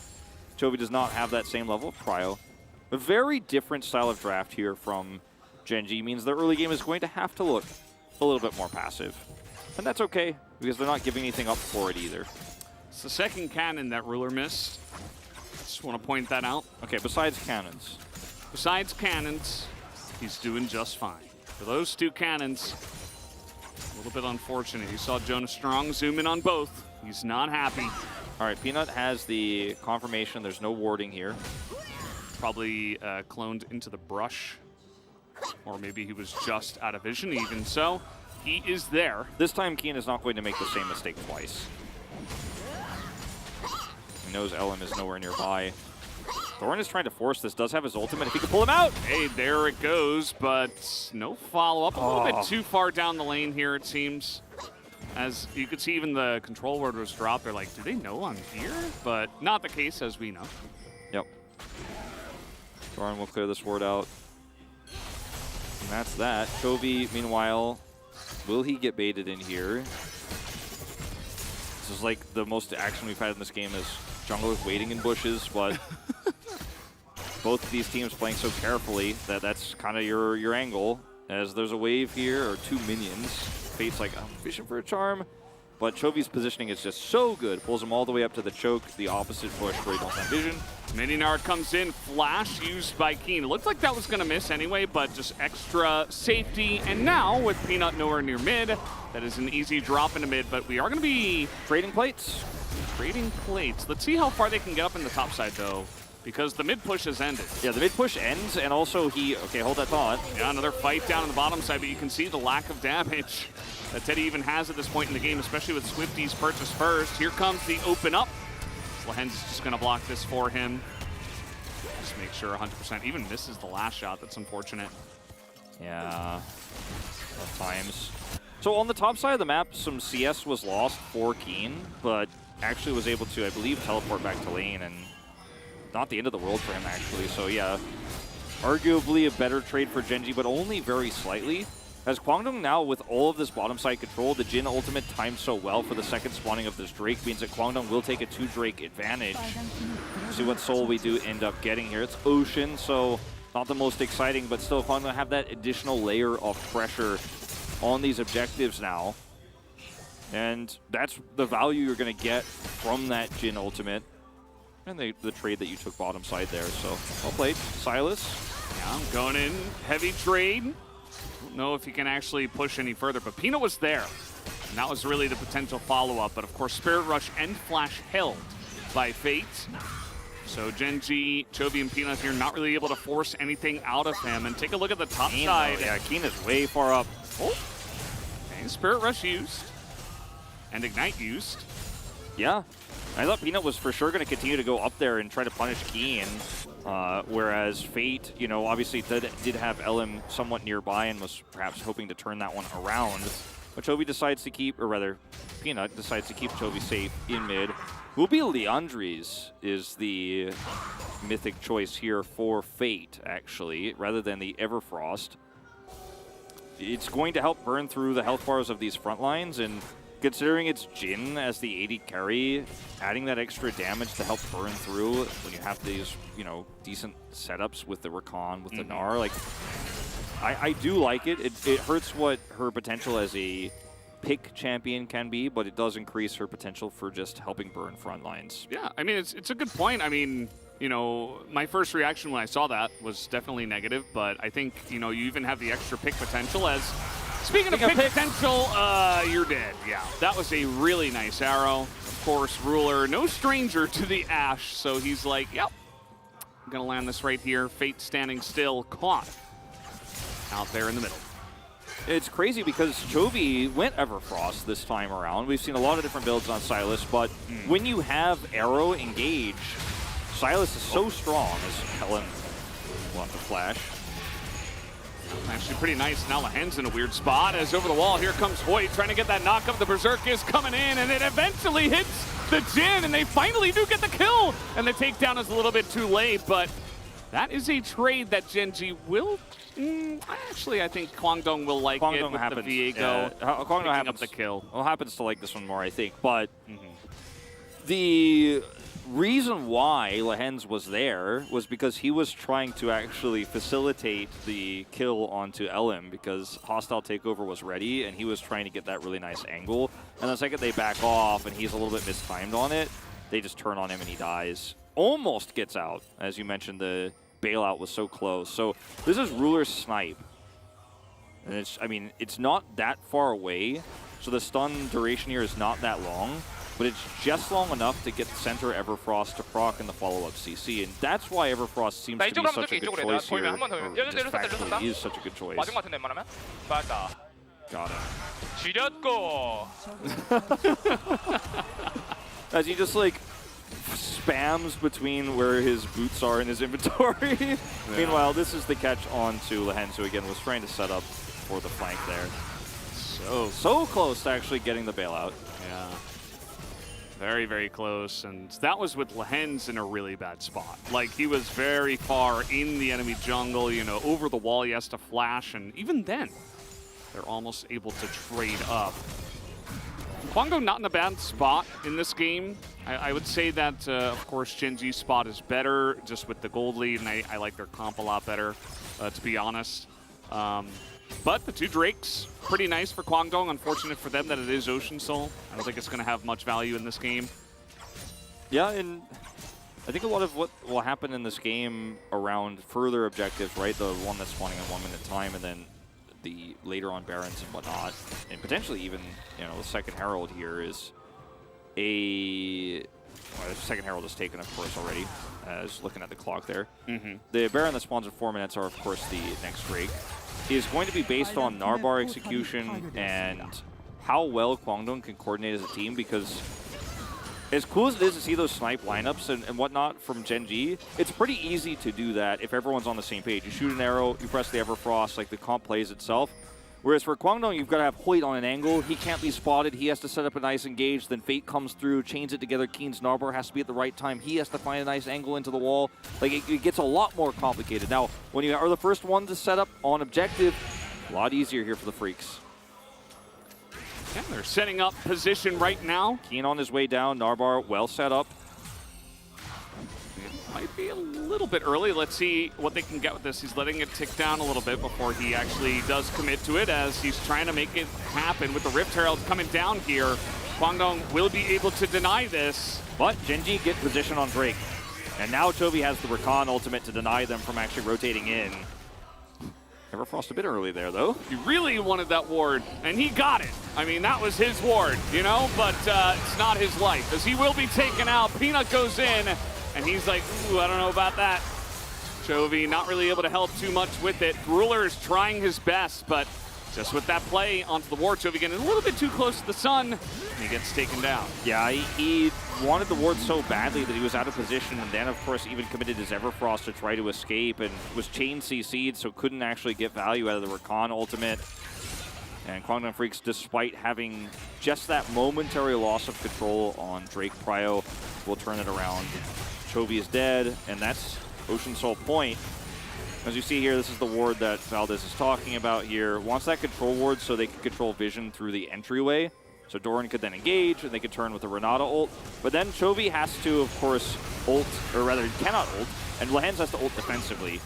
Chovy does not have that same level of prio. A very different style of draft here from Gen G means their early game is going to have to look a little bit more passive. And that's okay, because they're not giving anything up for it either. It's the second cannon that Ruler missed. Just want to point that out. Okay, besides cannons. Besides cannons, he's doing just fine. For those two cannons, a little bit unfortunate. You saw Jonas Strong zoom in on both. He's not happy. All right, Peanut has the confirmation. There's no warding here. Probably cloned into the brush. Or maybe he was just out of vision. Even so, he is there. This time, Keen is not going to make the same mistake twice. He knows LM is nowhere nearby. Thorin is trying to force this, does have his ultimate if he can pull him out. Hey, there it goes, but no follow-up. A little bit too far down the lane here, it seems. As you could see, even the control word was dropped. They're like, do they know I'm here? But not the case, as we know. Yep. Thorin will clear this ward out. And that's that. Chovy, meanwhile, will he get baited in here? This is like the most action we've had in this game is junglers waiting in bushes, but both of these teams playing so carefully that that's kind of your angle. As there's a wave here, or 2 minions. Fate's like, I'm fishing for a charm. But Chovy's positioning is just so good. Pulls him all the way up to the choke, the opposite bush where he don't have vision. Mininar comes in, flash used by Keen. It looked like that was going to miss anyway, but just extra safety. And now, with Peanut nowhere near mid, that is an easy drop into mid, but we are going to be trading plates. Trading plates. Let's see how far they can get up in the top side, though, because the mid push has ended. Yeah, the mid push ends, and also okay, hold that thought. Yeah, another fight down on the bottom side, but you can see the lack of damage that Teddy even has at this point in the game, especially with Swifty's purchase first. Here comes the open up. Lehens is just going to block this for him. Just make sure 100%. Even misses the last shot. That's unfortunate. Yeah, tough times. So on the top side of the map, some CS was lost for Keen, but actually was able to, I believe, teleport back to lane, and not the end of the world for him, actually. So yeah, arguably a better trade for Gen G, but only very slightly. As Kwangdong now, with all of this bottom side control, the Jhin ultimate timed so well for the second spawning of this Drake means that Kwangdong will take a 2-Drake advantage. See what soul we do end up getting here. It's Ocean, so not the most exciting, but still Kwangdong have that additional layer of pressure on these objectives now. And that's the value you're going to get from that Jhin ultimate. And the trade that you took bottom side there, so well played. Sylas. Yeah, going in, heavy trade. Don't know if he can actually push any further, but Peanut was there. And that was really the potential follow-up, but of course Spirit Rush and Flash held by Fate. So Gen G, Chovy, and Peanut here not really able to force anything out of him. And take a look at the top side. Yeah, Keen is way far up. Oh. And Spirit Rush used. And Ignite used. Yeah. I thought Peanut was for sure going to continue to go up there and try to punish Keen, whereas Fate, you know, obviously did have LM somewhat nearby and was perhaps hoping to turn that one around. But Chovy decides to keep, or rather, Peanut decides to keep Chovy safe in mid. Will be Liandry's is the mythic choice here for Fate, actually, rather than the Everfrost. It's going to help burn through the health bars of these front lines, and considering it's Jhin as the AD carry, adding that extra damage to help burn through when you have these, you know, decent setups with the Rakan, with the Gnar, like, I do like it. It hurts what her potential as a pick champion can be, but it does increase her potential for just helping burn front lines. Yeah, I mean, it's a good point. I mean, you know, my first reaction when I saw that was definitely negative, but I think, you know, you even have the extra pick potential as... Speaking of pick potential, you're dead. Yeah, that was a really nice arrow. Of course, Ruler, no stranger to the Ashe, so he's like, yep, I'm going to land this right here. Fate standing still, caught out there in the middle. It's crazy because Chovy went Everfrost this time around. We've seen a lot of different builds on Sylas, but when you have Arrow engage, Sylas is so strong as Helen will have to flash. Actually pretty nice. Now Lehens in a weird spot as over the wall. Here comes Hoyt trying to get that knock up. The Berserk is coming in, and it eventually hits the Jhin, and they finally do get the kill. And the takedown is a little bit too late, but that is a trade that Gen G will... actually, I think Kwangdong will like Kwangdong it with happens. the Viego Kwangdong happens up the kill. Well, happens to like this one more, I think. But the reason why Lehens was there was because he was trying to actually facilitate the kill onto LM because hostile takeover was ready, and he was trying to get that really nice angle. And the second they back off and he's a little bit mistimed on it, they just turn on him and he dies. Almost gets out. As you mentioned, the bailout was so close. So this is Ruler's snipe. And it's, I mean, it's not that far away, so the stun duration here is not that long. but it's just long enough to get the center Everfrost to proc in the follow-up CC, and that's why Everfrost seems to be such a good choice here. Or just factually, he is such a good choice. 맞은 것 같은데 웬만하면? 맞다. Got him. 지렸고. As he just like spams between where his boots are in his inventory. Meanwhile, this is the catch on to Lehens, who again was trying to set up for the flank there. So close to actually getting the bailout. Yeah. Very, very close. And that was with Lehens in a really bad spot. Like, he was very far in the enemy jungle, you know, over the wall. He has to flash. And even then, they're almost able to trade up. Kwangdong not in a bad spot in this game. I would say that, of course, Gen G's spot is better just with the gold lead, and I like their comp a lot better, to be honest. But the two Drakes, pretty nice for Kwangdong. Unfortunate for them that it is Ocean Soul. I don't think it's going to have much value in this game. Yeah, and I think a lot of what will happen in this game around further objectives, right? The one that's spawning in 1 minute time, and then the later on Barons and whatnot, and potentially even, you know, the second Herald here is well, the second Herald is taken, of course, already. As looking at the clock there. The Baron that spawns in 4 minutes are, of course, the next Drake. Is going to be based on Narbar execution and how well Kwangdong can coordinate as a team, because as cool as it is to see those snipe lineups and whatnot from Gen G, it's pretty easy to do that if everyone's on the same page. You shoot an arrow, you press the Everfrost, like the comp plays itself. Whereas for Kwangdong, you've got to have Hoyt on an angle. He can't be spotted. He has to set up a nice engage. Then Fate comes through, chains it together. Keen's Narbar has to be at the right time. He has to find a nice angle into the wall. Like, it gets a lot more complicated. Now, when you are the first one to set up on objective, a lot easier here for the Freaks. Yeah, they're setting up position right now. Keen on his way down. Narbar well set up. Might be a little bit early. Let's see what they can get with this. He's letting it tick down a little bit before he actually does commit to it, as he's trying to make it happen with the Rift Herald coming down here. Kwangdong will be able to deny this. But Gen G get position on Drake. And now Chovy has the Rakan ultimate to deny them from actually rotating in. Everfrost a bit early there, though. He really wanted that ward, and he got it. I mean, that was his ward, you know, but it's not his life, as he will be taken out. Peanut goes in, and he's like, ooh, I don't know about that. Chovy not really able to help too much with it. Ruler is trying his best, but just with that play onto the ward, Chovy getting a little bit too close to the sun, and he gets taken down. Yeah, he wanted the ward so badly that he was out of position, and then, of course, even committed his Everfrost to try to escape, and was chain CC'd, so couldn't actually get value out of the Rakan ultimate. And Kwangdong Freaks, despite having just that momentary loss of control on Drake Prio, will turn it around. Chovy is dead, and that's Ocean Soul point. As you see here, this is the ward that Valdez is talking about here. Wants that control ward so they can control vision through the entryway. So Doran could then engage, and they could turn with the Renata ult. But then Chovy has to, of course, ult, or rather, he cannot ult, and Lehens has to ult defensively.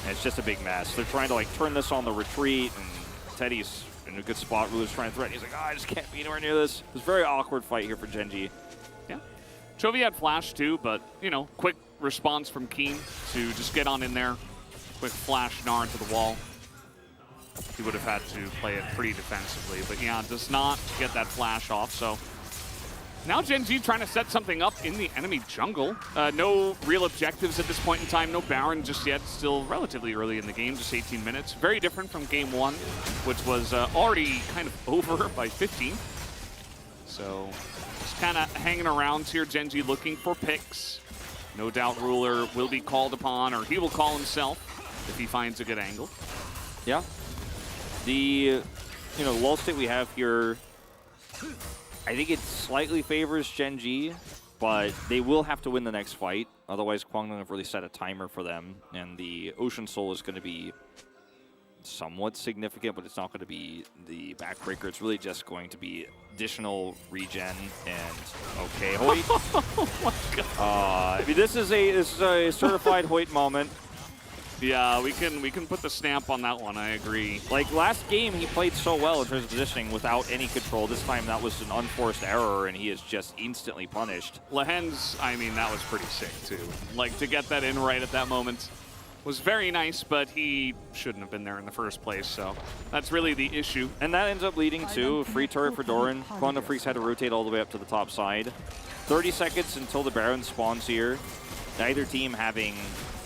And it's just a big mess. They're trying to, like, turn this on the retreat, and Teddy's in a good spot. Ruler's trying to threaten. He's like, I just can't be anywhere near this. It's a very awkward fight here for Gen G. Yeah. Chovy had flash too, but, you know, quick response from Keen to just get on in there. Quick flash Gnar into the wall. He would have had to play it pretty defensively, but yeah, does not get that flash off, so. Now Gen G trying to set something up in the enemy jungle. No real objectives at this point in time, no Baron just yet, still relatively early in the game, just 18 minutes. Very different from game one, which was already kind of over by 15. So just kind of hanging around here, Gen G looking for picks. No doubt Ruler will be called upon, or he will call himself if he finds a good angle. Yeah. The, lull state we have here, I think it slightly favors Gen G, but they will have to win the next fight. Otherwise, Kwangdong have really set a timer for them, and the Ocean Soul is going to be somewhat significant, but it's not going to be the backbreaker. It's really just going to be additional regen and okay, Hoyt. Oh my god! I mean, this is a certified Hoyt moment. Yeah, we can put the stamp on that one. I agree. Like last game, he played so well in terms of positioning without any control. This time, that was an unforced error, and he is just instantly punished. Lehens, I mean, that was pretty sick too. Like to get that in right at that moment. was very nice, but he shouldn't have been there in the first place, so that's really the issue. And that ends up leading to a free turret for Doran. Quantum Freaks had to rotate all the way up to the top side. 30 seconds until the Baron spawns here. Neither team having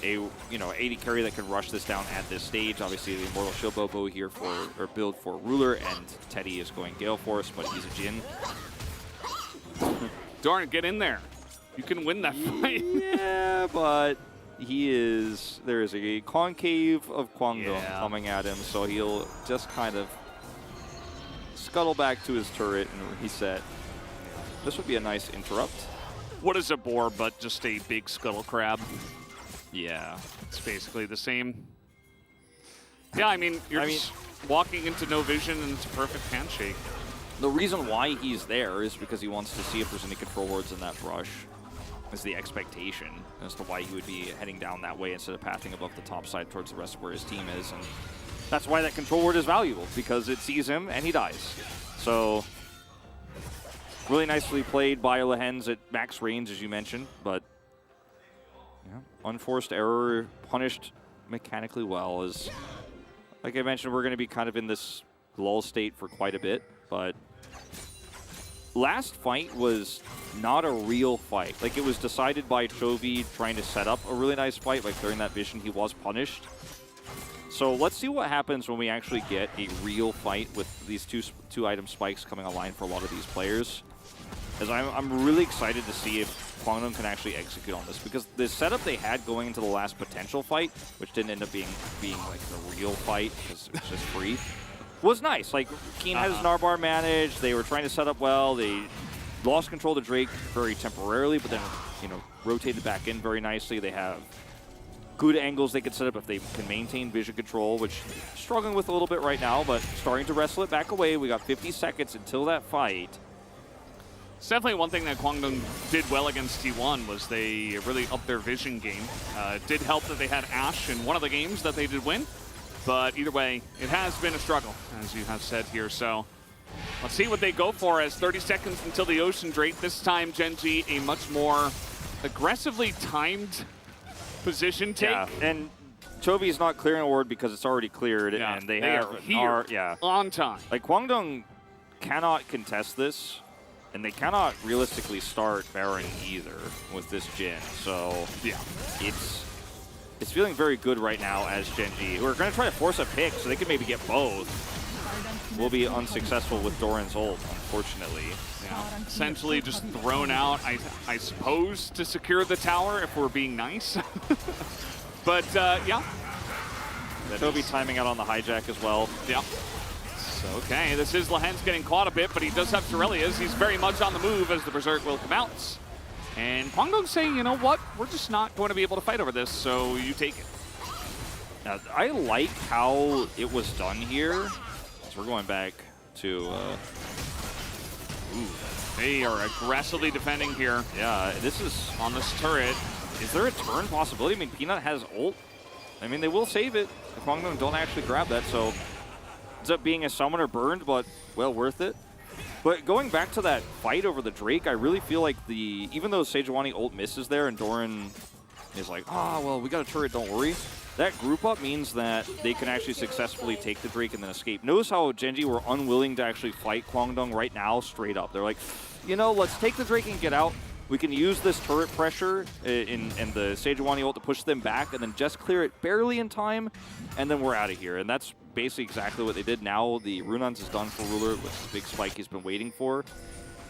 a AD carry that can rush this down at this stage. Obviously, the Immortal Shield Bobo here for build for Ruler, and Teddy is going Gale Force, but he's a Jhin. Doran, get in there. You can win that fight. Yeah, but there is a concave of Kwangdong coming at him, so he'll just kind of scuttle back to his turret and reset. This would be a nice interrupt. What is a boar but just a big scuttle crab? Yeah. It's basically the same. Yeah, I mean, you're just walking into no vision and it's a perfect handshake. The reason why he's there is because he wants to see if there's any control wards in that brush. Is the expectation as to why he would be heading down that way instead of pathing above the top side towards the rest of where his team is. And that's why that control ward is valuable, because it sees him and he dies. So really nicely played by Lehens at max range, as you mentioned, but yeah, unforced error punished mechanically well. As like I mentioned, we're going to be kind of in this lull state for quite a bit, but last fight was not a real fight. Like, it was decided by Chovy trying to set up a really nice fight. Like, during that vision, he was punished. So let's see what happens when we actually get a real fight with these two item spikes coming online for a lot of these players. As I'm really excited to see if Kwangdong can actually execute on this, because the setup they had going into the last potential fight, which didn't end up being like the real fight because it was just free, was nice. Like, Keen had his Narbar managed. They were trying to set up well. They lost control of Drake very temporarily, but then, rotated back in very nicely. They have good angles they could set up if they can maintain vision control, which struggling with a little bit right now, but starting to wrestle it back away. We got 50 seconds until that fight. It's definitely one thing that Kwangdong did well against T1 was they really upped their vision game. It did help that they had Ashe in one of the games that they did win. But either way, it has been a struggle, as you have said here. So let's see what they go for as 30 seconds until the Ocean Drake. This time, Gen G, a much more aggressively timed position take. Yeah, and Chovy's not clearing a ward because it's already cleared, and they are here on time. Like, Kwangdong cannot contest this, and they cannot realistically start Baron either with this Jhin. So yeah, it's feeling very good right now as Gen G, who are going to try to force a pick so they can maybe get both. Will be unsuccessful with Doran's ult, unfortunately. Yeah, essentially just thrown out, I suppose, to secure the tower if we're being nice. But yeah. Chovy timing out on the hijack as well. Yeah. So, okay, this is Lehens getting caught a bit, but he does have Turelias. He's very much on the move as the Berserk will come out. And Kwangdong saying, you know what, we're just not going to be able to fight over this, so you take it. Now, I like how it was done here. So we're going back to... They are aggressively defending here. Yeah, this is... On this turret. Is there a turn possibility? I mean, Peanut has ult. I mean, they will save it. The Kwangdong don't actually grab that, so... Ends up being a summoner burned, but well worth it. But going back to that fight over the Drake, I really feel like even though Sejuani ult misses there and Doran is like, well, we got a turret, don't worry. That group up means that they can actually successfully take the Drake and then escape. Notice how Gen G were unwilling to actually fight Kwangdong right now straight up. They're like, let's take the Drake and get out. We can use this turret pressure in the Sejuani ult to push them back and then just clear it barely in time, and then we're out of here. And that's basically exactly what they did. Now the Runans is done for Ruler with the big spike he's been waiting for.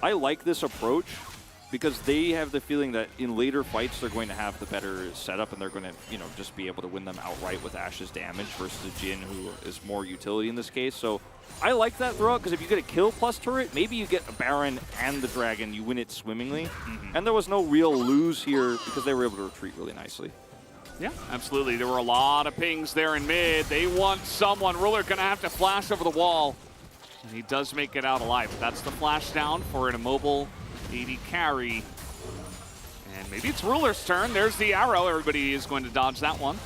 I like this approach because they have the feeling that in later fights they're going to have the better setup and they're going to, just be able to win them outright with Ashe's damage versus a Jhin who is more utility in this case. So I like that throw because if you get a kill plus turret, maybe you get a Baron and the Dragon, you win it swimmingly. And there was no real lose here because they were able to retreat really nicely. Yeah, absolutely. There were a lot of pings there in mid. They want someone. Ruler going to have to flash over the wall. And he does make it out alive. That's the flash down for an immobile AD carry. And maybe it's Ruler's turn. There's the arrow. Everybody is going to dodge that one.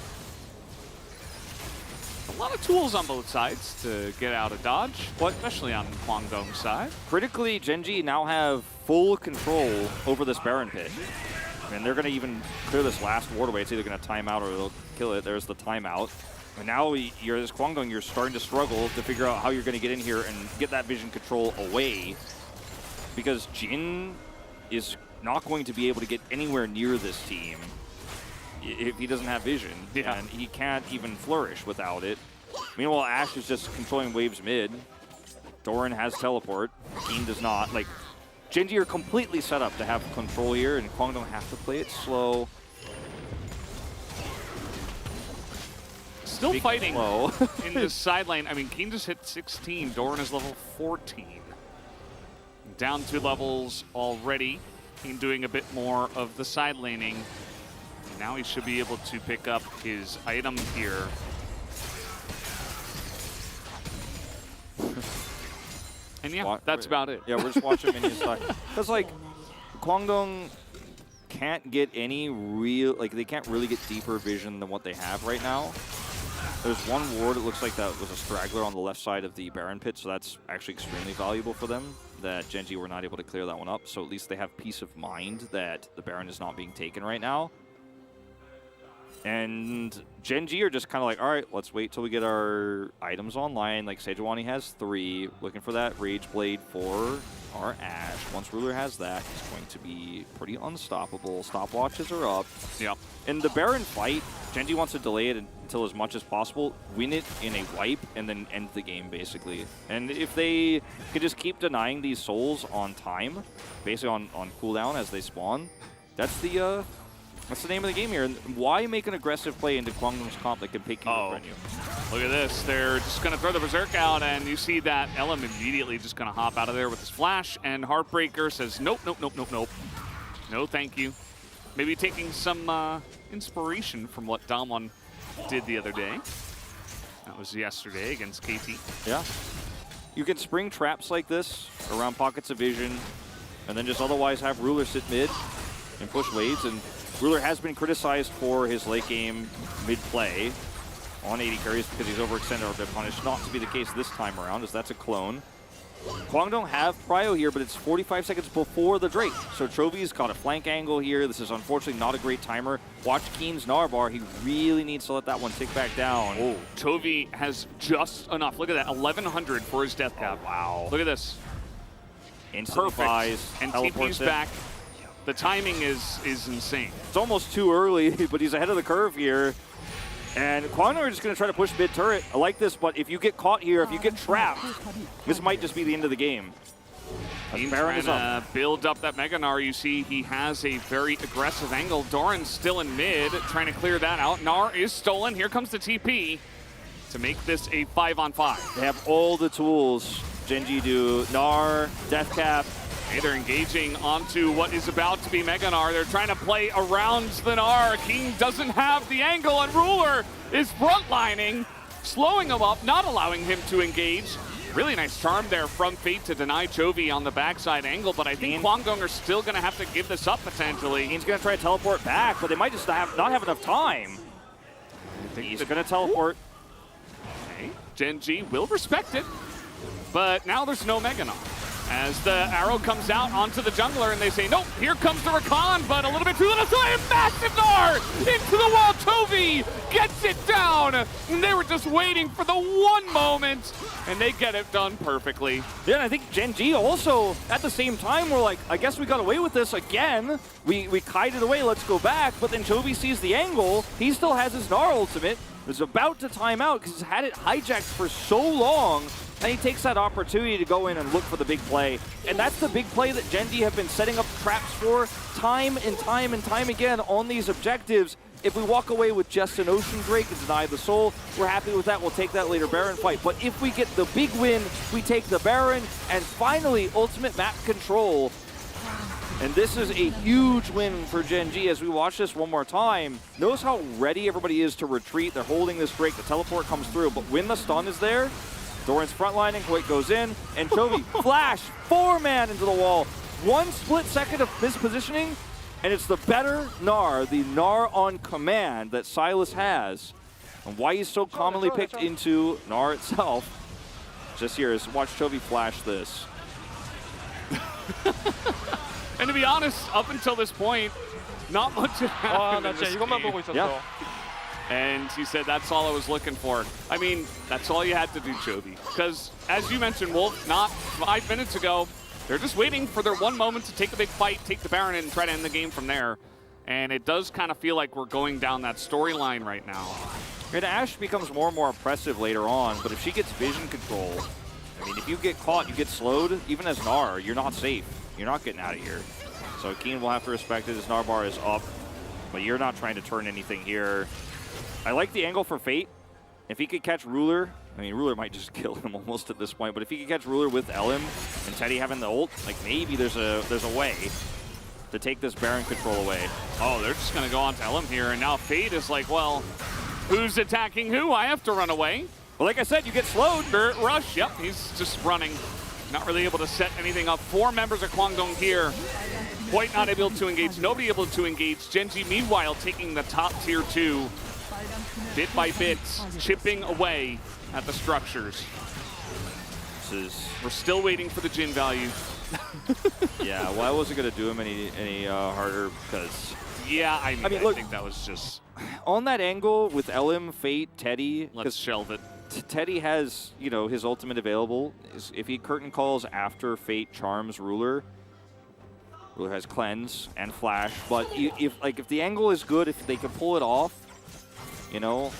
A lot of tools on both sides to get out of dodge, especially on Kwangdong's side. Critically, Gen G now have full control over this Baron pit. And they're going to even clear this last ward away. It's either going to time out or they'll kill it. There's the timeout. And now you're as Kwangdong, you're starting to struggle to figure out how you're going to get in here and get that vision control away. Because Jin is not going to be able to get anywhere near this team if he doesn't have vision. Yeah. And he can't even flourish without it. Meanwhile, Ashe is just controlling waves mid. Doran has teleport. Keen does not. Like, Gen.G are completely set up to have control here, and Kwangdong have to play it slow. Still fighting slow. in the side lane. I mean, Keen just hit 16. Doran is level 14. Down 2 levels already. Keen doing a bit more of the side laning. Now he should be able to pick up his item here. And yeah, that's about it. Yeah, we're just watching minions die. Because, like, Kwangdong can't get any real, like, they can't really get deeper vision than what they have right now. There's one ward, it looks like that was a straggler on the left side of the Baron pit, so that's actually extremely valuable for them, that Gen.G were not able to clear that one up. So at least they have peace of mind that the Baron is not being taken right now. And Gen.G are just kind of like, all right, let's wait till we get our items online. Like, Sejuani has 3, looking for that Rage Blade for our Ashe. Once Ruler has that, he's going to be pretty unstoppable. Stopwatches are up. Yep. In the Baron fight, Gen.G wants to delay it until as much as possible, win it in a wipe, and then end the game, basically. And if they could just keep denying these souls on time, basically on cooldown as they spawn, that's the name of the game here. And why make an aggressive play into Kwangdong's comp that can pick you up on you? Look at this. They're just going to throw the Berserk out, and you see that Elam immediately just going to hop out of there with his flash, and Heartbreaker says, nope, nope, nope, nope, nope. No, thank you. Maybe taking some inspiration from what Damwon did the other day. That was yesterday against KT. Yeah. You can spring traps like this around pockets of vision, and then just otherwise have Ruler sit mid and push waves. And Ruler has been criticized for his late game mid play on 80 carries because he's overextended or been punished. Not to be the case this time around, as that's a clone. Kwangdong have Prio here, but it's 45 seconds before the Drake. So Chovy's got a flank angle here. This is unfortunately not a great timer. Watch Keen's Narvar. He really needs to let that one tick back down. Oh, Chovy has just enough. Look at that, 1100 for his death cap. Wow. Look at this. Instantly buys, and teleports TP's it. back. The timing is insane. It's almost too early, but he's ahead of the curve here. And Kwangdong are just going to try to push mid turret. I like this, but if you get caught here, if you get trapped, this might just be the end of the game. He's Baron trying is up. to build up that Mega Gnar. You see he has a very aggressive angle. Doran's still in mid, trying to clear that out. Gnar is stolen. Here comes the TP to make this a 5-on-5. They have all the tools. Gen.G do. Gnar, Death Cap. Hey, they're engaging onto what is about to be Mega Gnar. They're trying to play around the Gnar. King doesn't have the angle, and Ruler is frontlining, slowing him up, not allowing him to engage. Really nice charm there from Fate to deny Chovy on the backside angle, but I think Kwangdong are still going to have to give this up potentially. He's going to try to teleport back, but they might just not have enough time. He's going to teleport. Okay. Gen.G will respect it, but now there's no Mega Gnar. As the arrow comes out onto the jungler, and they say, nope, here comes the Rakan, but a little bit too little. So a massive Gnar into the wall. Chovy gets it down. And they were just waiting for the one moment, and they get it done perfectly. Yeah, and I think Gen.G also, at the same time, were like, I guess we got away with this again. We kited away, let's go back. But then Chovy sees the angle. He still has his Gnar ultimate. Is about to time out because he's had it hijacked for so long. And he takes that opportunity to go in and look for the big play. And that's the big play that Gen.G have been setting up traps for time and time and time again on these objectives. If we walk away with just an Ocean Drake and deny the soul, we're happy with that. We'll take that later Baron fight. But if we get the big win, we take the Baron. And finally, ultimate map control. And this is a huge win for Gen.G as we watch this one more time. Notice how ready everybody is to retreat. They're holding this Drake. The teleport comes through. But when the stun is there, Doran's frontlining, Hoyt goes in, and Chovy flash 4-man into the wall. 1 split second of mispositioning, and it's the better Gnar, the Gnar on command that Sylas has. And why he's so commonly picked into Gnar itself. Just here is watch Chovy flash this. And to be honest, up until this point, Not much had happened 나 in 진짜 this 이것만 game. 보고 있었어. Yeah. And he said, that's all I was looking for. I mean, that's all you had to do, Joby. Because, as you mentioned, Wolf, not 5 minutes ago, they're just waiting for their one moment to take a big fight, take the Baron, and try to end the game from there. And it does kind of feel like we're going down that storyline right now. And Ashe becomes more and more oppressive later on, but if she gets vision control, I mean, if you get caught, you get slowed, even as Gnar, you're not safe. You're not getting out of here. So Keen will have to respect it as Gnar bar is up, but you're not trying to turn anything here. I like the angle for Fate. If he could catch Ruler, I mean, Ruler might just kill him almost at this point, but if he could catch Ruler with Elim and Teddy having the ult, like maybe there's a way to take this Baron control away. Oh, they're just going to go on to Elim here, and now Fate is like, well, who's attacking who? I have to run away. Well, like I said, you get slowed. Barret Rush, yep, he's just running. Not really able to set anything up. 4 members of Kwangdong here. Quite not able to engage, nobody able to engage. Gen.G, meanwhile, taking the top tier 2. Bit by bit, chipping away at the structures. We're still waiting for the Jhin value. Yeah, well, I wasn't going to do him any harder because... Yeah, I mean, look, I think that was just... On that angle with Elim, Fate, Teddy... Let's shelve it. Teddy has, you know, his ultimate available. If he curtain calls after Fate charms Ruler, Ruler has Cleanse and Flash. But if the angle is good, if they can pull it off, you know,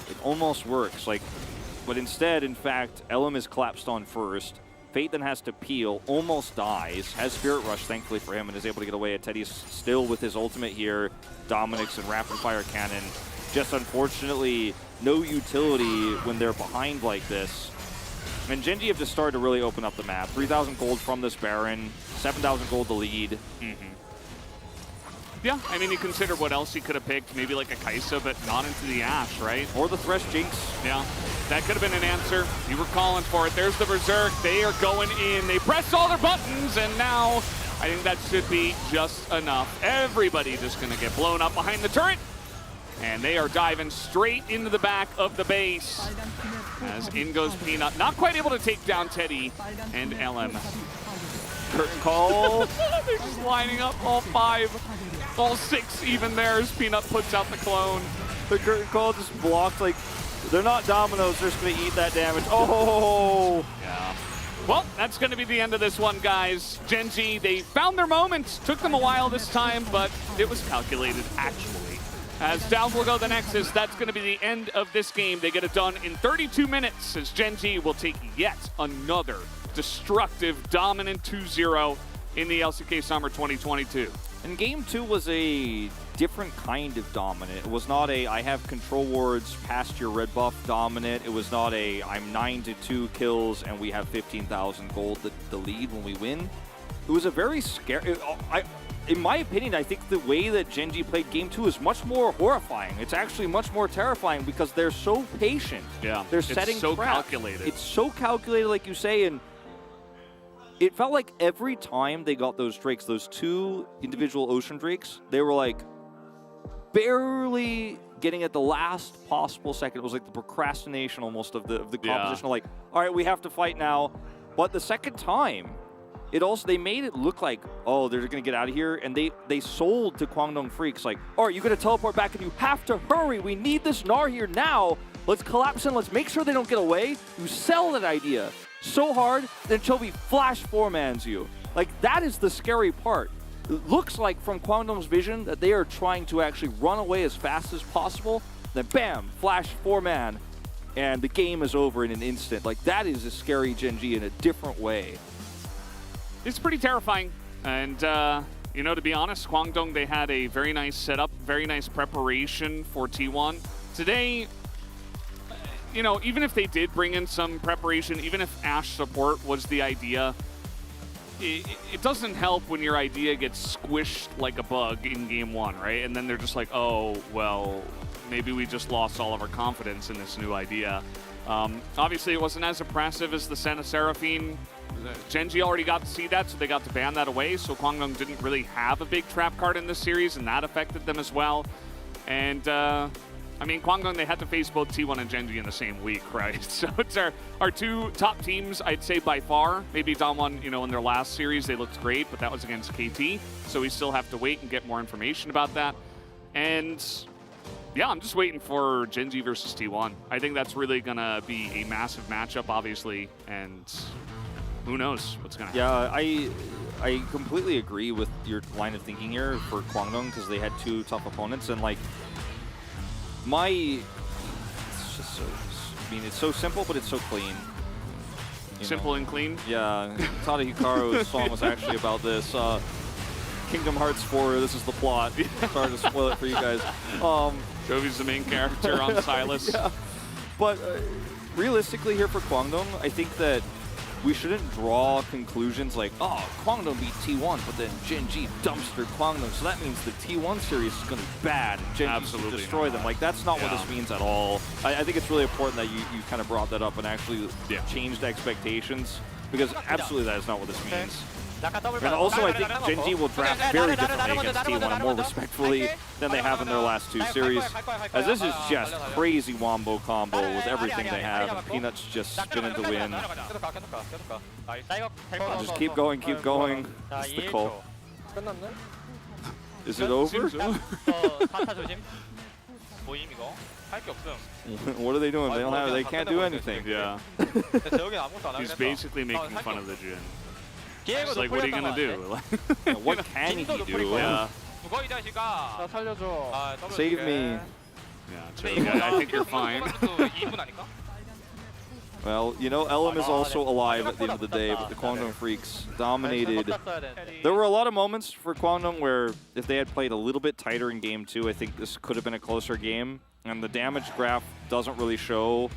it almost works. But instead, in fact, Elim is collapsed on first. Fate then has to peel, almost dies, has Spirit Rush, thankfully for him, and is able to get away. Teddy's still with his ultimate here, Dominic's and Rapid Fire Cannon. Just unfortunately, no utility when they're behind like this. And Gen.G have just started to really open up the map. 3,000 gold from this Baron, 7,000 gold to lead. Yeah, I mean, you consider what else he could have picked. Maybe like a Kai'Sa, but not into the Ashe, right? Or the Thresh Jinx. Yeah, that could have been an answer. You were calling for it. There's the Berserk. They are going in. They press all their buttons, and now I think that should be just enough. Everybody just going to get blown up behind the turret. And they are diving straight into the back of the base. As in goes Peanut. Not quite able to take down Teddy and Elim. Curtain call. They're just lining up all 5. All 6 even there as Peanut puts out the clone. The curtain call just blocked, like, they're not dominoes, they're just going to eat that damage. Oh! Yeah. Well, that's going to be the end of this one, guys. Gen.G, they found their moment. Took them a while this time, but it was calculated, actually. As down will go the Nexus, that's going to be the end of this game. They get it done in 32 minutes as Gen.G will take yet another destructive, dominant 2-0 in the LCK Summer 2022. And game 2 was a different kind of dominant. It was not a I have control wards past your red buff dominant. It was not a I'm 9-2 kills and we have 15,000 gold the lead when we win. It was a very scary... In my opinion, I think the way that Gen.G played game 2 is much more horrifying. It's actually much more terrifying because they're so patient. Yeah, they're setting so traps. calculated. It's so calculated, like you say, and it felt like every time they got those drakes, those 2 individual ocean drakes, they were like barely getting at the last possible second. It was like the procrastination almost of the composition. Like, all right, we have to fight now. But the second time, they made it look like, oh, they're going to get out of here. And they sold to Kwangdong Freaks like, all right, you're going to teleport back and you have to hurry. We need this Gnar here now. Let's collapse and let's make sure they don't get away. You sell that idea so hard, then Chovy flash 4-mans you. Like, that is the scary part. It looks like from Kwangdong's vision that they are trying to actually run away as fast as possible. Then bam, flash 4-man, and the game is over in an instant. Like, that is a scary Gen.G in a different way. It's pretty terrifying. And, you know, to be honest, Kwangdong, they had a very nice setup, very nice preparation for T1. Today, you know, even if they did bring in some preparation, even if Ashe support was the idea, it doesn't help when your idea gets squished like a bug in game 1, right? And then they're just like, oh, well, maybe we just lost all of our confidence in this new idea. Obviously, it wasn't as impressive as the Senna Seraphine. Gen.G already got to see that, so they got to ban that away. So Kwangdong didn't really have a big trap card in this series, and that affected them as well. And I mean, Kwangdong, they had to face both T1 and Gen.G in the same week, right? So it's our two top teams, I'd say, by far. Maybe Damwon, you know, in their last series, they looked great, but that was against KT. So we still have to wait and get more information about that. And yeah, I'm just waiting for Gen.G versus T1. I think that's really going to be a massive matchup, obviously. And who knows what's going to happen. Yeah, I completely agree with your line of thinking here for Kwangdong because they had two tough opponents. And, like, it's just so, I mean, it's so simple, but it's so clean. Simple and clean? Yeah, Tada Hikaru's song was actually about this. Kingdom Hearts 4, this is the plot. Sorry to spoil it for you guys. Jovi's the main character on Silas. Yeah. But realistically here for Kwangdong, I think that we shouldn't draw conclusions like, oh, Kwangdong beat T1, but then Gen.G dumpstered Kwangdong, so that means the T1 series is going to be bad and Gen.G should destroy them. Like, that's not what this means at all. I think it's really important that you kind of brought that up and actually changed expectations, because absolutely that is not what this means. And also, I think Gen.G will draft very differently against T1 and more respectfully than they have in their last two series, as this is just crazy wombo combo with everything they have, and Peanuts just spinning to win. Just keep going, keep going. That's the call. Is it over? What are they doing? They can't do anything. Yeah. He's basically making fun of the Jin. It's like, what are you gonna do? What can he do? Yeah. Save me. Yeah, I think you're fine. Well, you know, LM is also alive at the end of the day, but the Kwangdong Freaks dominated. There were a lot of moments for Kwangdong where if they had played a little bit tighter in game 2, I think this could have been a closer game. And the damage graph doesn't really show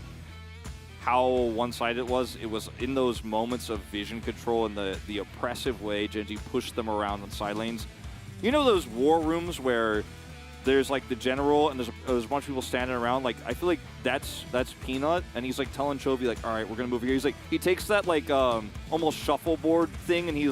how one-sided it was. It was in those moments of vision control and the oppressive way Gen.G pushed them around on side lanes. You know those war rooms where there's like the general and there's a bunch of people standing around? Like, I feel like that's Peanut, and he's like telling Chovy like, all right, we're gonna move here. He's like, he takes that like almost shuffleboard thing, and he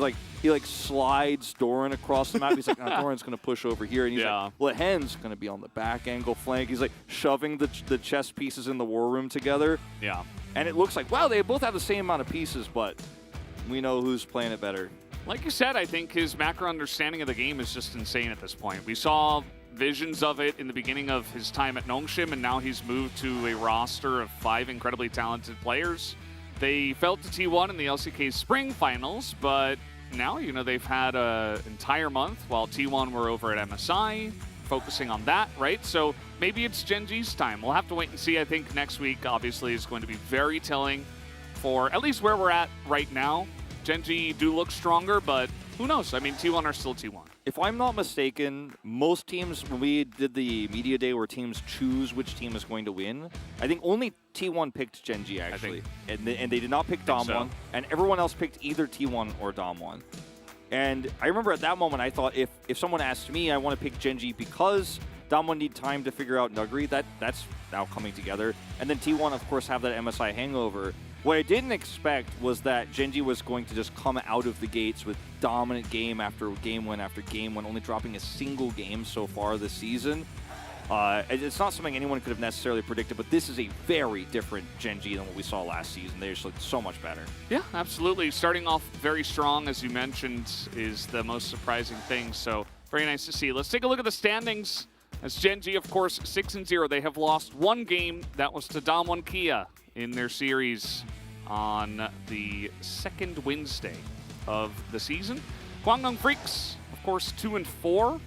slides Doran across the map. He's like, no, Doran's gonna push over here, and he's like, well, Hen's gonna be on the back angle flank. He's like shoving the chess pieces in the war room together. Yeah. And it looks like, wow, they both have the same amount of pieces, but we know who's playing it better. Like you said, I think his macro understanding of the game is just insane at this point. We saw visions of it in the beginning of his time at Nongshim, and now he's moved to a roster of 5 incredibly talented players. They fell to T1 in the LCK Spring Finals, but now, you know, they've had an entire month while T1 were over at MSI, focusing on that, right? So maybe it's Gen.G's time. We'll have to wait and see. I think next week, obviously, is going to be very telling for at least where we're at right now. Gen.G do look stronger, but who knows? I mean, T1 are still T1. If I'm not mistaken, most teams, when we did the media day where teams choose which team is going to win, I think only T1 picked Gen.G, actually. And they did not pick Damwon, and everyone else picked either T1 or Damwon. And I remember at that moment, I thought if someone asked me, I want to pick Gen.G because Damwon need time to figure out Nuguri, that's now coming together. And then T1, of course, have that MSI hangover. What I didn't expect was that Gen.G was going to just come out of the gates with dominant game after game win after game win, only dropping a single game so far this season. It's not something anyone could have necessarily predicted, but this is a very different Gen.G than what we saw last season. They just look so much better. Yeah, absolutely. Starting off very strong, as you mentioned, is the most surprising thing. So very nice to see. Let's take a look at the standings. As Gen.G, of course, 6-0. They have lost one game. That was to Damwon Kia in their series on the second Wednesday of the season. Kwangdong Freaks, of course, 2-4.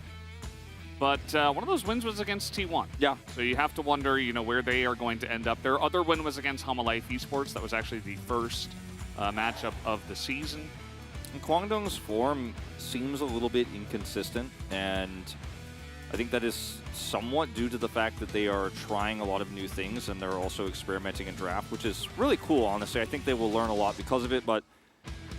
But one of those wins was against T1. Yeah. So you have to wonder, you know, where they are going to end up. Their other win was against Hamalife Esports. That was actually the first matchup of the season. And Kwangdong's form seems a little bit inconsistent, and I think that is somewhat due to the fact that they are trying a lot of new things, and they're also experimenting in draft, which is really cool, honestly. I think they will learn a lot because of it, but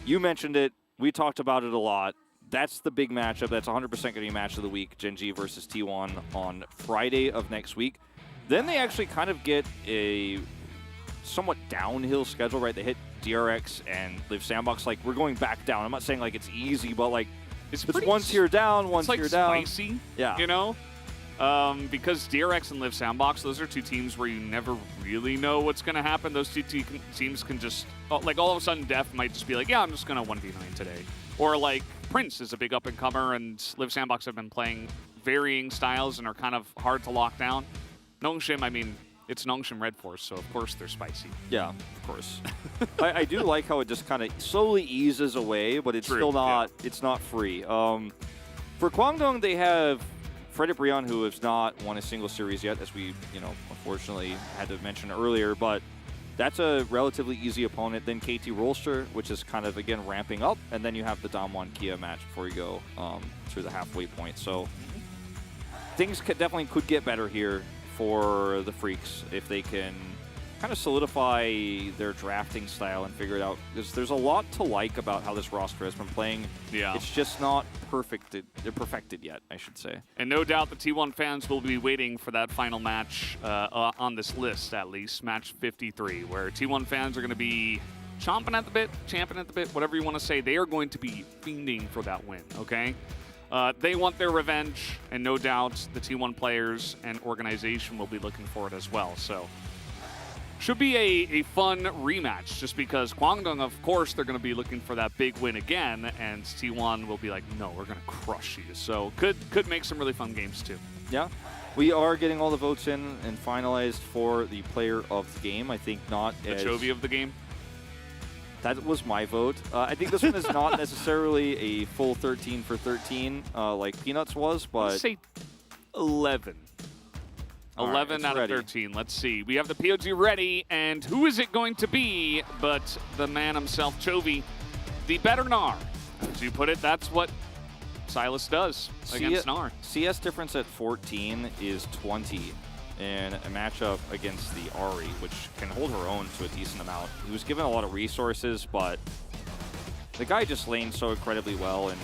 you mentioned it. We talked about it a lot. That's the big matchup. That's 100% going to be match of the week, Gen.G versus T1 on Friday of next week. Then they actually kind of get a somewhat downhill schedule, right? They hit DRX and Live Sandbox. Like, we're going back down. I'm not saying, like, it's easy, but, like, it's one tier down, one tier down. Spicy, yeah. You know? Because DRX and Live Sandbox, those are two teams where you never really know what's going to happen. Those two teams can just, like, all of a sudden Def might just be like, yeah, I'm just going to 1v9 today. Or like Prince is a big up-and-comer, and Live Sandbox have been playing varying styles and are kind of hard to lock down. Nongshim, I mean, it's Nongshim Red Force, so of course they're spicy. Yeah, of course. I do like how it just kind of slowly eases away, but it's still not, it's not free. For Kwangdong, they have Freddy Brion, who has not won a single series yet, as we, unfortunately had to mention earlier, but that's a relatively easy opponent. Then KT Rolster, which is kind of, again, ramping up, and then you have the Damwon Kia match before you go through the halfway point. So things definitely could get better here for the Freaks if they can kind of solidify their drafting style and figure it out. There's a lot to like about how this roster has been playing. Yeah. It's just not perfected yet, I should say. And no doubt the T1 fans will be waiting for that final match on this list, at least, match 53, where T1 fans are going to be chomping at the bit, champing at the bit, whatever you want to say. They are going to be fiending for that win, okay? They want their revenge, and no doubt the T1 players and organization will be looking for it as well. So should be a fun rematch, just because Kwangdong, of course, they're going to be looking for that big win again, and T1 will be like, no, we're going to crush you. So could make some really fun games too. Yeah. We are getting all the votes in and finalized for the player of the game. I think not The as... Chovy of the game? That was my vote. I think this one is not necessarily a full 13 for 13 like Peanuts was, but... Let's say 11. All right, 11 it's out ready. of 13. Let's see. We have the POG ready, and who is it going to be but the man himself, Chovy, the better Gnar. As you put it, that's what Silas does against Gnar. CS difference at 14 is 20 in a matchup against the Ahri, which can hold her own to a decent amount. He was given a lot of resources, but the guy just laned so incredibly well, and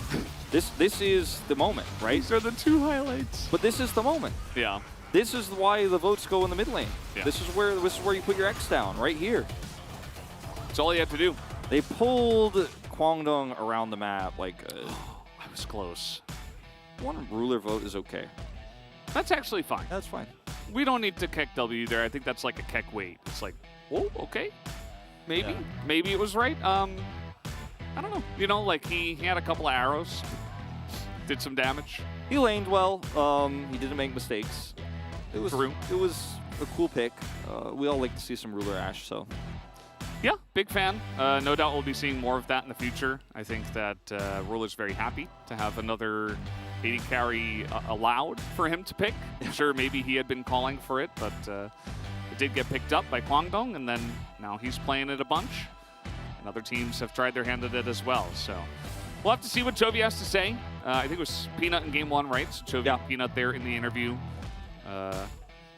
this is the moment, right? These are the two highlights. But this is the moment. Yeah. This is why the votes go in the mid lane. Yeah. This is where you put your X down, right here. That's all you have to do. They pulled Kwangdong around the map like I was close. One ruler vote is okay. That's actually fine. That's fine. We don't need to Keck W there. I think that's like a Keck wait. It's like, oh, okay. Maybe. Yeah. Maybe it was right. I don't know. Like he had a couple of arrows. Did some damage. He laned well. He didn't make mistakes. It was a cool pick. We all like to see some ruler Ash, so. Yeah, big fan. No doubt we'll be seeing more of that in the future. I think that Ruler's very happy to have another AD carry allowed for him to pick. I'm sure maybe he had been calling for it, but it did get picked up by Kwangdong, and then now he's playing it a bunch. And other teams have tried their hand at it as well. So we'll have to see what Chovy has to say. I think it was Peanut in game one, right? So Chovy and Peanut there in the interview.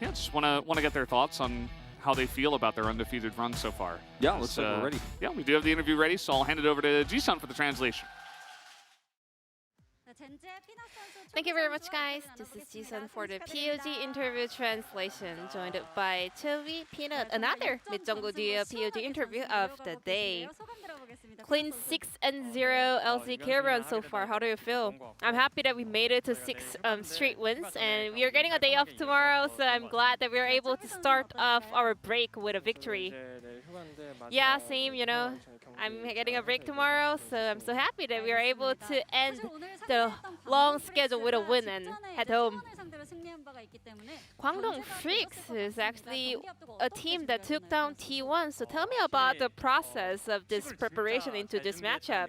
Yeah, just want to get their thoughts on how they feel about their undefeated run so far. Yeah, looks like we're ready. Yeah, we do have the interview ready, so I'll hand it over to Ji-sun for the translation. Thank you very much, guys. This is Ji-sun for the POG interview translation, joined by Chovy, Peanut, another mid-jungle duo POG interview of the day. Clean 6-0 LCK run so far. How do you feel? I'm happy that we made it to 6 straight wins, and we are getting a day off tomorrow, so I'm glad that we are able to start off our break with a victory. Yeah, same, I'm getting a break tomorrow, so I'm so happy that we are able to end the long schedule with a win and head home. Kwangdong Freaks is actually a team that took down T1, so tell me about the process of this preparation into this matchup.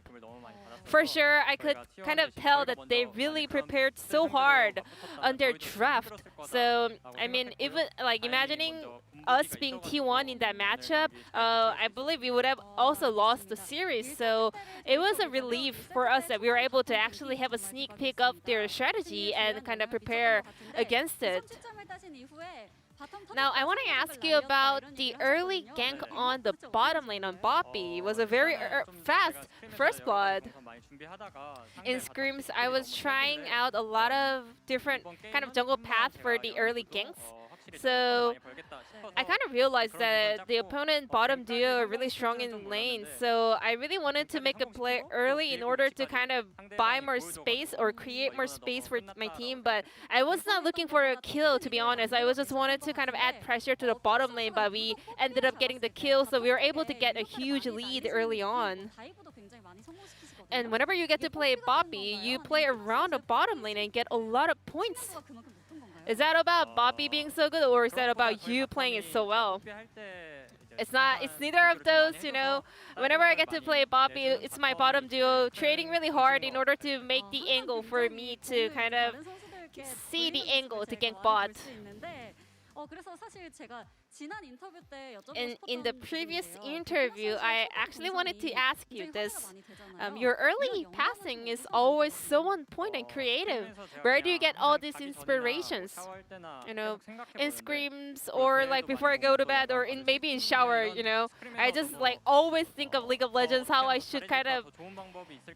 For sure, I could kind of tell that they really prepared so hard on their draft. So, I mean, even like imagining us being T1 in that matchup, I believe we would have also lost the series. So it was a relief for us that we were able to actually have a sneak peek of their strategy and kind of prepare against it. Now, I want to ask you about the early gank on the bottom lane on Boppy. It was a very fast first blood. In scrims, I was trying out a lot of different kind of jungle path for the early ganks. So I kind of realized that the opponent bottom duo are really strong in lane. So I really wanted to make a play early in order to kind of buy more space or create more space for my team. But I was not looking for a kill, to be honest. I was just wanted to kind of add pressure to the bottom lane, but we ended up getting the kill. So we were able to get a huge lead early on. And whenever you get to play Bobby, you play around the bottom lane and get a lot of points. Is that about Bobby being so good, or is that about you playing it so well? It's not. It's neither of those, you know. Whenever I get to play Bobby, it's my bottom duo trading really hard in order to make the angle for me to kind of see the angle to gank bot. In the previous interview, I actually wanted to ask you this. Your early passing is always so on point and creative. Where do you get all these inspirations? You know, in scrims or like before I go to bed or maybe in shower, you know. I just like always think of League of Legends, how I should kind of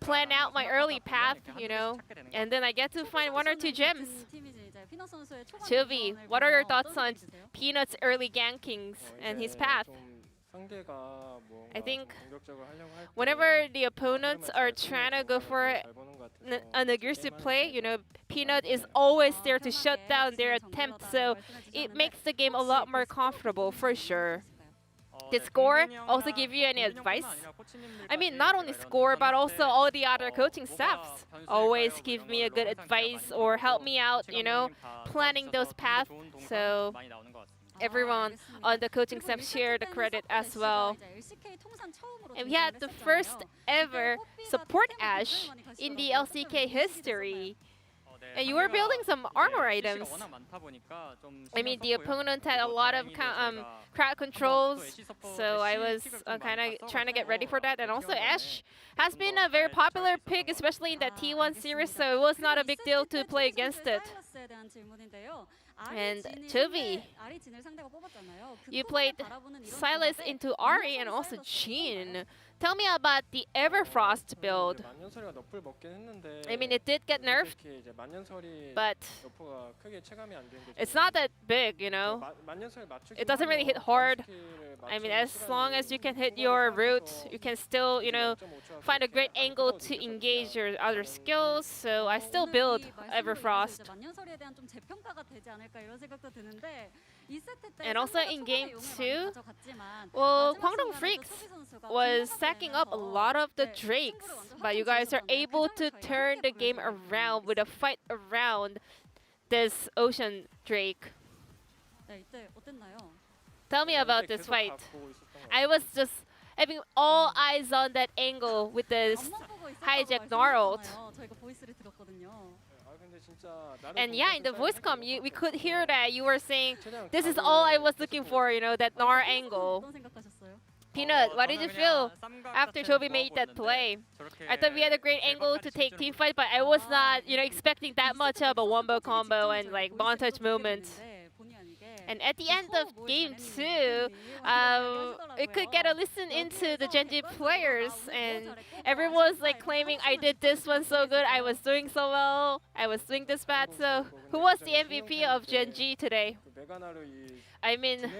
plan out my early path, you know. And then I get to find one or two gems. Chovy, what are your thoughts on Peanut's early gankings and his path? I think whenever the opponents are trying to go for an aggressive play, you know, Peanut is always there to shut down their attempt, so it makes the game a lot more comfortable for sure. Did Score also give you any advice? I mean, not only Score, but also all the other coaching staffs always give me a good advice or help me out, you know, planning those paths. So everyone on the coaching staff share the credit as well. And we had the first ever support Ashe in the LCK history. And you were building some armor items. I mean, the opponent had a lot of crowd controls, so I was kind of trying to get ready for that. And also, Ashe has been a very popular pick, especially in that T1 series, so it was not a big deal to play against it. And Chovy, you played Sylas into Ahri and also Jhin. Tell me about the Everfrost build. I mean, it did get nerfed, but it's not that big, you know. It doesn't really hit hard. I mean, as long as you can hit your root, you can still, you know, find a great angle to engage your other skills. So I still build Everfrost. And also in game 2, well, Kwangdong Freaks was stacking up a lot of the Drakes, but you guys are able to turn the game around with a fight around this Ocean Drake. Tell me about this fight. I was just having all eyes on that angle with this hijack Gnarled. And yeah, in the voice comm, we could hear that you were saying, this is all I was looking for, you know, that Gnar angle. Peanut, what did you feel after Chovy made that play? I thought we had a great angle to take team fight, but I was not, you know, expecting that much of a wombo combo and like montage moment. And at the end of game 2, it could get a listen into the Gen G players, and everyone was like claiming I did this one so good, I was doing so well, I was doing this bad. So who was the MVP of Gen G today? I mean,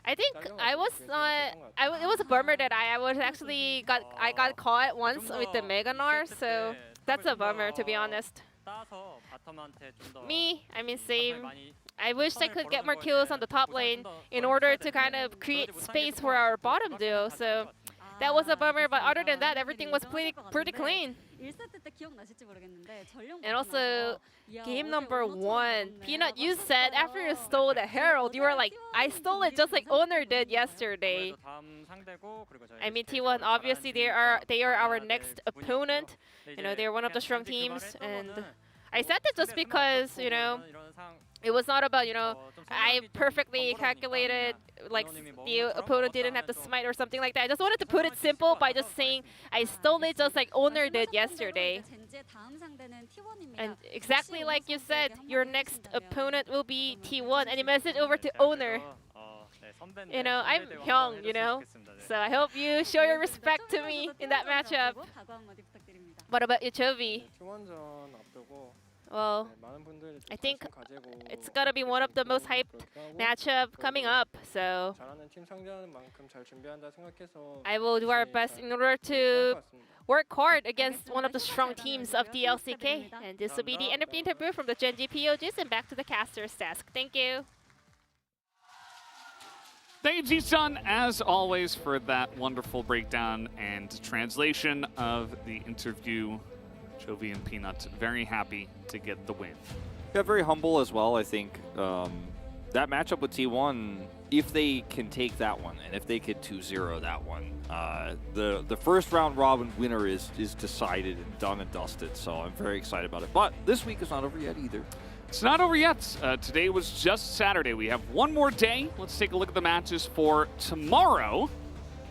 I think I was not. It was a bummer that I was actually got caught once with the Mega Gnar, so that's a bummer, to be honest. Me, I mean, same. I wish I could get more kills on the top lane in order to kind of create space for our bottom duo. So that was a bummer, but other than that, everything was pretty clean. And also, game number 1, Peanut, you said after you stole the Herald, you were like, I stole it just like Owner did yesterday. I mean, T1, obviously they are our next opponent. You know, they're one of the strong teams, and I said that just because, you know, it was not about, you know, I perfectly calculated, like the opponent didn't have the smite or something like that. I just wanted to put it simple by just saying I stole it just like Owner did yesterday. And exactly like you said, your next opponent will be T1, and you message over to Owner. You know, I'm Hyung, you know, so I hope you show your respect to me in that matchup. What about you, Chovy? Well, I think it's gonna be one of the most hyped matchup coming up. So I will do our best in order to work hard against one of the strong teams of the LCK. And this will be the end of the interview from the Gen G POGs, and back to the caster's desk. Thank you. Thank you, Ji-sun, as always, for that wonderful breakdown and translation of the interview. Chovy and Peanut very happy to get the win. Yeah, very humble as well, I think. That matchup with T1, if they can take that one, and if they could 2-0 that one, the first round robin winner is decided and done and dusted, so I'm very excited about it. But this week is not over yet either. It's not over yet. Today was just Saturday. We have one more day. Let's take a look at the matches for tomorrow,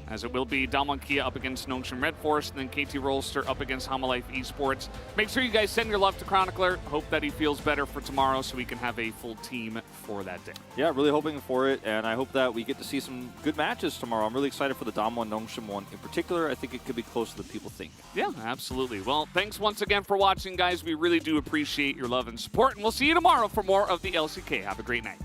as it will be Damwon Kia up against Nongshim Red Force, and then KT Rolster up against Hamalife Esports. Make sure you guys send your love to Chronicler. Hope that he feels better for tomorrow so we can have a full team for that day. Yeah, really hoping for it, and I hope that we get to see some good matches tomorrow. I'm really excited for the Damwon Nongshim one in particular. I think it could be closer than people think. Yeah, absolutely. Well, thanks once again for watching, guys. We really do appreciate your love and support, and we'll see you tomorrow for more of the LCK. Have a great night.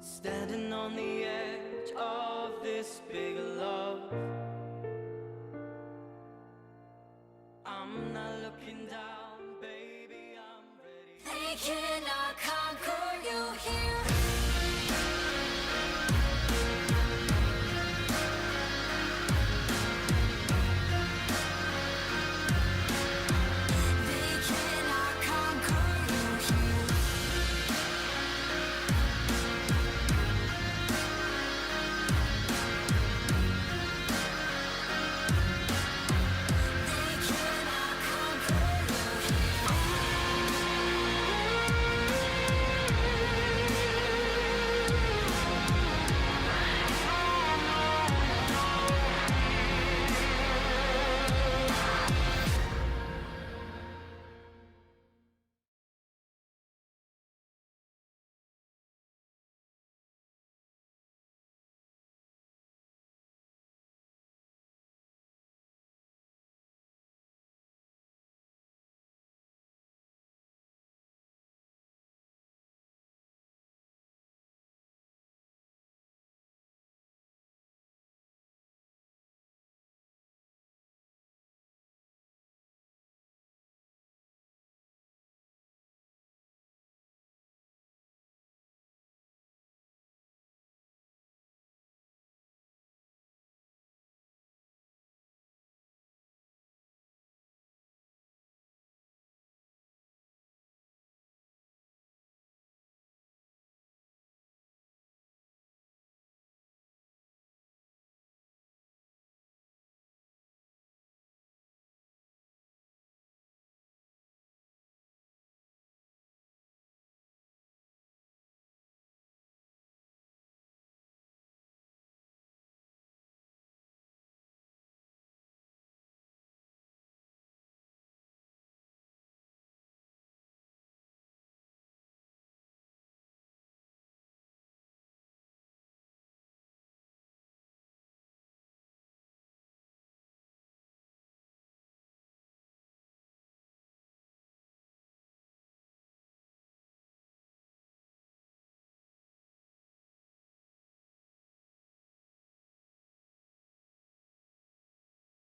Standing on the edge of this big love, I'm not looking down, baby, I'm ready.